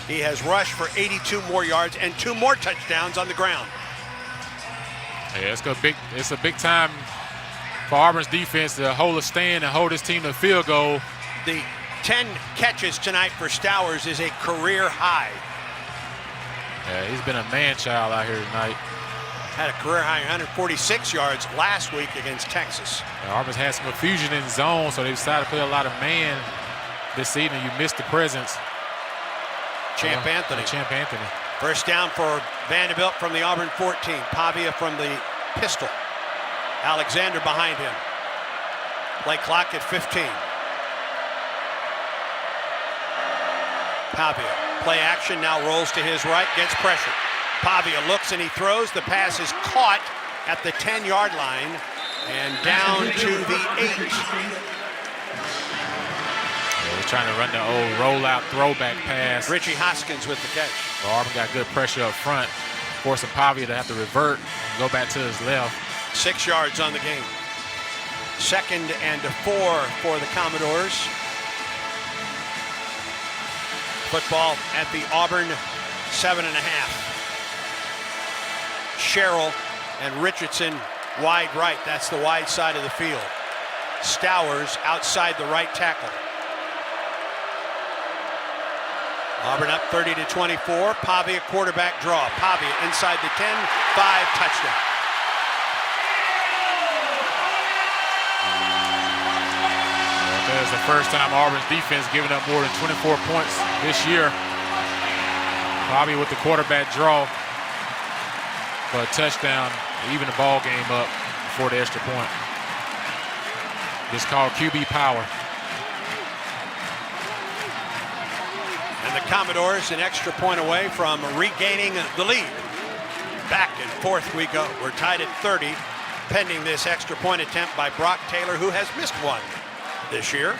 He has rushed for 82 more yards and 2 more touchdowns on the ground. Yeah, it's a big time for Auburn's defense to hold a stand and hold his team to a field goal. The 10 catches tonight for Stowers is a career high. Yeah, he's been a man-child out here tonight. Had a career high 146 yards last week against Texas. Yeah, Auburn's had some confusion in zone, so they decided to play a lot of man this evening. You missed the presence. Champ Anthony. First down for Vanderbilt from the Auburn 14. Pavia from the pistol. Alexander behind him. Play clock at 15. Pavia, play action, now rolls to his right, gets pressure. Pavia looks and he throws. The pass is caught at the 10-yard line and down to the 8. They're trying to run the old rollout throwback pass. Richie Hoskins with the catch. Well, Auburn got good pressure up front, forcing Pavia to have to revert and go back to his left. 6 yards on the game. 2nd and 4 for the Commodores. Football at the Auburn 7.5. Sherrill and Richardson wide right. That's the wide side of the field. Stowers outside the right tackle. Auburn up 30-24. Pavia quarterback draw. Pavia inside the 10, 5 touchdown. That is the first time Auburn's defense giving up more than 24 points this year. Pavia with the quarterback draw for a touchdown, even the ball game up before the extra point. It's called QB power. And the Commodores an extra point away from regaining the lead. Back and forth we go. We're tied at 30, pending this extra point attempt by Brock Taylor, who has missed one this year.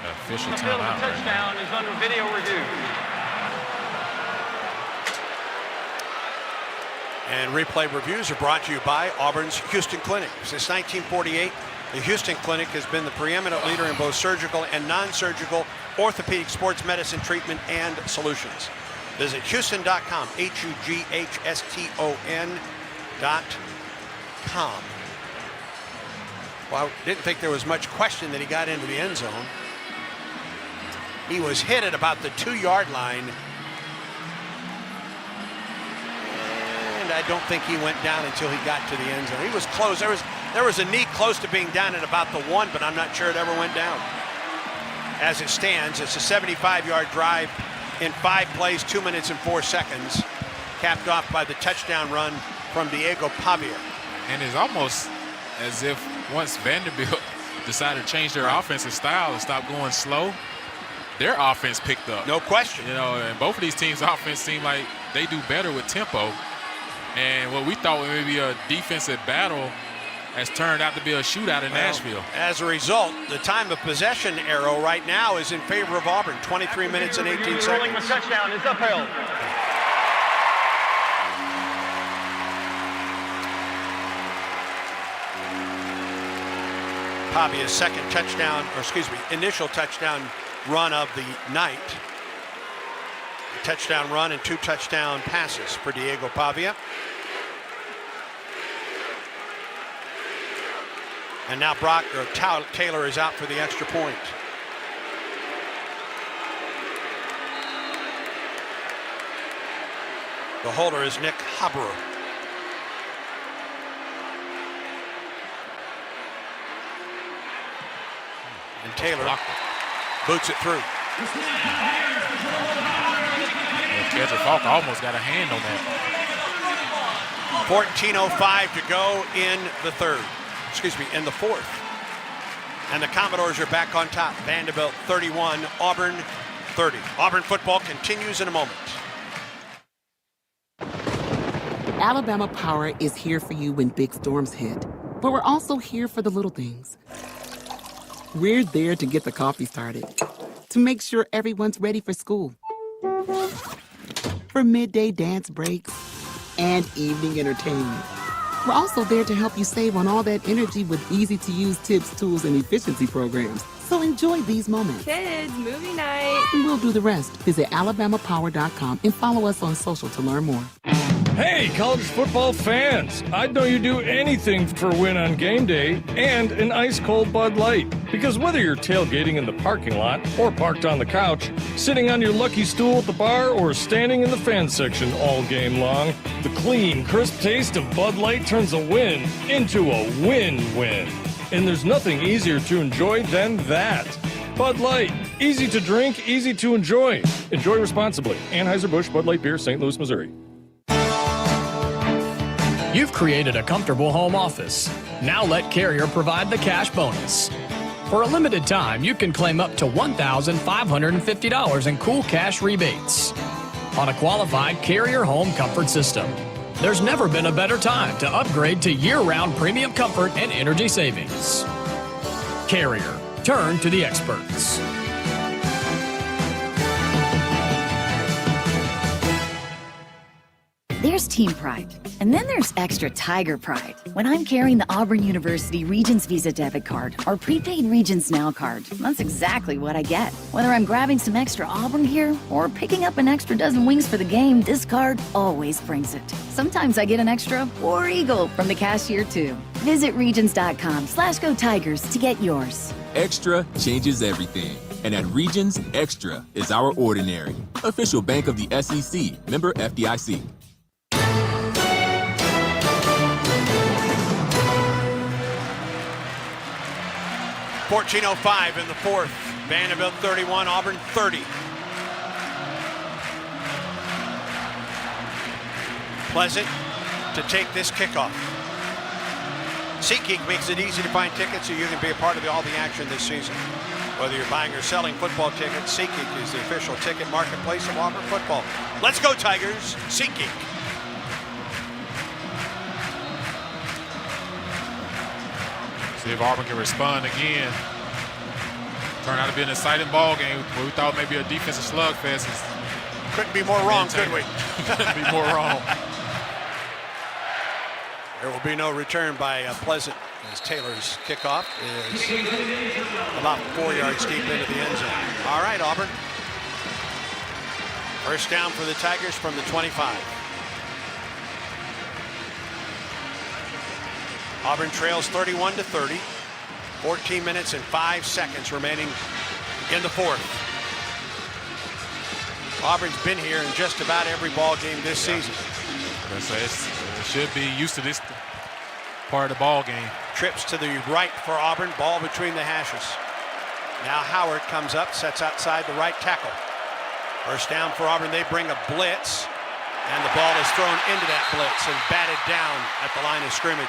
Official The field of timeout. the touchdown is under video review. And replay reviews are brought to you by Auburn's Houston Clinic. Since 1948, the Houston Clinic has been the preeminent leader in both surgical and non-surgical orthopedic sports medicine treatment and solutions. Visit Houston.com, HUGHSTON.com. Well, I didn't think there was much question that he got into the end zone. He was hit at about the 2-yard line. And I don't think he went down until he got to the end zone. He was close. There was a knee close to being down at about the 1, but I'm not sure it ever went down. As it stands, it's a 75-yard drive in 5 plays, 2 minutes and 4 seconds, capped off by the touchdown run from Diego Pavia. And it's almost as if once Vanderbilt decided to change their offensive style and stop going slow, their offense picked up. No question. You know, and both of these teams' offense seem like they do better with tempo. And what we thought was maybe a defensive battle has turned out to be a shootout in Nashville. As a result, the time of possession arrow right now is in favor of Auburn. 23 minutes and 18 Ruling the seconds. touchdown is upheld. Pavia's second touchdown, or excuse me, initial touchdown run of the night. A touchdown run and 2 touchdown passes for Diego Pavia. And now Taylor is out for the extra point. The holder is Nick Habro. And Taylor boots it through. Kedrick Falk almost got a hand on that. 14:05 to go in the third. Excuse me, in the fourth. And the Commodores are back on top. Vanderbilt 31, Auburn 30. Auburn football continues in a moment. Alabama Power is here for you when big storms hit. But we're also here for the little things. We're there to get the coffee started, to make sure everyone's ready for school, for midday dance breaks, and evening entertainment. We're also there to help you save on all that energy with easy-to-use tips, tools, and efficiency programs. So enjoy these moments. Kids, movie night. And we'll do the rest. Visit alabamapower.com and follow us on social to learn more. Hey, college football fans! I'd know you'd do anything for a win on game day and an ice-cold Bud Light. Because whether you're tailgating in the parking lot or parked on the couch, sitting on your lucky stool at the bar, or standing in the fan section all game long, the clean, crisp taste of Bud Light turns a win into a win-win. And there's nothing easier to enjoy than that. Bud Light. Easy to drink, easy to enjoy. Enjoy responsibly. Anheuser-Busch Bud Light Beer, St. Louis, Missouri. You've created a comfortable home office. Now let Carrier provide the cash bonus. For a limited time, you can claim up to $1,550 in cool cash rebates on a qualified Carrier home comfort system. There's never been a better time to upgrade to year-round premium comfort and energy savings. Carrier. Turn to the experts. There's team pride, and then there's extra Tiger pride. When I'm carrying the Auburn University Regents Visa debit card or prepaid Regents Now card, that's exactly what I get. Whether I'm grabbing some extra Auburn gear or picking up an extra dozen wings for the game, this card always brings it. Sometimes I get an extra War Eagle from the cashier too. Visit Regions.com/Go Tigers to get yours. Extra changes everything. And at Regions, Extra is our ordinary. Official bank of the SEC, member FDIC. 14:05 in the fourth. Vanderbilt 31, Auburn 30. Pleasant to take this kickoff. SeatGeek makes it easy to find tickets so you can be a part of all the action this season. Whether you're buying or selling football tickets, SeatGeek is the official ticket marketplace of Auburn football. Let's go, Tigers. SeatGeek. See if Auburn can respond again. Turned out to be an exciting ball game where we thought maybe a defensive slugfest. Couldn't be more wrong, could we? Couldn't be more wrong. There will be no return by Pleasant as Taylor's kickoff is about 4 yards deep into the end zone. All right, Auburn. First down for the Tigers from the 25. Auburn trails 31-30. 14 minutes and 5 seconds remaining in the fourth. Auburn's been here in just about every ball game this season. It should be used to this part of the ball game. Trips to the right for Auburn, ball between the hashes. Now Howard comes up, sets outside the right tackle. First down for Auburn, they bring a blitz, and the ball is thrown into that blitz and batted down at the line of scrimmage.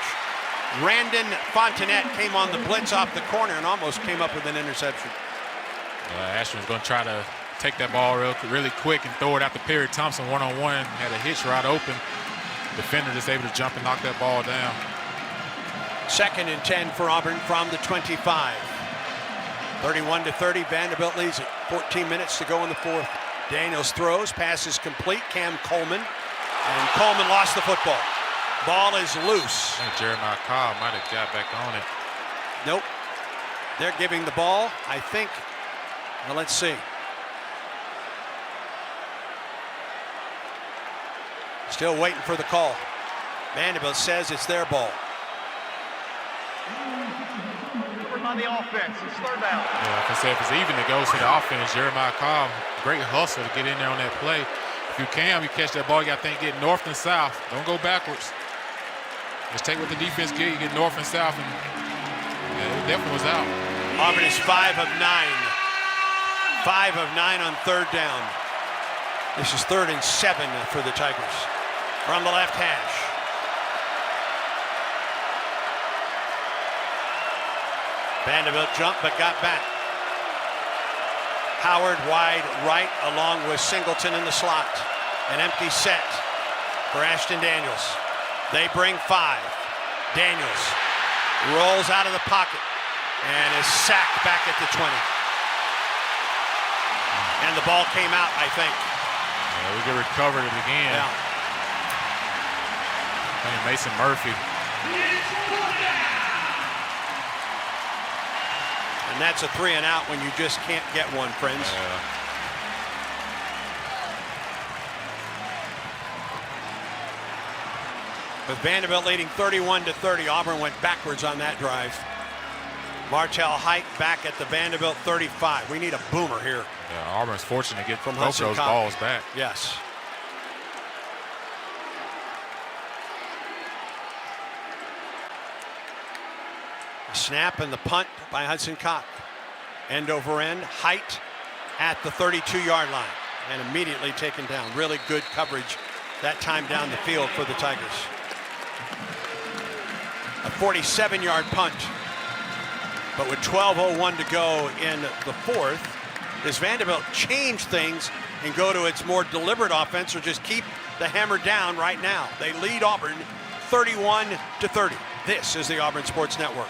Randon Fontenette came on the blitz off the corner and almost came up with an interception. Ashton's going to try to take that ball really quick and throw it out to Perry Thompson one-on-one. Had a hitch right open. Defender just able to jump and knock that ball down. 2nd and 10 for Auburn from the 25. 31-30, Vanderbilt leads it. 14 minutes to go in the fourth. Daniels throws, pass is complete. Cam Coleman, and Coleman lost the football. Ball is loose. I think Jeremiah Cobb might have got back on it. Nope. They're giving the ball, I think. Well, let's see. Still waiting for the call. Vanderbilt says it's their ball. Covered by the offense. It's third down. Yeah, like I said, if it's even, it goes to the offense. Jeremiah Cobb, great hustle to get in there on that play. If you can, you catch that ball, you got to think get north and south. Don't go backwards. Just take what the defense gives you, get north and south, and it definitely was out. Auburn is 5 of 9. 5 of 9 on third down. This is 3rd and 7 for the Tigers. From the left hash. Vanderbilt jumped but got back. Howard wide right along with Singleton in the slot. An empty set for Ashton Daniels. They bring 5. Daniels rolls out of the pocket and is sacked back at the 20. And the ball came out, I think. Yeah, we could recover it again. Yeah. I think Mason Murphy. And that's a 3 and out when you just can't get one, friends. Yeah. With Vanderbilt leading 31-30, Auburn went backwards on that drive. Martell Height back at the Vanderbilt 35. We need a boomer here. Yeah, Auburn's fortunate to get from both of those balls back. Yes. A snap and the punt by Hudson Cock. End over end. Height at the 32-yard line and immediately taken down. Really good coverage that time down the field for the Tigers. A 47-yard punt. But with 12:01 to go in the fourth, does Vanderbilt change things and go to its more deliberate offense or just keep the hammer down right now? They lead Auburn 31-30. This is the Auburn Sports Network.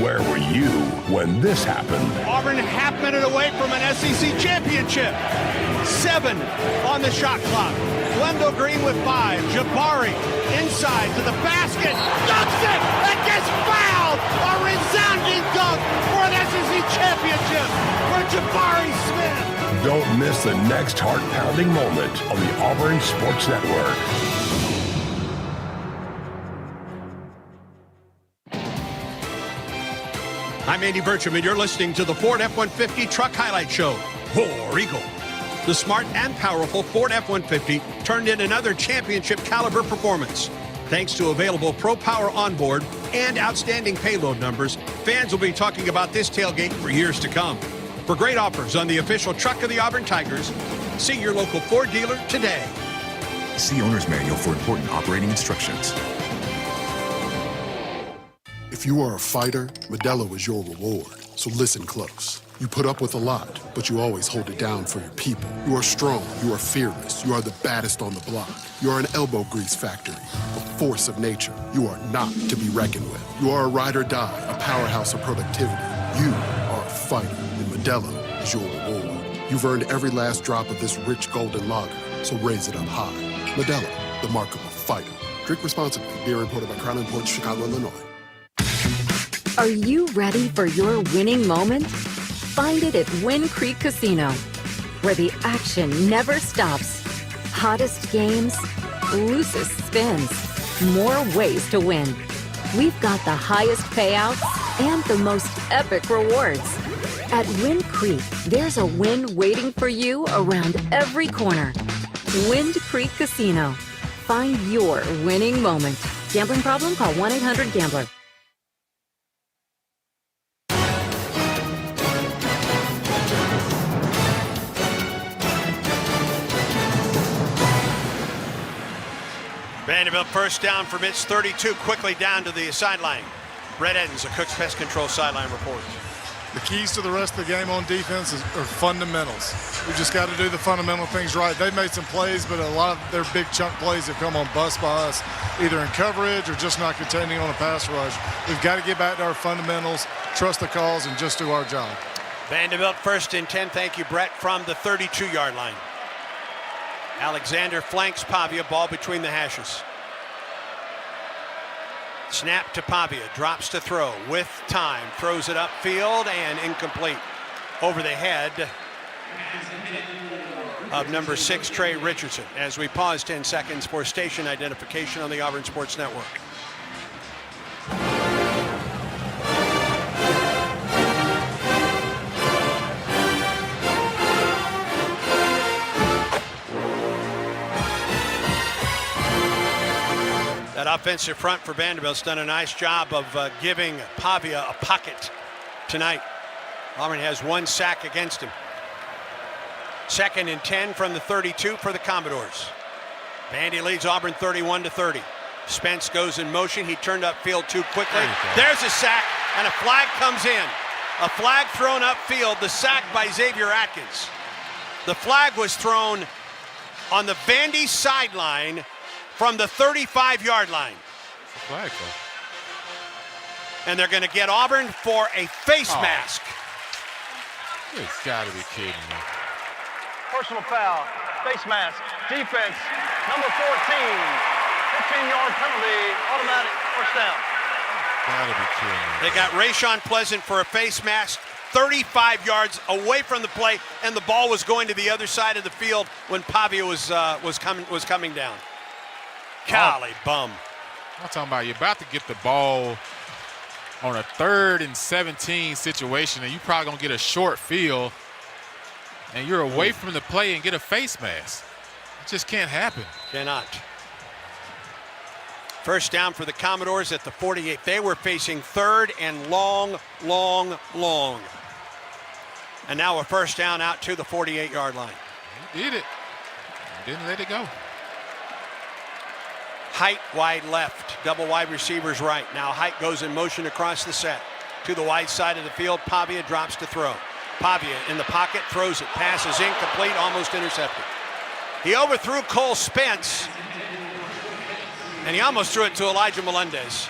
Where were you when this happened? Auburn half minute away from an SEC championship. 7 on the shot clock. Glendale Green with 5. Jabari inside to the basket. Dunks it and gets fouled. A resounding dunk for an SEC championship for Jabari Smith. Don't miss the next heart-pounding moment on the Auburn Sports Network. I'm Andy Burcham, and you're listening to the Ford F-150 Truck Highlight Show. War Eagle. The smart and powerful Ford F-150 turned in another championship caliber performance. Thanks to available Pro Power onboard and outstanding payload numbers, fans will be talking about this tailgate for years to come. For great offers on the official truck of the Auburn Tigers, see your local Ford dealer today. See owner's manual for important operating instructions. If you are a fighter, Modelo is your reward. So listen close. You put up with a lot, but you always hold it down for your people. You are strong, you are fearless, you are the baddest on the block. You are an elbow grease factory, a force of nature. You are not to be reckoned with. You are a ride or die, a powerhouse of productivity. You are a fighter, and Modelo is your reward. You've earned every last drop of this rich golden lager, so raise it up high. Modelo, the mark of a fighter. Drink responsibly. Beer imported by Crown Imports, Chicago, Illinois. Are you ready for your winning moment? Find it at Wind Creek Casino, where the action never stops. Hottest games, loosest spins, more ways to win. We've got the highest payouts and the most epic rewards. At Wind Creek, there's a win waiting for you around every corner. Wind Creek Casino. Find your winning moment. Gambling problem? Call 1-800-GAMBLER. Vanderbilt first down from its 32, quickly down to the sideline. Brett Edens, a Cook's Pest Control sideline report. The keys to the rest of the game on defense are fundamentals. We've just got to do the fundamental things right. They've made some plays, but a lot of their big chunk plays have come on busts by us, either in coverage or just not containing on a pass rush. We've got to get back to our fundamentals, trust the calls, and just do our job. Vanderbilt first and 10, thank you, Brett, from the 32-yard line. Alexander flanks Pavia, ball between the hashes. Snap to Pavia, drops to throw with time, throws it upfield and incomplete. Over the head of number 6, Trey Richardson, as we pause 10 seconds for station identification on the Auburn Sports Network. That offensive front for Vanderbilt's done a nice job of giving Pavia a pocket tonight. Auburn has 1 sack against him. Second and 10 from the 32 for the Commodores. Vandy leads Auburn 31-30. Spence goes in motion. He turned upfield too quickly. There's a sack, and a flag comes in. A flag thrown upfield, the sack by Xavier Atkins. The flag was thrown on the Vandy sideline from the 35-yard line. Flag. And they're going to get Auburn for a face mask. You've got to be kidding me. Personal foul, face mask, defense, number 14, 15-yard penalty, automatic first down. Gotta be kidding me. They got Rayshon Pleasant for a face mask, 35 yards away from the play, and the ball was going to the other side of the field when Pavia was coming down. Golly bum. I'm talking about you're about to get the ball on a 3rd and 17 situation, and you probably gonna get a short field, and you're away from the play and get a face mask. It just can't happen. Cannot. First down for the Commodores at the 48. They were facing 3rd and long. And now a first down out to the 48-yard line. He did it. Didn't let it go. Height wide left, double wide receivers right. Now Height goes in motion across the set to the wide side of the field. Pavia drops to throw. Pavia in the pocket, throws it. Pass is incomplete, almost intercepted. He overthrew Cole Spence, and he almost threw it to Elijah Melendez.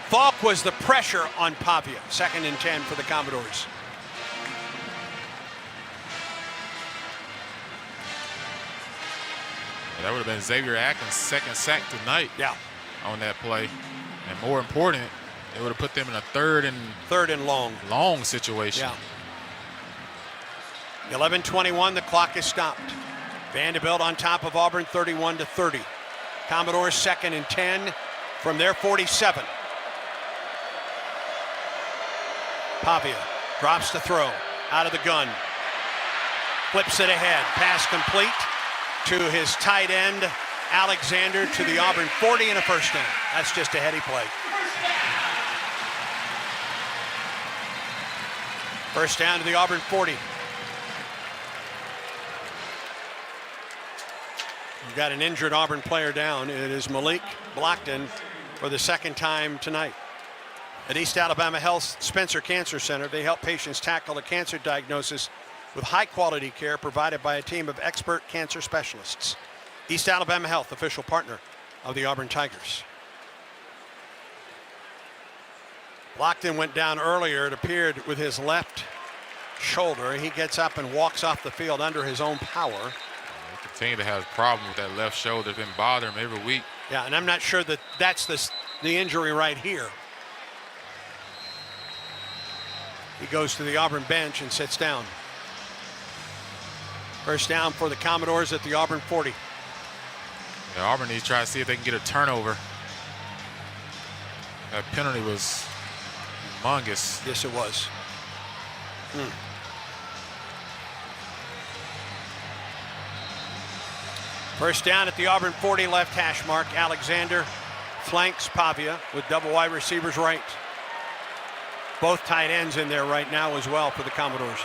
Falk was the pressure on Pavia. 2nd and 10 for the Commodores. That would have been Xavier Atkins' 2nd sack tonight. Yeah. On that play. And more important, it would have put them in a 3rd and long situation. Yeah. 11:21, the clock is stopped. Vanderbilt on top of Auburn 31-30. Commodores 2nd and 10 from their 47. Pavia drops to throw out of the gun. Flips it ahead. Pass complete to his tight end, Alexander, to the Auburn 40 and a first down. That's just a heady play. First down to the Auburn 40. We've got an injured Auburn player down. It is Malik Blockton for the second time tonight. At East Alabama Health Spencer Cancer Center, they help patients tackle a cancer diagnosis with high-quality care provided by a team of expert cancer specialists. East Alabama Health, official partner of the Auburn Tigers. Blockton went down earlier, it appeared, with his left shoulder. He gets up and walks off the field under his own power. They continue to have a problem with that left shoulder. It's been bothering him every week. Yeah, and I'm not sure that that's the injury right here. He goes to the Auburn bench and sits down. First down for the Commodores at the Auburn 40. Yeah, Auburn needs to try to see if they can get a turnover. That penalty was humongous. Yes, it was. First down at the Auburn 40, left hash mark. Alexander flanks Pavia with double wide receivers right. Both tight ends in there right now as well for the Commodores.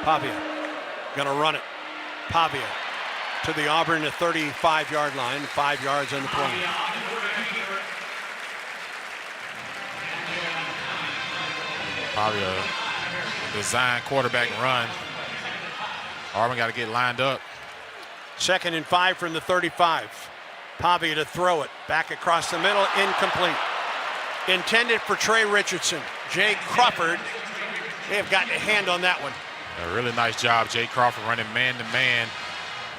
Pavia gonna run it. Pavia to the Auburn 35-yard line, 5 yards on the play. Pavia, design quarterback run. Auburn got to get lined up. 2nd and 5 from the 35. Pavia to throw it. Back across the middle, incomplete. Intended for Trey Richardson. Jay Crawford, they have gotten a hand on that one. A really nice job, Jay Crawford running man-to-man.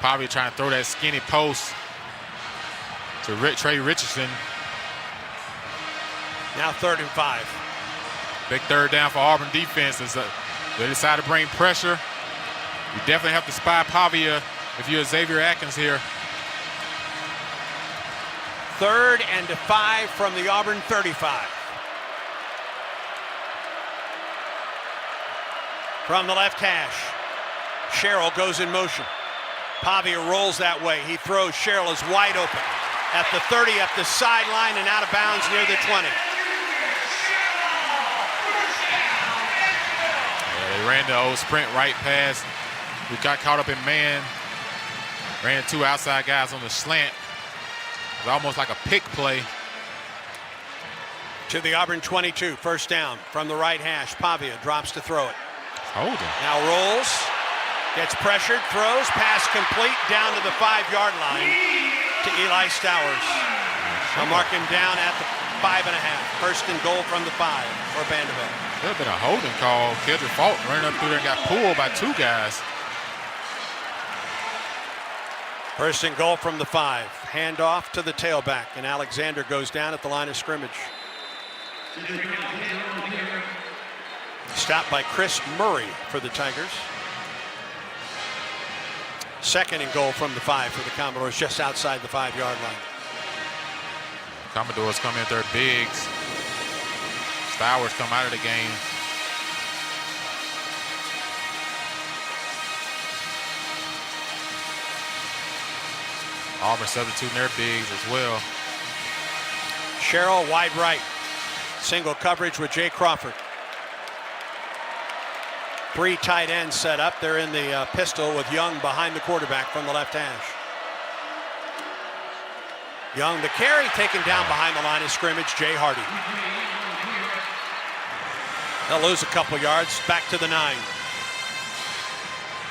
Pavia trying to throw that skinny post to Trey Richardson. Now 3rd and 5. Big third down for Auburn defense. They decide to bring pressure. You definitely have to spy Pavia if you're Xavier Atkins here. 3rd and 5 from the Auburn 35. From the left hash, Sherrill goes in motion. Pavia rolls that way. He throws. Sherrill is wide open at the 30, up the sideline and out of bounds near the 20. Yeah, they ran the old sprint right pass. We got caught up in man. Ran 2 outside guys on the slant. It was almost like a pick play. To the Auburn 22, first down from the right hash. Pavia drops to throw it. Holding. Now rolls, gets pressured, throws, pass complete down to the 5-yard line to Eli Stowers. I'll mark him down at the 5.5. First and goal from the 5 for Vanderbilt. There's been a holding call. Kendrick Fulton ran up through there and got pulled by 2 guys. First and goal from the 5. Hand off to the tailback, and Alexander goes down at the line of scrimmage. Stopped by Chris Murray for the Tigers. 2nd and goal from the 5 for the Commodores, just outside the 5-yard line. Commodores come in there bigs. Stowers come out of the game. Auburn substituting their bigs as well. Sherrill wide right. Single coverage with Jay Crawford. 3 tight ends set up. They're in the pistol with Young behind the quarterback from the left hash. Young, the carry, taken down behind the line of scrimmage, Jay Hardy. They'll lose a couple yards, back to the 9.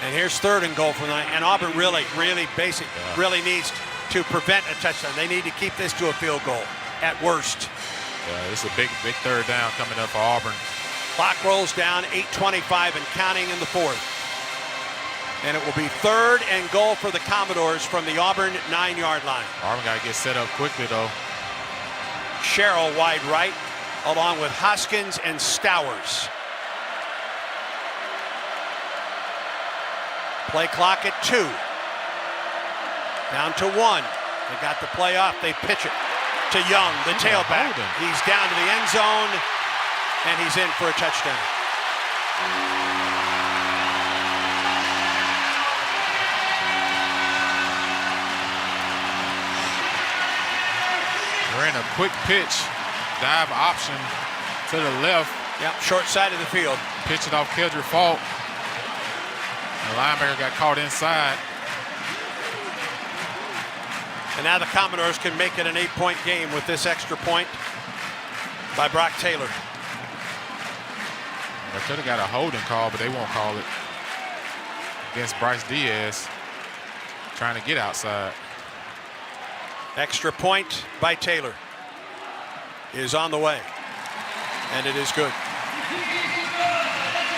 And here's 3rd and goal from the 9. And Auburn really needs to prevent a touchdown. They need to keep this to a field goal at worst. Yeah, this is a big third down coming up for Auburn. Clock rolls down, 8:25 and counting in the 4th. And it will be 3rd and goal for the Commodores from the Auburn 9-yard line. Auburn got to get set up quickly, though. Sherrill wide right, along with Hoskins and Stowers. Play clock at 2. Down to 1. They got the play off. They pitch it to Young, the tailback. He's down to the end zone, and he's in for a touchdown. ran a quick pitch, dive option to the left. Yep, short side of the field. Pitch it off Keldrick Faulk. The linebacker got caught inside. And now the Commodores can make it an 8-point game with this extra point by Brock Taylor. They could have got a holding call, but they won't call it against Bryce Diaz trying to get outside. Extra point by Taylor is on the way, and it is good.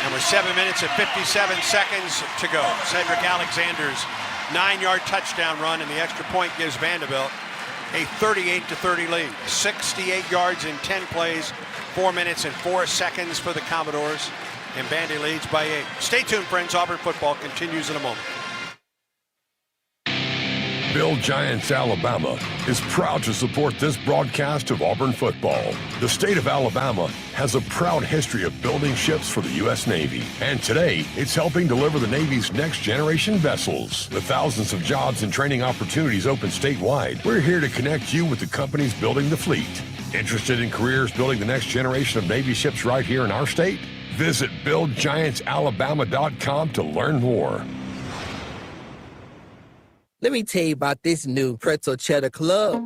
And with 7 minutes and 57 seconds to go, Cedric Alexander's 9-yard touchdown run, and the extra point gives Vanderbilt a 38-30 lead. 68 yards in 10 plays, 4 minutes and 4 seconds for the Commodores, and Vandy leads by 8. Stay tuned, friends. Auburn football continues in a moment. Bill Giants, Alabama is proud to support this broadcast of Auburn football. The state of Alabama has a proud history of building ships for the U.S. Navy. And today, it's helping deliver the Navy's next generation vessels. With thousands of jobs and training opportunities open statewide, we're here to connect you with the companies building the fleet. Interested in careers building the next generation of Navy ships right here in our state? Visit BuildGiantsAlabama.com to learn more. Let me tell you about this new Pretzel Cheddar Club.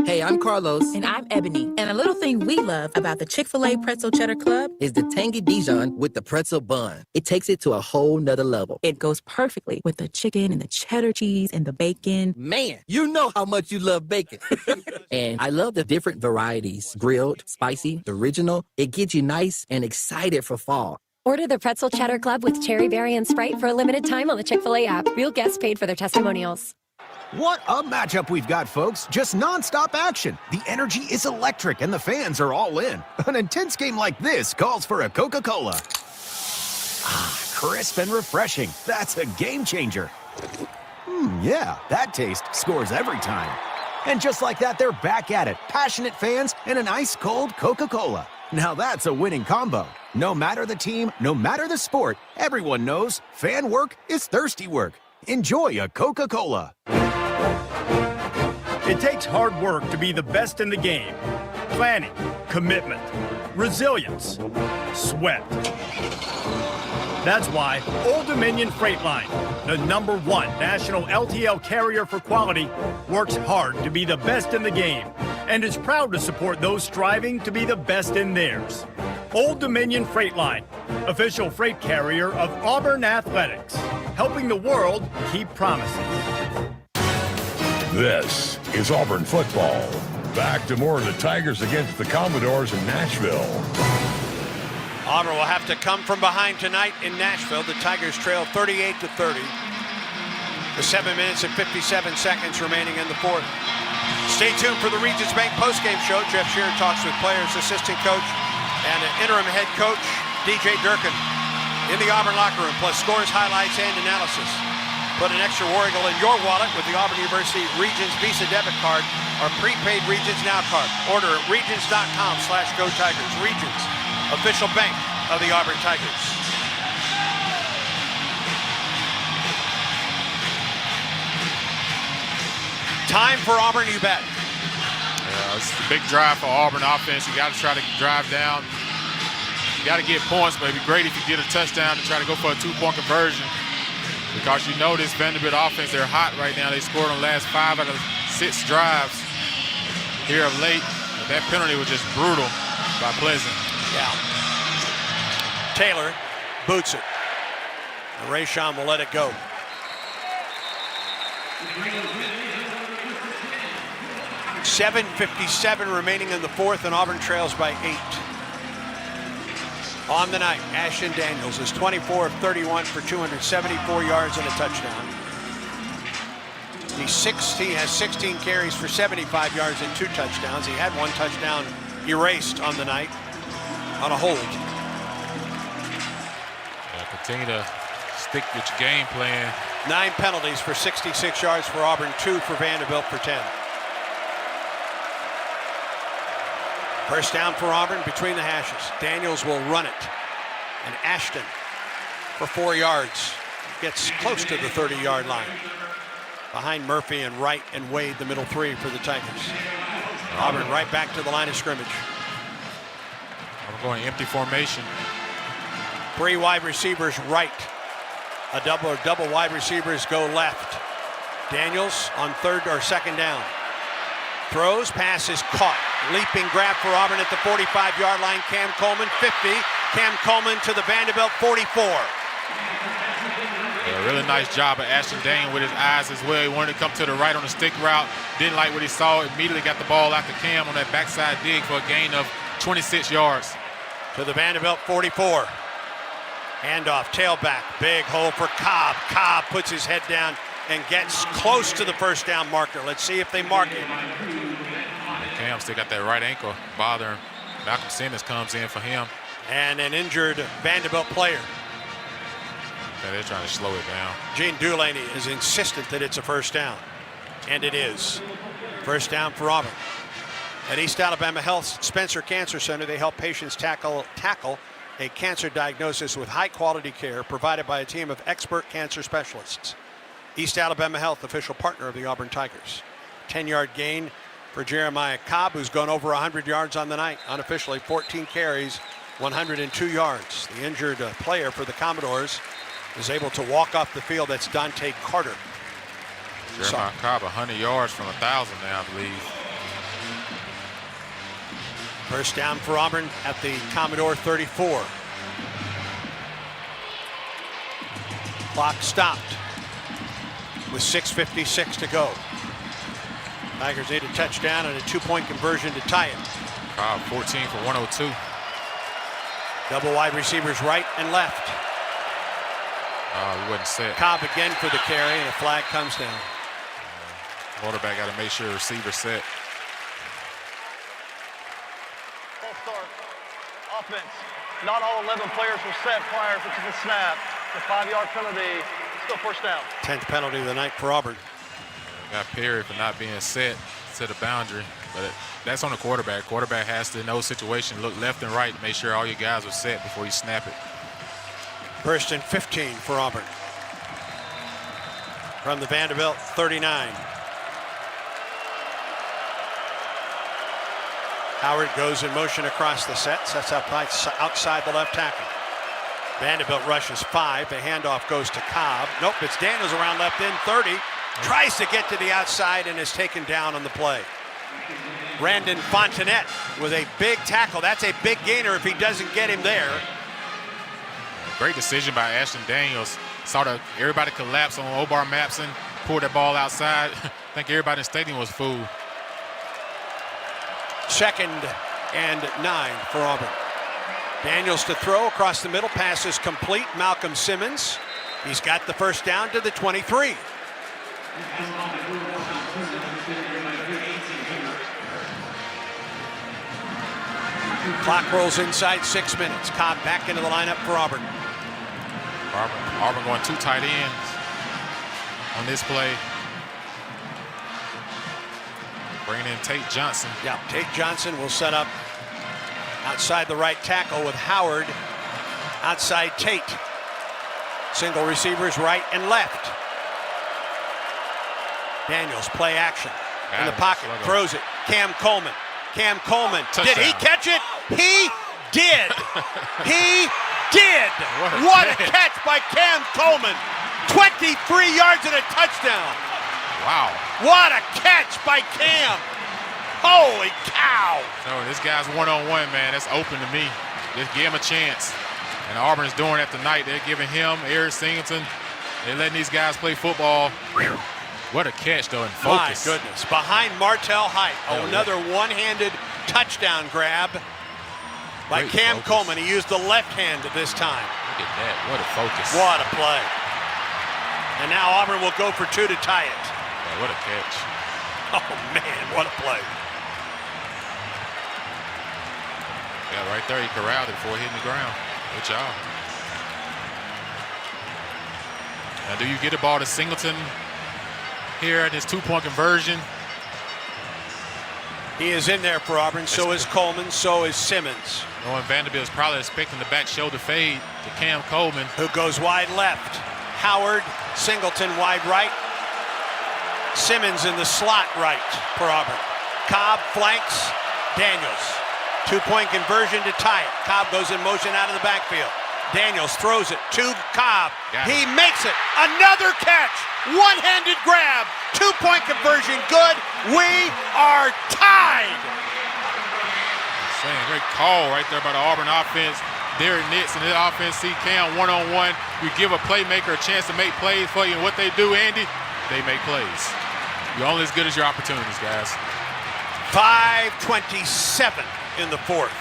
Hey, I'm Carlos. And I'm Ebony. And a little thing we love about the Chick-fil-A Pretzel Cheddar Club is the tangy Dijon with the pretzel bun. It takes it to a whole nother level. It goes perfectly with the chicken and the cheddar cheese and the bacon. Man, you know how much you love bacon. And I love the different varieties. Grilled, spicy, original. It gets you nice and excited for fall. Order the Pretzel Cheddar Club with cherry berry and Sprite for a limited time on the Chick-fil-A app. Real guests paid for their testimonials. What a matchup we've got, folks. Just nonstop action. The energy is electric and the fans are all in. An intense game like this calls for a Coca-Cola. Ah, crisp and refreshing. That's a game changer. Yeah, that taste scores every time. And just like that, they're back at it. Passionate fans and an ice-cold Coca-Cola. Now that's a winning combo. No matter the team, no matter the sport, everyone knows fan work is thirsty work. Enjoy a Coca-Cola. It takes hard work to be the best in the game. Planning, commitment, resilience, sweat. That's why Old Dominion Freight Line, the #1 national LTL carrier for quality, works hard to be the best in the game and is proud to support those striving to be the best in theirs. Old Dominion Freight Line, official freight carrier of Auburn Athletics, helping the world keep promises. This is Auburn football. Back to more of the Tigers against the Commodores in Nashville. Auburn will have to come from behind tonight in Nashville. The Tigers trail 38-30. With 7 minutes and 57 seconds remaining in the fourth. Stay tuned for the Regions Bank postgame show. Jeff Shearer talks with players, assistant coach, and interim head coach DJ Durkin in the Auburn locker room, plus scores, highlights, and analysis. Put an extra War Eagle in your wallet with the Auburn University Regions Visa debit card or prepaid Regions Now card. Order at regions.com/Go Tigers. Regions, official bank of the Auburn Tigers. Time for Auburn, you bet. Yeah, it's a big drive for Auburn offense. You got to try to drive down. You got to get points, but it'd be great if you get a touchdown and try to go for a 2-point conversion. Because you know this Vanderbilt offense, they're hot right now. They scored on the last 5 out of 6 drives here of late. But that penalty was just brutal by Pleasant. Yeah. Taylor boots it. And Rayshon will let it go. .7:57 remaining in the fourth, and Auburn trails by 8. On the night, Ashton Daniels is 24 of 31 for 274 yards and a touchdown. He has 16 carries for 75 yards and 2 touchdowns. He had 1 touchdown erased on the night on a hold. Continue to stick with your game plan. 9 penalties for 66 yards for Auburn, 2 for Vanderbilt for 10. First down for Auburn between the hashes. Daniels will run it. And Ashton for 4 yards. Gets close to the 30-yard line. Behind Murphy and Wright and Wade, the middle 3 for the Tigers. Auburn right back to the line of scrimmage. I'm going empty formation. 3 wide receivers right. A double wide receivers go left. Daniels on second down. Throws, pass is caught. Leaping grab for Auburn at the 45-yard line. Cam Coleman, 50. Cam Coleman to the Vanderbilt 44. A really nice job of Ashton Daniel with his eyes as well. He wanted to come to the right on the stick route. Didn't like what he saw. Immediately got the ball out to Cam on that backside dig for a gain of 26 yards. To the Vanderbilt 44. Handoff, tailback, big hole for Cobb. Cobb puts his head down and gets close to the first down marker. Let's see if they mark it. Cam still got that right ankle bothering. Malcolm Simmons comes in for him. And an injured Vanderbilt player. Yeah, they're trying to slow it down. Gene Dulaney is insistent that it's a first down. And it is. First down for Auburn. At East Alabama Health Spencer Cancer Center, they help patients tackle a cancer diagnosis with high-quality care provided by a team of expert cancer specialists. East Alabama Health, official partner of the Auburn Tigers. 10-yard gain for Jeremiah Cobb, who's gone over 100 yards on the night. Unofficially, 14 carries, 102 yards. The injured player for the Commodores is able to walk off the field. That's Dante Carter. Jeremiah Cobb, 100 yards from 1,000 now, I believe. First down for Auburn at the Commodore 34. Clock stopped with 6:56 to go. Tigers need a touchdown and a 2-point conversion to tie it. Cobb 14 for 102. Double wide receivers right and left. He wasn't set. Cobb again for the carry, and a flag comes down. Quarterback got to make sure the receiver's set. Full start. Offense. Not all 11 players were set prior to the snap. The 5-yard penalty. Still first down. 10th penalty of the night for Auburn. Got Perry for not being set to the boundary, but that's on the quarterback. Quarterback has to, in those situations, look left and right to make sure all your guys are set before you snap it. First and 15 for Auburn. From the Vanderbilt 39. Howard goes in motion across the set, sets up outside the left tackle. Vanderbilt rushes 5. The handoff goes to Cobb. Nope, it's Daniels around left end 30. Tries to get to the outside and is taken down on the play. Brandon Fontenette with a big tackle. That's a big gainer if he doesn't get him there. Great decision by Ashton Daniels. Saw everybody collapse on Obar Mapson, pulled that ball outside. I think everybody in the stadium was fooled. 2nd and 9 for Auburn. Daniels to throw across the middle. Pass is complete. Malcolm Simmons. He's got the first down to the 23. Clock rolls inside 6 minutes. Cobb back into the lineup for Auburn. Auburn going 2 tight ends on this play. Bringing in Tate Johnson. Yeah, Tate Johnson will set up outside the right tackle with Howard outside Tate. Single receivers right and left. Daniels play action in the pocket, throws it. Cam Coleman. Cam Coleman. Did he catch it? He did. He did. What a catch by Cam Coleman. 23 yards and a touchdown. Wow. What a catch by Cam. Holy cow. No, this guy's one-on-one, man. That's open to me. Just give him a chance. And Auburn's doing that tonight. They're giving him, Eric Singleton. They're letting these guys play football. What a catch, though, and focus. My goodness. Behind Martell Height. Another one-handed touchdown grab by Cam Coleman. He used the left hand this time. Look at that. What a focus. What a play. And now Auburn will go for 2 to tie it. Yeah, what a catch. Oh, man, what a play. Yeah, right there, he corralled it before hitting the ground. Good job. Now, do you get the ball to Singleton here at his 2-point conversion? He is in there for Auburn. So is Coleman. So is Simmons. Knowing Vanderbilt is probably expecting the back shoulder fade to Cam Coleman. Who goes wide left. Howard, Singleton wide right. Simmons in the slot right for Auburn. Cobb flanks Daniels. 2-point conversion to tie it. Cobb goes in motion out of the backfield. Daniels throws it to Cobb. He makes it. Another catch. One-handed grab. 2-point conversion good. We are tied. Great call right there by the Auburn offense. Derek Nitz and the offense see Cam one-on-one. You give a playmaker a chance to make plays for you. And what they do, Andy, they make plays. You're only as good as your opportunities, guys. 5:27 in the fourth.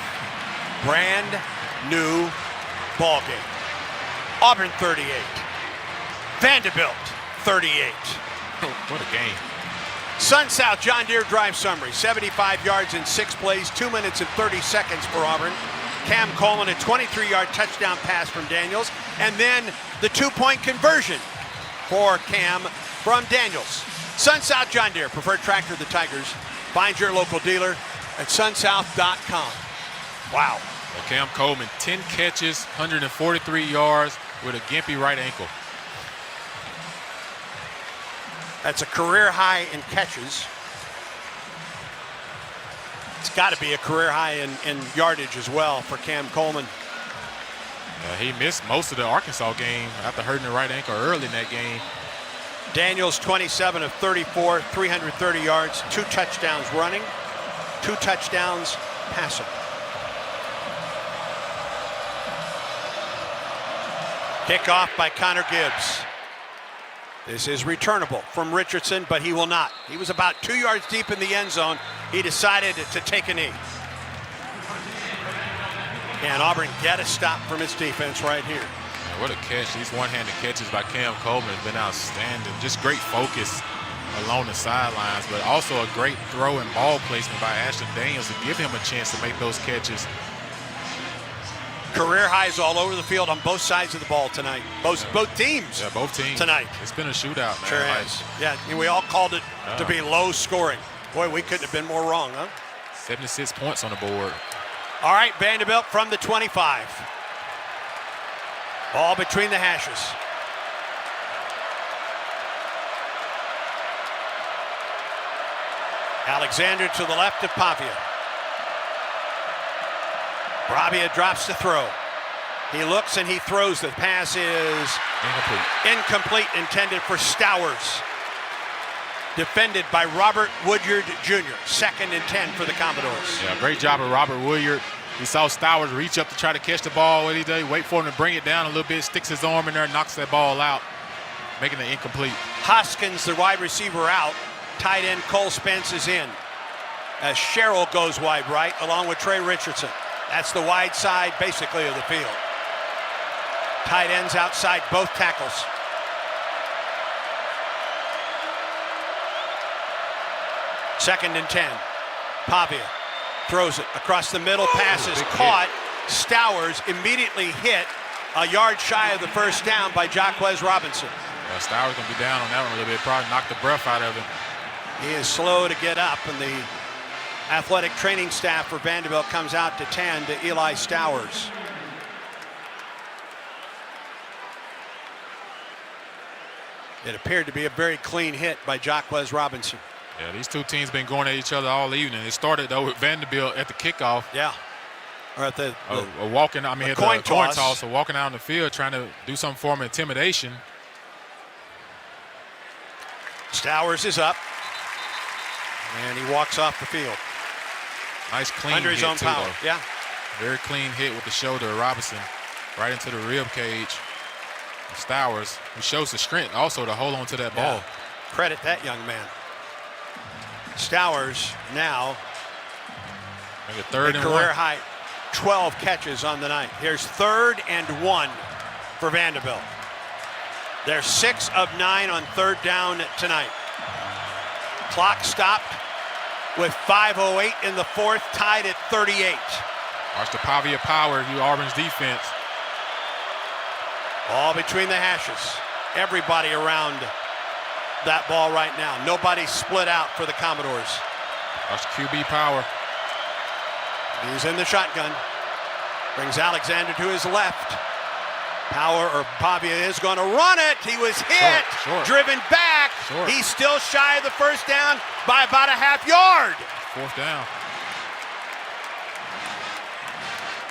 Brand new ball game. Auburn 38. Vanderbilt 38. What a game. Sun-South John Deere drive summary. 75 yards in 6 plays, 2 minutes and 30 seconds for Auburn. Cam Coleman, a 23-yard touchdown pass from Daniels. And then the 2-point conversion for Cam from Daniels. Sun-South John Deere, preferred tractor of the Tigers. Find your local dealer at sunsouth.com. Wow. Well, Cam Coleman, 10 catches, 143 yards with a gimpy right ankle. That's a career high in catches. It's got to be a career high in yardage as well for Cam Coleman. He missed most of the Arkansas game after hurting the right ankle early in that game. Daniels, 27 of 34, 330 yards, 2 touchdowns running, 2 touchdowns passing. Kickoff by Connor Gibbs. This is returnable from Richardson, but he will not. He was about 2 yards deep in the end zone. He decided to take a knee. Can Auburn get a stop from its defense right here? Man, what a catch. These one-handed catches by Cam Coleman have been outstanding. Just great focus along the sidelines, but also a great throw and ball placement by Ashton Daniels to give him a chance to make those catches. Career highs all over the field on both sides of the ball tonight. Both teams. Yeah, both teams tonight. It's been a shootout, man. Sure has. Yeah, and we all called it to be low scoring. Boy, we couldn't have been more wrong, huh? 76 points on the board. All right, Vanderbilt from the 25. Ball between the hashes. Alexander to the left of Pavia. Pavia drops the throw. He looks and he throws. The pass is incomplete, intended for Stowers. Defended by Robert Woodyard Jr. 2nd and 10 for the Commodores. Yeah, great job of Robert Woodyard. He saw Stowers reach up to try to catch the ball. What he did, wait for him to bring it down a little bit, sticks his arm in there, knocks that ball out, making it incomplete. Hoskins, the wide receiver, out. Tight end Cole Spence is in. As Sherrill goes wide right, along with Trey Richardson. That's the wide side, basically, of the field. Tight ends outside both tackles. Second and 10. Pavia throws it across the middle. Pass is caught. Stowers immediately hit a yard shy of the first down by Jacquez Robinson. Well, Stowers going to be down on that one a little bit. Probably knocked the breath out of him. He is slow to get up, and the athletic training staff for Vanderbilt comes out to tend to Eli Stowers. It appeared to be a very clean hit by Jacquez Robinson. Yeah, these two teams been going at each other all evening. It started though with Vanderbilt at the kickoff. Yeah. Or at the walking. I mean, at the coin toss. So walking out on the field, trying to do some form of intimidation. Stowers is up, and he walks off the field. Nice clean under his hit own too, power. though. Yeah. Very clean hit with the shoulder of Robinson, right into the rib cage. Stowers, who shows the strength also to hold on to that ball. Credit that young man. Stowers now Make it 3rd and 1. Career high 12 catches on the night. Here's 3rd and 1 for Vanderbilt. They're 6 of 9 on 3rd down tonight. Clock stopped with 5:08 in the 4th, tied at 38. Watch the Pavia power, you Auburn's defense. All between the hashes. Everybody around that ball right now. Nobody split out for the Commodores. Watch QB power. He's in the shotgun. Brings Alexander to his left. Power, or Pavia is going to run it. He was hit, short. driven back. Short. He's still shy of the first down by about a half yard. 4th down.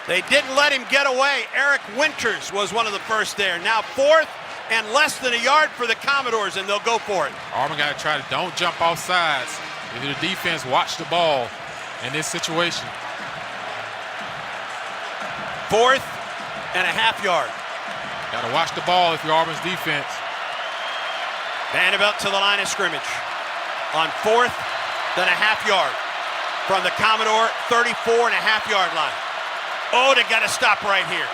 They didn't let him get away. Eric Winters was one of the first there. Now 4th and less than a yard for the Commodores, and they'll go for it. Auburn got to try to don't jump off sides. If the defense watch the ball in this situation. 4th and a half yard. Got to watch the ball if you're Auburn's defense. Vanderbilt to the line of scrimmage on 4th and a half yard from the Commodore 34 and a half yard line. Oh, they got to stop right here.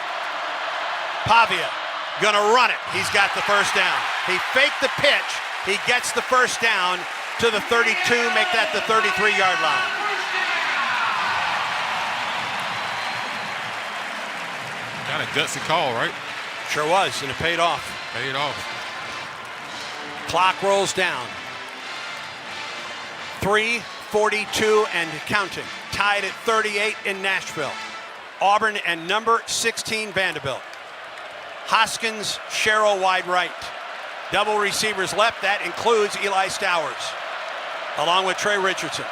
Pavia gonna run it. He's got the first down. He faked the pitch. He gets the first down to the 32, make that the 33-yard line. Kind of gutsy call, right? Sure was, and it paid off. Paid off. Clock rolls down. 3:42 and counting. Tied at 38 in Nashville. Auburn and number 16 Vanderbilt. Hoskins, Sherrill wide right. Double receivers left. That includes Eli Stowers, along with Trey Richardson.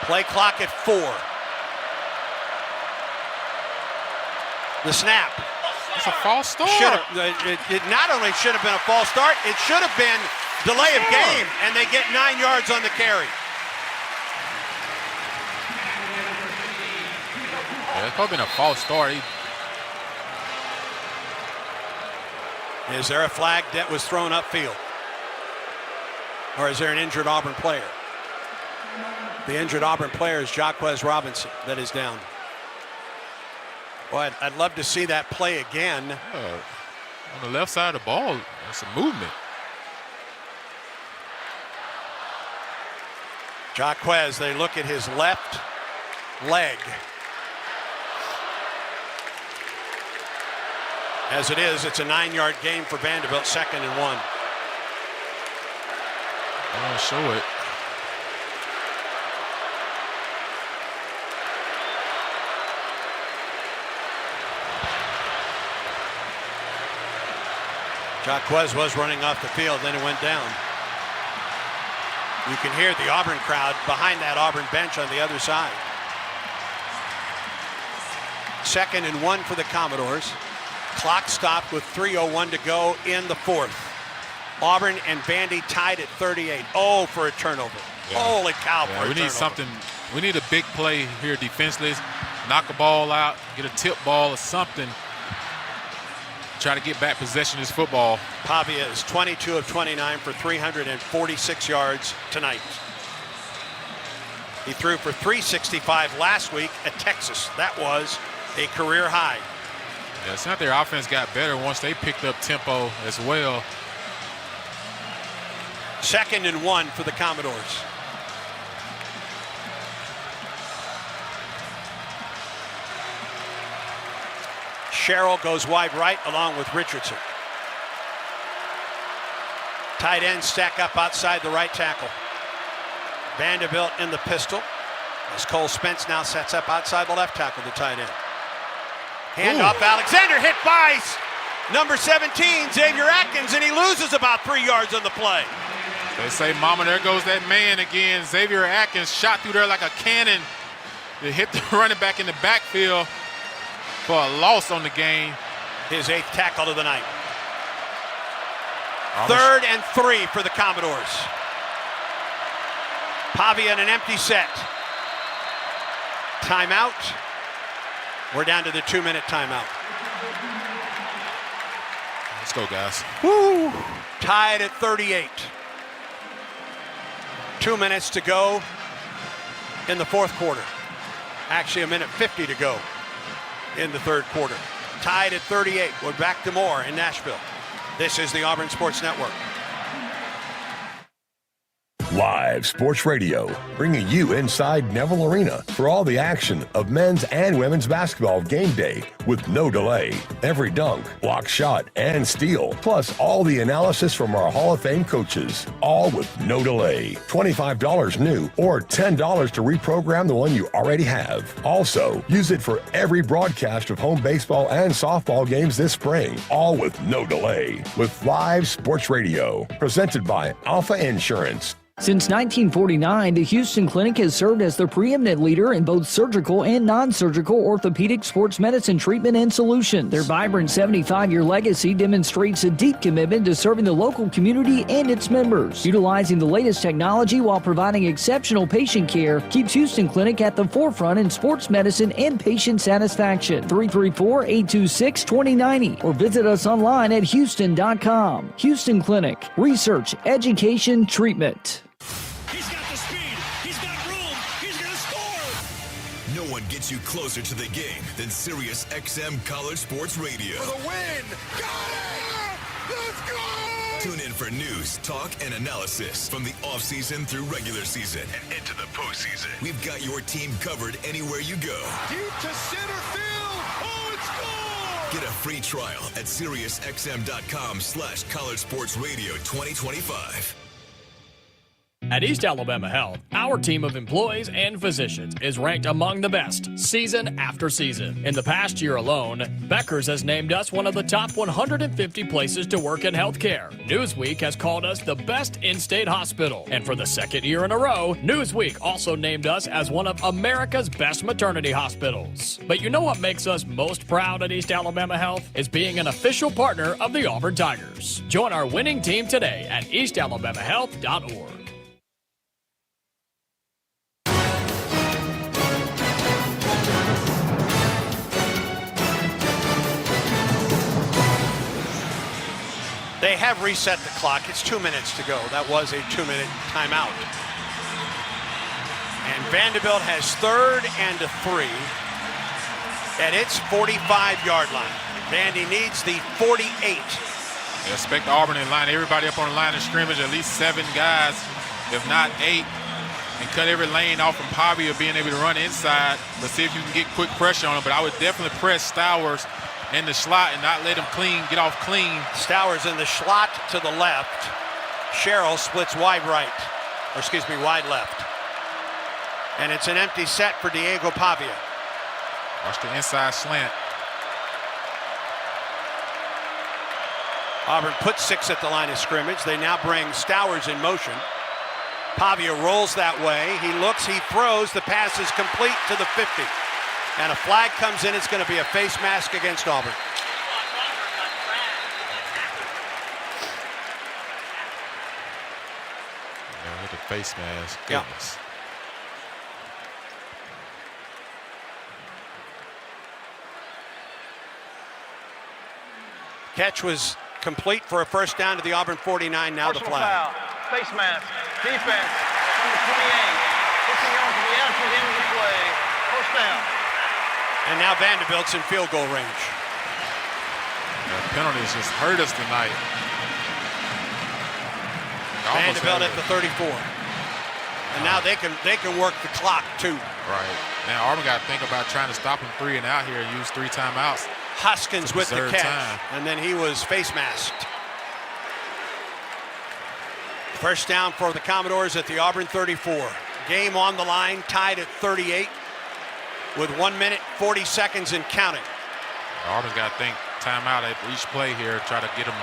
Play clock at 4. The snap. It's a false start. It not only should have been a false start, it should have been delay of game, and they get 9 yards on the carry. Yeah, it's probably been a false start. Is there a flag that was thrown upfield? Or is there an injured Auburn player? The injured Auburn player is Jaquez Robinson that is down. Well, I'd love to see that play again. On the left side of the ball, that's a movement. Jaquez, they look at his left leg. As it is, it's a 9-yard gain for Vanderbilt, 2nd and 1. I want to show it. Jaquez was running off the field, then it went down. You can hear the Auburn crowd behind that Auburn bench on the other side. 2nd and 1 for the Commodores. Clock stopped with 3:01 to go in the 4th. Auburn and Vandy tied at 38. Oh, for a turnover. Yeah. Holy cow, yeah, we need something. We need a big play here defensively. Knock a ball out, get a tip ball or something. Try to get back possession of this football. Pavia is 22 of 29 for 346 yards tonight. He threw for 365 last week at Texas. That was a career high. Yeah, it's not their offense got better once they picked up tempo as well. 2nd and 1 for the Commodores. Sherrill goes wide right along with Richardson. Tight ends stack up outside the right tackle. Vanderbilt in the pistol as Cole Spence now sets up outside the left tackle, the tight end. Handoff, Alexander hit by number 17, Xavier Atkins, and he loses about 3 yards on the play. They say, mama, there goes that man again. Xavier Atkins shot through there like a cannon. They hit the running back in the backfield for a loss on the game. His 8th tackle of the night. 3rd and 3 for the Commodores. Pavia in an empty set. Timeout. We're down to the 2-minute timeout. Let's go, guys. Woo! Tied at 38. 2 minutes to go in the 4th quarter. Actually, a minute 50 to go in the 3rd quarter. Tied at 38. We're back to more in Nashville. This is the Auburn Sports Network. Live Sports Radio, bringing you inside Neville Arena for all the action of men's and women's basketball game day with no delay. Every dunk, block shot, and steal, plus all the analysis from our Hall of Fame coaches, all with no delay. $25 new or $10 to reprogram the one you already have. Also, use it for every broadcast of home baseball and softball games this spring, all with no delay. With Live Sports Radio, presented by Alpha Insurance. Since 1949, the Houston Clinic has served as the preeminent leader in both surgical and non-surgical orthopedic sports medicine treatment and solutions. Their vibrant 75-year legacy demonstrates a deep commitment to serving the local community and its members. Utilizing the latest technology while providing exceptional patient care keeps Houston Clinic at the forefront in sports medicine and patient satisfaction. 334-826-2090 or visit us online at houston.com. Houston Clinic. Research, education, treatment. No one gets you closer to the game than Sirius XM College Sports Radio. For the win! Got it! Let's go! Tune in for news, talk, and analysis from the offseason through regular season and into the postseason. We've got your team covered anywhere you go. Deep to center field! Oh, it's gone! Get a free trial at SiriusXM.com/College Sports Radio 2025. At East Alabama Health, our team of employees and physicians is ranked among the best season after season. In the past year alone, Becker's has named us one of the top 150 places to work in healthcare. Newsweek has called us the best in-state hospital. And for the second year in a row, Newsweek also named us as one of America's best maternity hospitals. But you know what makes us most proud at East Alabama Health? Is being an official partner of the Auburn Tigers. Join our winning team today at eastalabamahealth.org. They have reset the clock. It's 2 minutes to go. That was a 2-minute timeout. And Vanderbilt has 3rd and 3 at its 45-yard line. Vandy needs the 48. I expect Auburn in line, everybody up on the line of scrimmage, at least 7 guys, if not 8, and cut every lane off from Pavia being able to run inside. Let's see if you can get quick pressure on him, but I would definitely press Stowers in the slot and not let him get off clean. Stowers in the slot to the left. Sherrill splits wide right, or excuse me, wide left. And it's an empty set for Diego Pavia. Watch the inside slant. Auburn puts 6 at the line of scrimmage. They now bring Stowers in motion. Pavia rolls that way. He looks, he throws. The pass is complete to the 50. And a flag comes in. It's going to be a face mask against Auburn. Yeah, with the face mask. Goodness. Catch was complete for a first down to the Auburn 49. Now Personal the flag. Foul. Face mask. Defense. Number 28. 50 yards to the out to the end of the play. First down. And now Vanderbilt's in field goal range. The penalties just hurt us tonight. Vanderbilt at the 34. And now they can work the clock too. Right. Now Auburn got to think about trying to stop him 3 and out here and use 3 timeouts. Hoskins with the catch. Time. And then he was face masked. First down for the Commodores at the Auburn 34. Game on the line, tied at 38. With 1 minute, 40 seconds and counting. Auburn's got to think timeout at each play here, try to get him,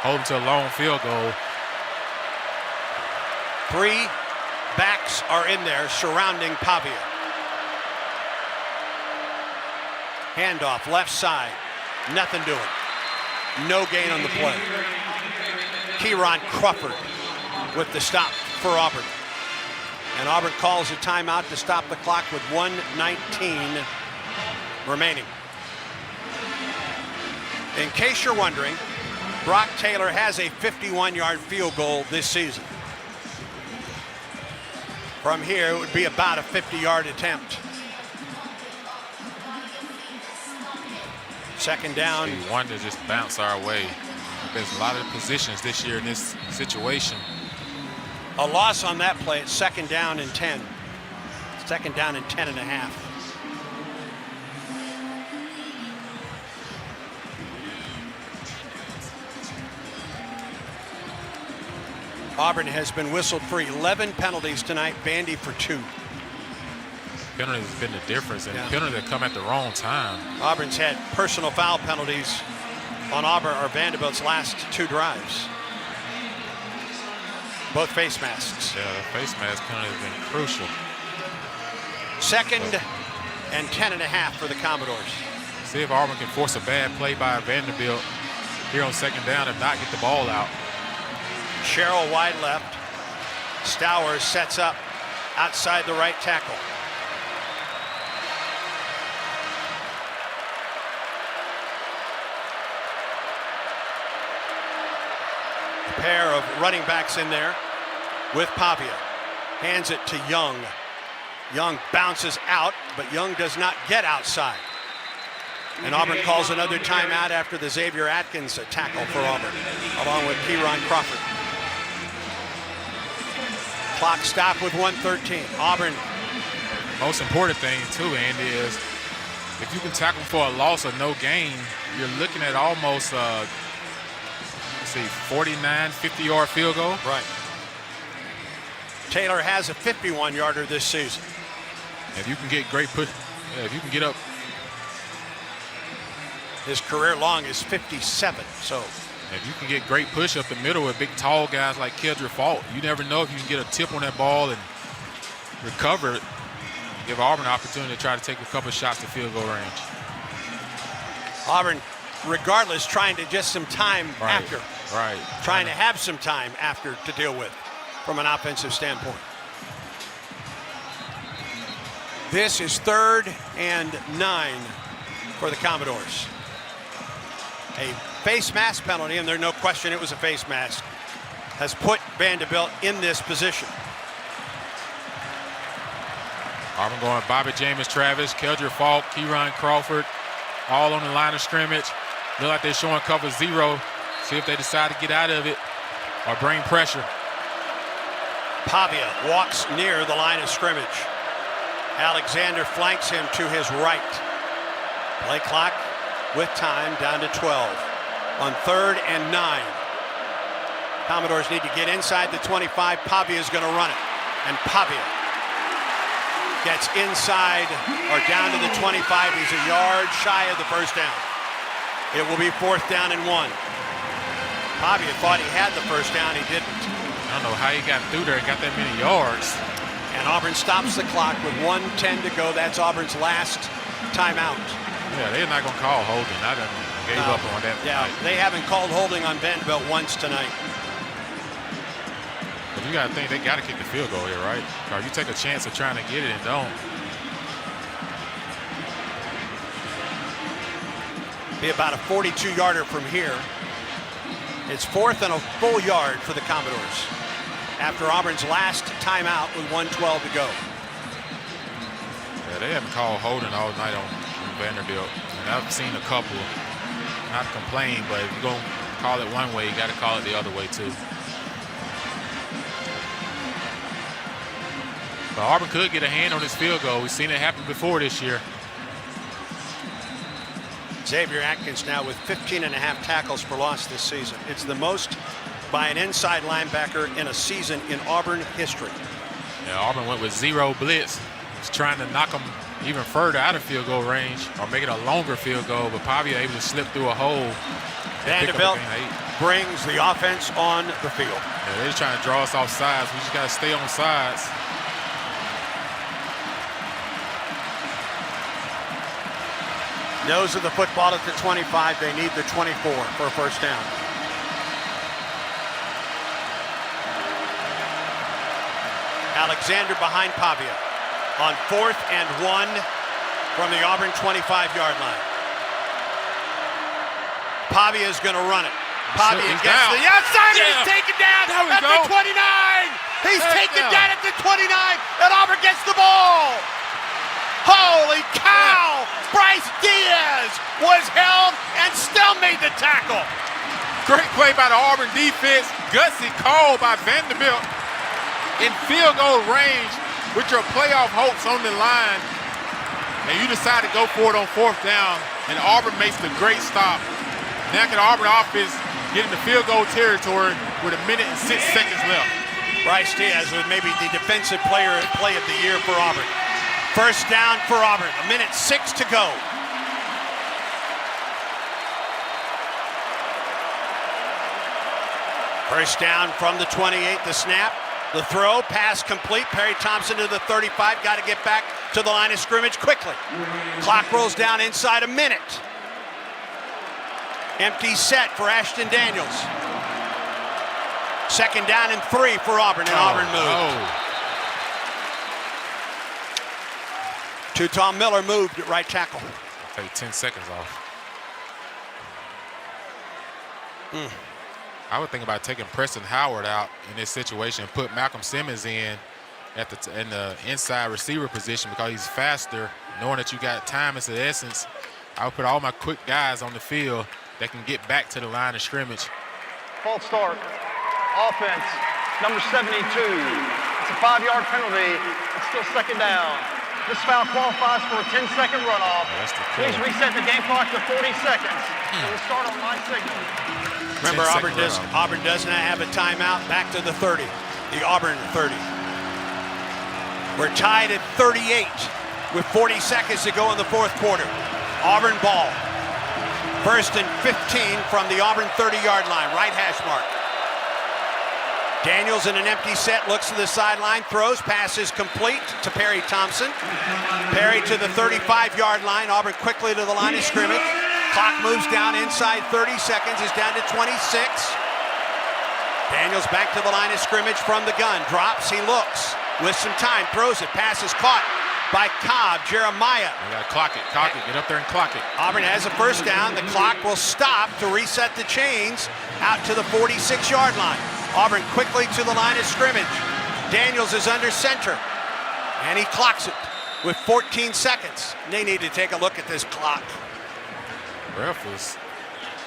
hold him to a long field goal. 3 backs are in there surrounding Pavia. Handoff, left side, nothing doing. No gain on the play. Kieron Crawford with the stop for Auburn. And Auburn calls a timeout to stop the clock with 1:19 remaining. In case you're wondering, Brock Taylor has a 51-yard field goal this season. From here, it would be about a 50-yard attempt. Second down. We wanted to just bounce our way. There's a lot of positions this year in this situation. A loss on that play. It's 2nd down and 10. 2nd down and 10 and a half. Auburn has been whistled for 11 penalties tonight. Vandy for 2. Penalties has been the difference, and penalties that come at the wrong time. Auburn's had personal foul penalties on Auburn or Vanderbilt's last 2 drives. Both face masks. Yeah, the face mask penalty has been crucial. 2nd and 10 and a half for the Commodores. See if Auburn can force a bad play by Vanderbilt here on 2nd down and not get the ball out. Sherrill wide left. Stowers sets up outside the right tackle. A pair of running backs in there with Pavia. Hands it to Young. Young bounces out, but Young does not get outside. And Auburn calls another timeout after the Xavier Atkins tackle for Auburn, along with Kieron Crawford. Clock stop with 1:13. Auburn. Most important thing too, Andy, is if you can tackle for a loss or no gain, you're looking at almost 49, 50-yard field goal. Right. Taylor has a 51-yarder this season. If you can get great push, if you can get up. His career long is 57, so. If you can get great push up the middle with big, tall guys like Keldrick Faulk, you never know if you can get a tip on that ball and recover it. Give Auburn an opportunity to try to take a couple shots to field goal range. Auburn, regardless, trying to just some time after. Right. Trying to have some time after to deal with from an offensive standpoint. This is 3rd and 9 for the Commodores. A face mask penalty, and there's no question it was a face mask, has put Vanderbilt in this position. Auburn going Bobby James Travis, Keldrick Faulk, Kieron Crawford, all on the line of scrimmage. Look like they're showing cover 0. See if they decide to get out of it or bring pressure. Pavia walks near the line of scrimmage. Alexander flanks him to his right. Play clock with time down to 12 on 3rd and 9. Commodores need to get inside the 25. Pavia is going to run it, and Pavia gets inside or down to the 25. He's a yard shy of the first down. It will be 4th down and 1. Pavia thought he had the first down. He didn't. I don't know how he got through there and got that many yards. And Auburn stops the clock with 1:10 to go. That's Auburn's last timeout. Yeah, they're not going to call holding. I done gave up on that. Yeah, they haven't called holding on Vanderbilt once tonight. But you got to think they got to kick the field goal here, right? Or you take a chance of trying to get it and don't. Be about a 42-yarder from here. It's 4th and a full yard for the Commodores after Auburn's last timeout with 1:12 to go. Yeah, they haven't called holding all night on Vanderbilt. And I've seen a couple, not complain, but if you're going to call it one way, you got to call it the other way too. But Auburn could get a hand on this field goal. We've seen it happen before this year. Xavier Atkins now with 15.5 tackles for loss this season. It's the most by an inside linebacker in a season in Auburn history. Yeah, Auburn went with 0 blitz. Was trying to knock them even further out of field goal range or make it a longer field goal, but Pavia able to slip through a hole. Vanderbilt brings the offense on the field. Yeah, they're just trying to draw us off sides. We just got to stay on sides. Nose of the football at the 25. They need the 24 for a first down. Alexander behind Pavia on 4th and 1 from the Auburn 25-yard line. Pavia is going to run it. Pavia gets down. the outside and he's taken down at the 29. He's taken down at the 29 and Auburn gets the ball. Holy cow! Bryce Diaz was held and still made the tackle. Great play by the Auburn defense. Gutsy call by Vanderbilt. in field goal range with your playoff hopes on the line, and you decide to go for it on 4th down, and Auburn makes the great stop. Now can the Auburn offense get into field goal territory with 1 minute and 6 seconds left. Bryce Diaz with maybe the defensive play of the year for Auburn. 1st down for Auburn, 1 minute 6 to go. First down from the 28, the snap, the throw, pass complete. Perry Thompson to the 35, got to get back to the line of scrimmage quickly. Clock rolls down inside 1 minute. Empty set for Ashton Daniels. 2nd down and 3 for Auburn, and Auburn moved. Tom Miller moved at right tackle. Take 10 seconds off. I would think about taking Preston Howard out in this situation and put Malcolm Simmons in the inside receiver position because he's faster. Knowing that you got time is the essence, I would put all my quick guys on the field that can get back to the line of scrimmage. False start. Offense, number 72. It's a 5-yard penalty. It's still 2nd down. This foul qualifies for a 10-second runoff. Please reset the game clock to 40 seconds. We'll start on my signal. Remember, Auburn does not have a timeout. Back to the 30, the Auburn 30. We're tied at 38 with 40 seconds to go in the 4th quarter. Auburn ball. 1st and 15 from the Auburn 30-yard line, right hash mark. Daniels in an empty set, looks to the sideline, throws, passes complete to Perry Thompson. Perry to the 35-yard line, Auburn quickly to the line of scrimmage. Clock moves down inside 30 seconds, is down to 26. Daniels back to the line of scrimmage from the gun, drops, he looks, with some time, throws it, pass is caught by Cobb, Jeremiah. You gotta clock it, get up there and clock it. Auburn has a 1st down, the clock will stop to reset the chains out to the 46-yard line. Auburn quickly to the line of scrimmage. Daniels is under center, and he clocks it with 14 seconds. They need to take a look at this clock. Ref was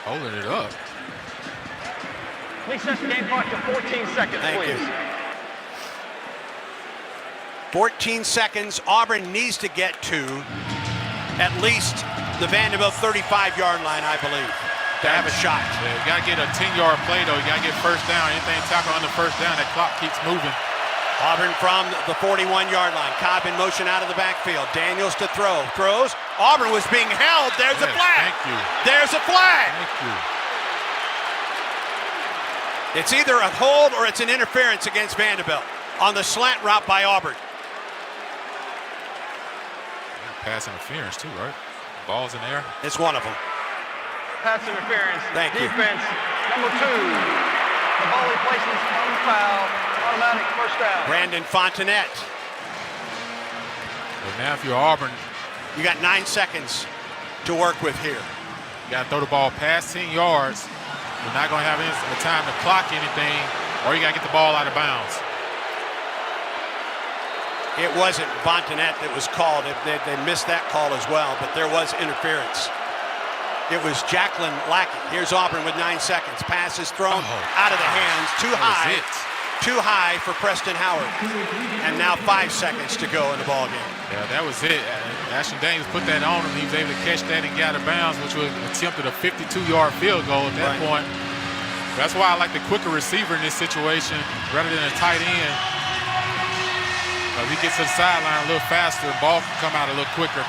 holding it up. Please set the game clock to 14 seconds, please. 14 seconds. Auburn needs to get to at least the Vanderbilt 35-yard line, I believe, to have a shot. Yeah, you got to get a 10-yard play, though. You got to get 1st down. Anything tackle on the 1st down, that clock keeps moving. Auburn from the 41-yard line. Cobb in motion out of the backfield. Daniels to throw. Throws. Auburn was being held. There's a flag. Thank you. There's a flag. Thank you. It's either a hold or it's an interference against Vanderbilt on the slant route by Auburn. Pass interference too, right? Ball's in there. It's one of them. Pass interference. Thank you. Defense, number 2. The ball he places on the foul. Automatic 1st down. Brandon Fontenette. But now if you're Auburn, you got 9 seconds to work with here. You got to throw the ball past 10 yards. You're not going to have any time to clock anything, or you got to get the ball out of bounds. It wasn't Fontenette that was called. They missed that call as well, but there was interference. It was Jacqueline Lackey. Here's Auburn with 9 seconds. Pass is thrown out of the hands. Too high for Preston Howard. And now 5 seconds to go in the ball game. Yeah, that was it. Ashton Daniels put that on him. He was able to catch that and get out of bounds, which was attempted a 52-yard field goal at that point. That's why I like the quicker receiver in this situation rather than a tight end. If he gets to the sideline a little faster, the ball can come out a little quicker.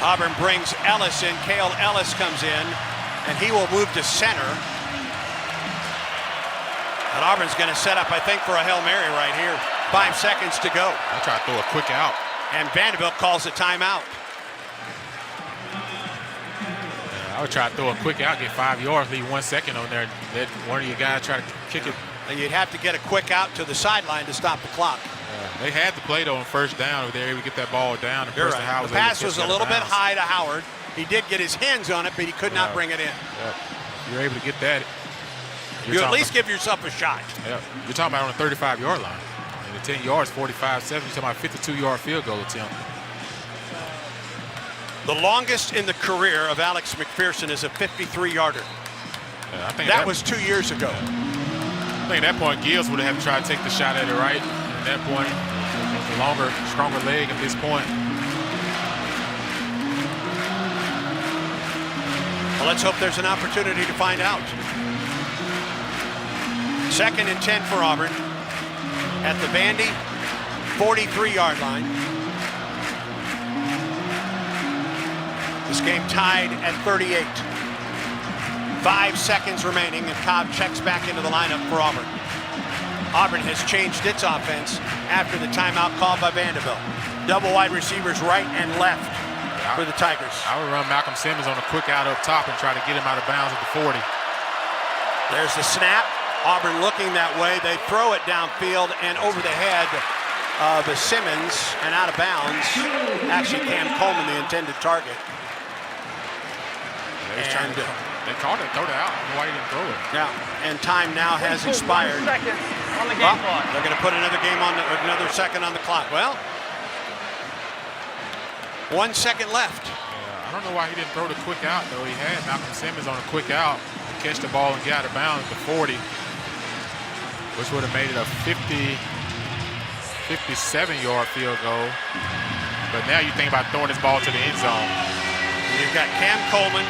Auburn brings Ellis in. Cale Ellis comes in, and he will move to center. And Auburn's going to set up, I think, for a Hail Mary right here. 5 seconds to go. I'll try to throw a quick out. And Vanderbilt calls a timeout. I would try to throw a quick out, get 5 yards, leave 1 second on there, and let one of your guys try to kick it. And you'd have to get a quick out to the sideline to stop the clock. They had the play, though, on 1st down. They were able to get that ball down. And Preston Howard the pass was a little bit high to Howard. He did get his hands on it, but he could not bring it in. You're able to get that. You at least give yourself a shot. Yeah. You're talking about on the 35-yard line. And the 10 yards, 45-7. You're talking about a 52-yard field goal attempt. The longest in the career of Alex McPherson is a 53-yarder. I think that was 2 years ago. I think at that point, Gills would have tried to take the shot at it, right? At that point, the longer, stronger leg at this point. Well, let's hope there's an opportunity to find out. 2nd and 10 for Auburn at the Vandy 43-yard line. This game tied at 38. 5 seconds remaining, and Cobb checks back into the lineup for Auburn. Auburn has changed its offense after the timeout called by Vanderbilt. Double wide receivers right and left for the Tigers. I would run Malcolm Simmons on a quick out up top and try to get him out of bounds at the 40. There's the snap. Auburn looking that way. They throw it downfield and over the head of Simmons and out of bounds. Actually, Cam Coleman, the intended target. They caught it, throw it out. I don't know why he didn't throw it. Yeah, and time now has expired. 1 second on the game clock. They're going to put another second on the clock. Well, 1 second left. Yeah, I don't know why he didn't throw the quick out, though. He had Malcolm Simmons on a quick out to catch the ball and get out of bounds at the 40, which would have made it a 57-yard field goal. But now you think about throwing this ball to the end zone. You've got Cam Coleman,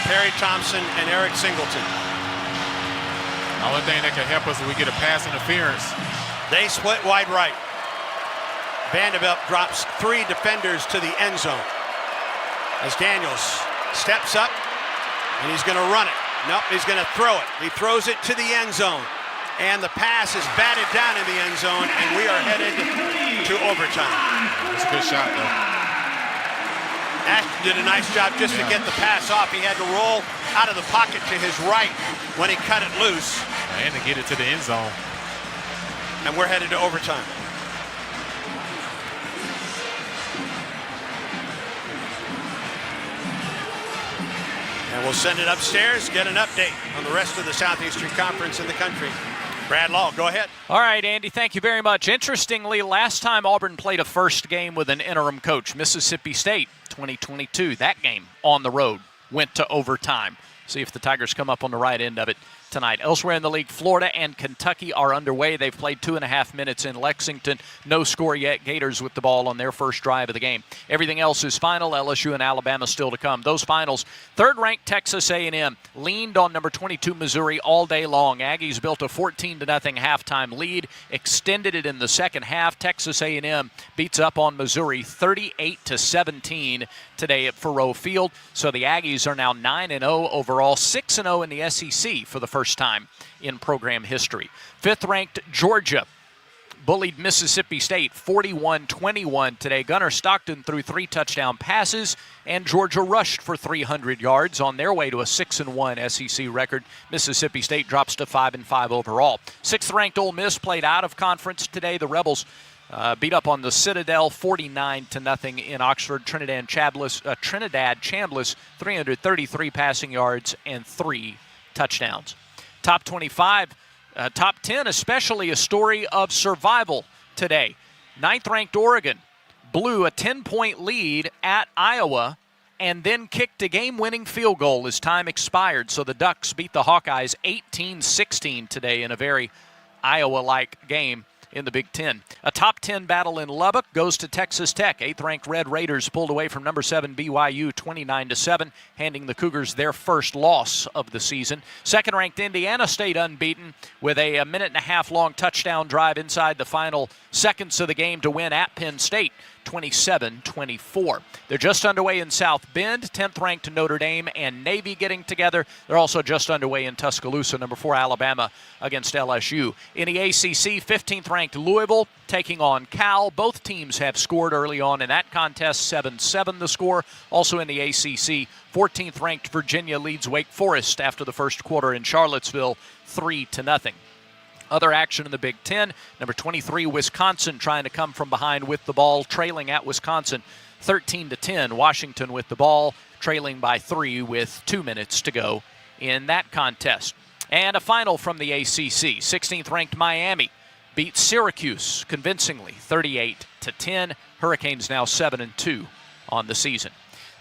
Perry Thompson, and Eric Singleton. The only thing that can help us is we get a pass interference. They split wide right. Vanderbilt drops 3 defenders to the end zone as Daniels steps up, and he's going to run it. Nope, he's going to throw it. He throws it to the end zone, and the pass is batted down in the end zone, and we are headed to overtime. That's a good shot, though. Ashton did a nice job just to get the pass off. He had to roll out of the pocket to his right when he cut it loose. And to get it to the end zone. And we're headed to overtime. And we'll send it upstairs, get an update on the rest of the Southeastern Conference in the country. Brad Law, go ahead. All right, Andy, thank you very much. Interestingly, last time Auburn played a first game with an interim coach, Mississippi State, 2022. That game on the road went to overtime. See if the Tigers come up on the right end of it tonight. Elsewhere in the league, Florida and Kentucky are underway. They've played 2.5 minutes in Lexington. No score yet. Gators with the ball on their first drive of the game. Everything else is final. LSU and Alabama still to come. Those finals, third-ranked Texas A&M leaned on number 22 Missouri all day long. Aggies built a 14-0 halftime lead, extended it in the second half. Texas A&M beats up on Missouri 38-17 today at Faurot Field. So the Aggies are now 9-0 overall, 6-0 in the SEC for the first time in program history. Fifth-ranked Georgia bullied Mississippi State 41-21 today. Gunnar Stockton threw 3 touchdown passes, and Georgia rushed for 300 yards on their way to a 6-1 SEC record. Mississippi State drops to 5-5 overall. Sixth-ranked Ole Miss played out of conference today. The Rebels beat up on the Citadel 49-0 in Oxford. Trinidad Chambliss 333 passing yards and 3 touchdowns. Top 25, top 10, especially a story of survival today. Ninth-ranked Oregon blew a 10-point lead at Iowa and then kicked a game-winning field goal as time expired. So the Ducks beat the Hawkeyes 18-16 today in a very Iowa-like game in the Big Ten. A top 10 battle in Lubbock goes to Texas Tech. 8th-ranked Red Raiders pulled away from number 7 BYU 29-7, handing the Cougars their first loss of the season. Second-ranked Indiana stayed unbeaten with a minute-and-a-half-long touchdown drive inside the final seconds of the game to win at Penn State 27-24. They're just underway in South Bend. 10th-ranked Notre Dame and Navy getting together. They're also just underway in Tuscaloosa. Number 4 Alabama against LSU. In the ACC, 15th-ranked Louisville taking on Cal. Both teams have scored early on in that contest. 7-7 the score. Also in the ACC, 14th-ranked Virginia leads Wake Forest after the first quarter in Charlottesville 3-0. Other action in the Big Ten, number 23 Wisconsin trying to come from behind with the ball, trailing at Wisconsin 13-10. Washington with the ball, trailing by 3 with 2 minutes to go in that contest. And a final from the ACC. 16th-ranked Miami beat Syracuse convincingly 38-10. Hurricanes now 7-2 on the season.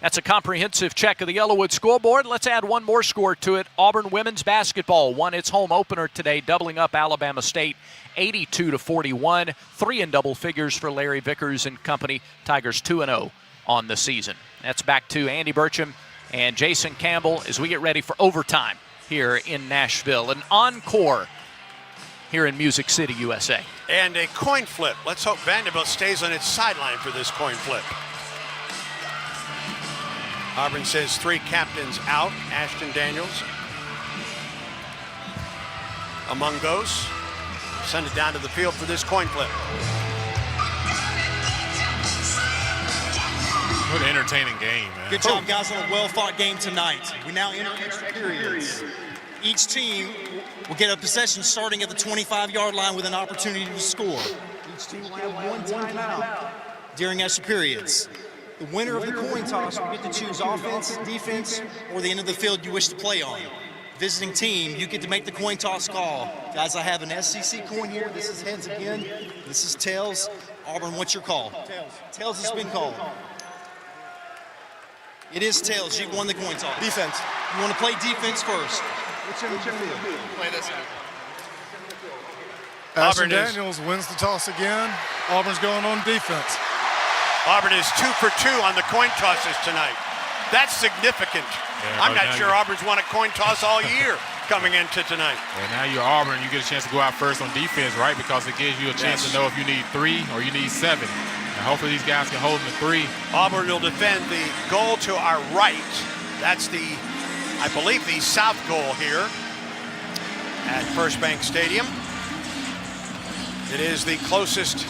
That's a comprehensive check of the Yellowwood scoreboard. Let's add one more score to it. Auburn women's basketball won its home opener today, doubling up Alabama State 82-41. 3 in double figures for Larry Vickers and company. Tigers 2-0 on the season. That's back to Andy Burcham and Jason Campbell as we get ready for overtime here in Nashville. An encore here in Music City, USA. And a coin flip. Let's hope Vanderbilt stays on its sideline for this coin flip. Auburn says 3 captains out. Ashton Daniels among those. Send it down to the field for this coin flip. What an entertaining game, man. Good job, guys, on a well-fought game tonight. We now enter extra periods. Each team will get a possession starting at the 25-yard line with an opportunity to score. Each team will have one timeout during extra periods. The winner of the coin toss will get to choose offense, defense, or the end of the field you wish to play on. Visiting team, you get to make the coin toss call. Guys, I have an SEC coin here. This is heads again. This is tails. Auburn, what's your call? Tails. Tails has been called. It is tails. You've won the coin toss. Defense. You want to play defense first. Whichever field. Play this one. Ashton Daniels wins the toss again. Auburn's going on defense. Auburn is 2 for 2 on the coin tosses tonight. That's significant. Yeah, I'm not sure Auburn's won a coin toss all year coming into tonight. And now you're Auburn, you get a chance to go out first on defense, right? Because it gives you a chance to know if you need 3 or you need 7. And hopefully these guys can hold them to 3. Auburn will defend the goal to our right. That's the, I believe, the south goal here at First Bank Stadium. It is the closest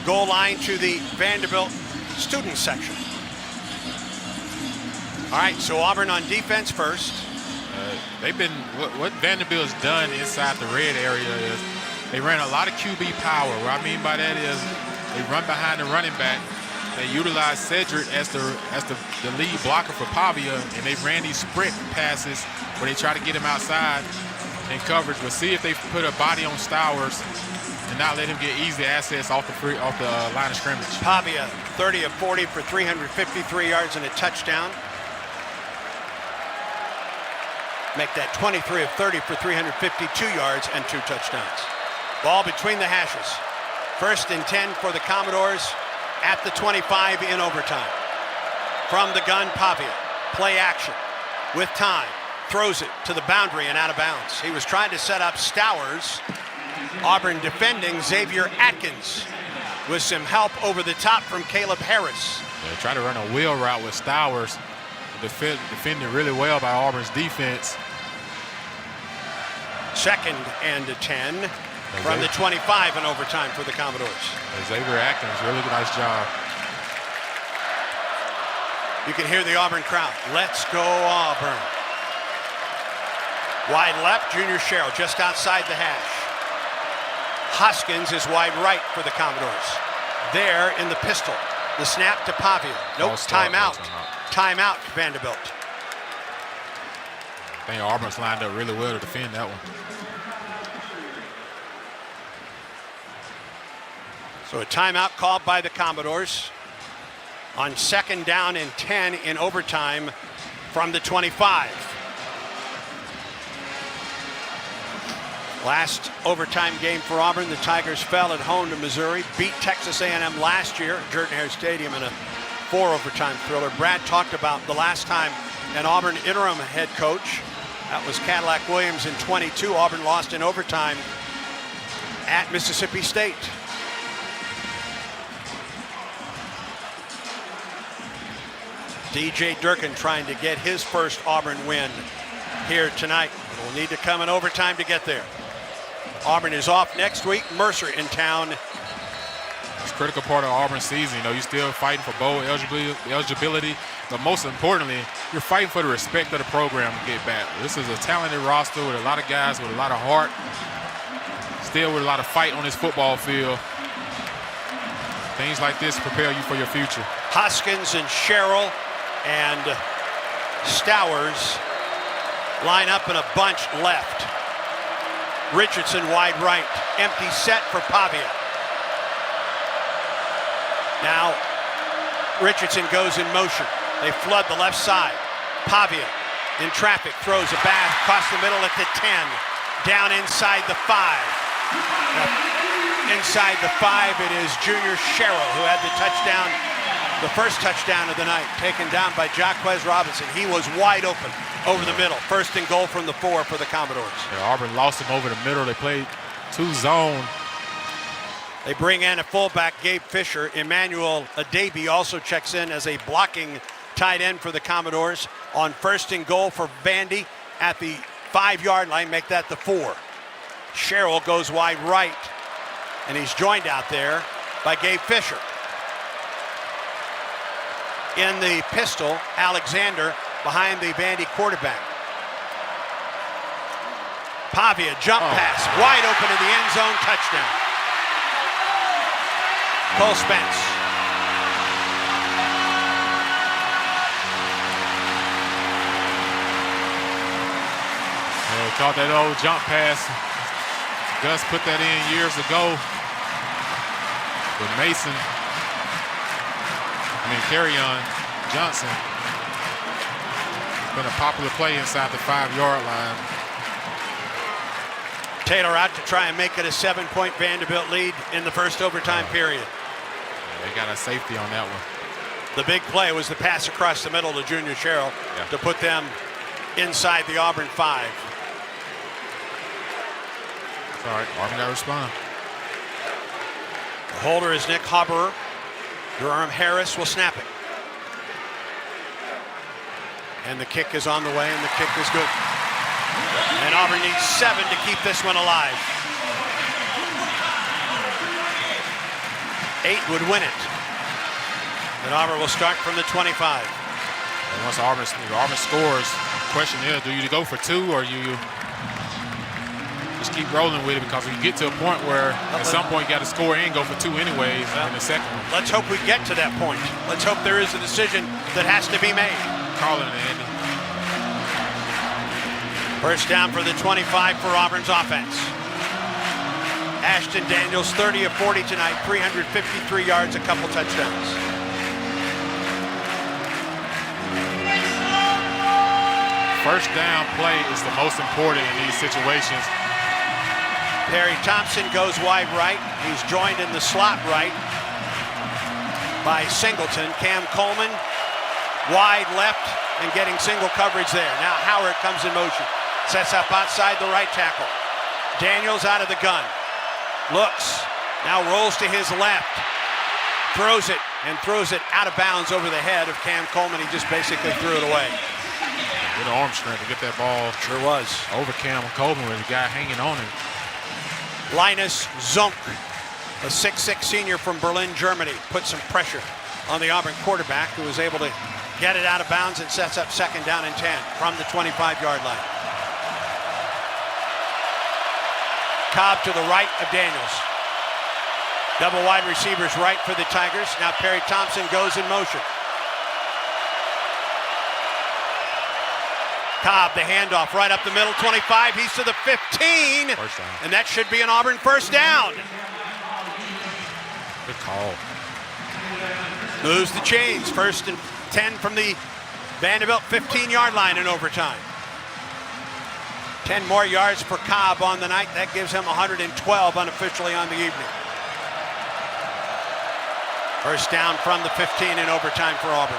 goal line to the Vanderbilt student section. All right, so Auburn on defense first. They've been, what Vanderbilt has done inside the red area is they ran a lot of QB power. What I mean by that is they run behind the running back. They utilize Cedric as the lead blocker for Pavia, and they ran these sprint passes where they try to get him outside in coverage. We'll see if they put a body on Stowers and not let him get easy access off the line of scrimmage. Pavia, 30 of 40 for 353 yards and a touchdown. Make that 23 of 30 for 352 yards and 2 touchdowns. Ball between the hashes. 1st and 10 for the Commodores at the 25 in overtime. From the gun, Pavia. Play action with time. Throws it to the boundary and out of bounds. He was trying to set up Stowers. Auburn defending Xavier Atkins with some help over the top from Caleb Harris. They try to run a wheel route with Stowers. Defended really well by Auburn's defense. 2nd and 10 from the 25 in overtime for the Commodores. Xavier Atkins, really nice job. You can hear the Auburn crowd. Let's go Auburn. Wide left, Junior Sherrill just outside the hash. Hoskins is wide right for the Commodores. There in the pistol. The snap to Pavia. Nope, timeout. Timeout, Vanderbilt. I think Auburn's lined up really well to defend that one. So a timeout called by the Commodores on 2nd down and 10 in overtime from the 25. Last overtime game for Auburn, the Tigers fell at home to Missouri, beat Texas A&M last year at Jordan-Hare Stadium in a 4 overtime thriller. Brad talked about the last time an Auburn interim head coach, that was Cadillac Williams in 22. Auburn lost in overtime at Mississippi State. DJ Durkin trying to get his first Auburn win here tonight. Will need to come in overtime to get there. Auburn is off next week. Mercer in town. It's a critical part of Auburn's season. You know, you're still fighting for bowl eligibility, but most importantly, you're fighting for the respect of the program to get back. This is a talented roster with a lot of guys with a lot of heart, still with a lot of fight on this football field. Things like this prepare you for your future. Hoskins and Sherrill and Stowers line up in a bunch left. Richardson wide right. Empty set for Pavia. Now Richardson goes in motion. They flood the left side. Pavia in traffic, throws a bath across the middle at the 10. Down inside the 5. Now, inside the 5, it is Junior Sherrill who had the touchdown, the first touchdown of the night, taken down by Jaquez Robinson. He was wide open over the middle. First and goal from the 4 for the Commodores. Yeah, Auburn lost him over the middle. They played 2 zone. They bring in a fullback, Gabe Fisher. Emmanuel Adebi also checks in as a blocking tight end for the Commodores on first and goal for Vandy at the 5-yard line. Make that the 4. Sherrill goes wide right, and he's joined out there by Gabe Fisher. In the pistol, Alexander behind the Vandy quarterback. Pavia, jump pass, wide open in the end zone, touchdown. Cole Spence. They caught that old jump pass. Gus put that in years ago with Mason. Kerryon Johnson. Been a popular play inside the 5-yard line. Taylor out to try and make it a 7-point Vanderbilt lead in the first overtime period. Yeah, they got a safety on that one. The big play was the pass across the middle to Junior Sherrill to put them inside the Auburn 5. It's all right, Auburn got to respond. The holder is Nick Hobberer. Durham Harris will snap it. And the kick is on the way, and the kick is good. And Auburn needs 7 to keep this one alive. 8 would win it. And Auburn will start from the 25. And once Auburn scores, the question is, do you go for 2 or you just keep rolling with it, because you get to a point where at some point you got to score and go for 2 anyways in the second one. Let's hope we get to that point. Let's hope there is a decision that has to be made. Calling it, Andy. First down for the 25 for Auburn's offense. Ashton Daniels, 30 of 40 tonight, 353 yards, a couple touchdowns. First down play is the most important in these situations. Perry Thompson goes wide right. He's joined in the slot right by Singleton. Cam Coleman wide left and getting single coverage there. Now Howard comes in motion. Sets up outside the right tackle. Daniels out of the gun. Looks. Now rolls to his left. Throws it out of bounds over the head of Cam Coleman. He just basically threw it away. Good arm strength to get that ball. Sure was. Over Cam Coleman with the guy hanging on him. Linus Zunk, a 6'6" senior from Berlin, Germany, put some pressure on the Auburn quarterback, who was able to get it out of bounds and sets up second down and 10 from the 25-yard line. Cobb to the right of Daniels. Double wide receivers right for the Tigers. Now Perry Thompson goes in motion. Cobb, the handoff right up the middle, 25, he's to the 15. First down. And that should be an Auburn first down. Good call. Moves the chains, first and 10 from the Vanderbilt 15-yard line in overtime. 10 more yards for Cobb on the night. That gives him 112 unofficially on the evening. First down from the 15 in overtime for Auburn.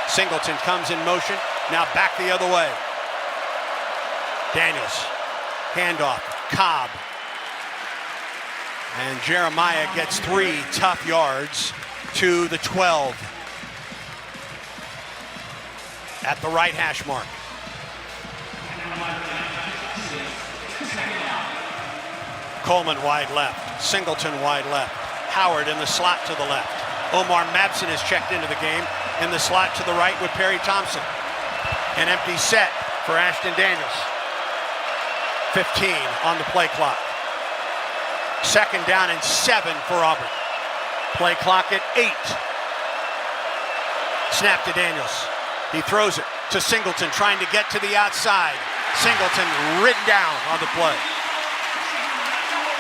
Singleton comes in motion, now back the other way. Daniels, handoff, Cobb. And Jeremiah gets 3 tough yards to the 12 at the right hash mark. Coleman wide left, Singleton wide left, Howard in the slot to the left. Omar Mabson is checked into the game in the slot to the right with Perry Thompson. An empty set for Ashton Daniels. 15 on the play clock. Second down and 7 for Auburn. Play clock at 8. Snap to Daniels. He throws it to Singleton, trying to get to the outside. Singleton ridden down on the play.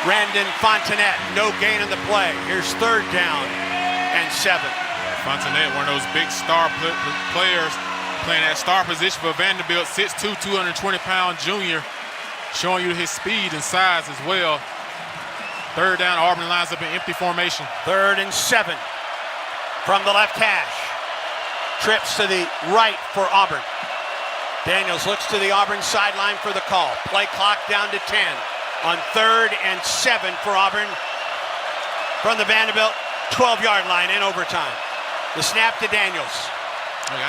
Randon Fontenette, no gain in the play. Here's third down and 7. Fontenette, one of those big star players, playing that star position for Vanderbilt, 6'2", 220-pound junior, showing you his speed and size as well. Third down, Auburn lines up in empty formation. 3rd and 7 from the left hash. Trips to the right for Auburn. Daniels looks to the Auburn sideline for the call. Play clock down to 10 on 3rd and 7 for Auburn from the Vanderbilt 12-yard line in overtime. The snap to Daniels.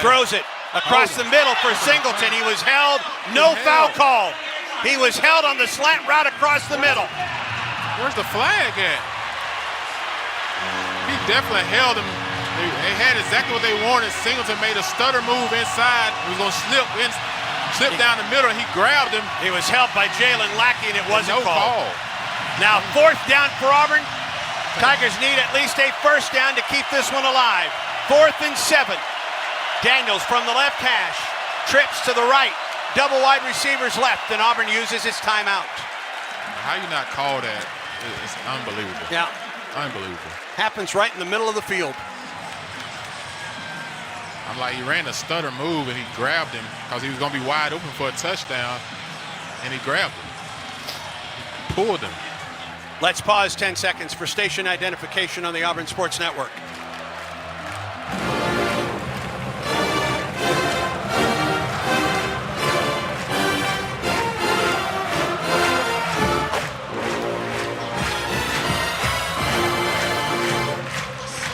Throws it across the middle for Singleton. He was held. No foul called. He was held on the slant route across the middle. Where's the flag at? He definitely held him. They had exactly what they wanted. Singleton made a stutter move inside. He was going to slip down the middle. He grabbed him. He was held by Jalen Lackey, and it wasn't called. Now 4th down for Auburn. Tigers need at least a 1st down to keep this one alive. 4th and 7. Daniels from the left hash. Trips to the right. Double wide receivers left, and Auburn uses its timeout. How you not call that? It's unbelievable. Yeah. Unbelievable. Happens right in the middle of the field. I'm like, he ran a stutter move, and he grabbed him because he was going to be wide open for a touchdown, and he grabbed him. He pulled him. Let's pause 10 seconds for station identification on the Auburn Sports Network.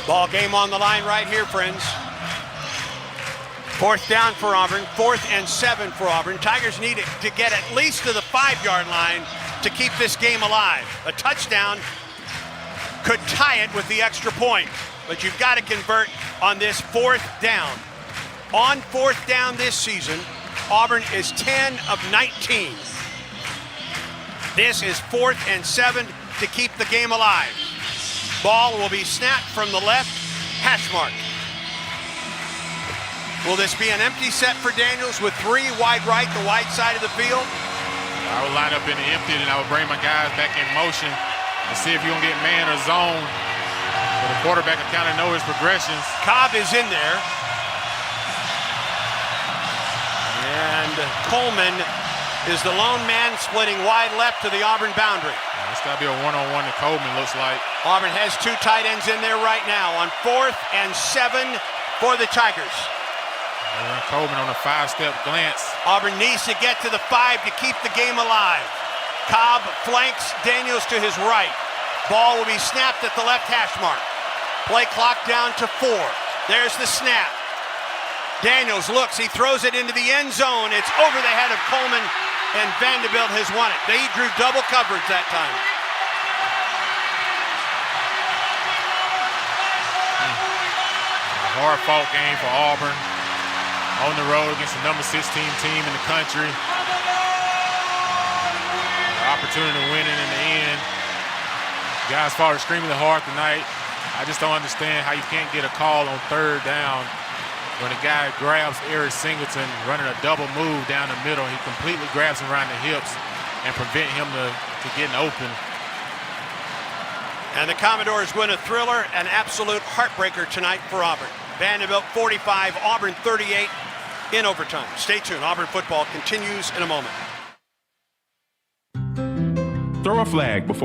Ball game on the line right here, friends. 4th down for Auburn, 4th and 7 for Auburn. Tigers need to get at least to the 5-yard line to keep this game alive. A touchdown could tie it with the extra point, but you've got to convert on this 4th down. On 4th down this season, Auburn is 10 of 19. This is 4th and 7 to keep the game alive. Ball will be snapped from the left hash mark. Will this be an empty set for Daniels with 3 wide right, the wide side of the field? I would line up in the empty, and I would bring my guys back in motion and see if you're going to get man or zone. But the quarterback will kind of know his progressions. Cobb is in there. And Coleman is the lone man splitting wide left to the Auburn boundary. It's got to be a one-on-one that Coleman looks like. Auburn has 2 tight ends in there right now on 4th and 7 for the Tigers. Coleman on a 5-step glance. Auburn needs to get to the 5 to keep the game alive. Cobb flanks Daniels to his right. Ball will be snapped at the left hash mark. Play clock down to 4. There's the snap. Daniels looks, he throws it into the end zone. It's over the head of Coleman, and Vanderbilt has won it. They drew double coverage that time. A hard-fought game for Auburn. On the road against the number 16 team in the country. The opportunity to win it in the end. Guys fought extremely hard tonight. I just don't understand how you can't get a call on 3rd down when a guy grabs Eric Singleton running a double move down the middle. He completely grabs him around the hips and prevent him to getting open. And the Commodores win a thriller, an absolute heartbreaker tonight for Auburn. Vanderbilt 45, Auburn 38 in overtime. Stay tuned. Auburn football continues in a moment. Throw a flag before